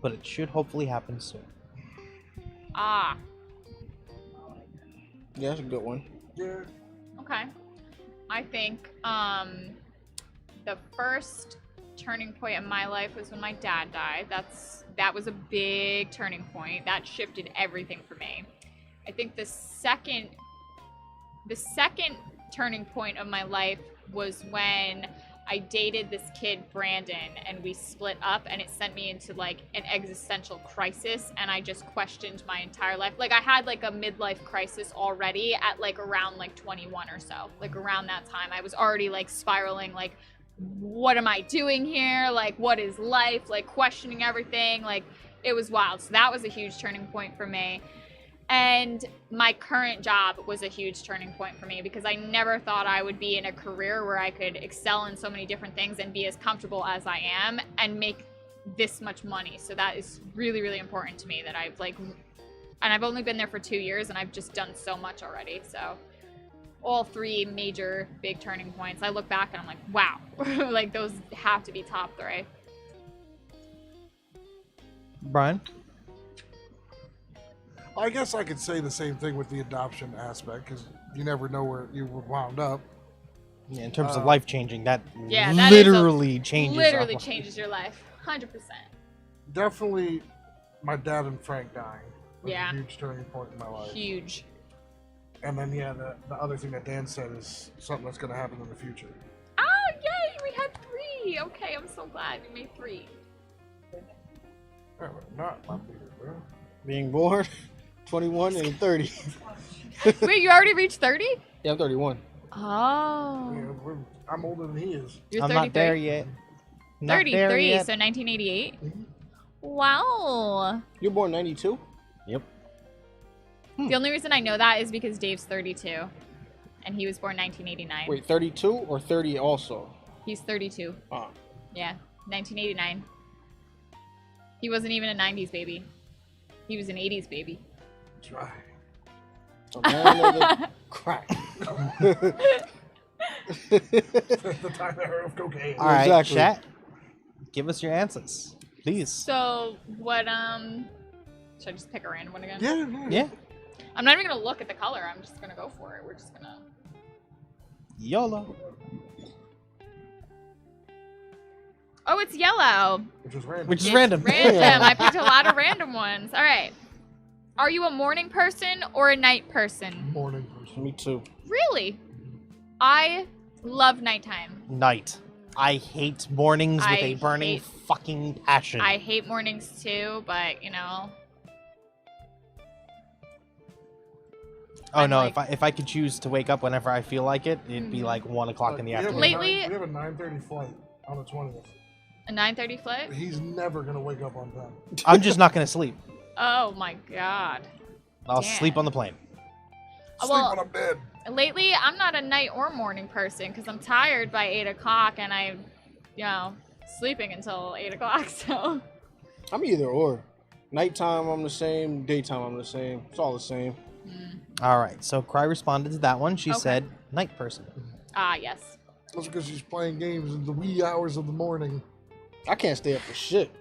Speaker 4: But it should hopefully happen soon.
Speaker 3: Ah,
Speaker 2: Yeah, that's a good one.
Speaker 1: Yeah.
Speaker 3: okay. I think the first turning point in my life was when my dad died. That was a big turning point. That shifted everything for me. I think the second turning point of my life was when I dated this kid, Brandon, and we split up, and it sent me into like an existential crisis, and I just questioned my entire life. Like I had like a midlife crisis already at like around like 21 or so. Like around that time, I was already like spiraling, like, what am I doing here? Like, what is life? Like questioning everything. Like it was wild. So that was a huge turning point for me. And my current job was a huge turning point for me because I never thought I would be in a career where I could excel in so many different things and be as comfortable as I am and make this much money. So that is really, really important to me that I've like, and I've only been there for 2 years and I've just done so much already. So all 3 major big turning points. I look back and I'm like, wow, like those have to be top 3.
Speaker 4: Brian?
Speaker 1: I guess I could say the same thing with the adoption aspect because you never know where you would wound up.
Speaker 4: Yeah, in terms of life changing, that
Speaker 3: Yeah, that is
Speaker 4: literally changes.
Speaker 3: Literally
Speaker 4: our-
Speaker 3: changes your life. 100%.
Speaker 1: Definitely, my dad and Frank dying was
Speaker 3: Yeah.
Speaker 1: a huge turning point in my life.
Speaker 3: Huge.
Speaker 1: And then yeah, the other thing that Dan said is something that's going to happen in the future.
Speaker 3: Oh, yay! We had 3. Okay, I'm so glad we made 3.
Speaker 1: Not my favorite, bro.
Speaker 2: Being born, 21 and 30.
Speaker 3: Wait, you already reached 30?
Speaker 2: Yeah, I'm 31.
Speaker 3: Oh.
Speaker 1: Yeah, I'm older than he is.
Speaker 3: You're
Speaker 4: I'm
Speaker 3: 33.
Speaker 4: not there yet. Not there
Speaker 3: 33,
Speaker 4: yet.
Speaker 3: so 1988.
Speaker 1: Mhm.
Speaker 3: Wow.
Speaker 2: You're born 92?
Speaker 4: Yep.
Speaker 3: The only reason I know that is because Dave's 32. And he was born 1989.
Speaker 2: Wait, 32 or 30 also?
Speaker 3: He's 32.
Speaker 2: Ah.
Speaker 3: Yeah, 1989. He wasn't even a 90s baby. He was an 80s baby.
Speaker 1: Try.
Speaker 2: A man of the crack.
Speaker 1: The time I heard of cocaine.
Speaker 4: All right,
Speaker 2: Exactly.
Speaker 4: chat. Give us your answers, please.
Speaker 3: So, what, should I just pick a random one again?
Speaker 1: Yeah.
Speaker 4: Yeah.
Speaker 3: I'm not even gonna look at the color. I'm just gonna go for it. We're just gonna.
Speaker 4: YOLO.
Speaker 3: Oh, it's yellow.
Speaker 1: Which was random.
Speaker 4: Which is
Speaker 3: It's
Speaker 4: random.
Speaker 3: Random. I picked a lot of random ones. All right. Are you a morning person or a night person?
Speaker 1: Morning person.
Speaker 2: Me too.
Speaker 3: Really? I love nighttime.
Speaker 4: Night. I hate mornings with
Speaker 3: I
Speaker 4: a burning
Speaker 3: hate-
Speaker 4: fucking passion.
Speaker 3: I hate mornings too, but you know.
Speaker 4: oh
Speaker 3: I'm
Speaker 4: no,
Speaker 3: like-
Speaker 4: if I could choose to wake up whenever I feel like it, it'd be like 1 o'clock in the
Speaker 1: We have a
Speaker 4: afternoon.
Speaker 3: Lately-
Speaker 1: we have a 9:30 flight on the 20th.
Speaker 3: A 9:30 flight?
Speaker 1: He's never gonna wake up on time.
Speaker 4: I'm just not gonna sleep.
Speaker 3: Oh my god.
Speaker 4: I'll
Speaker 3: Damn.
Speaker 4: sleep on the plane.
Speaker 1: Sleep
Speaker 3: Well-
Speaker 1: on a bed.
Speaker 3: Lately, I'm not a night or morning person because I'm tired by 8 o'clock and I'm, you know, sleeping until 8 o'clock. So
Speaker 2: I'm either or. Nighttime, I'm the same. Daytime, I'm the same. It's all the same.
Speaker 4: All right, so Cry responded to that one. She
Speaker 3: Okay.
Speaker 4: said, night person.
Speaker 3: yes.
Speaker 1: That's because she's playing games in the wee hours of the morning.
Speaker 2: I can't stay up for shit.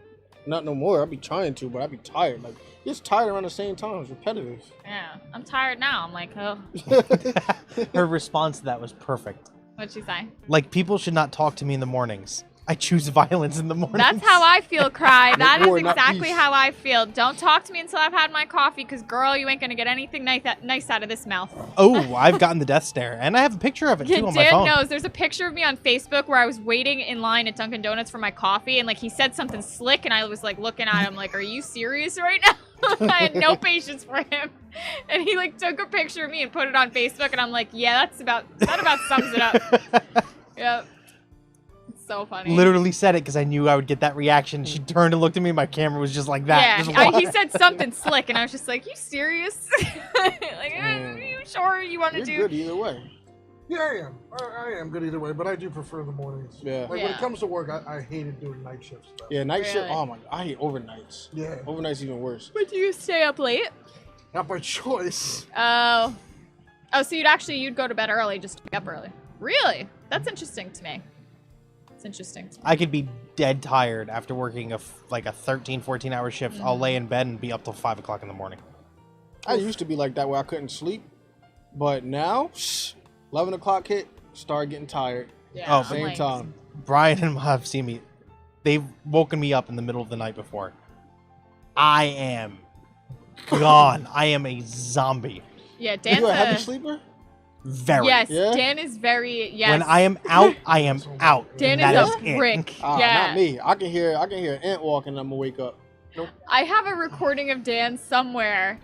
Speaker 2: Not no more. I'd be trying to, but I'd be tired. Like, it's tired around the same time. It's repetitive.
Speaker 3: Yeah. I'm tired now. I'm like, oh,
Speaker 4: Her response to that was perfect.
Speaker 3: what'd she say?
Speaker 4: Like, people should not talk to me in the mornings. I choose violence in the mornings.
Speaker 3: That's how I feel, Cry. That
Speaker 2: War,
Speaker 3: is
Speaker 2: not
Speaker 3: exactly
Speaker 2: peace.
Speaker 3: how I feel. Don't talk to me until I've had my coffee, because, girl, you ain't going to get anything nice out of this mouth.
Speaker 4: Oh, I've gotten the death stare, and I have a picture of it
Speaker 3: Yeah,
Speaker 4: too on my
Speaker 3: Dan
Speaker 4: phone.
Speaker 3: knows. There's a picture of me on Facebook where I was waiting in line at Dunkin' Donuts for my coffee, and, like, he said something slick, and I was, like, looking at him like, are you serious right now? I had no patience for him. And he, like, took a picture of me and put it on Facebook, and I'm like, yeah, that about sums it up. Yep. It's so funny.
Speaker 4: Literally said it because I knew I would get that reaction. She turned and looked at me. My camera was just like that. just
Speaker 3: Yeah, he
Speaker 4: wa-
Speaker 3: said something slick, and I was just like, you serious? Like, are you sure you want to
Speaker 2: You're
Speaker 3: do?
Speaker 2: good either way.
Speaker 1: Yeah, I am. I am good either way, but I do prefer the mornings.
Speaker 2: Yeah.
Speaker 1: Like when
Speaker 3: Yeah.
Speaker 1: it comes to work, I hated doing night shifts. Though.
Speaker 2: Yeah, night shift.
Speaker 3: Really?
Speaker 2: Oh my god, I hate overnights.
Speaker 1: Yeah.
Speaker 2: Overnight's even worse.
Speaker 3: But do you stay up late?
Speaker 1: Not by choice.
Speaker 3: Oh, so you'd go to bed early just to wake up early. Really? That's interesting to me. It's interesting to me.
Speaker 4: I could be dead tired after working a 13, 14-hour shift. I'll lay in bed and be up till 5 o'clock in the morning.
Speaker 2: I used to be like that where I couldn't sleep, but now, 11 o'clock hit, start getting tired.
Speaker 3: Yeah,
Speaker 4: Oh,
Speaker 3: I'm
Speaker 2: Same
Speaker 3: like-
Speaker 2: time.
Speaker 4: Brian and Ma have seen me. They've woken me up in the middle of the night before. I am gone. I am a zombie.
Speaker 3: Yeah,
Speaker 2: Are you a heavy
Speaker 3: Dan's
Speaker 2: sleeper?
Speaker 4: Very.
Speaker 3: Yes,
Speaker 2: Yeah?
Speaker 3: Dan is very yes.
Speaker 4: When I am out, I am out.
Speaker 3: Dan
Speaker 4: That
Speaker 3: is
Speaker 4: is
Speaker 3: a
Speaker 4: it.
Speaker 3: brick.
Speaker 2: Ah,
Speaker 3: yeah.
Speaker 2: not me. I can hear an ant walking. I'm gonna wake up.
Speaker 3: I have a recording of Dan somewhere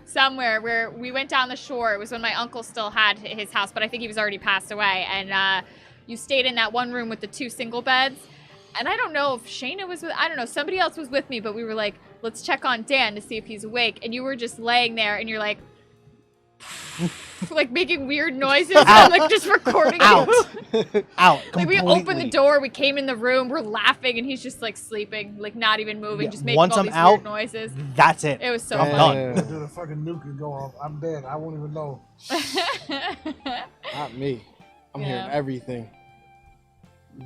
Speaker 3: where we went down the shore. It was when my uncle still had his house, but I think he was already passed away. And you stayed in that one room with the 2 single beds. And I don't know if Shayna was I don't know, somebody else was with me, but we were like, let's check on Dan to see if he's awake. And you were just laying there and you're like, like making weird noises. And I'm like just recording
Speaker 4: Out.
Speaker 3: you.
Speaker 4: Out.
Speaker 3: Like we
Speaker 4: Completely.
Speaker 3: opened the door, we came in the room, we're laughing, and he's just like sleeping, like not even moving,
Speaker 4: Yeah,
Speaker 3: just making
Speaker 4: once
Speaker 3: all
Speaker 4: I'm
Speaker 3: these
Speaker 4: out,
Speaker 3: weird noises.
Speaker 4: That's it.
Speaker 3: It was so
Speaker 4: I'm
Speaker 3: funny.
Speaker 4: done.
Speaker 1: Dude, the fucking nuke could go off. I'm dead. I won't even know.
Speaker 2: Not me. I'm
Speaker 3: Yeah.
Speaker 2: hearing everything.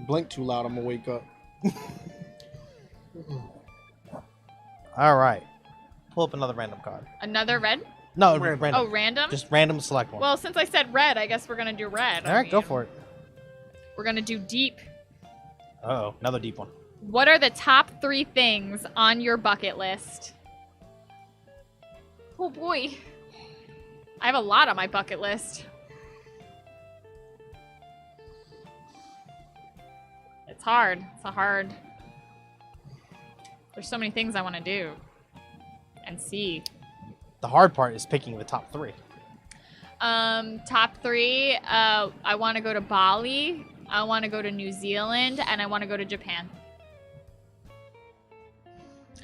Speaker 2: Blink too loud, I'm gonna wake up.
Speaker 4: All right. Pull up another random card.
Speaker 3: Another red?
Speaker 4: No,
Speaker 1: Random.
Speaker 4: random.
Speaker 3: Oh, random?
Speaker 4: Just random select one.
Speaker 3: Well, since I said red, I guess we're gonna do red.
Speaker 4: All right, go for it.
Speaker 3: We're gonna do deep.
Speaker 4: Uh-oh, another deep one.
Speaker 3: What are the top 3 things on your bucket list? Oh boy. I have a lot on my bucket list. It's hard. There's so many things I want to do and see.
Speaker 4: The hard part is picking the top 3.
Speaker 3: Top 3, I want to go to Bali, I want to go to New Zealand, and I want to go to Japan.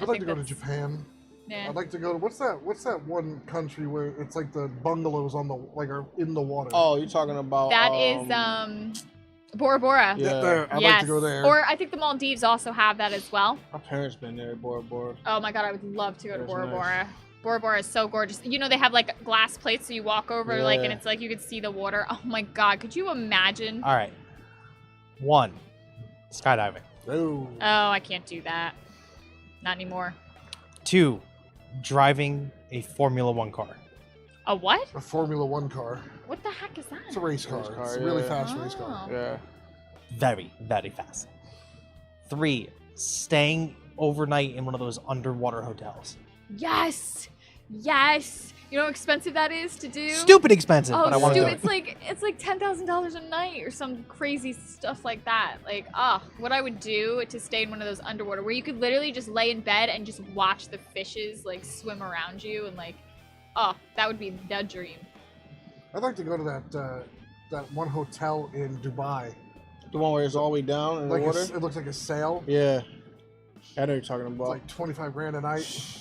Speaker 1: I'd like
Speaker 3: think
Speaker 1: to go to
Speaker 3: that's-
Speaker 1: Japan.
Speaker 3: Yeah.
Speaker 1: I'd like to go to what's that one country where it's like the bungalows on the like are in the water.
Speaker 2: Oh, you're talking about
Speaker 3: That is Bora Bora.
Speaker 2: Yeah.
Speaker 1: there. I'd
Speaker 3: Yes.
Speaker 1: like to go there.
Speaker 3: Or I think the Maldives also have that as well.
Speaker 2: My parents been there, Bora Bora.
Speaker 3: Oh my god, I would love to go to
Speaker 2: That's
Speaker 3: Bora
Speaker 2: nice.
Speaker 3: Bora. Bora Bora is so gorgeous. You know they have like glass plates, so you walk over like, and
Speaker 2: Yeah.
Speaker 3: it's like you could see the water. Oh my god, could you imagine?
Speaker 4: All right. 1, skydiving.
Speaker 1: Oh.
Speaker 3: Oh, I can't do that. Not anymore.
Speaker 4: 2, driving a Formula 1 car.
Speaker 3: A what?
Speaker 1: A Formula One car.
Speaker 3: What the heck is that?
Speaker 1: It's a race car.
Speaker 2: Race car,
Speaker 1: It's a really
Speaker 2: yeah.
Speaker 1: fast race car.
Speaker 3: Oh.
Speaker 2: Yeah.
Speaker 4: Very, very fast. 3, staying overnight in one of those underwater hotels.
Speaker 3: Yes, yes. You know how expensive that is to do?
Speaker 4: Stupid expensive,
Speaker 3: Oh,
Speaker 4: but I want to do
Speaker 3: stupid!
Speaker 4: it.
Speaker 3: It's like $10,000 a night or some crazy stuff like that. Like, what I would do to stay in one of those underwater where you could literally just lay in bed and just watch the fishes like swim around you and like, that would be the dream.
Speaker 1: I'd like to go to that one hotel in Dubai.
Speaker 2: The one where it's all the way down in
Speaker 1: Like
Speaker 2: the water?
Speaker 1: it looks like a sail.
Speaker 2: Yeah. I know you're talking
Speaker 1: It's
Speaker 2: about.
Speaker 1: like 25 grand a night.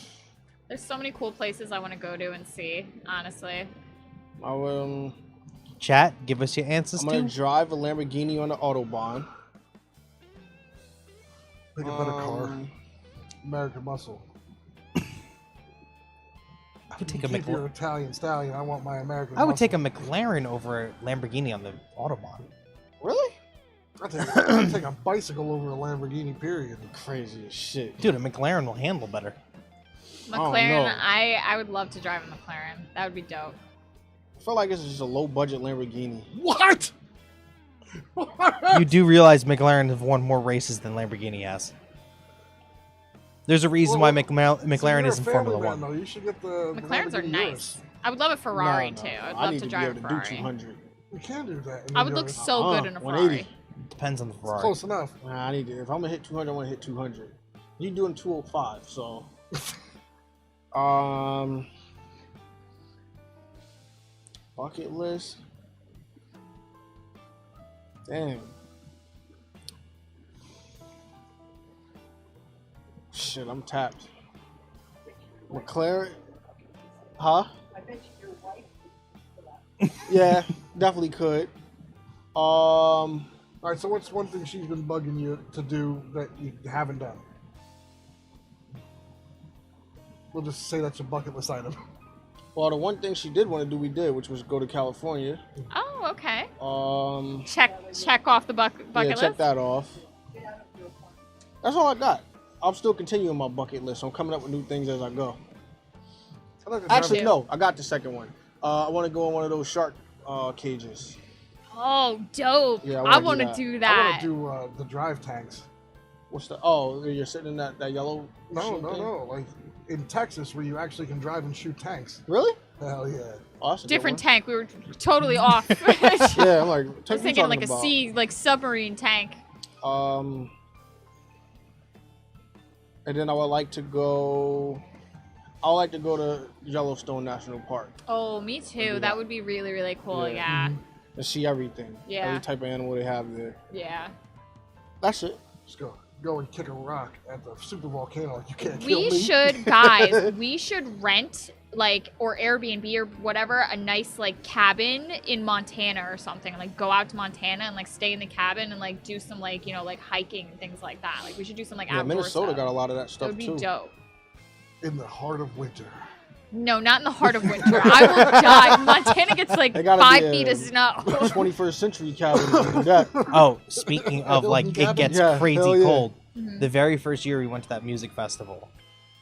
Speaker 3: There's so many cool places I want to go to and see. Honestly,
Speaker 4: Chat, give us your answers
Speaker 2: I'm gonna
Speaker 4: too.
Speaker 2: drive a Lamborghini on the Autobahn.
Speaker 1: Pick a better car.
Speaker 2: Um,
Speaker 1: American Muscle.
Speaker 4: I would take a
Speaker 1: Keep your
Speaker 4: McLaren.
Speaker 1: Italian stallion. I want my American.
Speaker 4: I would
Speaker 1: Muscle.
Speaker 4: take a McLaren over a Lamborghini on the Autobahn.
Speaker 2: Really?
Speaker 1: I'd take a bicycle over a Lamborghini. Period.
Speaker 2: Crazy as shit.
Speaker 4: Dude, a McLaren will handle better.
Speaker 3: McLaren.
Speaker 2: no.
Speaker 3: I would love to drive a McLaren. That would be dope.
Speaker 2: I feel like it's just a low budget Lamborghini.
Speaker 1: What?
Speaker 4: You do realize McLaren have won more races than Lamborghini has. There's a reason why
Speaker 1: Well,
Speaker 4: McLaren
Speaker 1: you're
Speaker 4: is
Speaker 1: a
Speaker 4: in
Speaker 1: family
Speaker 4: Formula
Speaker 1: man,
Speaker 4: 1.
Speaker 1: though. You should get the
Speaker 3: McLarens are
Speaker 1: Lamborghini
Speaker 3: nice.
Speaker 1: Urus.
Speaker 3: I would love a Ferrari
Speaker 2: No,
Speaker 3: too. I'd
Speaker 2: I
Speaker 3: love
Speaker 2: need
Speaker 3: to
Speaker 2: be
Speaker 3: drive a
Speaker 2: able to
Speaker 3: Ferrari.
Speaker 2: do 200.
Speaker 1: You can do that. in
Speaker 3: I
Speaker 1: the
Speaker 3: would look
Speaker 1: Urus.
Speaker 3: so good in a
Speaker 2: 180.
Speaker 3: Ferrari.
Speaker 4: Depends on the
Speaker 1: It's
Speaker 4: Ferrari.
Speaker 1: close enough.
Speaker 2: Nah, I need to. If I'm gonna hit 200, I want to hit 200. You doing 205, so. Bucket list. Damn. Shit, I'm tapped. McLaren. Huh?
Speaker 6: I bet you your wife.
Speaker 2: Yeah, definitely could.
Speaker 1: All right. So what's one thing she's been bugging you to do that you haven't done? We'll just say that's a bucket list item.
Speaker 2: Well, the one thing she did want to do, we did, which was go to California.
Speaker 3: Oh, okay. Check off the bucket
Speaker 2: Yeah,
Speaker 3: list.
Speaker 2: check that off. That's all I got. I'm still continuing my bucket list. I'm coming up with new things as I go.
Speaker 1: I'd like to drive
Speaker 2: Actually,
Speaker 3: Too.
Speaker 2: no, I got the second one. I want to go in one of those shark cages.
Speaker 3: Oh, dope.
Speaker 2: Yeah,
Speaker 3: I
Speaker 2: I
Speaker 3: want
Speaker 2: wanna
Speaker 3: to
Speaker 2: do
Speaker 3: do
Speaker 1: I
Speaker 3: that.
Speaker 1: want to do the drive tanks.
Speaker 2: What's the? Oh, you're sitting in that yellow.
Speaker 1: No,
Speaker 2: machine
Speaker 1: no,
Speaker 2: thing?
Speaker 1: no. Like in Texas, where you actually can drive and shoot tanks.
Speaker 2: Really?
Speaker 1: Hell yeah.
Speaker 2: Oh, that's a good
Speaker 3: different
Speaker 2: one.
Speaker 3: tank. We were totally off. I
Speaker 2: Yeah, I'm like,
Speaker 3: was thinking like a sea, like submarine tank.
Speaker 2: And then I would like to go. I would like to go to Yellowstone National Park
Speaker 3: Oh, me too.
Speaker 2: do
Speaker 3: That
Speaker 2: that.
Speaker 3: would be really, really cool.
Speaker 2: Yeah.
Speaker 3: Yeah.
Speaker 2: and see everything.
Speaker 3: Yeah.
Speaker 2: Every type of animal they have there.
Speaker 3: Yeah.
Speaker 2: That's it.
Speaker 1: Just go and kick a rock at the super volcano. You can't kill
Speaker 3: We
Speaker 1: me.
Speaker 3: should, guys, we should rent like or Airbnb or whatever a nice like cabin in Montana or something. Like go out to Montana and like stay in the cabin and like do some like, you know, like hiking and things like that. Like we should do some like
Speaker 2: Yeah,
Speaker 3: outdoor
Speaker 2: Minnesota
Speaker 3: stuff.
Speaker 2: got a lot of that
Speaker 3: That
Speaker 2: stuff
Speaker 3: would be
Speaker 2: too.
Speaker 3: dope.
Speaker 1: In the heart of winter.
Speaker 3: No, not in the heart of winter. I will die. Montana gets like
Speaker 2: They gotta
Speaker 3: 5
Speaker 2: be,
Speaker 3: feet of snow.
Speaker 2: 21st century cabin to do that.
Speaker 4: Oh, speaking of like, it
Speaker 1: Hilton
Speaker 4: gets
Speaker 2: cabin. Yeah,
Speaker 4: crazy
Speaker 2: hell yeah.
Speaker 4: cold.
Speaker 3: Mhm.
Speaker 4: The very first year we went to that music festival,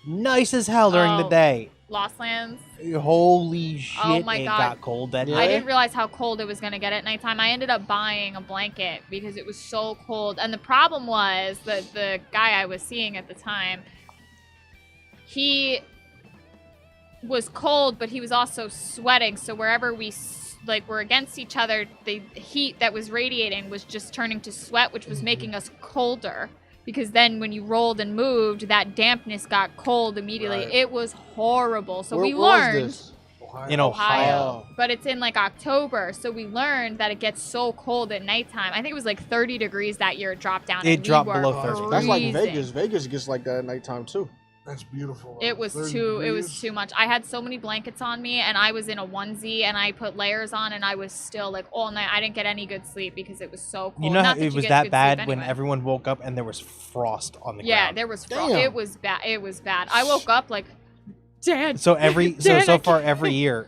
Speaker 4: nice as hell during the
Speaker 3: Oh.
Speaker 4: day.
Speaker 3: Lost Lands.
Speaker 4: Holy shit,
Speaker 3: Oh my
Speaker 4: it
Speaker 3: God.
Speaker 4: got cold that
Speaker 2: Yeah.
Speaker 3: I
Speaker 4: day.
Speaker 3: didn't realize how cold it was going to get at nighttime. I ended up buying a blanket because it was so cold. And the problem was that the guy I was seeing at the time, he was cold, but he was also sweating. So wherever we like were against each other, the heat that was radiating was just turning to sweat, which was making us colder. Because then when you rolled and moved, that dampness got cold immediately.
Speaker 1: Right.
Speaker 3: It was horrible. So we
Speaker 2: Where was
Speaker 3: learned.
Speaker 2: this?
Speaker 1: Ohio.
Speaker 4: In Ohio.
Speaker 2: Ohio.
Speaker 3: But it's in like October, so we learned that it gets so cold at nighttime. I think it was like 30 degrees that year. It dropped down.
Speaker 4: It
Speaker 3: and we
Speaker 4: dropped
Speaker 3: were
Speaker 4: below 30.
Speaker 2: That's like
Speaker 3: freezing.
Speaker 2: Vegas. Vegas gets like that at nighttime too.
Speaker 1: That's beautiful.
Speaker 3: It was
Speaker 1: 30
Speaker 3: too. It was
Speaker 1: degrees.
Speaker 3: too much. I had so many blankets on me, and I was in a onesie, and I put layers on, and I was still like all night. I didn't get any good sleep because it was so cold.
Speaker 4: You know how
Speaker 3: Not that
Speaker 4: it
Speaker 3: you
Speaker 4: was
Speaker 3: get
Speaker 4: that
Speaker 3: good
Speaker 4: bad
Speaker 3: sleep
Speaker 4: when
Speaker 3: anyway.
Speaker 4: everyone woke up and there was frost on the
Speaker 3: Yeah,
Speaker 4: ground.
Speaker 3: there was.
Speaker 2: Damn.
Speaker 3: It was bad. It was bad. I woke up like, Dad.
Speaker 4: So every so
Speaker 3: Dad,
Speaker 4: so
Speaker 3: I
Speaker 4: far
Speaker 3: can't-
Speaker 4: every year,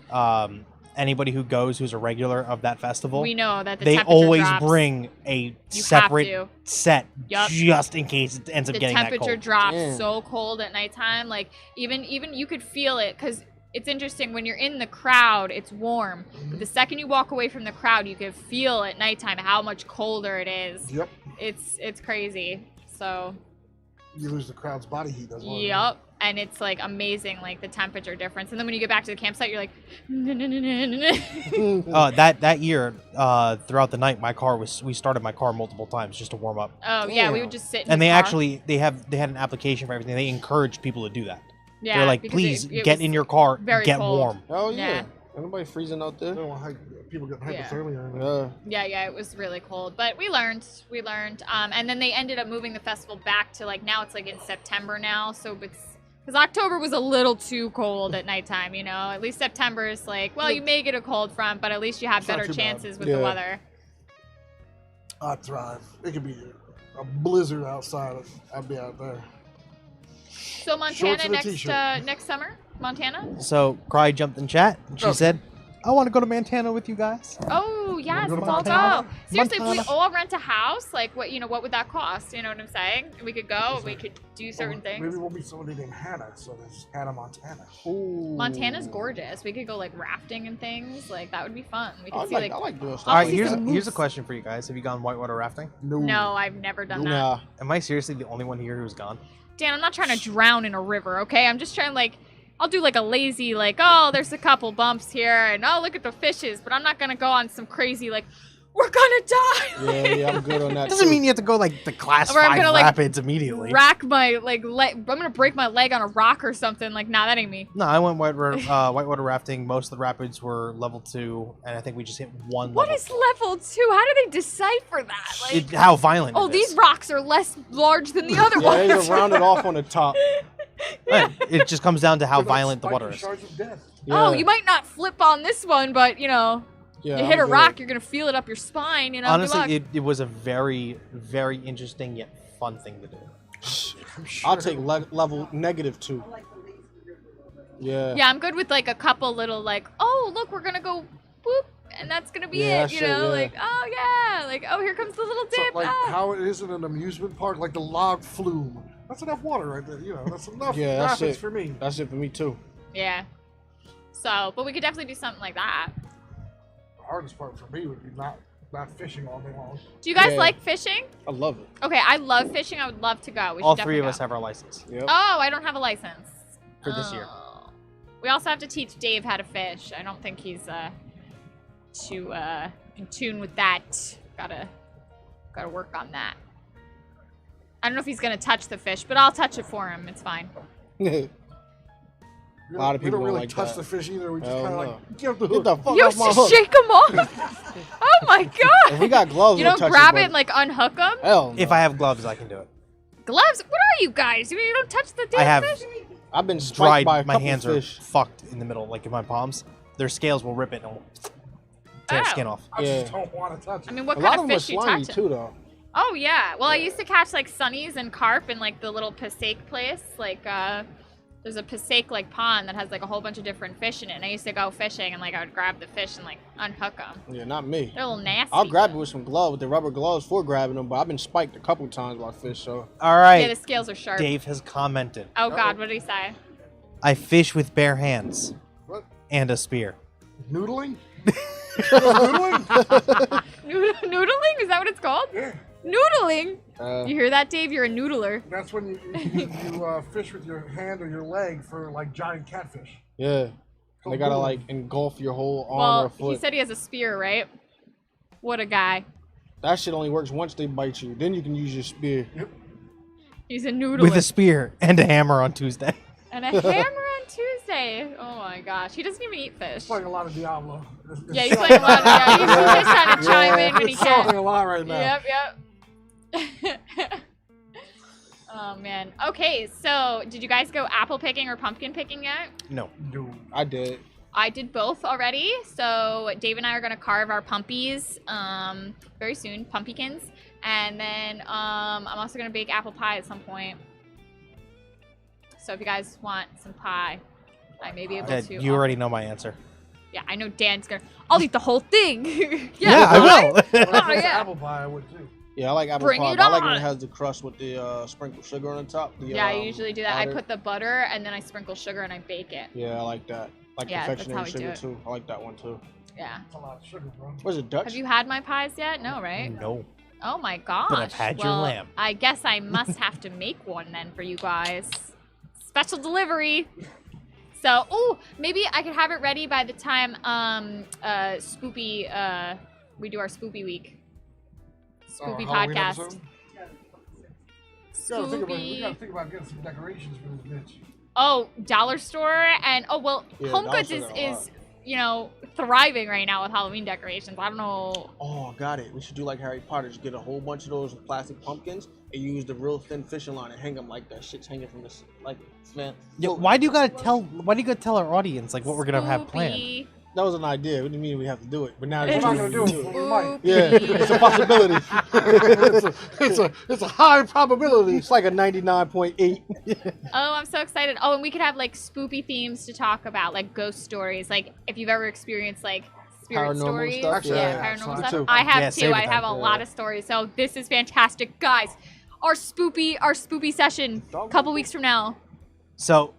Speaker 4: anybody who goes who's a regular of that festival,
Speaker 3: We know that the
Speaker 4: they
Speaker 3: temperature
Speaker 4: always
Speaker 3: drops.
Speaker 4: bring a
Speaker 3: You have
Speaker 4: separate
Speaker 3: to.
Speaker 4: set
Speaker 3: Yup.
Speaker 4: just in case it ends up
Speaker 3: The
Speaker 4: getting that
Speaker 3: temperature
Speaker 4: cold.
Speaker 3: drops
Speaker 2: Damn.
Speaker 3: so cold at nighttime. Like even you could feel it because it's interesting when you're in the crowd, it's warm. But the second you walk away from the crowd, you can feel at nighttime how much colder it is.
Speaker 1: Yep.
Speaker 3: It's crazy. So
Speaker 1: You lose the crowd's body heat. That's what it is.
Speaker 3: yep. And it's like amazing, like the temperature difference. And then when you get back to the campsite, you're like, oh
Speaker 4: That year, throughout the night, we started my car multiple times just to warm up.
Speaker 3: yeah, we
Speaker 2: Damn.
Speaker 3: would just sit. In
Speaker 4: And
Speaker 3: the
Speaker 4: they
Speaker 3: car.
Speaker 4: actually they had an application for everything. They encourage people to do that.
Speaker 3: yeah,
Speaker 4: They're like,
Speaker 3: because
Speaker 4: please
Speaker 3: it
Speaker 4: get
Speaker 3: was
Speaker 4: in your car,
Speaker 3: very
Speaker 4: get
Speaker 3: cold.
Speaker 4: warm.
Speaker 2: Oh yeah.
Speaker 3: Yeah.
Speaker 2: Anybody freezing out
Speaker 1: I
Speaker 2: there?
Speaker 1: don't want people getting
Speaker 3: Yeah.
Speaker 1: hypothermia. or anything.
Speaker 2: Yeah.
Speaker 3: Yeah, it was really cold, but we learned. And then they ended up moving the festival back to like now it's like in September now, so it's because October was a little too cold at nighttime. You know, at least September is like, well, you may get a cold front, but at least you have
Speaker 1: It's not
Speaker 3: better
Speaker 1: too bad.
Speaker 3: chances with
Speaker 2: Yeah.
Speaker 3: the weather.
Speaker 1: I'd thrive. It could be a blizzard outside. I'd be out there.
Speaker 3: So Montana
Speaker 1: and a t-shirt.
Speaker 3: next summer, Montana.
Speaker 4: So Cry jumped in chat and she
Speaker 1: Okay.
Speaker 4: said, "I want to go to Montana with you guys."
Speaker 3: Oh yes,
Speaker 1: go to
Speaker 3: let's all
Speaker 1: Montana?
Speaker 3: go. Seriously, if we
Speaker 4: Montana.
Speaker 3: all rent a house, like what would that cost? You know what I'm saying? We could go. We could do certain
Speaker 1: Maybe
Speaker 3: things.
Speaker 1: we'll meet somebody named Hannah. So there's Hannah Montana.
Speaker 2: Ooh.
Speaker 3: Montana's gorgeous. We could go like rafting and things. Like that would be fun. We could
Speaker 2: I
Speaker 3: see
Speaker 2: like,
Speaker 3: like.
Speaker 2: I like doing stuff.
Speaker 3: I'll
Speaker 4: All right,
Speaker 3: see
Speaker 4: here's
Speaker 3: some
Speaker 4: here's a
Speaker 3: moose.
Speaker 4: question for you guys. Have you gone whitewater rafting?
Speaker 3: No, I've never done that.
Speaker 2: Nah.
Speaker 4: Am I seriously the only one here who's gone?
Speaker 3: Dan, I'm not trying to drown in a river, okay? I'm just trying like, I'll do like a lazy, like, oh, there's a couple bumps here, and oh, look at the fishes, but I'm not gonna go on some crazy, like, we're gonna die.
Speaker 2: Yeah, I'm good on that.
Speaker 4: Doesn't
Speaker 2: too.
Speaker 4: mean you have to go like the class
Speaker 3: Or I'm
Speaker 4: 5
Speaker 3: gonna, like,
Speaker 4: rapids immediately.
Speaker 3: Rack my, like, I'm gonna break my leg on a rock or something. Like, nah, that ain't me.
Speaker 4: No, I went whitewater rafting. Most of the rapids were level 2, and I think we just hit one.
Speaker 3: What
Speaker 4: level
Speaker 3: is level 2? How do they decipher that? Like,
Speaker 4: how violent?
Speaker 3: oh,
Speaker 4: it
Speaker 3: these
Speaker 4: is.
Speaker 3: rocks are less large than the other
Speaker 2: Yeah,
Speaker 3: ones.
Speaker 2: they rounded off on the top.
Speaker 4: Right, it just comes down to how
Speaker 1: They're like
Speaker 4: violent the water
Speaker 1: spiky
Speaker 4: is.
Speaker 1: shards of death.
Speaker 2: Yeah.
Speaker 3: Oh, you might not flip on this one, but, you know,
Speaker 2: Yeah,
Speaker 3: you hit
Speaker 2: I'm
Speaker 3: a
Speaker 2: good.
Speaker 3: rock, you're gonna feel it up your spine, you know? Good luck.
Speaker 4: Honestly, it was a very, very interesting yet fun thing to do.
Speaker 1: I'm sure.
Speaker 2: I'll take level -2.
Speaker 6: I like the lazy river over.
Speaker 2: Yeah.
Speaker 3: Yeah, I'm good with like a couple little like, oh look, we're gonna go whoop, and that's gonna be
Speaker 2: Yeah,
Speaker 3: it, you
Speaker 2: shit,
Speaker 3: know?
Speaker 2: yeah.
Speaker 3: Like, oh yeah, like oh here comes the little
Speaker 1: So,
Speaker 3: dip.
Speaker 1: like
Speaker 3: ah.
Speaker 1: how it is in an amusement park, like the log flume. That's enough water right there. You know, that's enough
Speaker 2: Yeah, that's
Speaker 1: rapids
Speaker 2: it.
Speaker 1: for me.
Speaker 2: That's it for me too.
Speaker 3: Yeah. So, but we could definitely do something like that.
Speaker 1: The hardest part for me would be not fishing all day long.
Speaker 3: Do you guys
Speaker 2: Yeah.
Speaker 3: like fishing?
Speaker 2: I love it.
Speaker 3: Okay, I love fishing. I would love to go. We should
Speaker 4: All
Speaker 3: definitely
Speaker 4: three of
Speaker 3: go.
Speaker 4: us have our license
Speaker 2: Yep.
Speaker 3: Oh, I don't have a license
Speaker 4: for this year.
Speaker 3: Oh. We also have to teach Dave how to fish. I don't think he's too in tune with that. Gotta work on that. I don't know if he's gonna touch the fish, but I'll touch it for him. It's fine.
Speaker 2: A lot of
Speaker 1: We
Speaker 2: people
Speaker 1: don't really
Speaker 2: like
Speaker 1: touch
Speaker 2: that.
Speaker 1: the fish either. We just
Speaker 2: Hell
Speaker 1: kind of
Speaker 2: no.
Speaker 1: like get the
Speaker 2: Get
Speaker 1: hook.
Speaker 2: the fuck
Speaker 3: You
Speaker 2: off my
Speaker 3: just
Speaker 2: hook.
Speaker 3: shake him off. Oh my god!
Speaker 2: If we got gloves,
Speaker 3: You
Speaker 2: we'll
Speaker 3: don't
Speaker 2: touch
Speaker 3: grab
Speaker 2: it,
Speaker 3: it and like unhook them.
Speaker 2: Hell no.
Speaker 4: If I have gloves, I can do it.
Speaker 3: Gloves? What are you guys? You don't touch the damn
Speaker 4: I have
Speaker 3: fish?
Speaker 2: I've been spiked
Speaker 4: dried.
Speaker 2: by a
Speaker 4: My
Speaker 2: couple
Speaker 4: hands
Speaker 2: fish.
Speaker 4: are fucked in the middle, like in my palms. Their scales will rip it and tear the
Speaker 3: Oh.
Speaker 4: skin off.
Speaker 1: I
Speaker 2: Yeah.
Speaker 1: just don't want to touch
Speaker 3: I
Speaker 1: it.
Speaker 3: mean, what
Speaker 2: A
Speaker 3: kind
Speaker 2: lot
Speaker 3: of
Speaker 2: of them are
Speaker 3: fish you
Speaker 2: slimy
Speaker 3: touch?
Speaker 2: too, though.
Speaker 3: Oh yeah. Well, I used to catch like sunnies and carp in like the little Passaic place. Like there's a Passaic like pond that has like a whole bunch of different fish in it. And I used to go fishing and like I would grab the fish and like unhook them.
Speaker 2: Yeah, not me.
Speaker 3: They're a little nasty.
Speaker 2: I'll grab it with some gloves, with the rubber gloves for grabbing them, but I've been spiked a couple times by fish, so.
Speaker 4: All right.
Speaker 3: Yeah, the scales are sharp.
Speaker 4: Dave has commented.
Speaker 3: Oh god, what did he say?
Speaker 4: I fish with bare hands
Speaker 1: What?
Speaker 4: and a spear.
Speaker 1: Noodling? Noodling?
Speaker 3: Noodling? Is that what it's called?
Speaker 1: Yeah.
Speaker 3: Noodling?
Speaker 2: Uh,
Speaker 3: You hear that, Dave? You're a noodler.
Speaker 1: That's when you fish with your hand or your leg for like giant catfish.
Speaker 2: yeah.
Speaker 1: Called
Speaker 2: They gotta
Speaker 1: noodling.
Speaker 2: like engulf your whole arm
Speaker 3: Well,
Speaker 2: or foot.
Speaker 3: he said he has a spear, right? What a guy.
Speaker 2: That shit only works once they bite you. Then you can use your spear.
Speaker 3: He's a noodler.
Speaker 4: With a spear and a hammer on Tuesday.
Speaker 3: And a hammer on Tuesday. Oh my gosh. He doesn't even eat fish.
Speaker 1: Playing a lot of Diablo.
Speaker 3: Yeah, he's playing a lot. Yeah, he's just trying to chime in when he
Speaker 1: It's talking
Speaker 3: can.
Speaker 1: a lot right now.
Speaker 3: Yep. Oh man. Okay, so did you guys go apple picking or pumpkin picking yet?
Speaker 4: No.
Speaker 1: Dude.
Speaker 2: I did.
Speaker 3: I did both already. So Dave and I are gonna carve our pumpies very soon, pumpkins, and then I'm also gonna bake apple pie at some point. So if you guys want some pie, I may be able
Speaker 4: Dad,
Speaker 3: to.
Speaker 4: you already know my answer.
Speaker 3: Yeah, I know Dan's gonna. I'll eat the whole thing.
Speaker 4: I will.
Speaker 1: When it comes to
Speaker 3: yeah.
Speaker 1: apple pie, I would too.
Speaker 2: Yeah, I like apple
Speaker 3: Bring
Speaker 2: pie.
Speaker 3: it
Speaker 2: But I like when
Speaker 3: on.
Speaker 2: it has the crust with the sprinkled sugar on the top. The,
Speaker 3: Yeah, I usually do that. I
Speaker 2: powder.
Speaker 3: put the butter and then I sprinkle sugar and I bake it.
Speaker 2: Yeah, I like that. Like
Speaker 3: Yeah, that's how
Speaker 2: confectionery
Speaker 3: we do
Speaker 2: sugar
Speaker 3: it.
Speaker 2: too. I like that one too.
Speaker 3: Yeah.
Speaker 1: That's a lot of sugar, bro.
Speaker 2: Was it Dutch?
Speaker 3: Have you had my pies yet? No, right?
Speaker 4: No.
Speaker 3: Oh my gosh.
Speaker 4: But I've had your
Speaker 3: Well,
Speaker 4: lamb.
Speaker 3: I guess I must have to make one then for you guys. Special delivery. So, ooh, maybe I could have it ready by the time Spoopy we do our Spoopy week. Spoopy
Speaker 1: Halloween
Speaker 3: podcast.
Speaker 1: episode? We gotta
Speaker 3: Spoopy.
Speaker 1: think about getting some decorations for this bitch.
Speaker 3: Oh, dollar store and oh well,
Speaker 2: Yeah,
Speaker 3: Home
Speaker 2: dollar
Speaker 3: Goods
Speaker 2: store
Speaker 3: is
Speaker 2: got a lot.
Speaker 3: you know thriving right now with Halloween decorations. I don't know.
Speaker 2: Oh, got it. We should do like Harry Potter. Just get a whole bunch of those plastic pumpkins and use the real thin fishing line and hang them like that. Shit's hanging from this, like, man.
Speaker 4: Yeah, why do you gotta tell our audience like what we're gonna have planned?
Speaker 3: Spoopy.
Speaker 2: That was an idea. We didn't mean we have to do it, but now
Speaker 1: We're
Speaker 2: it's
Speaker 1: not gonna do it, but we might.
Speaker 2: Yeah, it's a possibility.
Speaker 1: It's a high probability.
Speaker 2: It's like a 99.8.
Speaker 3: Oh, I'm so excited. Oh, and we could have like spoopy themes to talk about, like ghost stories. Like if you've ever experienced like spirit
Speaker 2: Paranormal
Speaker 3: stories.
Speaker 2: stuff?
Speaker 1: Actually,
Speaker 3: yeah,
Speaker 1: yeah,
Speaker 3: paranormal
Speaker 1: me
Speaker 3: stuff.
Speaker 2: too.
Speaker 3: I have
Speaker 4: Yeah,
Speaker 3: too.
Speaker 4: save it
Speaker 3: I
Speaker 4: then.
Speaker 3: have a lot of stories. So this is fantastic. Guys, our spoopy session a couple weeks from now.
Speaker 4: So,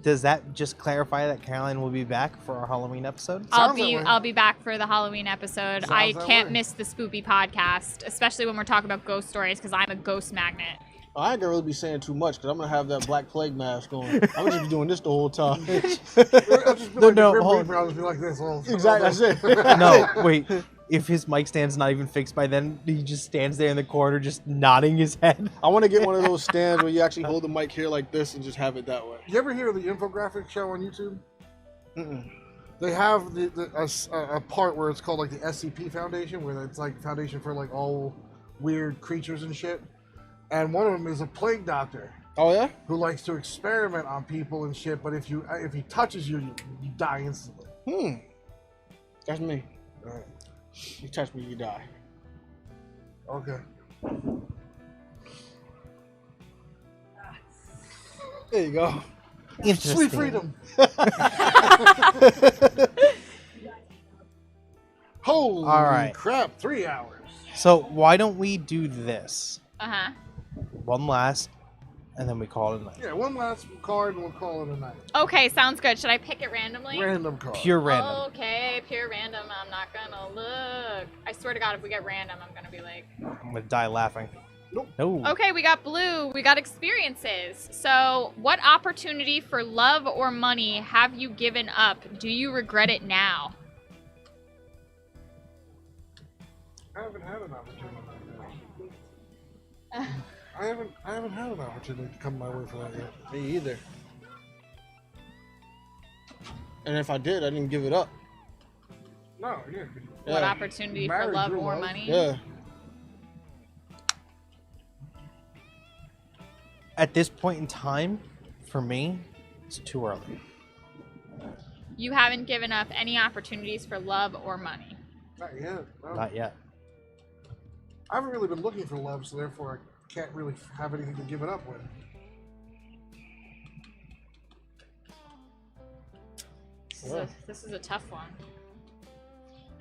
Speaker 4: does that just clarify that Caroline will be back for our Halloween episode?
Speaker 1: Sounds that way.
Speaker 3: I'll be back for the Halloween episode.
Speaker 1: Sounds
Speaker 3: I
Speaker 1: that
Speaker 3: can't
Speaker 1: way.
Speaker 3: miss the spoopy podcast, especially when we're talking about ghost stories because I'm a ghost magnet.
Speaker 2: I ain't gonna really be saying too much because I'm gonna have that Black Plague mask on. I'm gonna just be doing this the whole time.
Speaker 1: I'll just be like
Speaker 4: No,
Speaker 1: the Grim
Speaker 4: hold-
Speaker 1: Reaper, I'll just be like this. All,
Speaker 2: Exactly, that's it.
Speaker 4: No, wait. If his mic stand's not even fixed by then, he just stands there in the corner, just nodding his head.
Speaker 2: I want to get one of those stands where you actually hold the mic here like this and just have it that way.
Speaker 1: You ever hear of the infographic show on YouTube?
Speaker 2: Mm-mm.
Speaker 1: They have a part where it's called like the SCP Foundation, where it's like foundation for like all weird creatures and shit. And one of them is a plague doctor
Speaker 2: Oh yeah?
Speaker 1: who likes to experiment on people and shit. But if he touches you, you die instantly.
Speaker 2: That's me.
Speaker 1: Alright.
Speaker 2: You touch me, you die.
Speaker 1: Okay.
Speaker 2: There you go.
Speaker 4: Interesting.
Speaker 1: Sweet freedom. Holy
Speaker 4: All right.
Speaker 1: crap! 3 hours.
Speaker 4: So why don't we do this?
Speaker 3: Uh-huh.
Speaker 4: One last, and then we call it a night.
Speaker 1: Yeah, one last card and we'll call it a night.
Speaker 3: Okay, sounds good. Should I pick it randomly?
Speaker 1: Random card.
Speaker 4: Pure random.
Speaker 3: Okay, pure random. I'm not gonna look. I swear to God, if we get random, I'm gonna be like,
Speaker 4: I'm gonna die laughing. No.
Speaker 3: Okay, we got blue. We got experiences. So, what opportunity for love or money have you given up? Do you regret it now?
Speaker 1: I haven't had an opportunity. I haven't had an opportunity to come my way for that yet.
Speaker 2: Me either. And if I did, I didn't give it up.
Speaker 1: No, yeah.
Speaker 3: What
Speaker 2: Yeah.
Speaker 3: opportunity for
Speaker 1: Married
Speaker 3: love
Speaker 1: your
Speaker 3: or
Speaker 1: love.
Speaker 3: money?
Speaker 2: Yeah.
Speaker 4: At this point in time, for me, it's too early.
Speaker 3: You haven't given up any opportunities for love or money.
Speaker 1: Not yet. No.
Speaker 4: Not yet.
Speaker 1: I haven't really been looking for love, so therefore I can't really have anything to give it up with.
Speaker 3: This is a tough one.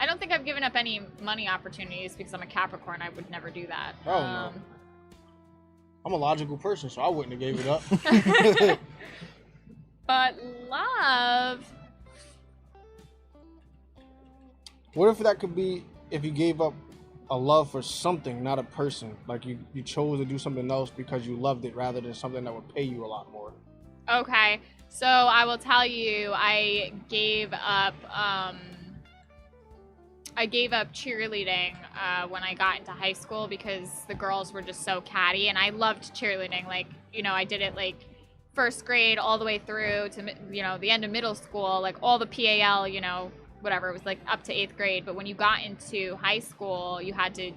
Speaker 3: I don't think I've given up any money opportunities because I'm a Capricorn. I would never do that.
Speaker 2: Oh, no. I'm a logical person, so I wouldn't have gave it up.
Speaker 3: But love.
Speaker 2: What if that could be if you gave up a love for something, not a person? Like you chose to do something else because you loved it rather than something that would pay you a lot more.
Speaker 3: Okay, so I will tell you, I gave up cheerleading when I got into high school because the girls were just so catty, and I loved cheerleading. Like, you know, I did it like first grade all the way through to, you know, the end of middle school, like all the PAL, you know, whatever, it was like up to 8th grade. But when you got into high school, you had to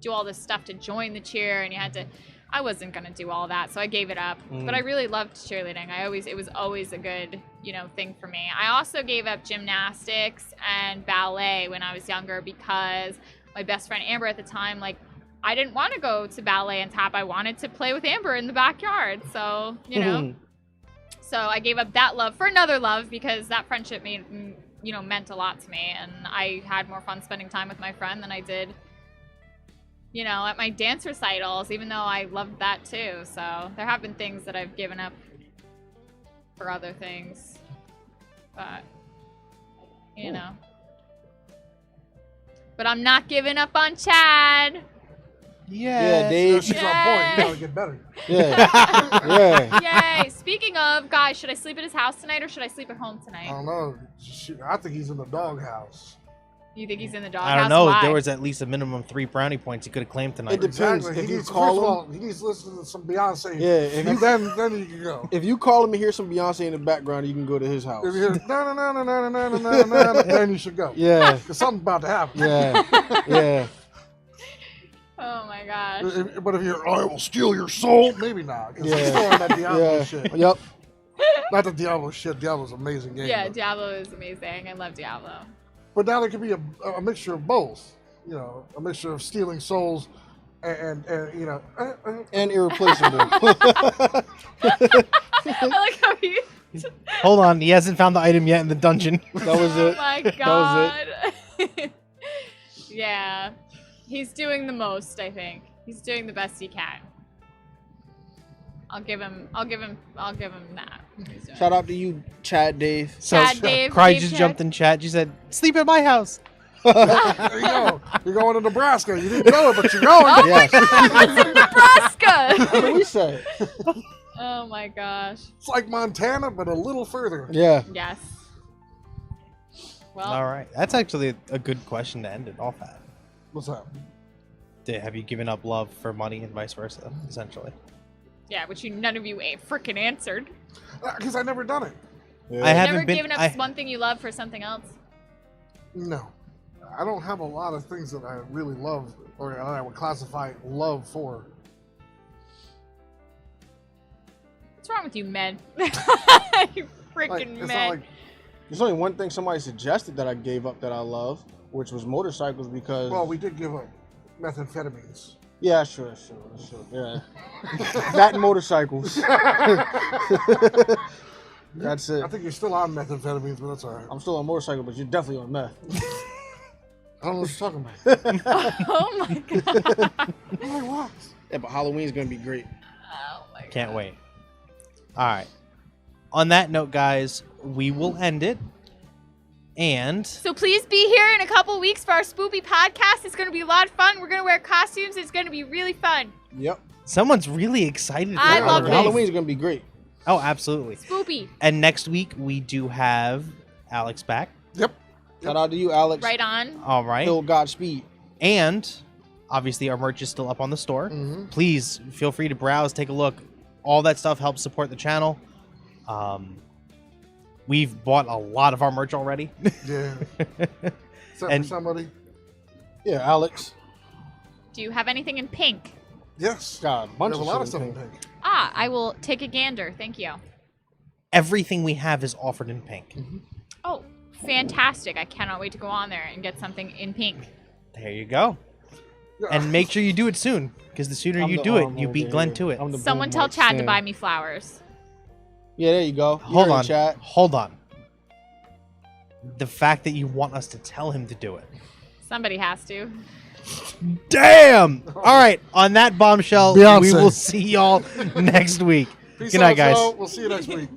Speaker 3: do all this stuff to join the cheer, and I wasn't gonna do all that, so I gave it up. But I really loved cheerleading. It was always a good, you know, thing for me. I also gave up gymnastics and ballet when I was younger because my best friend Amber at the time, like, I didn't want to go to ballet and tap. I wanted to play with Amber in the backyard. So, you know, so I gave up that love for another love because that friendship meant a lot to me, and I had more fun spending time with my friend than I did, you know, at my dance recitals, even though I loved that too. So there have been things that I've given up for other things, but, you know. But I'm not giving up on Chad.
Speaker 2: Yeah, Dave.
Speaker 1: She's on point. You gotta get better.
Speaker 2: Yeah. Yeah.
Speaker 3: Yay. Speaking of, guys, should I sleep at his house tonight or should I sleep at home
Speaker 1: I
Speaker 3: tonight?
Speaker 1: don't know. I think he's in the doghouse.
Speaker 3: You think he's in the doghouse?
Speaker 4: I don't know.
Speaker 3: Why?
Speaker 4: There was at least a minimum 3 brownie points he could have claimed tonight.
Speaker 2: It depends.
Speaker 1: Exactly.
Speaker 2: If
Speaker 1: He
Speaker 2: you
Speaker 1: needs,
Speaker 2: call
Speaker 1: first of
Speaker 2: him-
Speaker 1: all, he needs to listen to some Beyonce.
Speaker 2: Yeah, if you-
Speaker 1: then you can go.
Speaker 2: If you call him and hear some Beyonce in the background, you can go to his house.
Speaker 1: If you hear no, then you should go.
Speaker 2: Yeah.
Speaker 1: Because something's about to happen.
Speaker 2: Yeah. Yeah.
Speaker 3: Oh my gosh.
Speaker 1: But if you're, I will steal your soul, maybe not. Because he's
Speaker 2: Yeah.
Speaker 1: still on that Diablo
Speaker 2: Yeah.
Speaker 1: shit.
Speaker 2: Yep.
Speaker 1: Not the Diablo shit. Diablo's an amazing game.
Speaker 3: Yeah,
Speaker 1: but-
Speaker 3: Diablo is amazing. I love Diablo.
Speaker 1: But now there could be a mixture of both. You know, a mixture of stealing souls and you know.
Speaker 2: And irreplaceable.
Speaker 3: I like how he.
Speaker 4: Hold on, he hasn't found the item yet in the dungeon.
Speaker 2: That was
Speaker 3: Oh
Speaker 2: it.
Speaker 3: my
Speaker 2: That was
Speaker 3: god. Yeah, he's doing the most. I think he's doing the best he can. I'll give him that. He's doing
Speaker 2: Shout out to you, Chad Dave.
Speaker 4: So,
Speaker 3: Chad, Dave,
Speaker 4: Cry
Speaker 3: Dave,
Speaker 4: just
Speaker 3: Chad.
Speaker 4: jumped in chat. She said, "Sleep at my house."
Speaker 1: There you go. You're going to Nebraska. You didn't know it, but you're going.
Speaker 3: Oh
Speaker 2: Yes.
Speaker 3: my god, what's in Nebraska?
Speaker 2: What did we say?
Speaker 3: Oh my gosh.
Speaker 1: It's like Montana, but a little further.
Speaker 2: Yeah.
Speaker 3: Yes. Well,
Speaker 4: All right, that's actually a good question to end it off at.
Speaker 1: What's that?
Speaker 4: Have you given up love for money and vice versa? Essentially,
Speaker 3: yeah, which none of you freaking answered.
Speaker 1: Because I never done it.
Speaker 2: Yeah.
Speaker 4: I haven't
Speaker 3: Never
Speaker 4: been.
Speaker 3: given up one thing you love for something else.
Speaker 1: No. I don't have a lot of things that I really love or that I would classify love for.
Speaker 3: What's wrong with you, men? You
Speaker 1: Like,
Speaker 3: freaking
Speaker 1: it's
Speaker 3: men.
Speaker 1: not like,
Speaker 2: There's only one thing somebody suggested that I gave up that I love, which was motorcycles because.
Speaker 1: well, we did give up methamphetamines.
Speaker 2: Yeah, sure. Yeah. That and motorcycles. That's it.
Speaker 1: I think you're still on methamphetamines, but that's all right.
Speaker 2: I'm still on motorcycle, but you're definitely on meth.
Speaker 1: I don't know what you're talking about.
Speaker 3: Oh my god.
Speaker 1: I'm like, what?
Speaker 2: Yeah, but Halloween's gonna be great.
Speaker 3: Oh my god.
Speaker 4: can't wait. All right. On that note, guys, we will end it. And
Speaker 3: So please be here in a couple weeks for our Spoopy podcast. It's going to be a lot of fun. We're going to wear costumes. It's going to be really fun.
Speaker 2: Yep.
Speaker 4: someone's really excited. For
Speaker 3: I love
Speaker 4: Halloween.
Speaker 3: this.
Speaker 2: Halloween's gonna be great.
Speaker 4: Oh, absolutely.
Speaker 3: Spoopy.
Speaker 4: And next week we do have Alex back.
Speaker 1: Yep.
Speaker 2: Shout out to you, Alex.
Speaker 3: Right on.
Speaker 4: All right.
Speaker 2: Still Godspeed.
Speaker 4: And obviously our merch is still up on the store.
Speaker 1: Mm-hmm.
Speaker 4: Please feel free to browse, take a look. All that stuff helps support the channel. We've bought a lot of our merch already.
Speaker 1: Yeah. Except
Speaker 4: And-
Speaker 1: for somebody.
Speaker 2: Yeah, Alex.
Speaker 3: Do you have anything in pink?
Speaker 1: Yes.
Speaker 2: God, bunch
Speaker 1: There's
Speaker 2: of
Speaker 1: a lot of
Speaker 2: shit
Speaker 1: stuff
Speaker 2: in
Speaker 1: in
Speaker 2: pink.
Speaker 1: pink.
Speaker 3: Ah, I will take a gander. Thank you.
Speaker 4: Everything we have is offered in pink.
Speaker 3: Oh, fantastic. I cannot wait to go on there and get something in pink.
Speaker 4: There you go.
Speaker 1: Yeah.
Speaker 4: And make sure you do it soon, because the sooner
Speaker 2: I'm
Speaker 4: you
Speaker 2: the
Speaker 4: do it,
Speaker 2: arm
Speaker 4: you
Speaker 2: over
Speaker 4: beat Glenn
Speaker 2: here.
Speaker 4: to it.
Speaker 2: I'm the
Speaker 3: Someone
Speaker 2: boom
Speaker 3: tell
Speaker 2: mic
Speaker 3: Chad to
Speaker 2: stand.
Speaker 3: buy me flowers.
Speaker 2: Yeah, there you go. You
Speaker 4: Hold
Speaker 2: heard
Speaker 4: on.
Speaker 2: Chat.
Speaker 4: Hold on. The fact that you want us to tell him to do it.
Speaker 3: Somebody has to.
Speaker 4: Damn! All right, on that bombshell,
Speaker 1: Beyonce.
Speaker 4: we will see y'all next week.
Speaker 1: Peace
Speaker 4: Good night,
Speaker 1: out,
Speaker 4: guys.
Speaker 1: y'all. We'll see you next week.